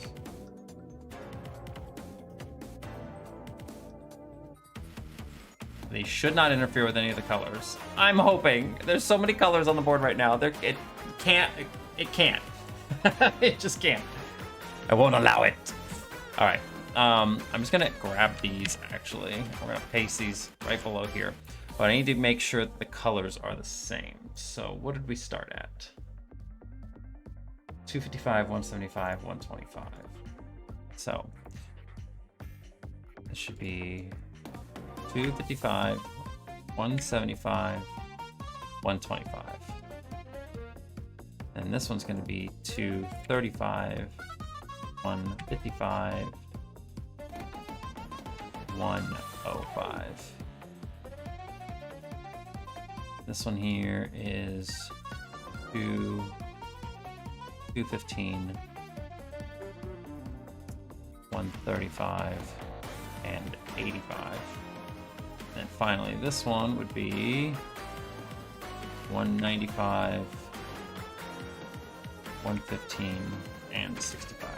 They should not interfere with any of the colors. I'm hoping. There's so many colors on the board right now. It can't. It just can't. I won't allow it. All right. I'm just gonna grab these actually. We're gonna paste these right below here. But I need to make sure that the colors are the same. So what did we start at? 255, 175, 125. So this should be 255, 175, 125. And this one's going to be 235, 155, 105. This one here is 215, 135, and 85. And finally, this one would be 195, 115, and 65.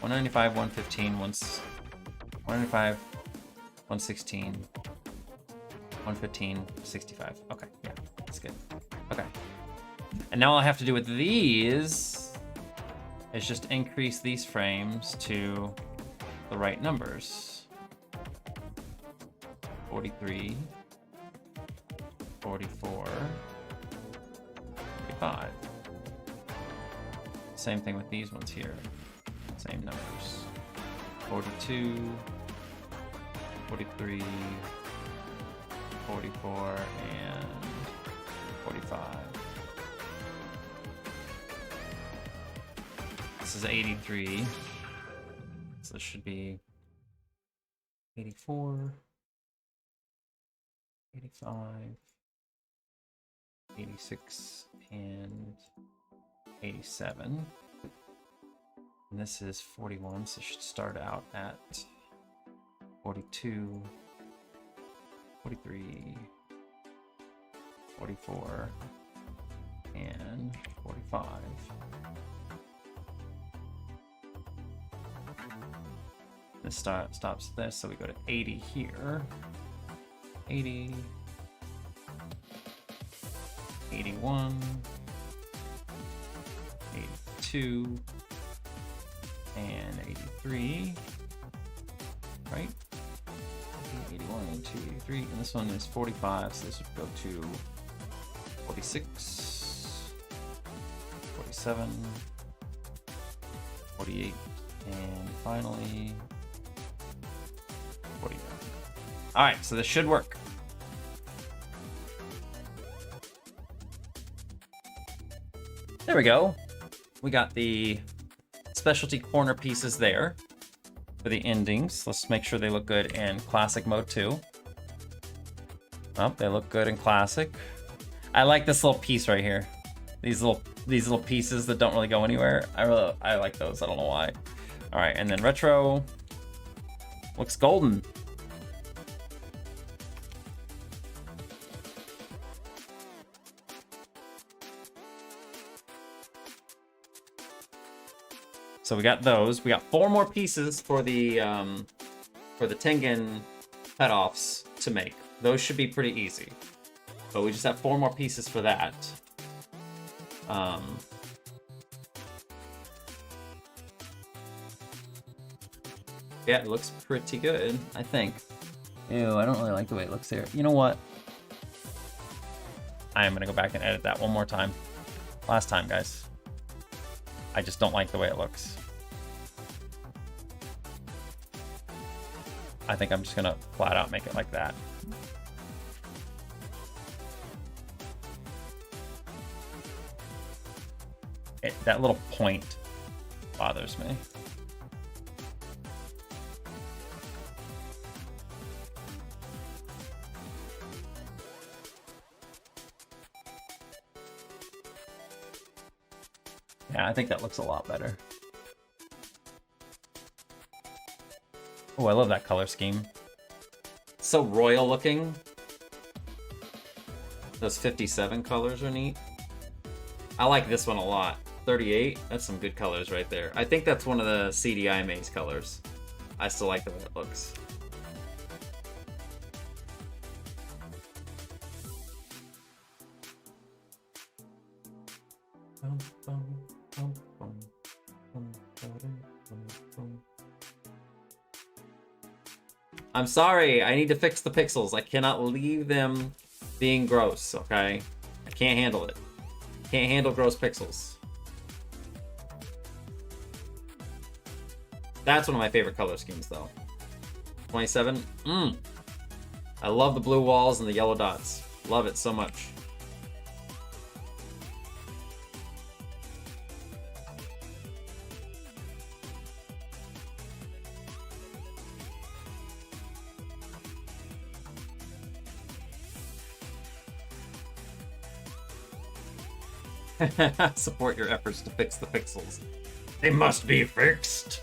195, 115, 195, 116, 115, 65. Okay, yeah, that's good. Okay. And now all I have to do with these is just increase these frames to the right numbers. 43, 44, 45. Same thing with these ones here. Same numbers. 42, 43, 44, and 45. This is 83. So this should be 84, 85, 86, and 87. And this is 41, so it should start out at 42, 43, 44, and 45. This stops this, so we go to 80 here. 80, 81, 82, and 83, right? 81, 82, 83, and this one is 45, so this would go to 46, 47, 48, and finally 49. All right, so this should work. There we go. We got the specialty corner pieces there for the endings. Let's make sure they look good in classic mode too. Oh, they look good in classic. I like this little piece right here. These little pieces that don't really go anywhere. I like those. I don't know why. All right, and then retro looks golden. So we got those. We got 4 more pieces for the Tengen cutoffs to make. Those should be pretty easy. But we just have 4 more pieces for that. Yeah, it looks pretty good, I think. Ew, I don't really like the way it looks here. You know what? I am gonna go back and edit that one more time. Last time, guys. I just don't like the way it looks. I think I'm just gonna flat out make it like that. That little point bothers me. Yeah, I think that looks a lot better. Oh, I love that color scheme. It's so royal looking. Those 57 colors are neat. I like this one a lot. 38, that's some good colors right there. I think that's one of the CDI Maze colors. I still like the way it looks. I'm sorry, I need to fix the pixels. I cannot leave them being gross, okay? I can't handle it. Can't handle gross pixels. That's one of my favorite color schemes, though. 27. I love the blue walls and the yellow dots. Love it so much. Support your efforts to fix the pixels. They must be fixed.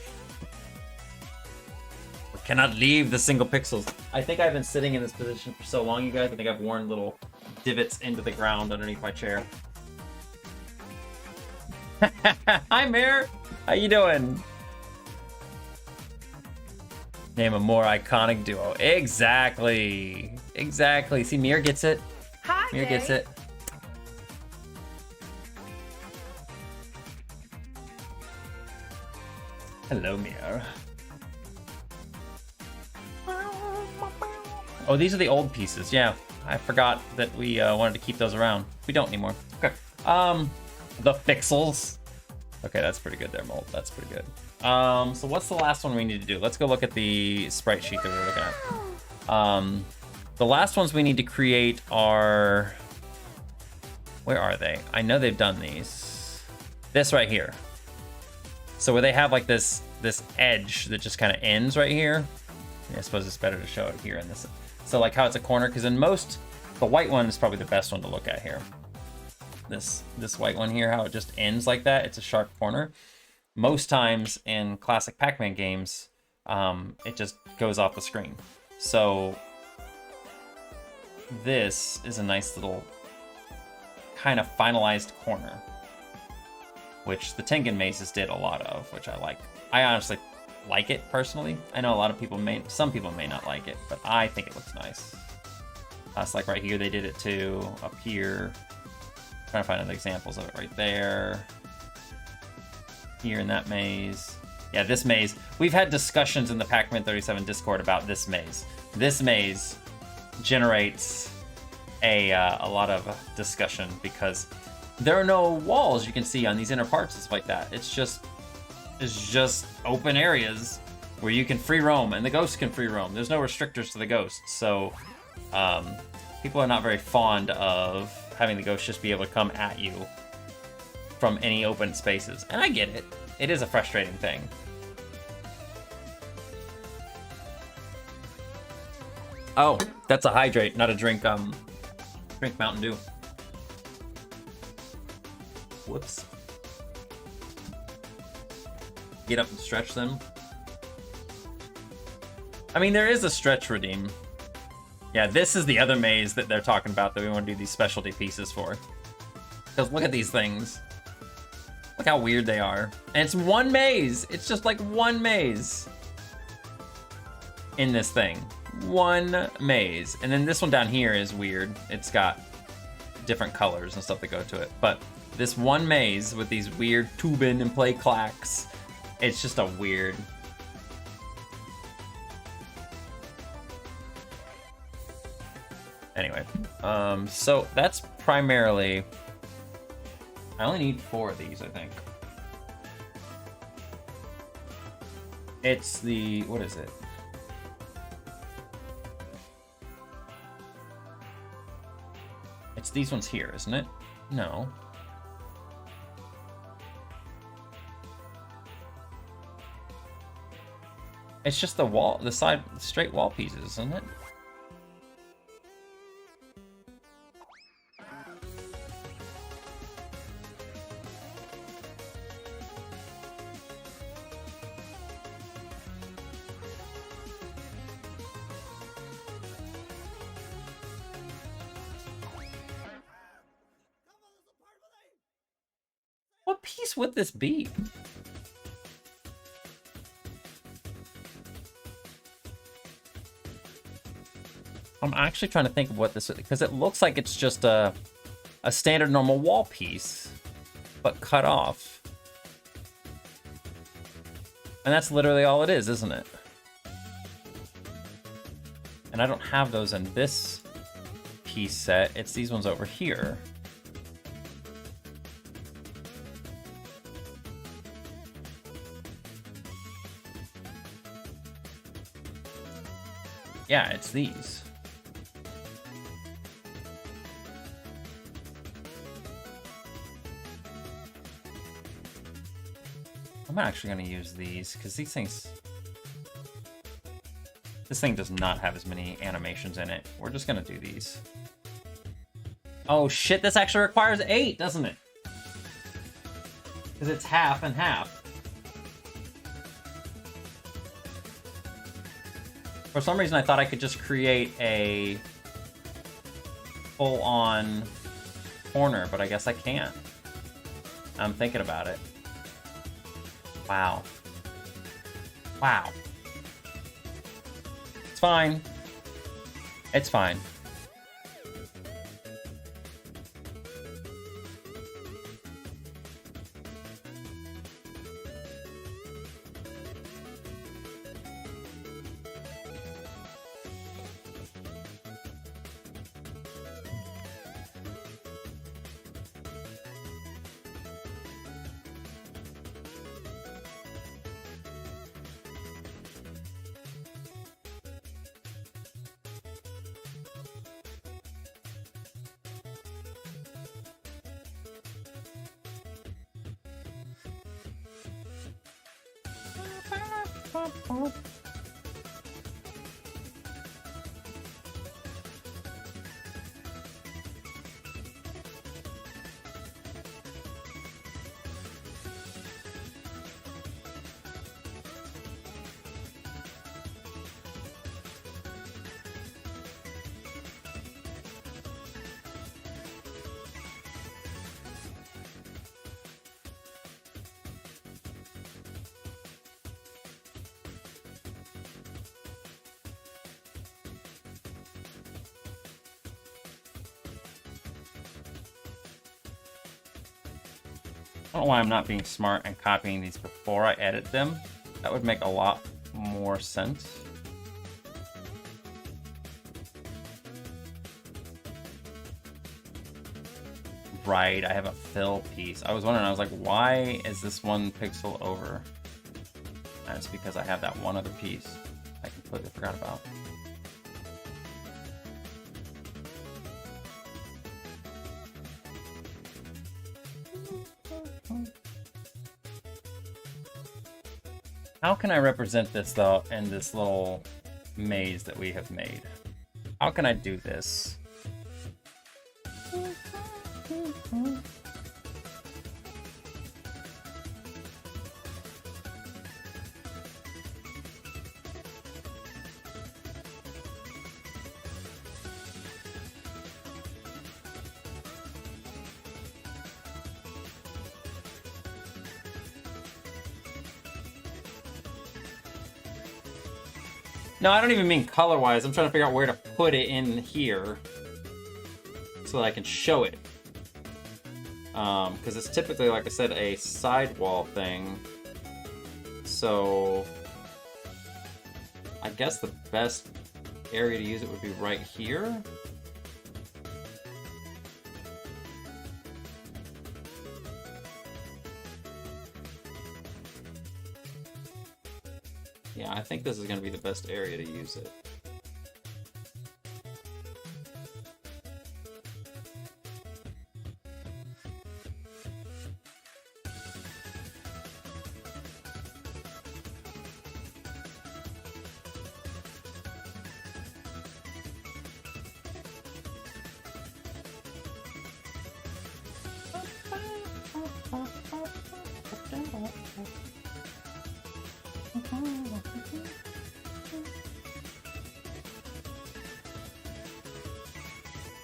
Cannot leave the single pixels. I think I've been sitting in this position for so long, you guys. I think I've worn little divots into the ground underneath my chair. Hi, Mir. How you doing? Name a more iconic duo. Exactly. Exactly. See, Mir gets it. Hi, Mir gets it. Hello, Mir. Oh, these are the old pieces. Yeah, I forgot that we wanted to keep those around. We don't anymore. Okay. The pixels. Okay, that's pretty good there, Molt. That's pretty good. So what's the last one we need to do? Let's go look at the sprite sheet that we're looking at. The last ones we need to create are... Where are they? I know they've done these. This right here. So where they have like this edge that just kind of ends right here. Yeah, I suppose it's better to show it here in this. So like how it's a corner, because in most, the white one is probably the best one to look at here. This white one here, how it just ends like that. It's a sharp corner. Most times in classic Pac-Man games, it just goes off the screen. So this is a nice little kind of finalized corner, which the Tengen mazes did a lot of, which I like. I honestly like it personally. I know a lot of people some people may not like it, but I think it looks nice. It's like right here, they did it too. Up here, trying to find other examples of it right there. Here in that maze. Yeah, this maze. We've had discussions in the Pac-Man 37 Discord about this maze. This maze generates a lot of discussion because there are no walls you can see on these inner parts and stuff like that. It's just open areas where you can free roam, and the ghosts can free roam. There's no restrictors to the ghosts, so people are not very fond of having the ghosts just be able to come at you from any open spaces. And I get it. It is a frustrating thing. Oh, that's a hydrate, not a drink. Drink Mountain Dew. Whoops. Get up and stretch them. I mean, there is a stretch redeem. Yeah, this is the other maze that they're talking about that we want to do these specialty pieces for. Because look at these things. Look how weird they are. And it's one maze. It's just like one maze in this thing. One maze. And then this one down here is weird. It's got different colors and stuff that go to it. But this one maze with these weird tubing and play clacks, it's just a weird... Anyway, so that's primarily... I only need 4 of these, I think. It's the... what is it? It's these ones here, isn't it? No. It's just the wall, the side, straight wall pieces, isn't it? What piece would this be? I'm actually trying to think of what this is, because it looks like it's just a standard normal wall piece, but cut off. And that's literally all it is, isn't it? And I don't have those in this piece set. It's these ones over here. Yeah, it's these. I'm actually going to use these because these things... This thing does not have as many animations in it. We're just going to do these. Oh shit, this actually requires 8, doesn't it? Because it's half and half. For some reason, I thought I could just create a full-on corner, but I guess I can't. I'm thinking about it. Wow. Wow. It's fine. It's fine. I don't know why I'm not being smart and copying these before I edit them. That would make a lot more sense. Right, I have a fill piece. I was wondering, I was like, why is this 1 pixel over? And it's because I have that one other piece I completely forgot about. How can I represent this, though, in this little maze that we have made? How can I do this? No, I don't even mean color-wise. I'm trying to figure out where to put it in here so that I can show it. Because it's typically, like I said, a sidewall thing. So I guess the best area to use it would be right here. Yeah, I think this is going to be the best area to use it.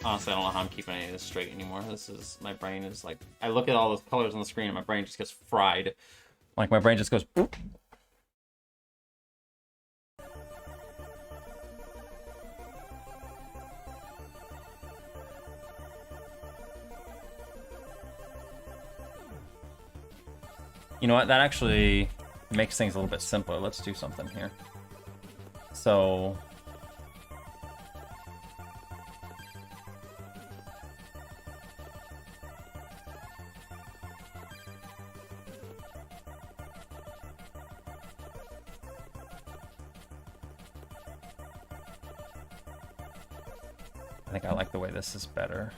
Honestly, I don't know how I'm keeping any of this straight anymore. This is, my brain is like, I look at all those colors on the screen and my brain just gets fried. Like, my brain just goes, boop. You know what? That actually makes things a little bit simpler. Let's do something here. So I think I like the way this is better.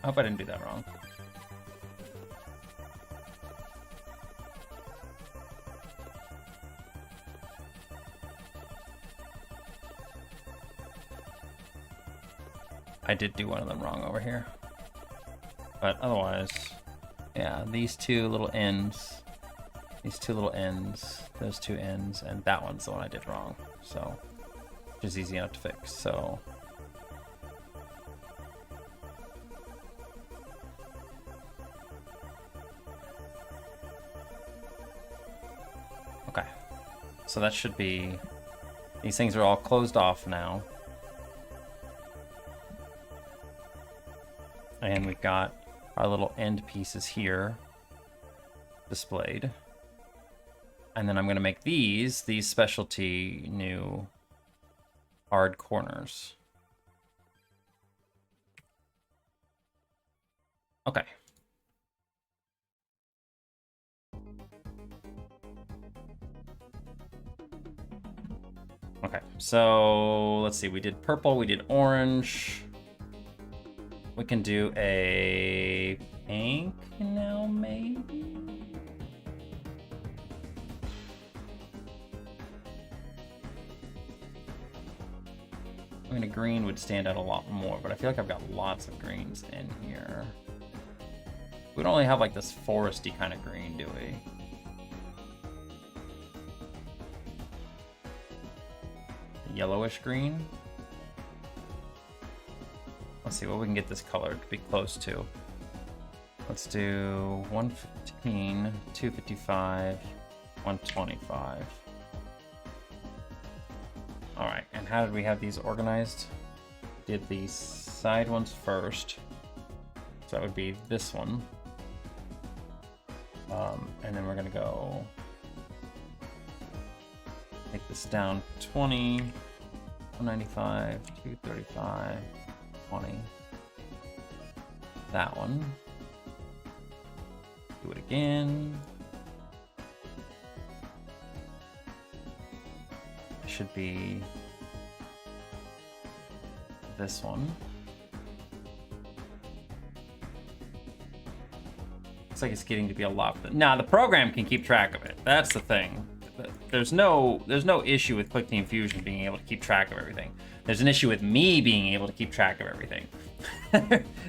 I hope I didn't do that wrong. I did do one of them wrong over here. But otherwise, yeah, these two little ends, those two ends, and that one's the one I did wrong. So, which is easy enough to fix. So, okay. So that should be, these things are all closed off now. And we've got our little end pieces here displayed. And then I'm going to make these specialty new hard corners. Okay. Okay, so let's see. We did purple, we did orange. We can do a pink now, maybe? I mean, a green would stand out a lot more, but I feel like I've got lots of greens in here. We don't only have like this foresty kind of green, do we? Yellowish green. Let's see what we can get this color to be close to. Let's do 115, 255, 125. All right, and how did we have these organized? Did the side ones first. So that would be this one. And then we're gonna go take this down 20, 195, 235, 20. That one. Do it again. It should be this one. Looks like it's getting to be a lot. Nah, the program can keep track of it. That's the thing. There's no issue with QuickTeam Fusion being able to keep track of everything. There's an issue with me being able to keep track of everything.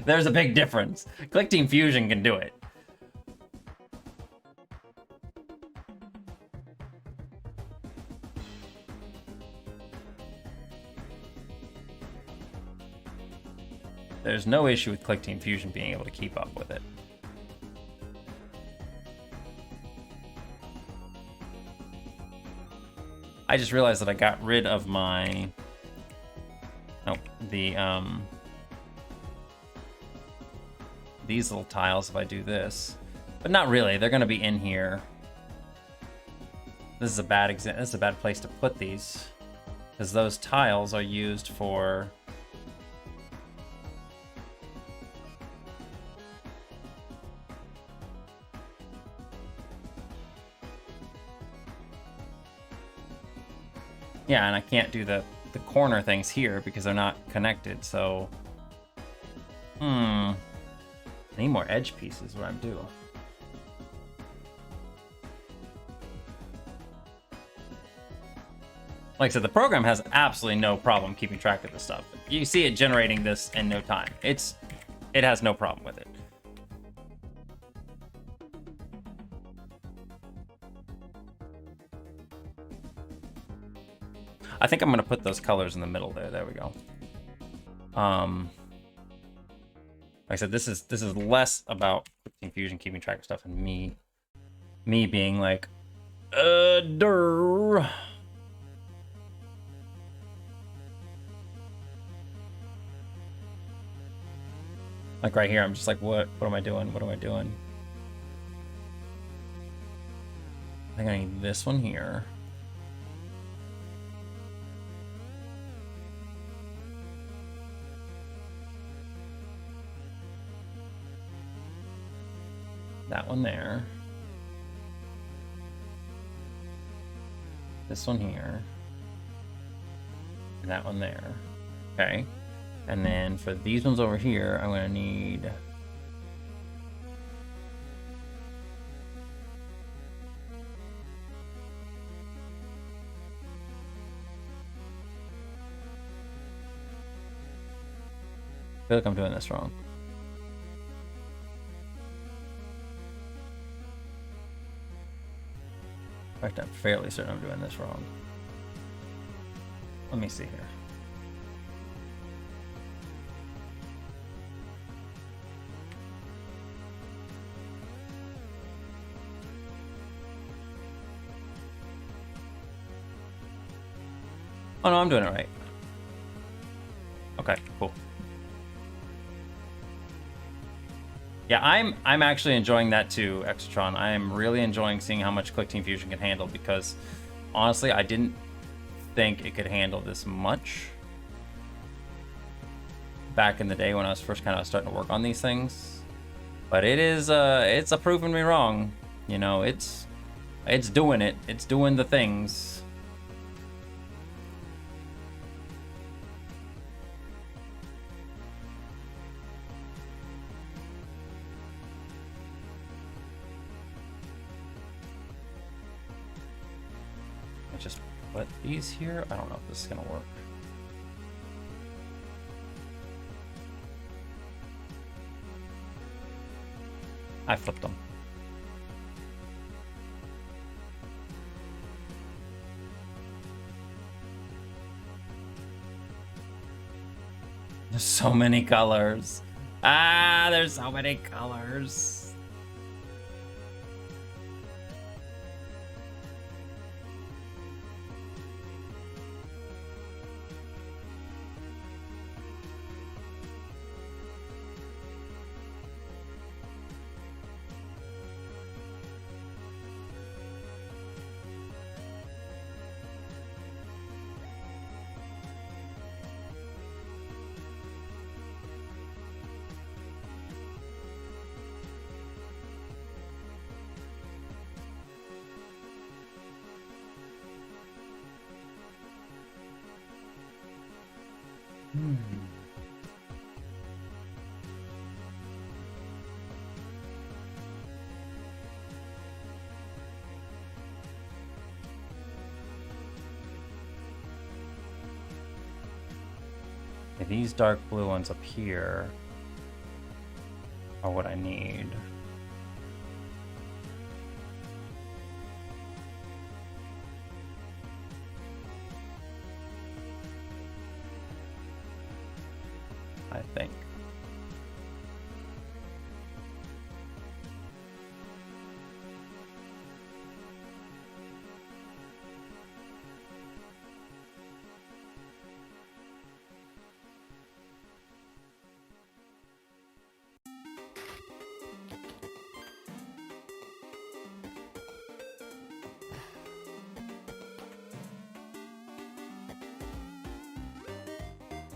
There's a big difference. QuickTeam Fusion can do it. There's no issue with QuickTeam Fusion being able to keep up with it. I just realized that I got rid of my, these little tiles if I do this, but not really. They're gonna be in here. This is a bad this is a bad place to put these, because those tiles are used for yeah, and I can't do the corner things here because they're not connected, so... I need more edge pieces, what I'm doing. Like I said, the program has absolutely no problem keeping track of this stuff. You see it generating this in no time. It has no problem with it. I think I'm gonna put those colors in the middle there. There we go. Like I said, this is less about QuickTeam Fusion keeping track of stuff and me being like, durr. Like right here, I'm just like, what am I doing? What am I doing? I think I need this one here. That one there. This one here. And that one there. Okay. And then for these ones over here, I'm gonna need I feel like I'm doing this wrong. In fact, I'm fairly certain I'm doing this wrong. Let me see here. Oh no, I'm doing it right. Okay, cool. Yeah, I'm actually enjoying that too, Extron. I am really enjoying seeing how much Click Team Fusion can handle because honestly, I didn't think it could handle this much back in the day when I was first kind of starting to work on these things. But it is it's proving me wrong. You know, it's doing it. It's doing the things. Just put these here. I don't know if this is gonna work. I flipped them. There's so many colors. Ah, there's so many colors. These dark blue ones up here are what I need. I think.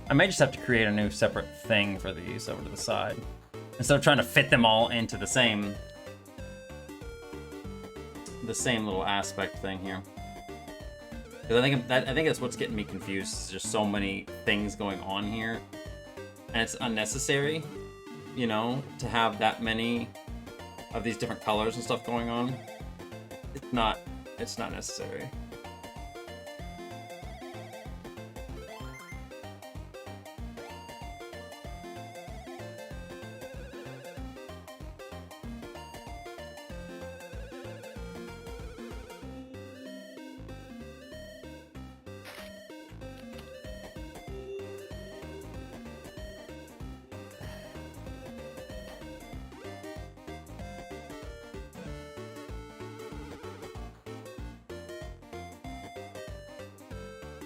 I may just have to create a new separate thing for these over to the side. Instead of trying to fit them all into the same little aspect thing here. Because I think that's what's getting me confused. There's just so many things going on here. And it's unnecessary, you know, to have that many of these different colors and stuff going on. It's not necessary.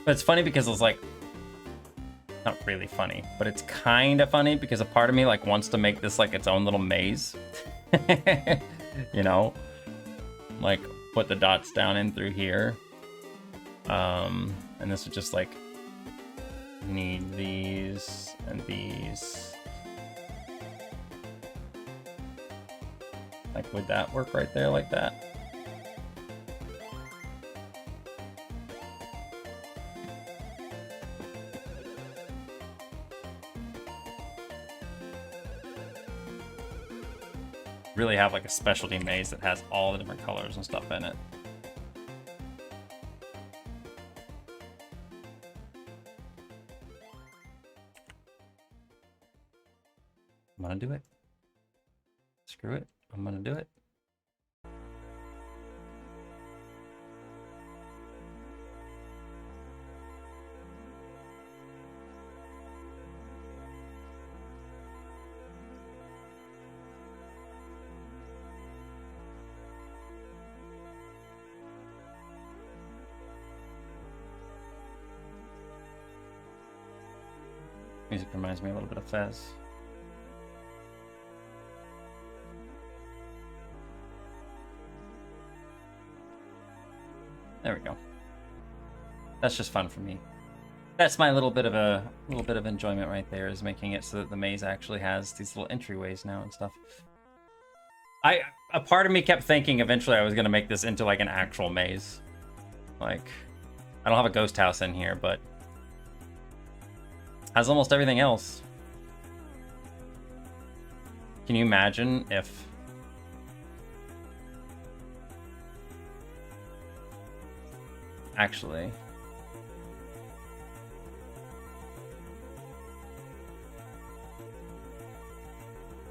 But it's funny because it's like, not really funny, but it's kind of funny because a part of me like wants to make this like its own little maze. You know, like put the dots down in through here. And this would just like need these and these. Like, would that work right there like that? Really have like a specialty maze that has all the different colors and stuff in it. want to do it. Screw it. I'm going to do it. Music reminds me a little bit of Fez. There we go. That's just fun for me. That's my little bit of enjoyment right there, is making it so that the maze actually has these little entryways now and stuff. A part of me kept thinking eventually I was gonna make this into like an actual maze. Like, I don't have a ghost house in here, but has almost everything else. Can you imagine if actually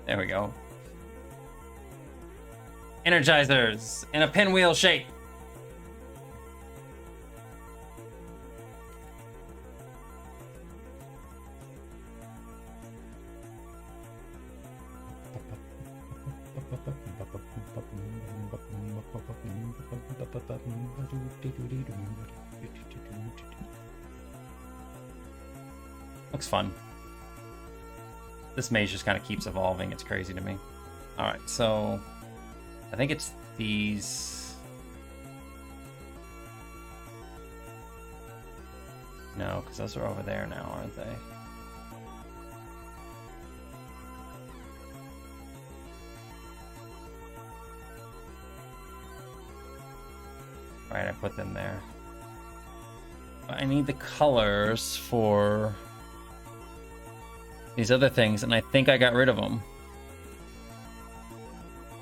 there we go. Energizers in a pinwheel shape. Looks fun. This maze just kind of keeps evolving. It's crazy to me. All right, so I think it's these. No, because those are over there now, aren't they? All right, I put them there. I need the colors for these other things, and I think I got rid of them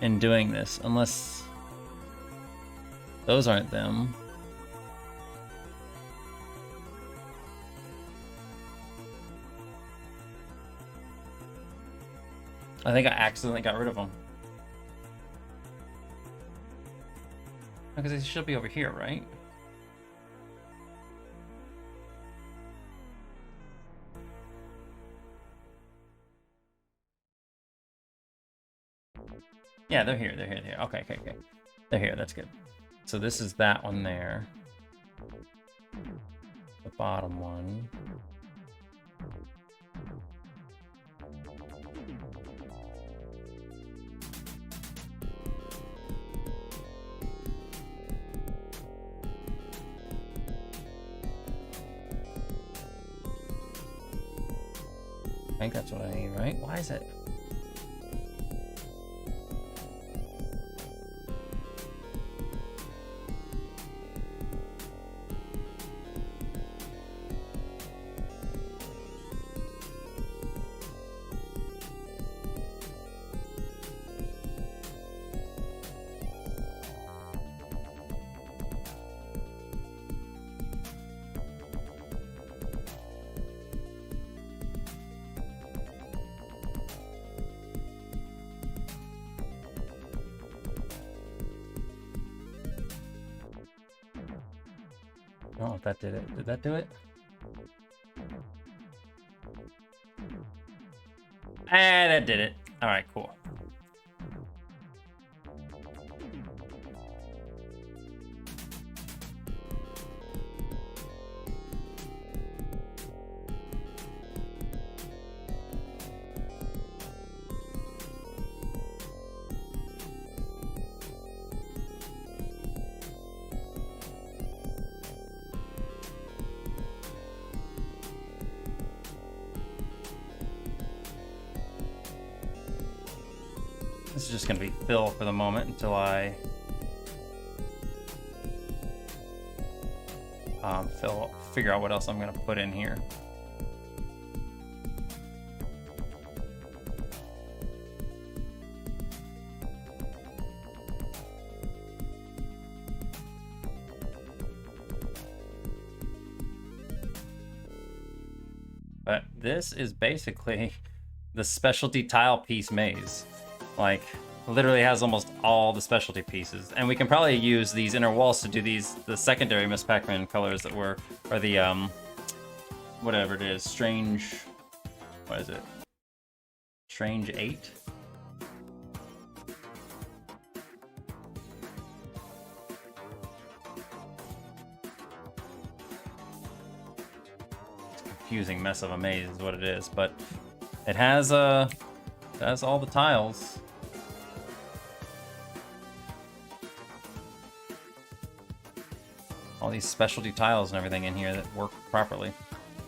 in doing this, unless those aren't them. I think I accidentally got rid of them. Because they should be over here, right? Yeah, they're here, they're here, they're here. Okay, okay, okay. They're here, that's good. So this is that one there. The bottom one. I think that's what I need, right? Why is it? Oh, that did it. Did that do it? Ah, that did it. All right, cool. This is just going to be fill for the moment until I figure out what else I'm going to put in here. But this is basically the specialty tile piece maze. Like, literally has almost all the specialty pieces. And we can probably use these inner walls to do the secondary Miss Pac-Man colors that were, or the, whatever it is, strange, what is it? Strange 8? Confusing mess of a maze is what it is, but it has all the tiles. All these specialty tiles and everything in here that work properly.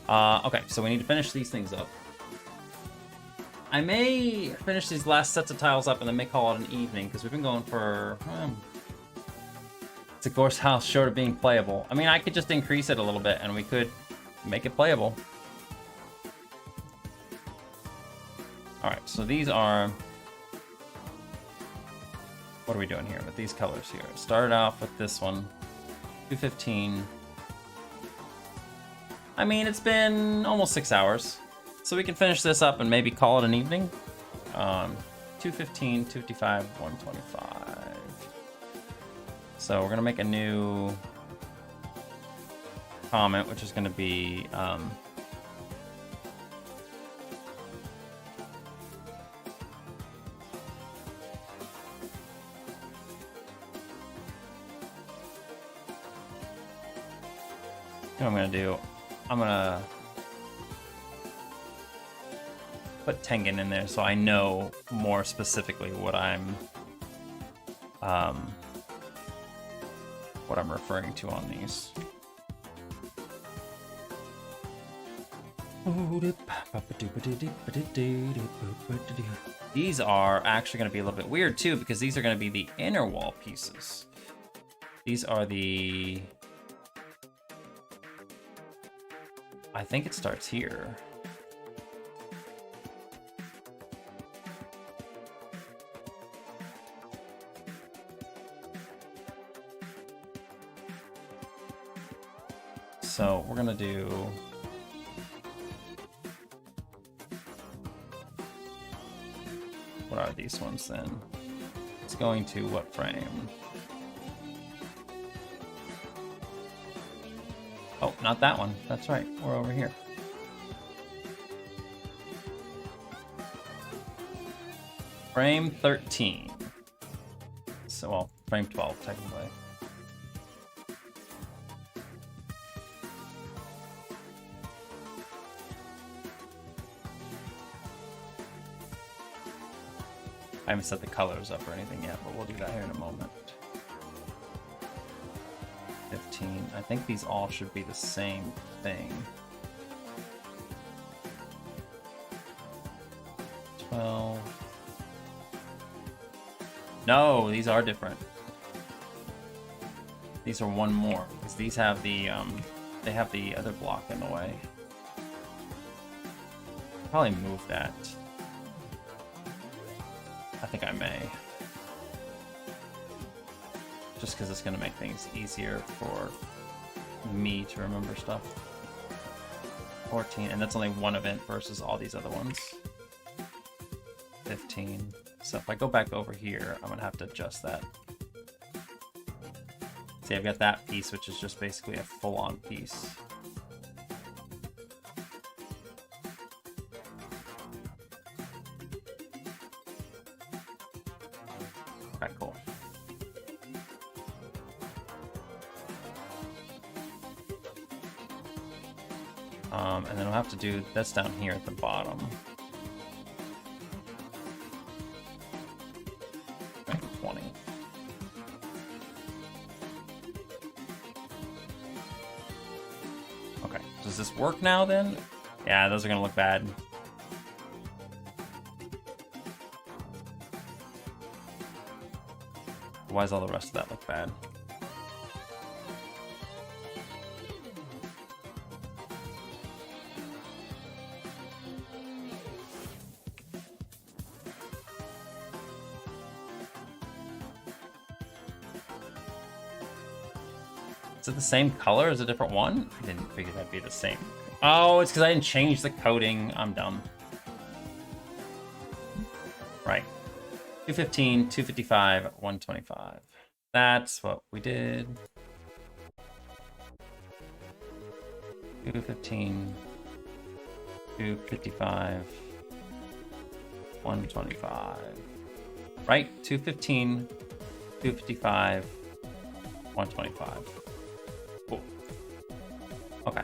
Okay, so we need to finish these things up. I may finish these last sets of tiles up and then may call it an evening, because we've been going for... it's a Gorse house short of being playable. I mean, I could just increase it a little bit and we could make it playable. Alright, so these are... what are we doing here with these colors here? Started off with this one. 215. I mean, it's been almost 6 hours. So we can finish this up and maybe call it an evening. 215, 255, 125. So we're gonna make a new comment, which is gonna be what I'm gonna do, I'm gonna put Tengen in there so I know more specifically what I'm referring to on these. These are actually going to be a little bit weird too, because these are going to be the inner wall pieces. These are the... I think it starts here. So we're gonna do... what are these ones then? It's going to what frame? Oh, not that one. That's right. We're over here. Frame 13. So, well, frame 12, technically. I haven't set the colors up or anything yet, but we'll do that here in a moment. 15. I think these all should be the same thing. 12. No, these are different. These are one more, because these have the, they have the other block in the way. Probably move that. I think I may. Just because it's going to make things easier for me to remember stuff. 14, and that's only one event versus all these other ones. 15. So if I go back over here, I'm going to have to adjust that. See, I've got that piece, which is just basically a full-on piece. Okay, cool. And then I'll have to do this down here at the bottom. Make it 20. Okay, does this work now then? Yeah, those are gonna look bad. Why does all the rest of that look bad? Is it the same color as a different one? I didn't figure that'd be the same. Oh, it's because I didn't change the coding. I'm dumb. 215, 255, 125. That's what we did. 215, 255, 125. Right? 215, 255, 125. Cool. Okay.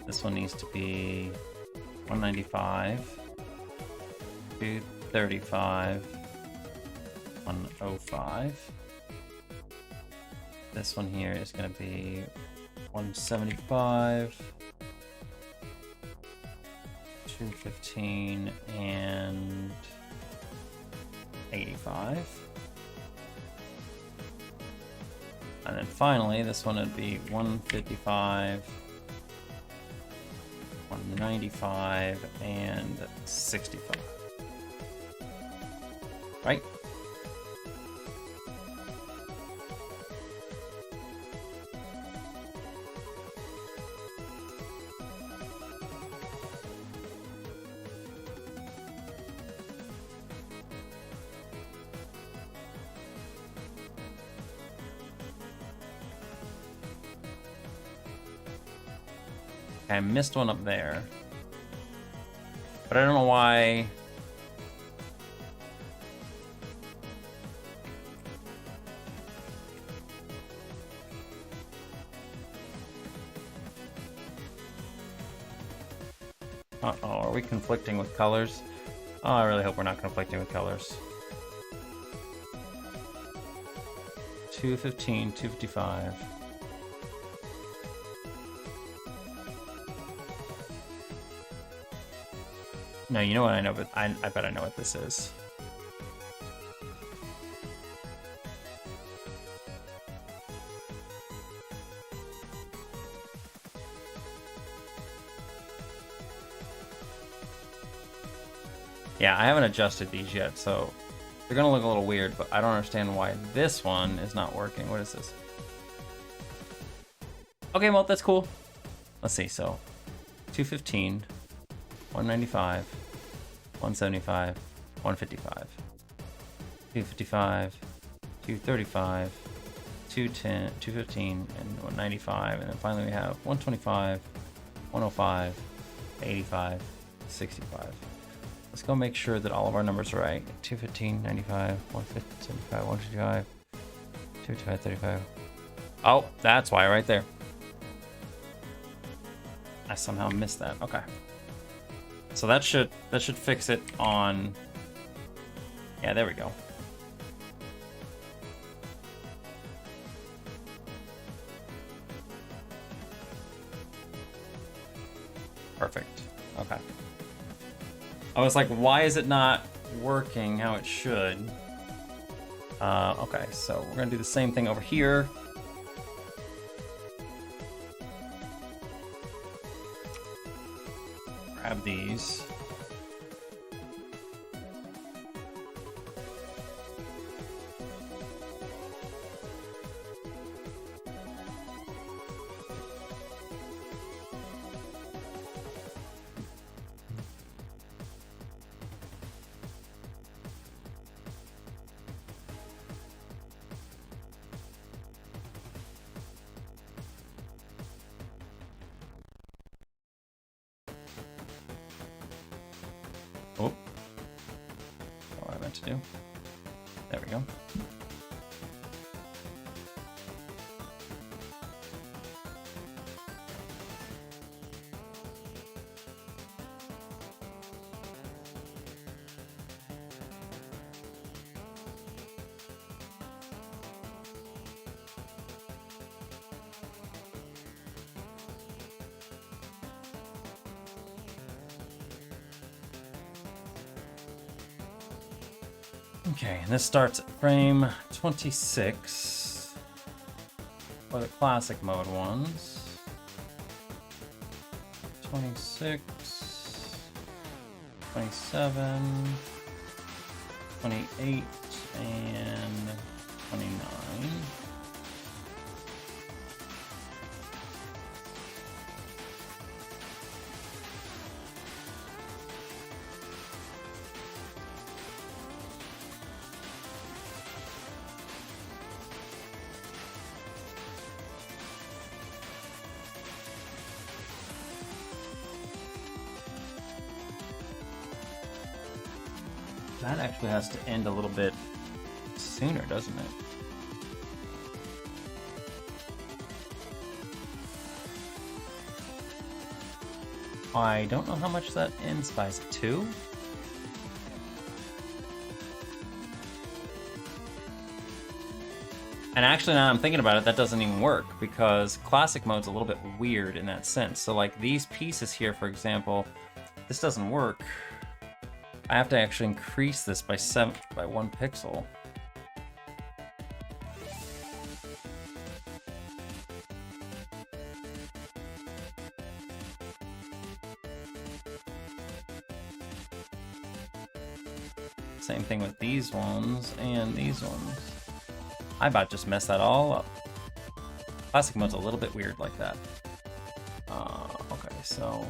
This one needs to be 195, 235, 105. This one here is going to be 175, 215, and 85. And then finally, this one would be 155, 195, and 65. Right? I missed one up there. But I don't know why. Uh-oh, are we conflicting with colors? Oh, I really hope we're not conflicting with colors. 215, 255. No, you know what I know, but I bet I know what this is. Yeah, I haven't adjusted these yet, so they're gonna look a little weird, but I don't understand why this one is not working. What is this? Okay, well, that's cool. Let's see, so 215, 195, 175, 155, 255, 235, 210, 215, and 195, and then finally we have 125, 105, 85, 65. Let's go make sure that all of our numbers are right. 215, 95, 150, 75, 155, 225, 35. Oh, that's why right there. I somehow missed that. Okay. So that should fix it on. Yeah, there we go. Perfect. Okay. I was like, why is it not working how it should? Okay, so we're gonna do the same thing over here. Grab these. Oh, that's what I meant to do. There we go. Okay, and this starts at frame 26 for the classic mode ones. 26, 27, 28, and 29. That actually has to end a little bit sooner, doesn't it? I don't know how much that ends by. Is it 2? And actually, now I'm thinking about it, that doesn't even work because classic mode's a little bit weird in that sense. So like these pieces here, for example, this doesn't work. I have to actually increase this by 1 pixel. Same thing with these ones and these ones. I about just messed that all up. Classic mode's a little bit weird like that. Okay, so...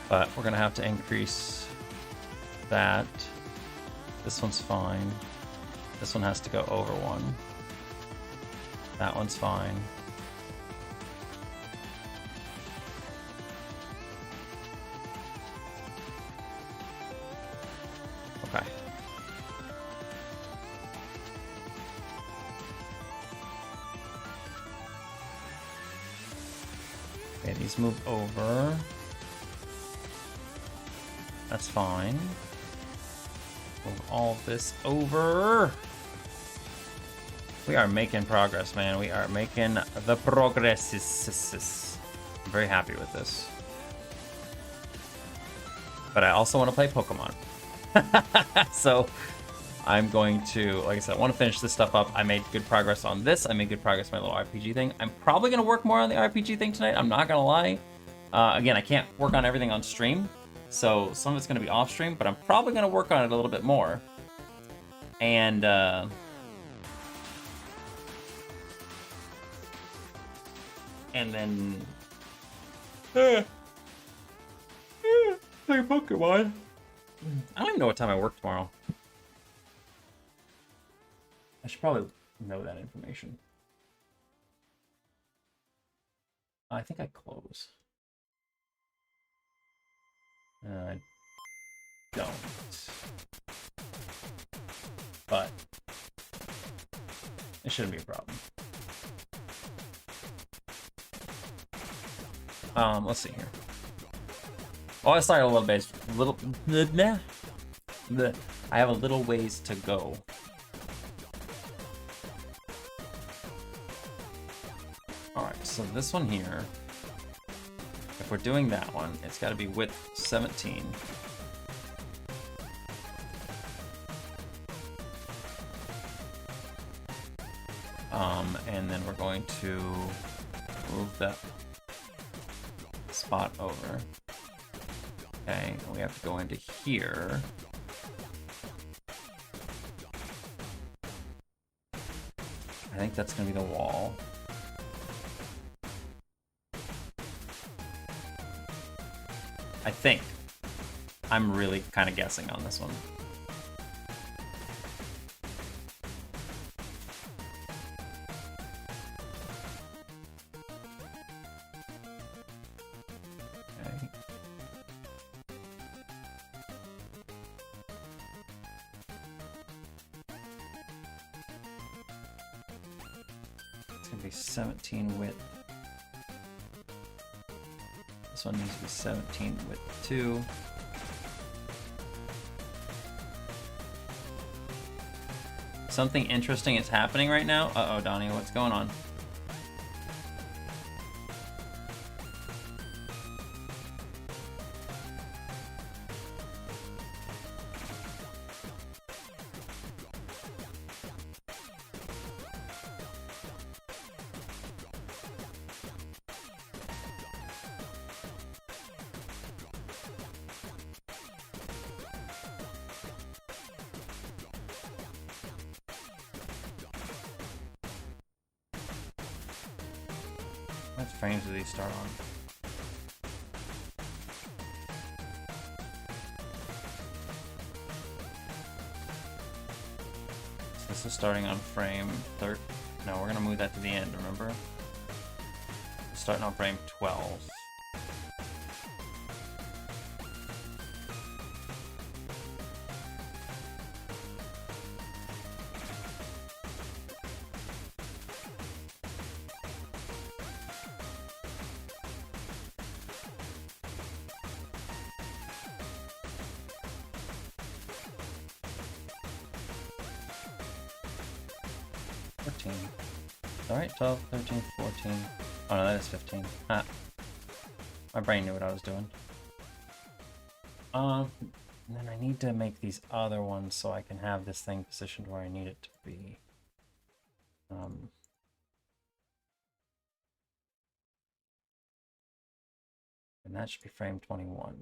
But we're gonna have to increase that. This one's fine. This one has to go over 1. That one's fine. Okay. Okay, these move over. That's fine. Move all of this over. We are making progress, man. We are making the progress. I'm very happy with this. But I also want to play Pokemon. So I'm going to, like I said, I want to finish this stuff up. I made good progress on this. I made good progress on my little RPG thing. I'm probably going to work more on the RPG thing tonight. I'm not going to lie. Again, I can't work on everything on stream. So some of it's going to be off stream, but I'm probably going to work on it a little bit more. And then play Pokemon. I don't even know what time I work tomorrow. I should probably know that information. I think I close. I don't. But it shouldn't be a problem. Let's see here. Oh, I started a little bit. I have a little ways to go. Alright, so this one here, if we're doing that one, it's got to be width 17. And then we're going to move that spot over. Okay, and we have to go into here. I think that's gonna be the wall. I think. I'm really kind of guessing on this one. Okay. It's gonna be 17 width. This one needs to be 17 with 2. Something interesting is happening right now. Uh-oh, Donnie, what's going on? What frames do these start on? So this is starting on frame 30. No, we're gonna move that to the end, remember? Starting on frame 12. 14. Alright, 12, 13, 14. Oh no, that is 15. Ah. My brain knew what I was doing. And then I need to make these other ones so I can have this thing positioned where I need it to be. And that should be frame 21.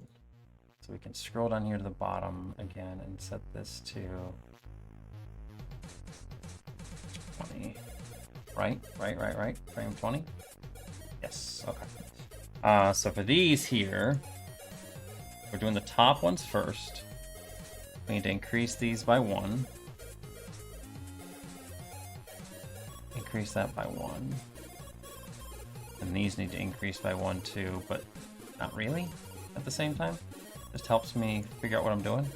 So we can scroll down here to the bottom again and set this to 20. Right. Frame 20. Yes, okay. So for these here, we're doing the top ones first. We need to increase these by 1. Increase that by 1. And these need to increase by 1 too, but not really at the same time. Just helps me figure out what I'm doing.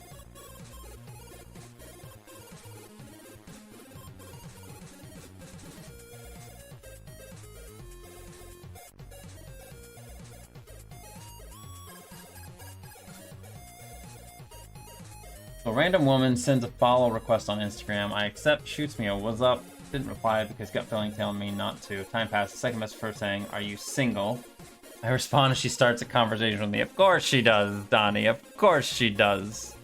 A random woman sends a follow request on Instagram. I accept, shoots me a what's up. Didn't reply because gut feeling telling me not to. Time passed. Second message for her saying, "Are you single?" I respond and she starts a conversation with me. Of course she does, Donnie. Of course she does.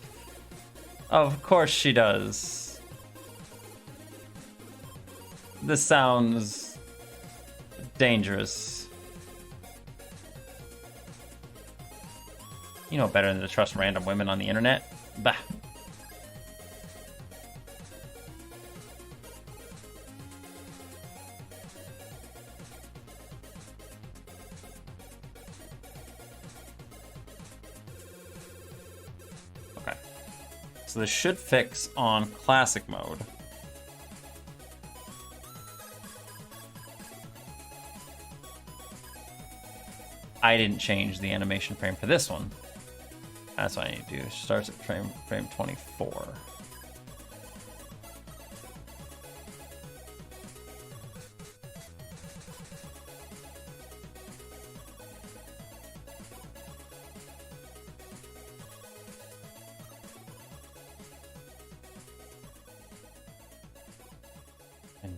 Of course she does. This sounds dangerous. You know better than to trust random women on the internet. Bah. So this should fix on classic mode. I didn't change the animation frame for this one. That's what I need to do. It starts at frame 24.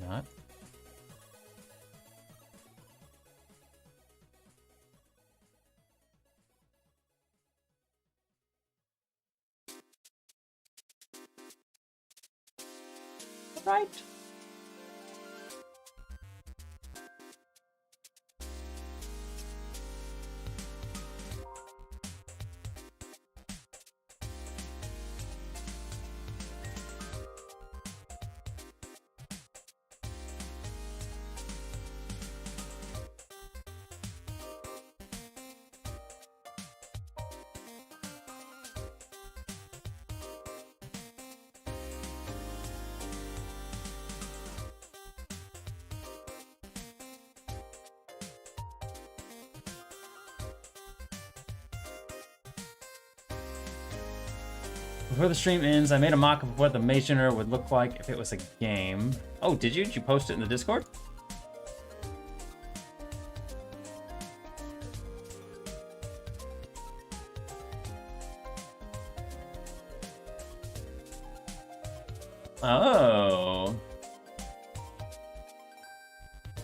Not. Right. Before the stream ends, I made a mock-up of what the Maze Generator would look like if it was a game. Oh, did you? Did you post it in the Discord? Oh.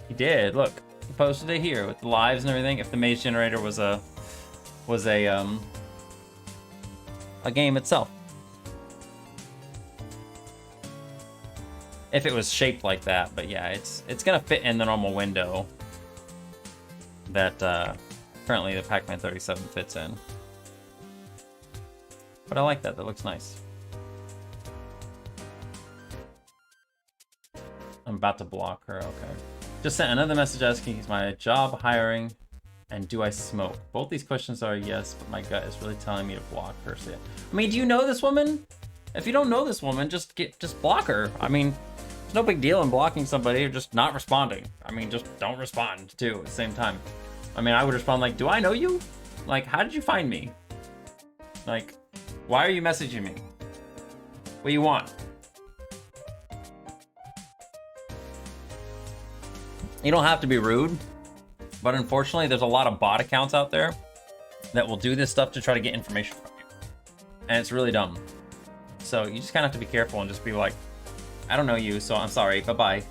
He did. Look, he posted it here with the lives and everything. If the Maze Generator was a game itself. If it was shaped like that, but yeah, it's gonna fit in the normal window that currently the Pac-Man 37 fits in. But I like that. That looks nice. I'm about to block her. Okay. Just sent another message asking, is my job hiring, and do I smoke? Both these questions are yes, but my gut is really telling me to block her. So, I mean, do you know this woman? If you don't know this woman, just block her. I mean, there's no big deal in blocking somebody or just not responding. I mean, just don't respond too at the same time. I mean, I would respond like, do I know you? Like, how did you find me? Like, why are you messaging me? What do you want? You don't have to be rude, but unfortunately, there's a lot of bot accounts out there that will do this stuff to try to get information from you. And it's really dumb. So you just kind of have to be careful and just be like, I don't know you, so I'm sorry, bye-bye.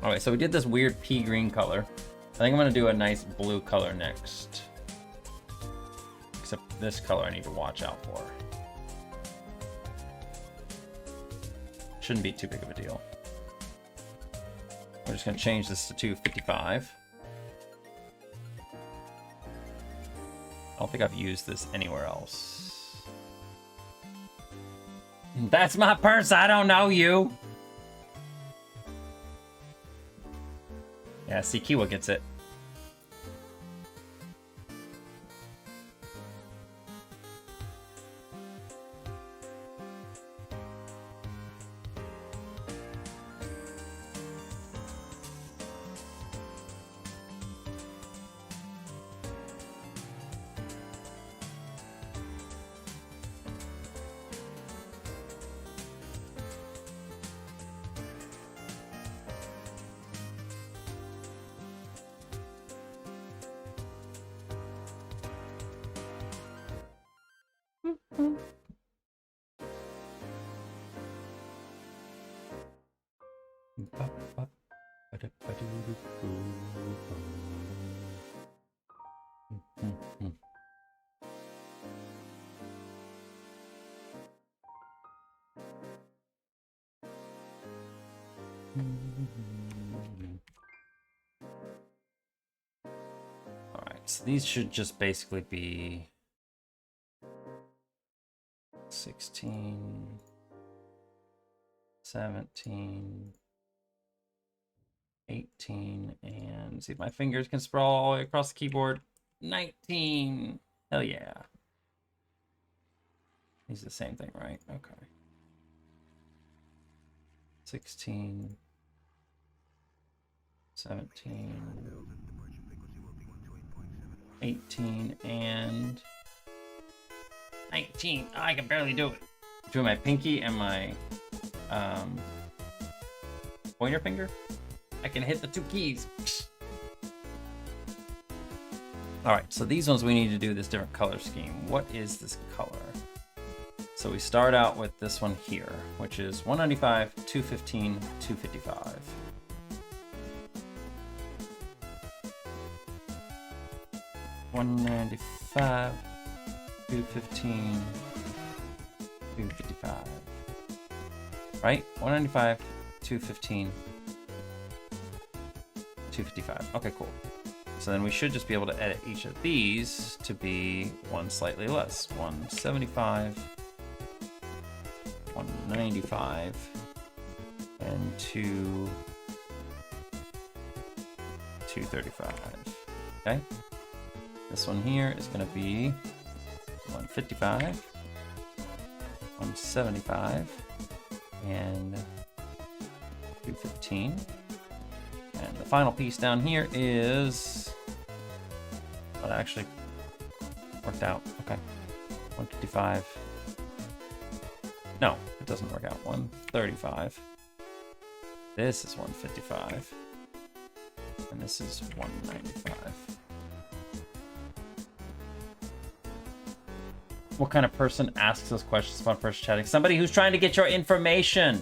Alright, so we did this weird pea green color. I think I'm gonna do a nice blue color next. Except this color I need to watch out for. Shouldn't be too big of a deal. We're just gonna change this to 255. I don't think I've used this anywhere else. That's my purse, I don't know you! Yeah, see, Kiwa gets it. Alright, so these should just basically be 16, 17, 18, and see if my fingers can sprawl all the way across the keyboard. 19! Hell yeah. These are the same thing, right? Okay. 16, 17, 18, and 19. Oh, I can barely do it. Between my pinky and my pointer finger, I can hit the two keys. All right, so these ones we need to do this different color scheme. What is this color? So we start out with this one here, which is 195, 215, 255. $195, $215, $255. Right? $195, $215, $255. Okay, cool. So then we should just be able to edit each of these to be one slightly less. 175, 195, and 235. Okay? This one here is going to be 155, 175, and 215. And the final piece down here is what actually worked out. Okay, 155. No, it doesn't work out. 135. This is 155. And this is 195. What kind of person asks those questions about first chatting? Somebody who's trying to get your information.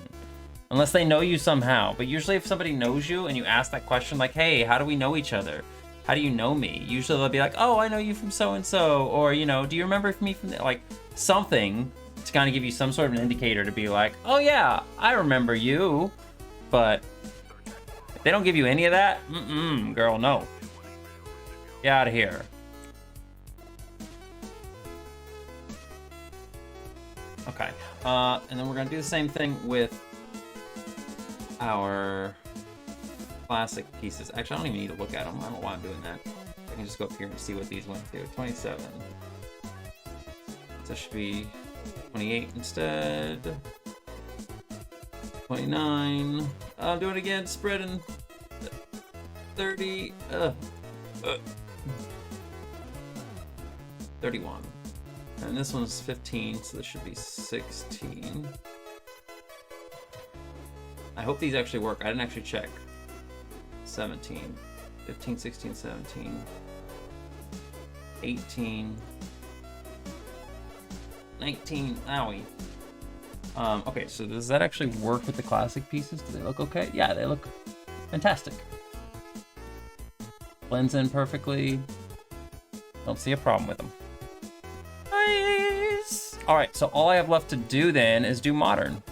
Unless they know you somehow. But usually if somebody knows you and you ask that question like, hey, how do we know each other? How do you know me? Usually they'll be like, oh, I know you from so-and-so. Or, you know, do you remember me from, like, something to kind of give you some sort of an indicator to be like, oh, yeah, I remember you. But if they don't give you any of that, girl, no. Get out of here. Okay. And then we're going to do the same thing with our classic pieces. Actually, I don't even need to look at them. I don't know why I'm doing that. I can just go up here and see what these went to. 27. So it should be 28 instead. 29. I'll do it again. Spreading. 30. 31. And this one's 15, so this should be 16. I hope these actually work. I didn't actually check. 17. 15, 16, 17. 18. 19. Owie. Okay, so does that actually work with the classic pieces? Do they look okay? Yeah, they look Fantastic. Blends in perfectly. Don't see a problem with them. Nice. All right, so all I have left to do then is do modern.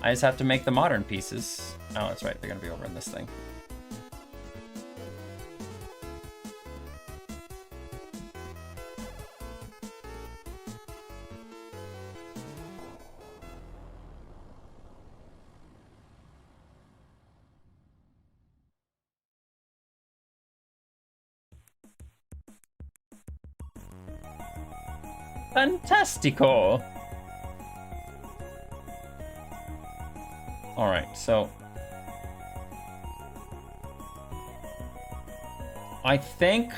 I just have to make the modern pieces. Oh, that's right, they're gonna be over in this thing. Fantastico! Alright, so... I think...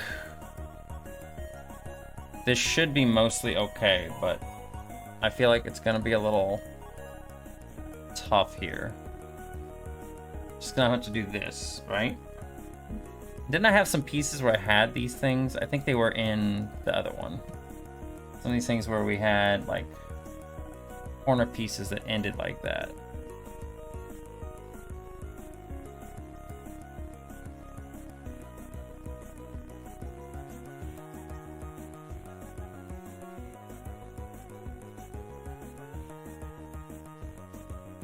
this should be mostly okay, but... I feel like it's gonna be a little... tough here. Just gonna have to do this, right? Didn't I have some pieces where I had these things? I think they were in the other one. Some of these things where we had, like, corner pieces that ended like that.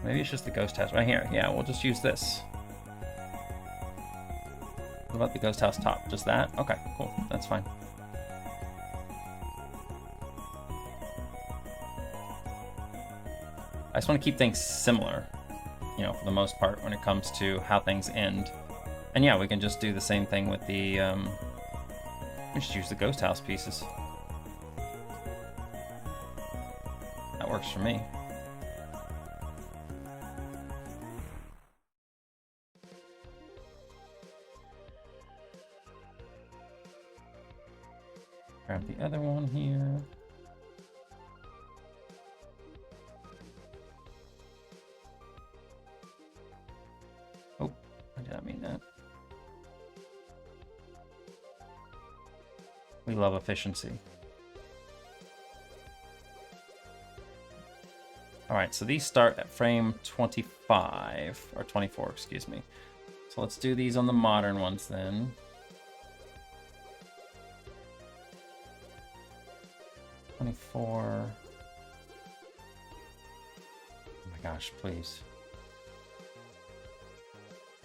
Maybe it's just the ghost house right here. Yeah, we'll just use this. What about the ghost house top? Just that? Okay, cool. That's fine. I just want to keep things similar, you know, for the most part when it comes to how things end. And yeah, we can just do the same thing with the, we just use the ghost house pieces. That works for me. Grab the other one here. Oh, I did not mean that. We love efficiency. All right, so these start at frame 25, or 24, excuse me. So let's do these on the modern ones then. Oh my gosh, please.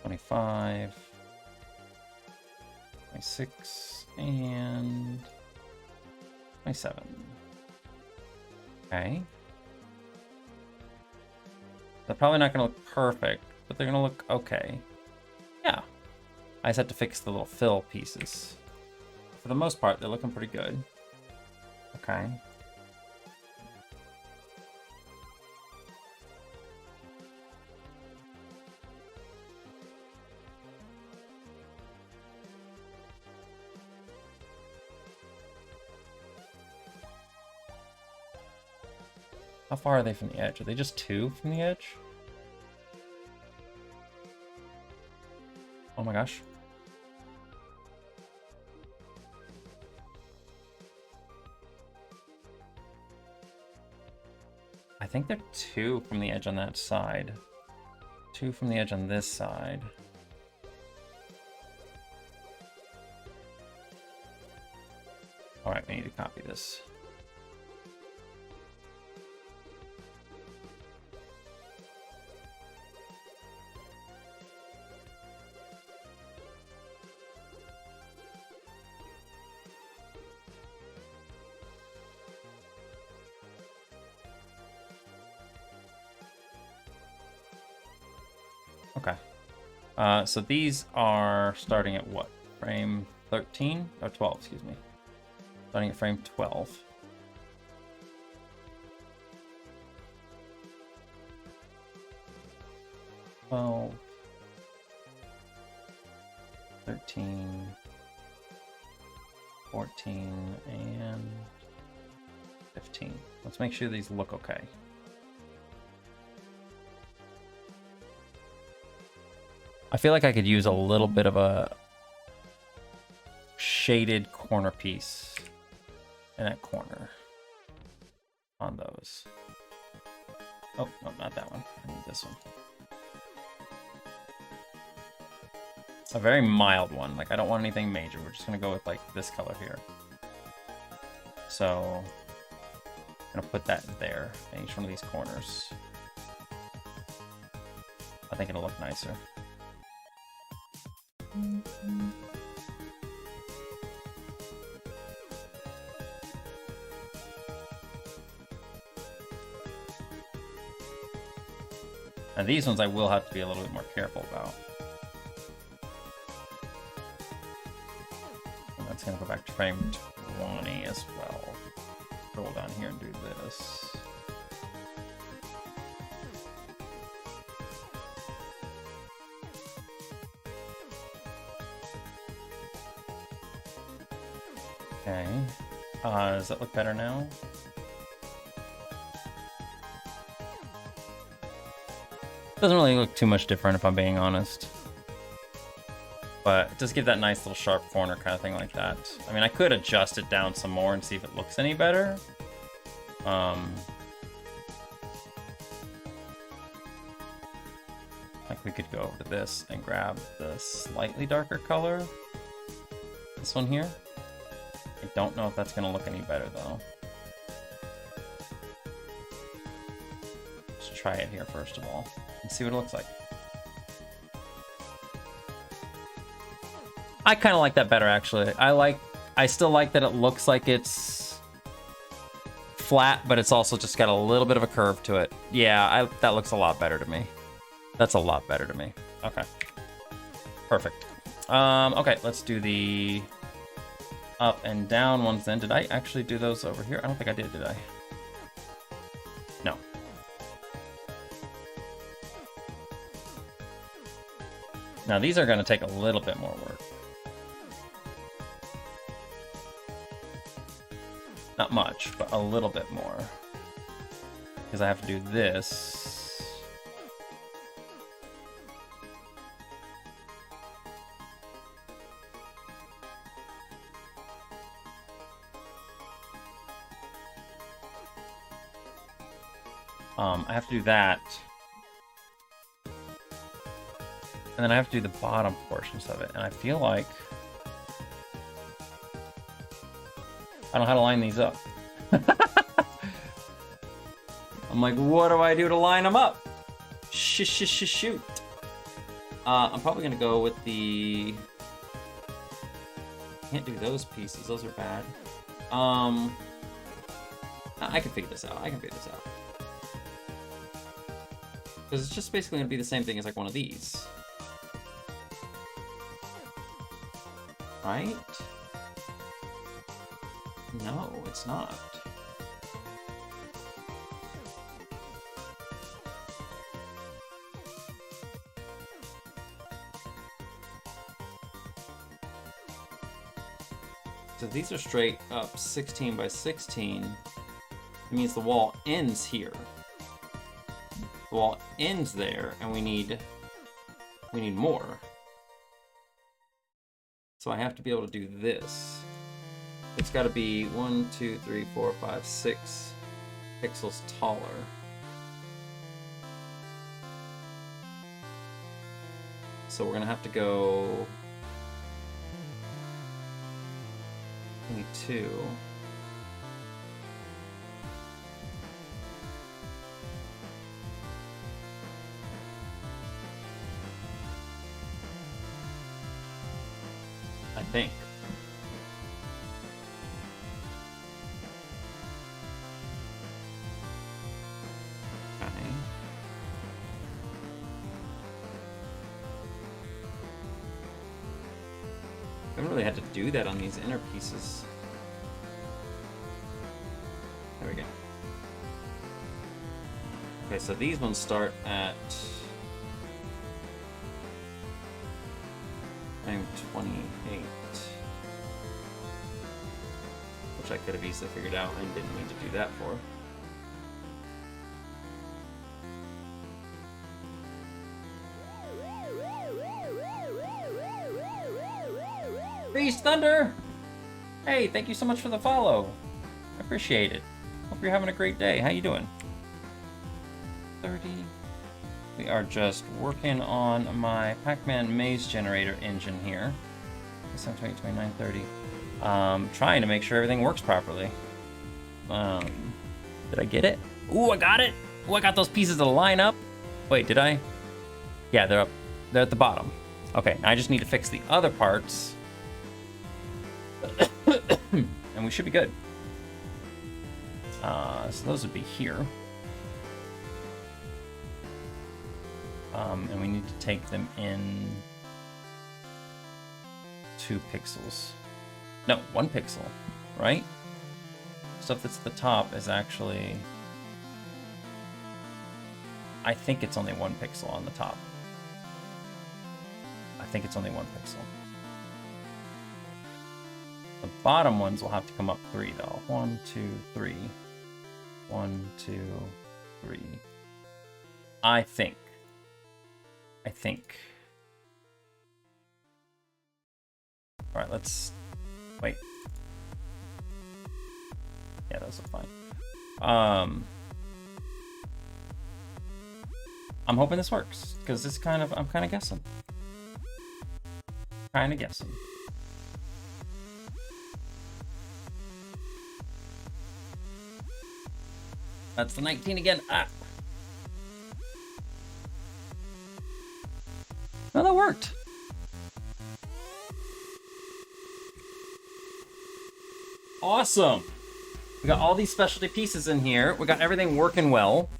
25, 26, and 27. Okay. They're probably not going to look perfect, but they're going to look okay. Yeah. I just have to fix the little fill pieces. For the most part, they're looking pretty good. Okay. How far are they from the edge? Are they just 2 from the edge? Oh my gosh. I think they're 2 from the edge on that side. 2 from the edge on this side. All right, we need to copy this. Okay. So these are starting at what? Frame 13? Or 12, excuse me. Starting at frame 12. Well, 13, 14, and 15. Let's make sure these look okay. I feel like I could use a little bit of a shaded corner piece in that corner on those. Oh, no, not that one. I need this one. A very mild one. Like, I don't want anything major. We're just gonna go with, like, this color here. So, I'm gonna put that there in each one of these corners. I think it'll look nicer. And these ones I will have to be a little bit more careful about. And that's gonna go back to frame 20 as well. Roll down here and do this. Okay. Does that look better now? Doesn't really look too much different if I'm being honest. But just give that nice little sharp corner kind of thing like that. I mean, I could adjust it down some more and see if it looks any better. Like we could go over to this and grab the slightly darker color. This one here. I don't know if that's going to look any better though. Let's try it here first of all and see what it looks like. I kind of like that better actually. I still like that it looks like it's flat, but it's also just got a little bit of a curve to it. Yeah, that looks a lot better to me. That's a lot better to me. Okay. Perfect. Okay, let's do the up and down ones then. Did I actually do those over here? I don't think I did I? No. Now these are going to take a little bit more work. Not much, but a little bit more. Because I have to do this. I have to do that. And then I have to do the bottom portions of it. And I feel like I don't know how to line these up. I'm like, what do I do to line them up? Shoot. I'm probably gonna go with the... Can't do those pieces, those are bad. I can figure this out, Because it's just basically gonna be the same thing as like one of these. Right? No, it's not. So these are straight up 16 by 16. It means the wall ends here. The wall ends there, and we need more. So I have to be able to do this. It's got to be 1, 2, 3, 4, 5, 6 pixels taller. So we're gonna have to go 22. I think. I haven't really had to do that on these inner pieces. There we go. Okay, so these ones start at frame 28, which I could have easily figured out and didn't need to do that for. Beast Thunder! Hey, thank you so much for the follow. I appreciate it. Hope you're having a great day. How you doing? 30. we are just working on my Pac-Man maze generator engine here. 2930. Trying to make sure everything works properly. Did I get it? Ooh, I got it! Ooh, I got those pieces to line up. Wait, did I? Yeah, they're up. They're at the bottom. Okay, now I just need to fix the other parts. And we should be good. So those would be here. And we need to take them in 2 pixels. No, 1 pixel, right? Stuff that's at the top is actually... I think it's only 1 pixel on the top. I think it's only 1 pixel. The bottom ones will have to come up 3 though. 1, 2, 3. 1, 2, 3. I think. Alright, let's... Wait. Yeah, those are fine. I'm hoping this works, because it's kind of... I'm kind of guessing. That's the 19 again. Ah! No, that worked. Awesome. We got all these specialty pieces in here. We got everything working well.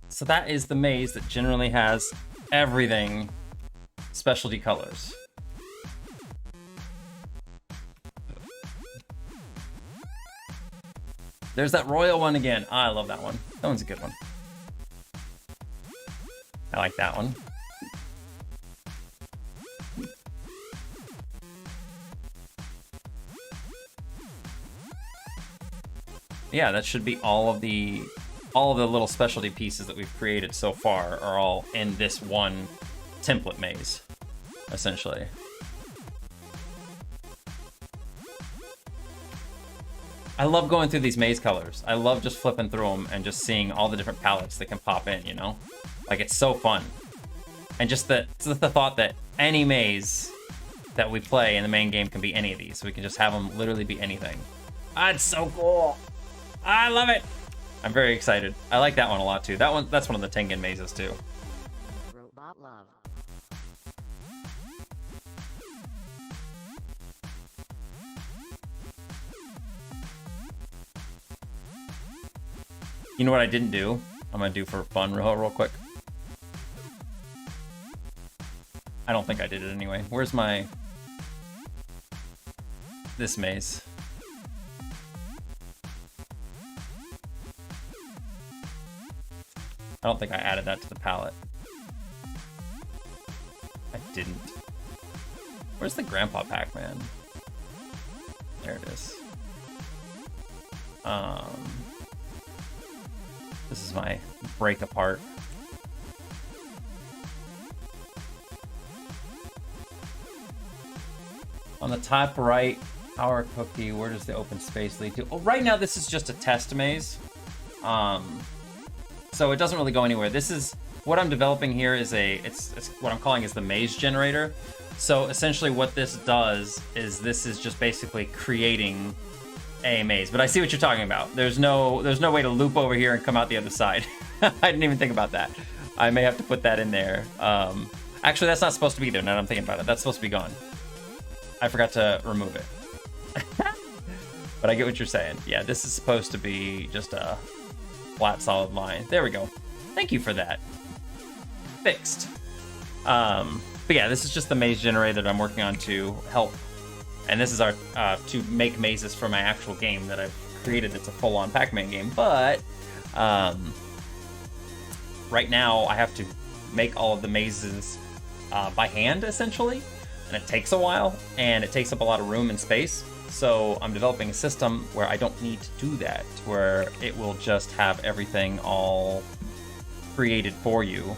So that is the maze that generally has everything specialty colors. There's that royal one again. Ah, I love that one. That one's a good one. I like that one. Yeah, that should be all of the little specialty pieces that we've created so far are all in this one template maze, essentially. I love going through these maze colors. I love just flipping through them and just seeing all the different palettes that can pop in, you know? Like, it's so fun. And just the thought that any maze that we play in the main game can be any of these. So we can just have them literally be anything. Ah, it's so cool. I love it. I'm very excited. I like that one a lot too. That's one of the Tengen mazes too. Robot love. You know what I didn't do? I'm gonna do for fun real quick. I don't think I did it anyway. Where's my... this maze? I don't think I added that to the palette. I didn't. Where's the Grandpa Pac-Man? There it is. This is my break apart. On the top right, Power Cookie, where does the open space lead to? Oh, right now this is just a test maze. So it doesn't really go anywhere. This is, what I'm developing here is it's what I'm calling is the maze generator. So essentially what this does is this is just basically creating a maze. But I see what you're talking about. There's no way to loop over here and come out the other side. I didn't even think about that. I may have to put that in there. Actually, that's not supposed to be there now that I'm thinking about it. That's supposed to be gone. I forgot to remove it. But I get what you're saying. Yeah, this is supposed to be just a flat, solid line. There we go. Thank you for that. Fixed. But yeah, this is just the maze generator that I'm working on to help. And this is our to make mazes for my actual game that I've created. It's a full-on Pac-Man game. But right now I have to make all of the mazes by hand, essentially. And it takes a while, and it takes up a lot of room and space. So I'm developing a system where I don't need to do that, where it will just have everything all created for you,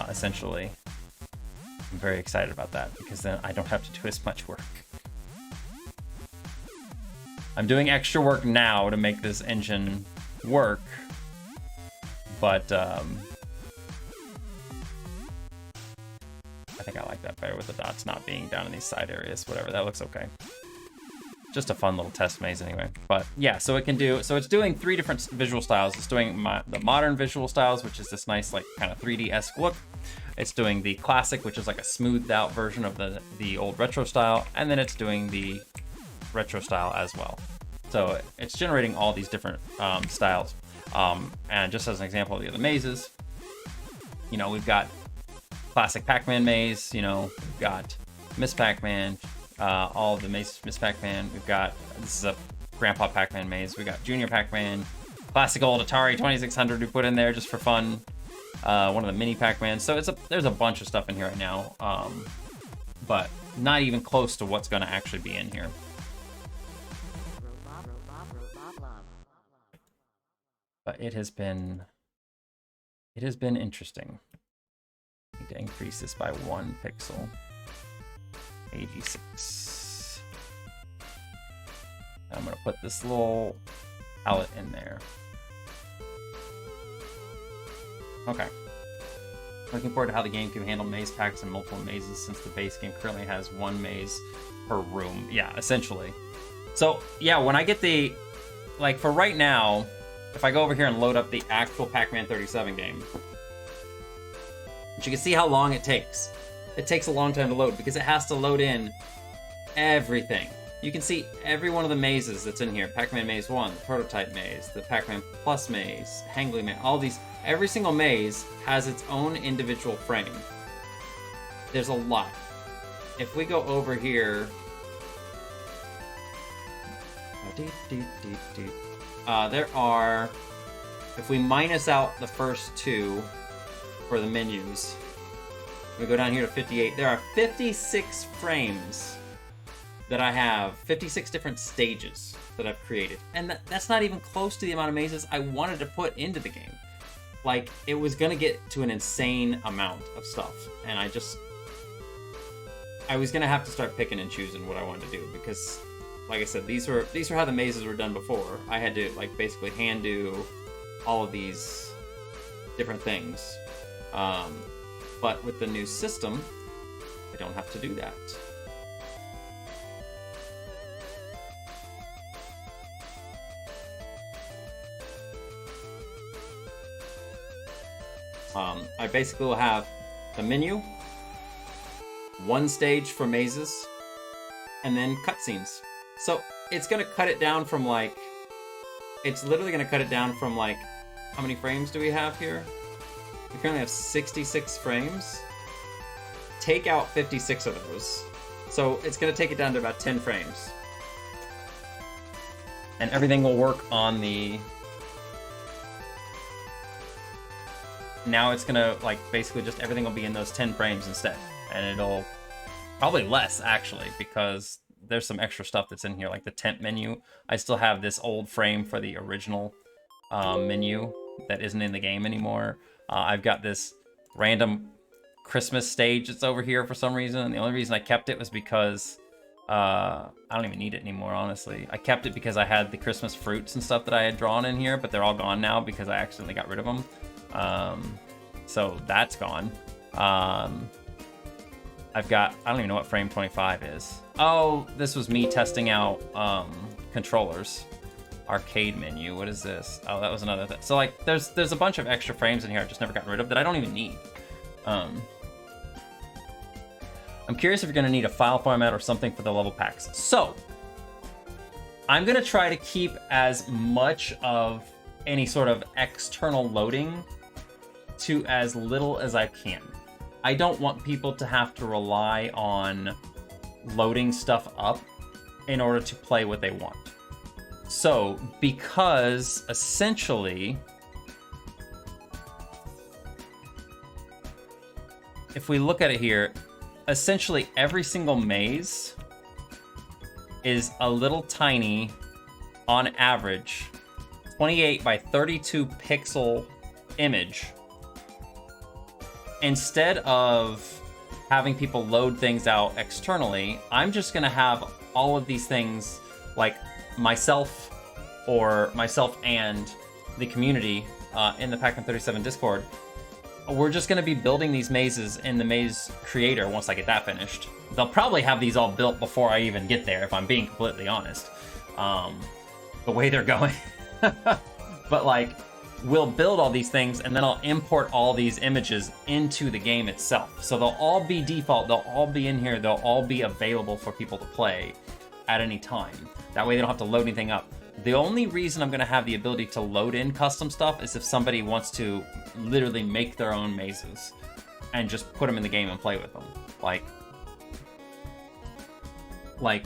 essentially. I'm very excited about that, because then I don't have to do as much work. I'm doing extra work now to make this engine work, But I think I like that better with the dots not being down in these side areas. Whatever, that looks okay. Just a fun little test maze anyway. But yeah, so it's doing 3 different visual styles. It's doing the modern visual styles, which is this nice like kind of 3D-esque look. It's doing the classic, which is like a smoothed out version of the old retro style, and then it's doing the retro style as well. So it's generating all these different styles. And just as an example of the other mazes, you know, we've got classic Pac-Man maze, you know, we've got Miss Pac-Man, all of the mazes, Miss Pac-Man. We've got, this is a Grandpa Pac-Man maze. We got Junior Pac-Man, classic old Atari 2600 we put in there just for fun. One of the mini Pac-Man. So there's a bunch of stuff in here right now, but not even close to what's going to actually be in here. But it has been interesting. I need to increase this by 1 pixel. 86. I'm gonna put this little palette in there. Okay. Looking forward to how the game can handle maze packs and multiple mazes, since the base game currently has 1 maze per room. Yeah, essentially. So yeah, when I get the, like for right now, if I go over here and load up the actual Pac-Man 37 game, you can see how long it takes. It takes a long time to load because it has to load in everything. You can see every one of the mazes that's in here. Pac-Man Maze 1, the Prototype Maze, the Pac-Man Plus Maze, Hangly Maze, all these. Every single maze has its own individual frame. There's a lot. If we go over here... there are... If we minus out the first 2 for the menus, we go down here to 58. There are 56 frames that I have, 56 different stages that I've created. And that's not even close to the amount of mazes I wanted to put into the game. Like, it was gonna get to an insane amount of stuff. And I was gonna have to start picking and choosing what I wanted to do, because, like I said, these were how the mazes were done before. I had to, like, basically hand do all of these different things. But with the new system, I don't have to do that. I basically will have the menu, 1 stage for mazes, and then cutscenes. So it's gonna cut it down from like, it's literally gonna cut it down from like, how many frames do we have here? We currently have 66 frames. Take out 56 of those. So it's gonna take it down to about 10 frames. And everything will work on the... Now it's gonna, like, basically just everything will be in those 10 frames instead. And it'll... Probably less, actually, because there's some extra stuff that's in here, like the tent menu. I still have this old frame for the original menu that isn't in the game anymore. I've got this random Christmas stage that's over here for some reason. And the only reason I kept it was because I don't even need it anymore, honestly. I kept it because I had the Christmas fruits and stuff that I had drawn in here, but they're all gone now because I accidentally got rid of them. So that's gone. I've got, I don't even know what frame 25 is. Oh, this was me testing out controllers. Arcade menu, what is this? Oh, that was another thing. So like, there's a bunch of extra frames in here I've just never gotten rid of that I don't even need. I'm curious if you're gonna need a file format or something for the level packs. So, I'm gonna try to keep as much of any sort of external loading to as little as I can. I don't want people to have to rely on loading stuff up in order to play what they want. So, because essentially, if we look at it here, essentially every single maze is a little tiny, on average, 28 by 32 pixel image. Instead of having people load things out externally, I'm just gonna have all of these things, like myself and the community in the Pac-Man 37 Discord, we're just going to be building these mazes in the maze creator once I get that finished. They'll probably have these all built before I even get there, if I'm being completely honest. The way they're going. But like, we'll build all these things and then I'll import all these images into the game itself. So they'll all be default, they'll all be in here, they'll all be available for people to play at any time. That way they don't have to load anything up. The only reason I'm going to have the ability to load in custom stuff is if somebody wants to literally make their own mazes and just put them in the game and play with them. Like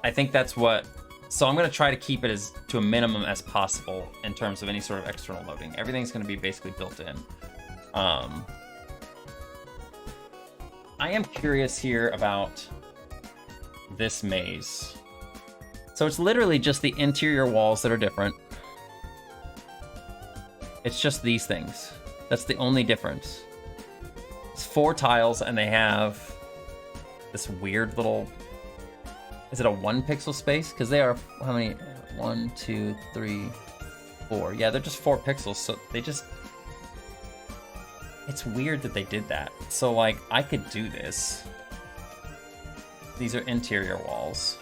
I think that's what... So I'm going to try to keep it as to a minimum as possible in terms of any sort of external loading. Everything's going to be basically built in. I am curious here about this maze. So it's literally just the interior walls that are different. It's just these things. That's the only difference. It's 4 tiles and they have this weird little... Is it a 1 pixel space? Because they are, how many? 1, 2, 3, 4. Yeah, they're just 4 pixels, so they just... It's weird that they did that. So, like, I could do this. These are interior walls.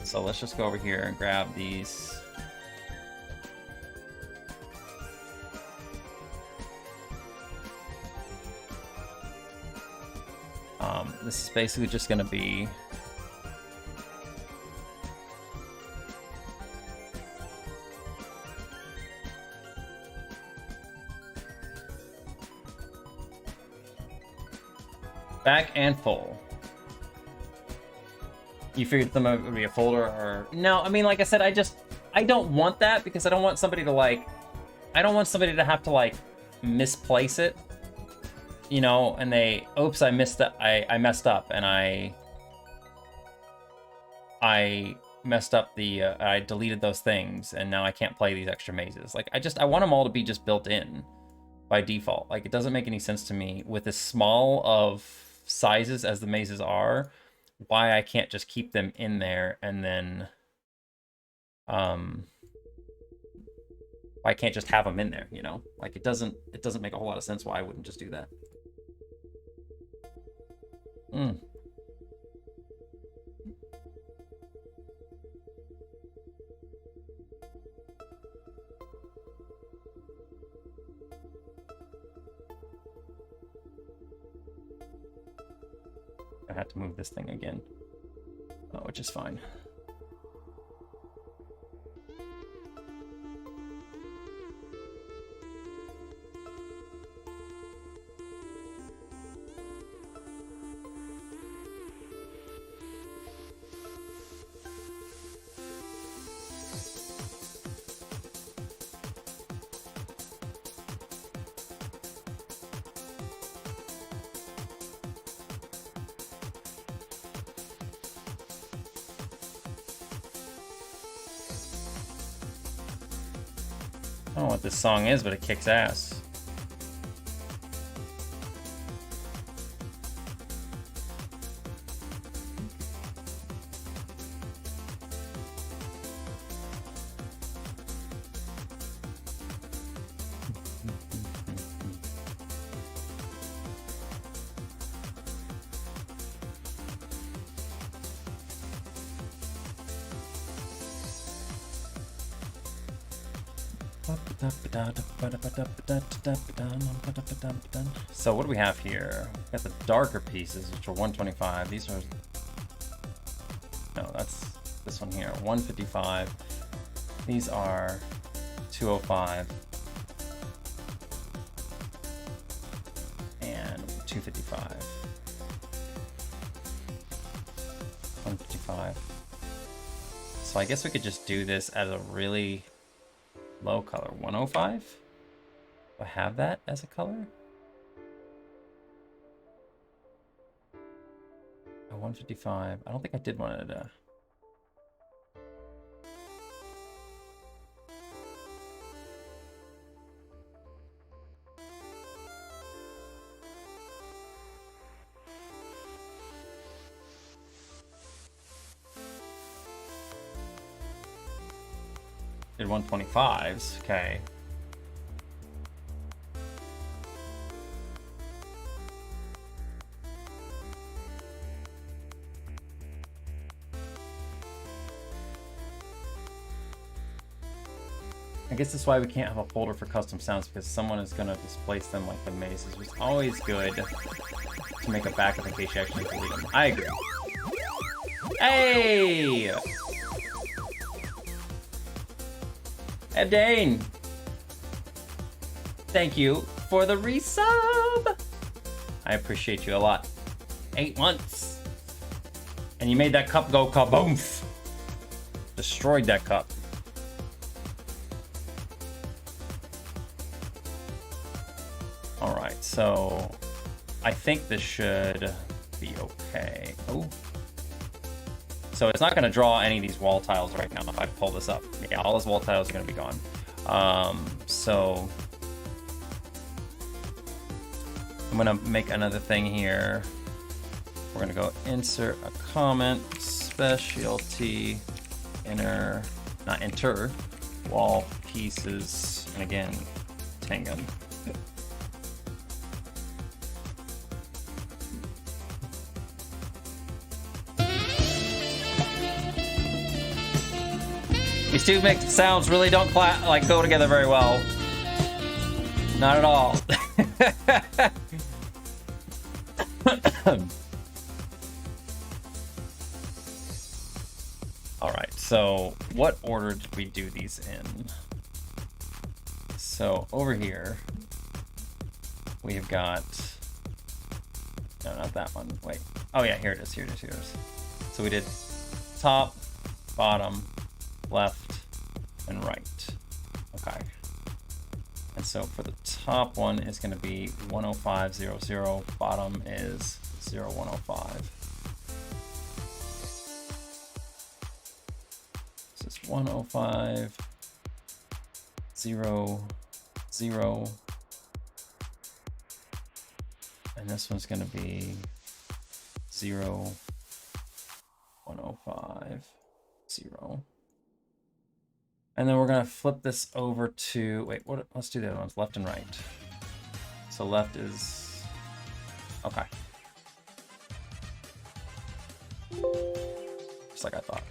So let's just go over here and grab these. This is basically just going to be... back and full. You figured them would be a folder or... No, I mean, like I said, I don't want that because I don't want somebody to, like... I don't want somebody to have to, like, misplace it. You know, and they... Oops, I messed up, and I messed up the... I deleted those things, and now I can't play these extra mazes. Like, I want them all to be just built in by default. Like, it doesn't make any sense to me with as small of sizes as the mazes are, why I can't just keep them in there and then I can't just have them in there, you know? Like, it doesn't make a whole lot of sense why I wouldn't just do that. I had to move this thing again, which is fine. I don't know what this song is, but it kicks ass. So what do we have here? We got the darker pieces, which are 125. These are... No, that's this one here, 155. These are 205. And 255. 155. So I guess we could just do this as a really low color. 105? Do I have that as a color? 155. I don't think I did one at a... Did 125s, okay. I guess that's why we can't have a folder for custom sounds, because someone is going to displace them like the mazes. It's always good to make a backup in case you actually delete them. I agree. Hey! Ebdane! Thank you for the resub! I appreciate you a lot. 8 months! And you made that cup go kaboom! Destroyed that cup. Alright, so I think this should be okay. Oh. So it's not going to draw any of these wall tiles right now if I pull this up. Yeah, all those wall tiles are going to be gone. So I'm going to make another thing here. We're going to go insert a comment, specialty, not enter, wall pieces, and again, Tengen. These two mixed sounds really don't go together very well. Not at all. Alright, so what order did we do these in? So over here, we've got... No, not that one. Wait. Oh yeah, here it is, here it is, here it is. So we did top, bottom, left, and right. Okay. And so for the top one is going to be 10500, bottom is 0105. This is 105 0 0, and this one's going to be 0 105 0. And then we're gonna flip this over to, wait, what? Let's do the other ones, left and right. So left is, okay. Just like I thought.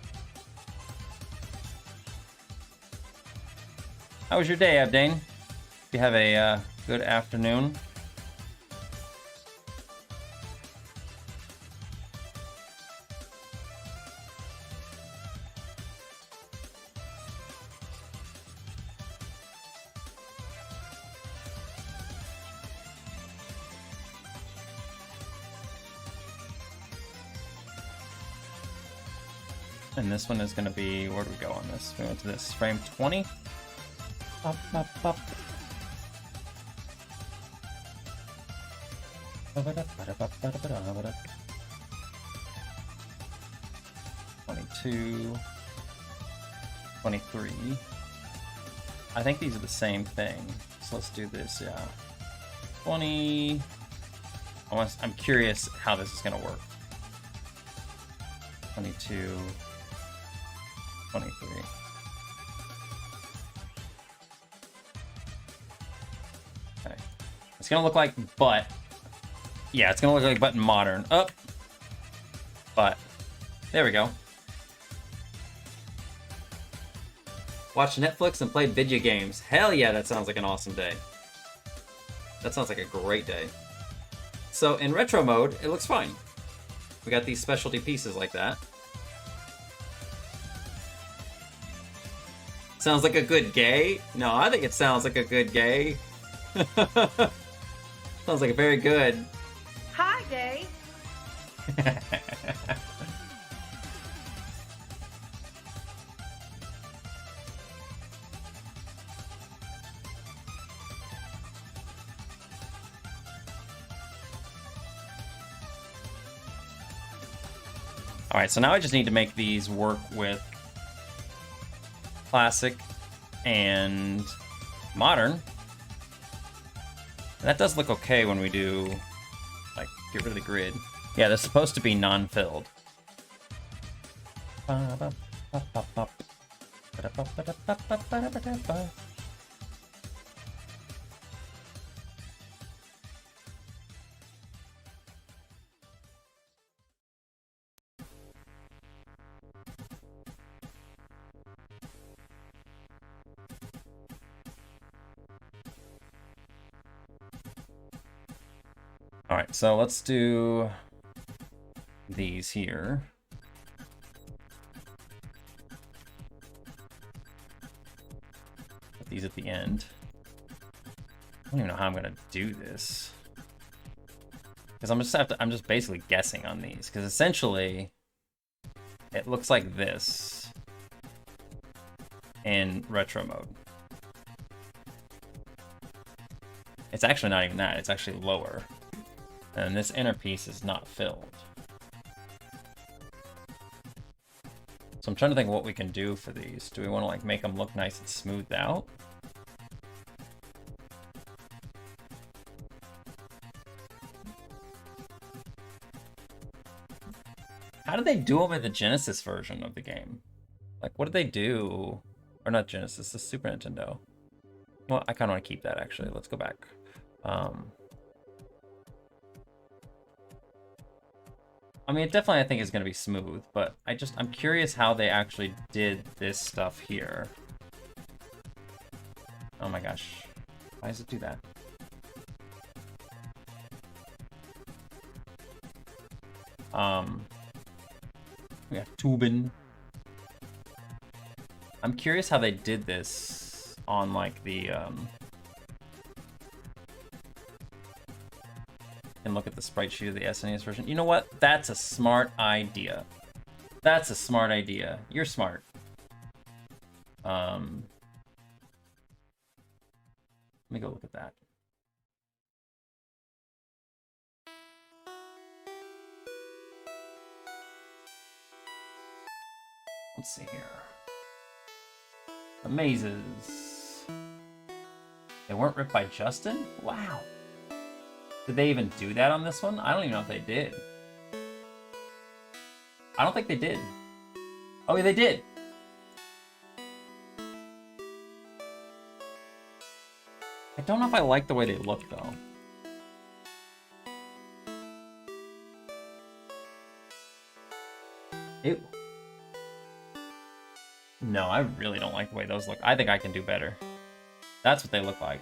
How was your day, Abdane? Did you have a good afternoon? And this one is going to be, where do we go on this? We went to this frame 20. Up, up, up. 22, 23. I think these are the same thing. So let's do this, yeah. 20. I'm curious how this is going to work. 22. 23. Okay. It's gonna look like butt. Yeah, it's gonna look like butt in modern. Up. But there we go. Watch Netflix and play video games. Hell yeah, that sounds like an awesome day. That sounds like a great day. So in retro mode, it looks fine. We got these specialty pieces like that. Sounds like a good gay? No, I think it sounds like a good gay. Sounds like a very good. Hi, gay. Alright, so now I just need to make these work with classic and modern. That does look okay when we do, like, get rid of the grid. Yeah, they're supposed to be non-filled. All right, so let's do these here. Put these at the end. I don't even know how I'm gonna do this. Because I'm just basically guessing on these. Because essentially, it looks like this in retro mode. It's actually not even that, it's actually lower. And this inner piece is not filled. So I'm trying to think what we can do for these. Do we want to like make them look nice and smoothed out? How did they do them in the Genesis version of the game? Like, what did they do? Or not Genesis, the Super Nintendo. Well, I kind of want to keep that, actually. Let's go back. I mean, it definitely, I think, is going to be smooth, but I'm curious how they actually did this stuff here. Oh my gosh. Why does it do that? We have Tubin. I'm curious how they did this on, like, the, and look at the sprite sheet of the SNES version. You know what? That's a smart idea. That's a smart idea. You're smart. Let me go look at that. Let's see here. The mazes. They weren't ripped by Justin? Wow. Did they even do that on this one? I don't even know if they did. I don't think they did. Oh, yeah, they did. I don't know if I like the way they look, though. Ew. No, I really don't like the way those look. I think I can do better. That's what they look like.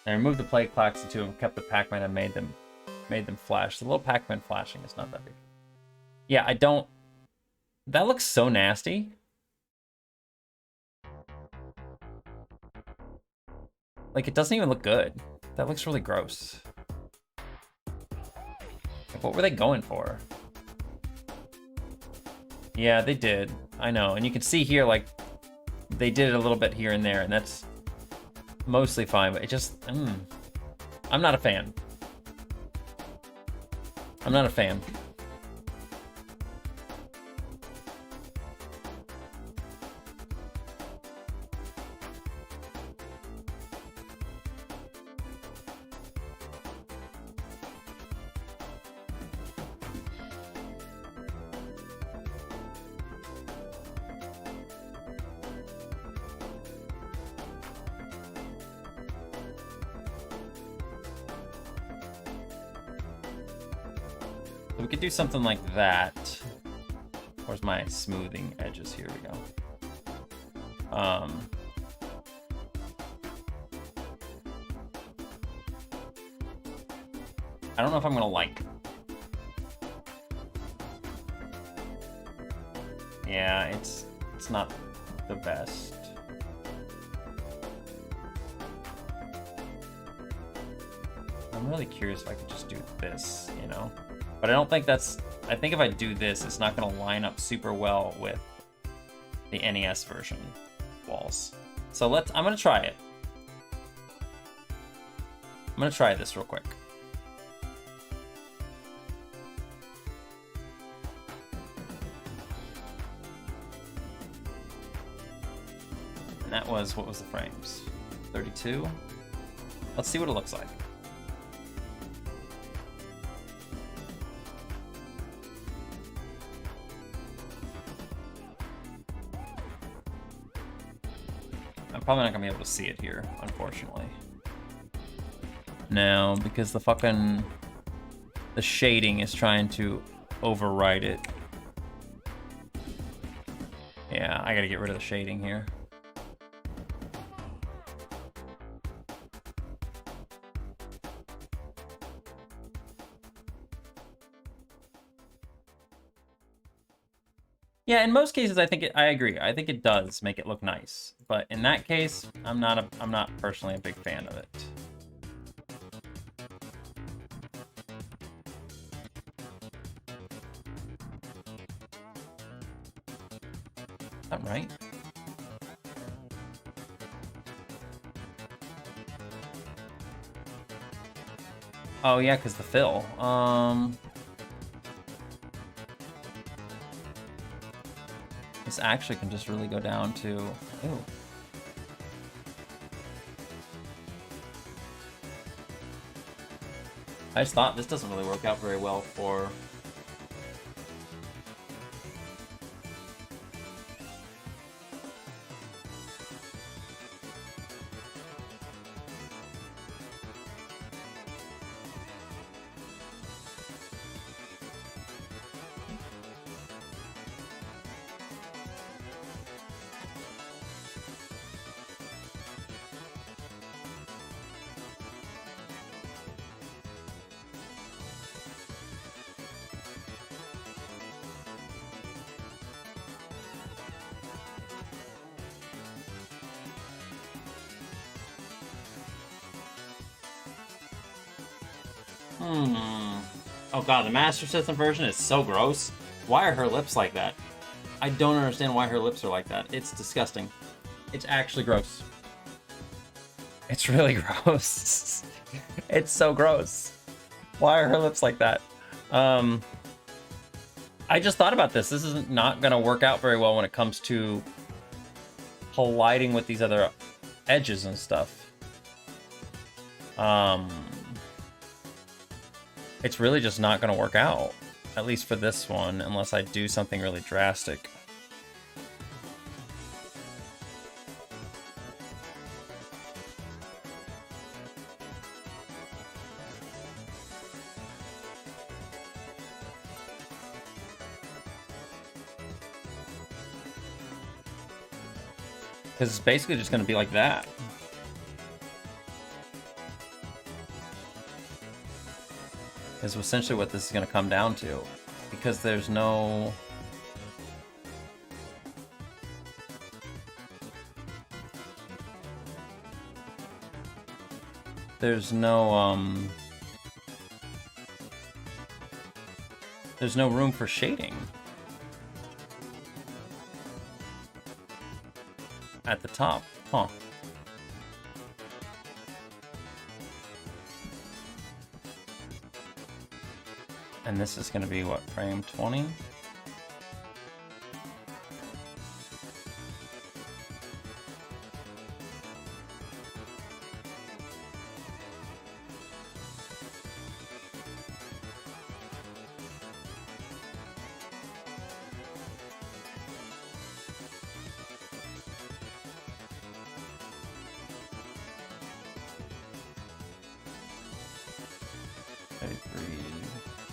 I removed the play clocks into them, kept the Pac-Man, and made them flash. The little Pac-Man flashing is not that big. Yeah, I don't... That looks so nasty. Like, it doesn't even look good. That looks really gross. Like, what were they going for? Yeah, they did. I know. And you can see here, like, they did it a little bit here and there, and that's mostly fine, but it just... I'm not a fan. I'm not a fan. So we could do something like that. Where's my smoothing edges? Here we go. I don't know if I'm gonna like. Yeah, it's not the best. I'm really curious if I could just do this, you know? But I don't think that's... I think if I do this, it's not going to line up super well with the NES version walls. So I'm going to try it. I'm going to try this real quick. And that was... What was the frames? 32? Let's see what it looks like. I'm probably not gonna be able to see it here, unfortunately. No, because the shading is trying to override it. Yeah, I gotta get rid of the shading here. Yeah, in most cases, I agree. I think it does make it look nice, but in that case, I'm not personally a big fan of it. Is that right? Oh yeah, because the fill. This actually can just really go down to... Ew. I just thought this doesn't really work out very well for... Oh god, the Master System version is so gross. Why are her lips like that? I don't understand why her lips are like that. It's disgusting. It's actually gross. It's really gross. It's so gross. Why are her lips like that? I just thought about this. This is not going to work out very well when it comes to colliding with these other edges and stuff. It's really just not going to work out, at least for this one, unless I do something really drastic. Because it's basically just going to be like that. Is essentially what this is going to come down to, because there's no there's no room for shading at the top, huh? And this is going to be, what, frame 20?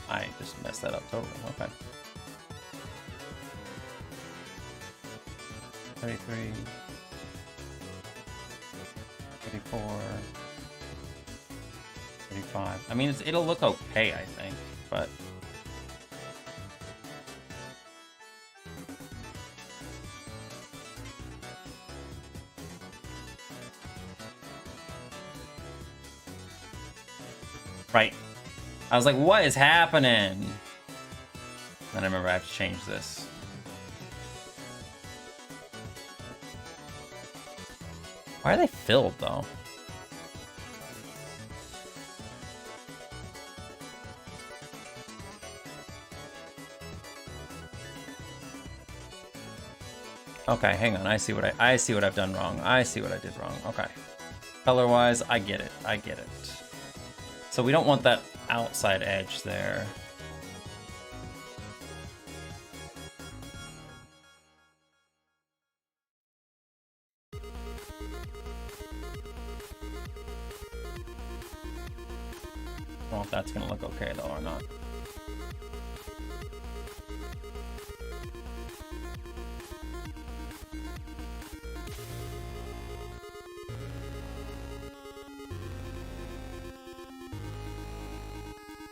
I just messed that up totally. Okay. 33, 34, 35. I mean, it'll look okay, I think, but right. I was like, what is happening? Then I remember I have to change this. Why are they filled, though? Okay, hang on. I see what I've done wrong. I see what I did wrong. Okay. Color-wise, I get it. I get it. So we don't want that outside edge there. I don't know if that's gonna look okay though or not.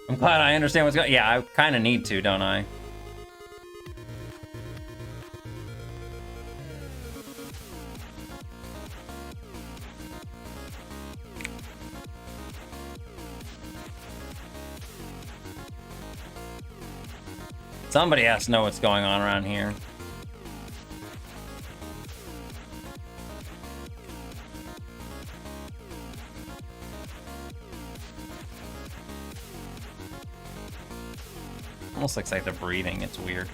I'm glad I understand what's going on. Yeah, I kind of need to, don't I? Somebody has to know what's going on around here. Almost looks like they're breathing. It's weird.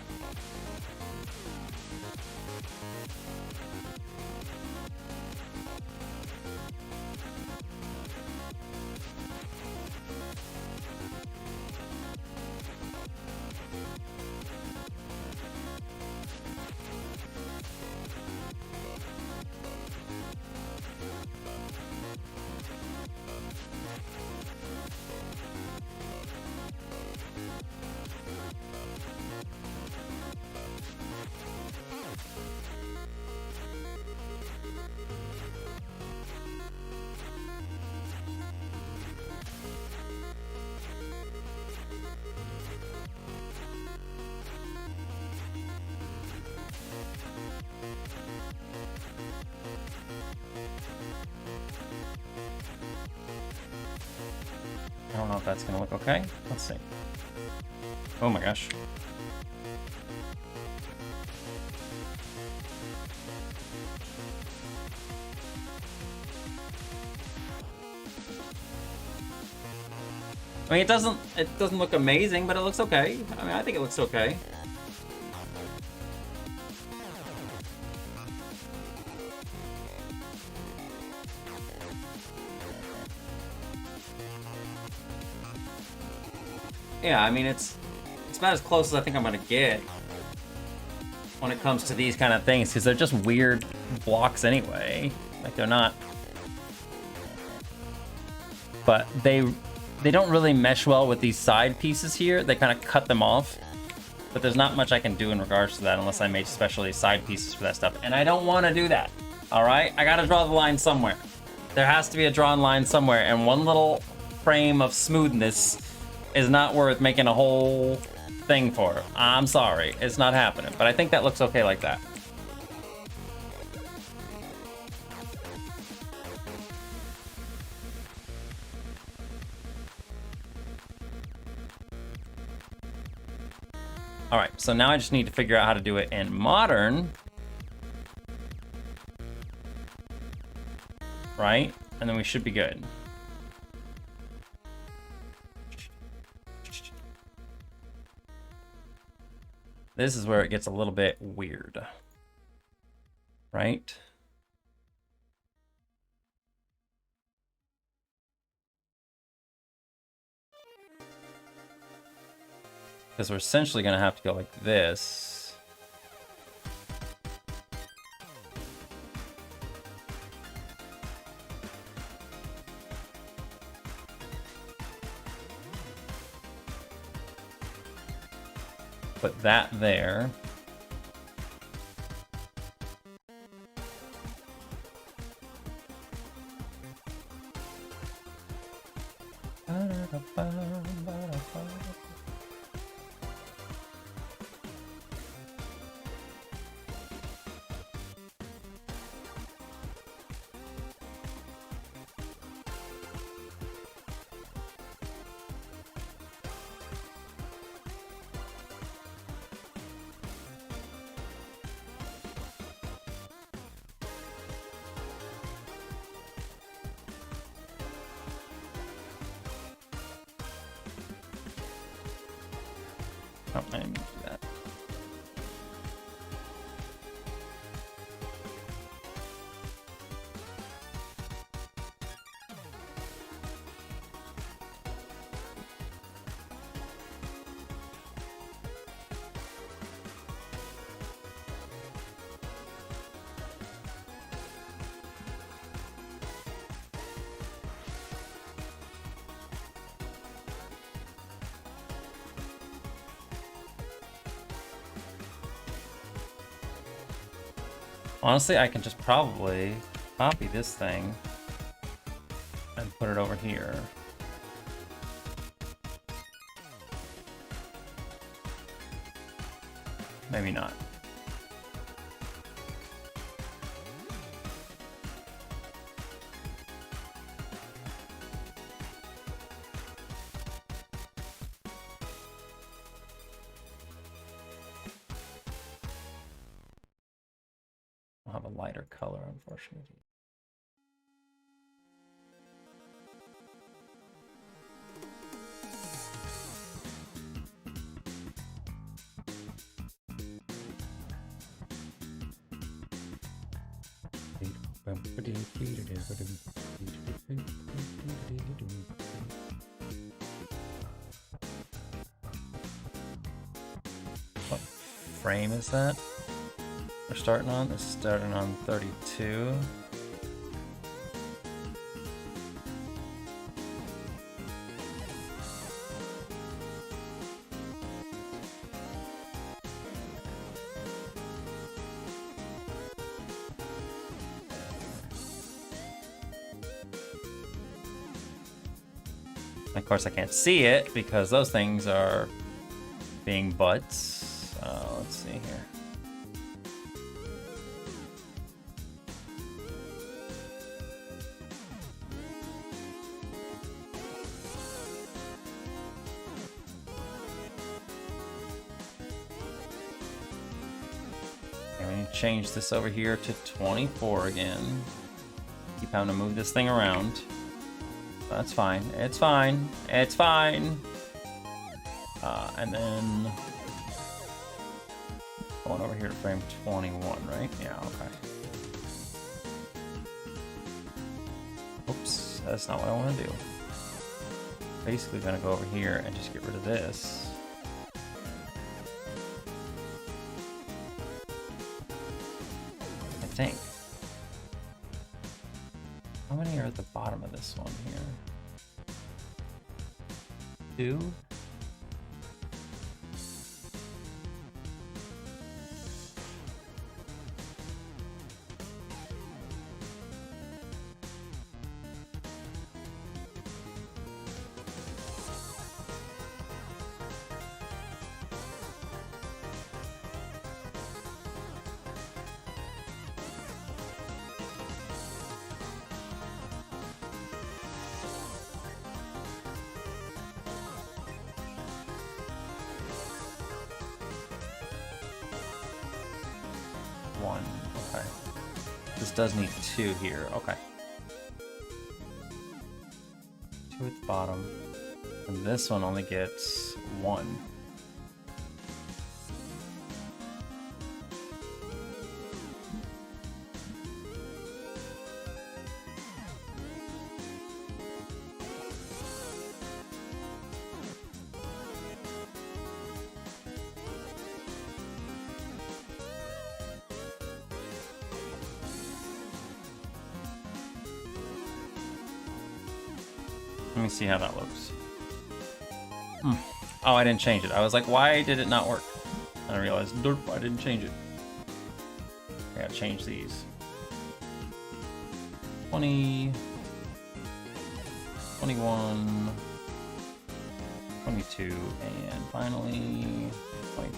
I don't know if that's gonna look okay. Let's see. Oh my gosh. I mean, it doesn't look amazing, but it looks okay. I mean, I think it looks okay. Yeah, I mean, it's about as close as I think I'm gonna get when it comes to these kind of things, because they're just weird blocks anyway. Like, they're not... But they don't really mesh well with these side pieces here. They kind of cut them off. But there's not much I can do in regards to that unless I made specially side pieces for that stuff. And I don't want to do that, alright? I gotta draw the line somewhere. There has to be a drawn line somewhere, and one little frame of smoothness is not worth making a whole thing for. I'm sorry, it's not happening. But I think that looks okay like that. Alright, so now I just need to figure out how to do it in modern. Right? And then we should be good. This is where it gets a little bit weird. Right? Because we're essentially going to have to go like this. Put that there. Oh, I didn't mean to do that. Honestly, I can just probably copy this thing and put it over here. Maybe not. I'll have a lighter color, unfortunately. What frame is that we're starting on? It's starting on 32. Of course, I can't see it because those things are being butts. Let's see here. Okay, we need to change this over here to 24 again. Keep having to move this thing around. That's fine. It's fine. It's fine. And then going over here to frame 21, right? Yeah, okay. Oops, that's not what I want to do. Basically gonna go over here and just get rid of this. I think. How many are at the bottom of this one here? 2? One. Okay. This does need 2 here. Okay. 2 at the bottom. And this one only gets 1. Let me see how that looks. Oh, I didn't change it. I was like, why did it not work? And I realized, derp, I didn't change it. I gotta change these. 20, 21, 22, and finally 23.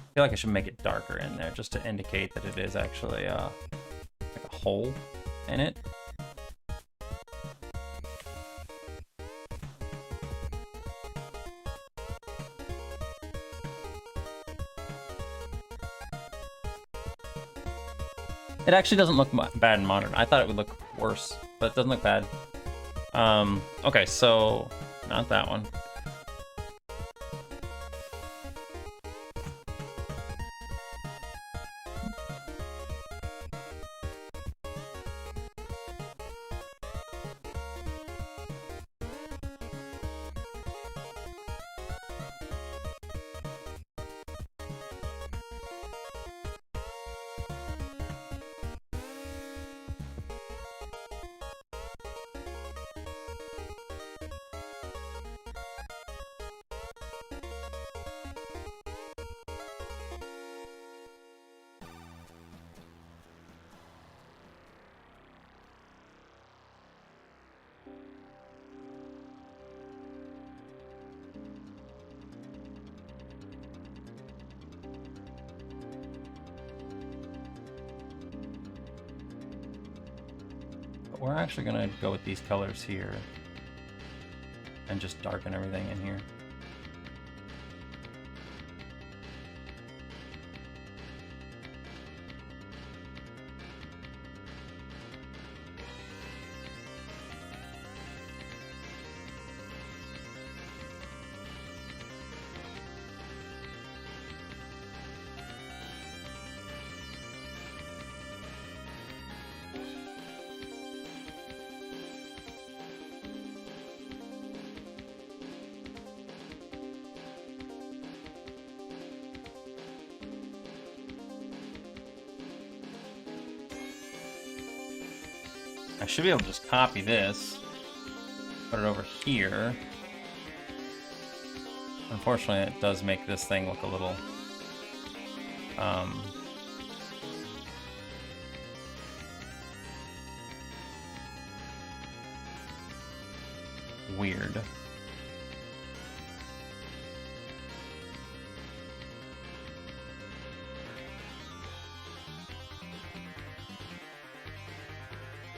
I feel like I should make it darker in there just to indicate that it is actually like a hole in it. It actually doesn't look bad in modern. I thought it would look worse, but it doesn't look bad. Okay, so not that one. we're actually gonna go with these colors here and just darken everything in here. I should be able to just copy this, put it over here. Unfortunately, it does make this thing look a little weird.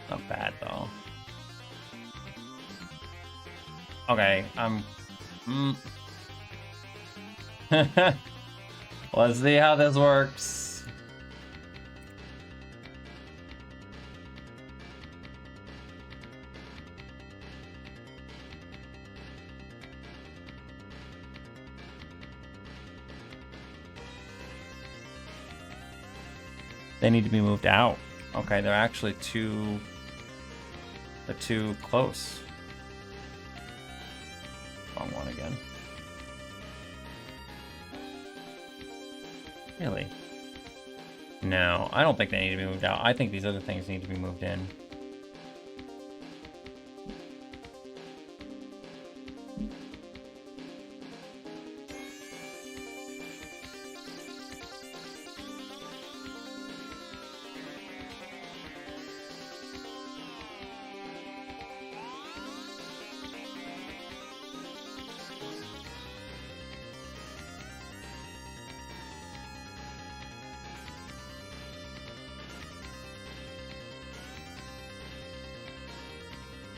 Not bad though. Okay, let's see how this works. They need to be moved out. Okay, they're actually too close. Wrong one again. Really? No, I don't think they need to be moved out. I think these other things need to be moved in.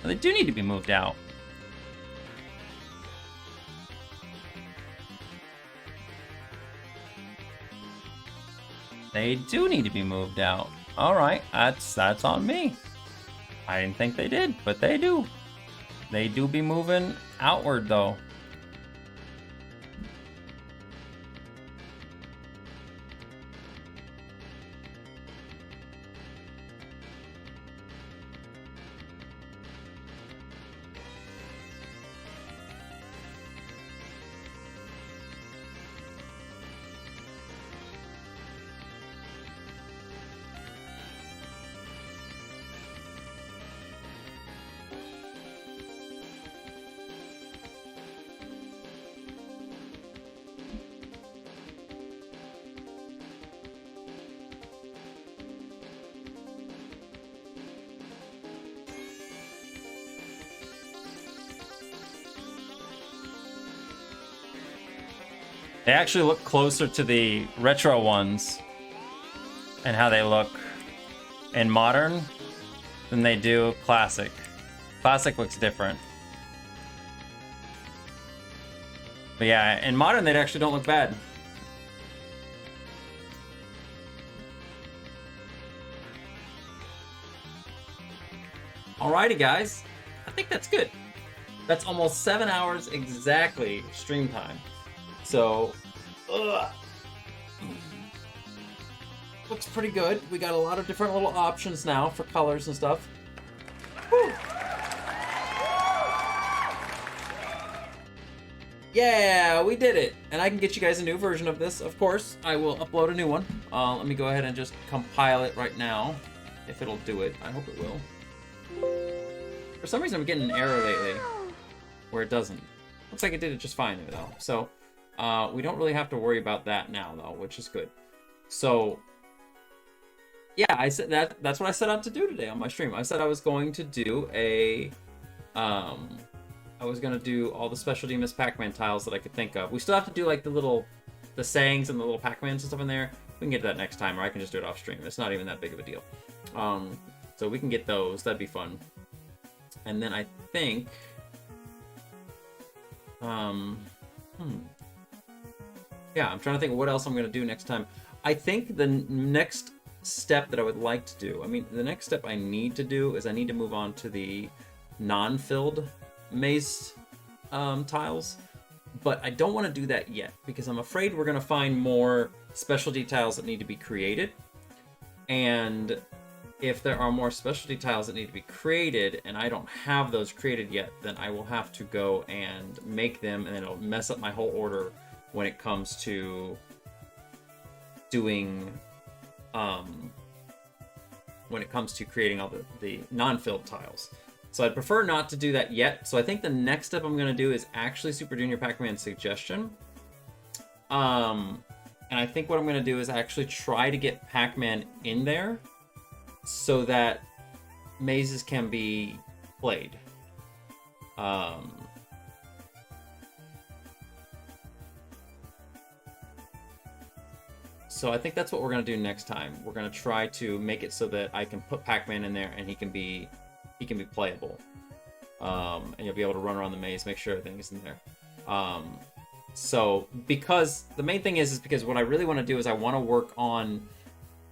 They do need to be moved out. They do need to be moved out. All right, that's on me. I didn't think they did, but they do. They do be moving outward though. They actually look closer to the retro ones and how they look in modern than they do classic. Classic looks different. But yeah, in modern they actually don't look bad. Alrighty guys, I think that's good. That's almost 7 hours exactly stream time. So, looks pretty good. We got a lot of different little options now for colors and stuff. Whew. Yeah, we did it. And I can get you guys a new version of this, of course. I will upload a new one. Let me go ahead and just compile it right now. If it'll do it. I hope it will. For some reason I'm getting an error lately where it doesn't. Looks like it did it just fine though. So, we don't really have to worry about that now though, which is good. So, yeah, I said that's what I set out to do today on my stream. I said I was going to do a, I was gonna do all the specialty Miss Pac-Man tiles that I could think of. We still have to do like the sayings and the little Pac-Mans and stuff in there. We can get to that next time, or I can just do it off stream. It's not even that big of a deal. So we can get those. That'd be fun. And then I think... Yeah, I'm trying to think of what else I'm going to do next time. I think the next step that I would like to do... I mean, the next step I need to do is I need to move on to the non-filled maze tiles. But I don't want to do that yet, because I'm afraid we're going to find more specialty tiles that need to be created. And if there are more specialty tiles that need to be created, and I don't have those created yet, then I will have to go and make them, and then it'll mess up my whole order when it comes to doing, when it comes to creating all the non-filled tiles. So I'd prefer not to do that yet. So I think the next step I'm going to do is actually Super Junior Pac-Man suggestion. And I think what I'm going to do is actually try to get Pac-Man in there so that mazes can be played. So I think that's what we're going to do next time. We're going to try to make it so that I can put Pac-Man in there and he can be playable. And you'll be able to run around the maze, make sure everything is in there. So because the main thing is because what I really want to do is I want to work on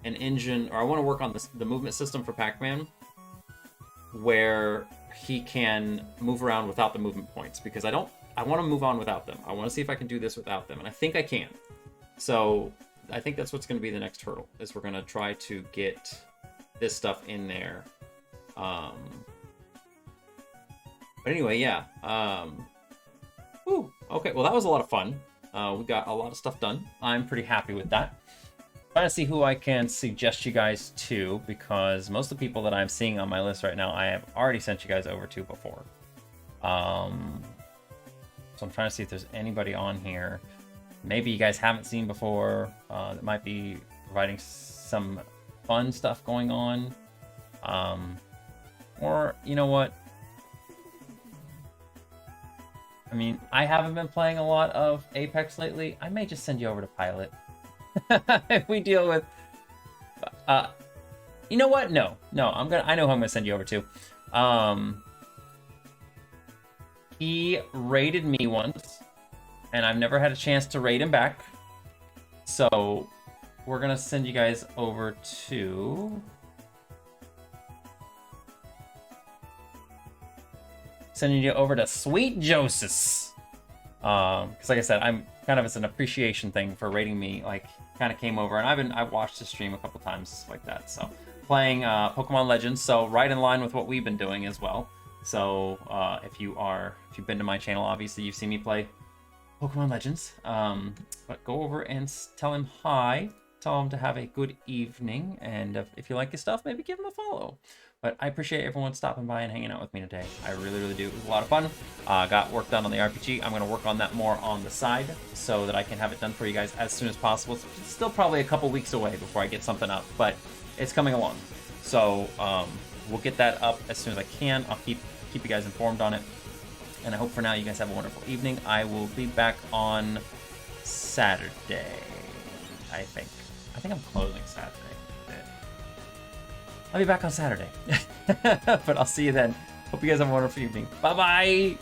an engine, or I want to work on the movement system for Pac-Man where he can move around without the movement points, because I want to move on without them. I want to see if I can do this without them, and I think I can. So I think that's what's going to be the next hurdle, is we're going to try to get this stuff in there. But anyway, yeah. Okay, well that was a lot of fun. We got a lot of stuff done. I'm pretty happy with that. Trying to see who I can suggest you guys to, because most of the people that I'm seeing on my list right now, I have already sent you guys over to before. So I'm trying to see if there's anybody on here maybe you guys haven't seen before that might be providing some fun stuff going on. Or, you know what? I mean, I haven't been playing a lot of Apex lately. I may just send you over to Pilot. If we deal with... you know what? No. I know who I'm gonna send you over to. He raided me once, and I've never had a chance to raid him back. So, we're gonna send you guys over to... Sending you over to Sweet Joseph. Because like I said, I'm kind of, it's an appreciation thing for rating me. Like, kind of came over, and I've watched his stream a couple times like that. So playing Pokemon Legends, so right in line with what we've been doing as well. So if you've been to my channel, obviously you've seen me play Pokemon Legends. But go over and tell him hi. Tell him to have a good evening, and if you like his stuff, maybe give him a follow. But I appreciate everyone stopping by and hanging out with me today. I really, really do. It was a lot of fun. Got work done on the RPG. I'm going to work on that more on the side so that I can have it done for you guys as soon as possible. It's still probably a couple weeks away before I get something up, but it's coming along. So we'll get that up as soon as I can. I'll keep you guys informed on it. And I hope for now you guys have a wonderful evening. I will be back on Saturday, I think. I think I'm closing Saturday. I'll be back on Saturday. But I'll see you then. Hope you guys have a wonderful evening. Bye-bye!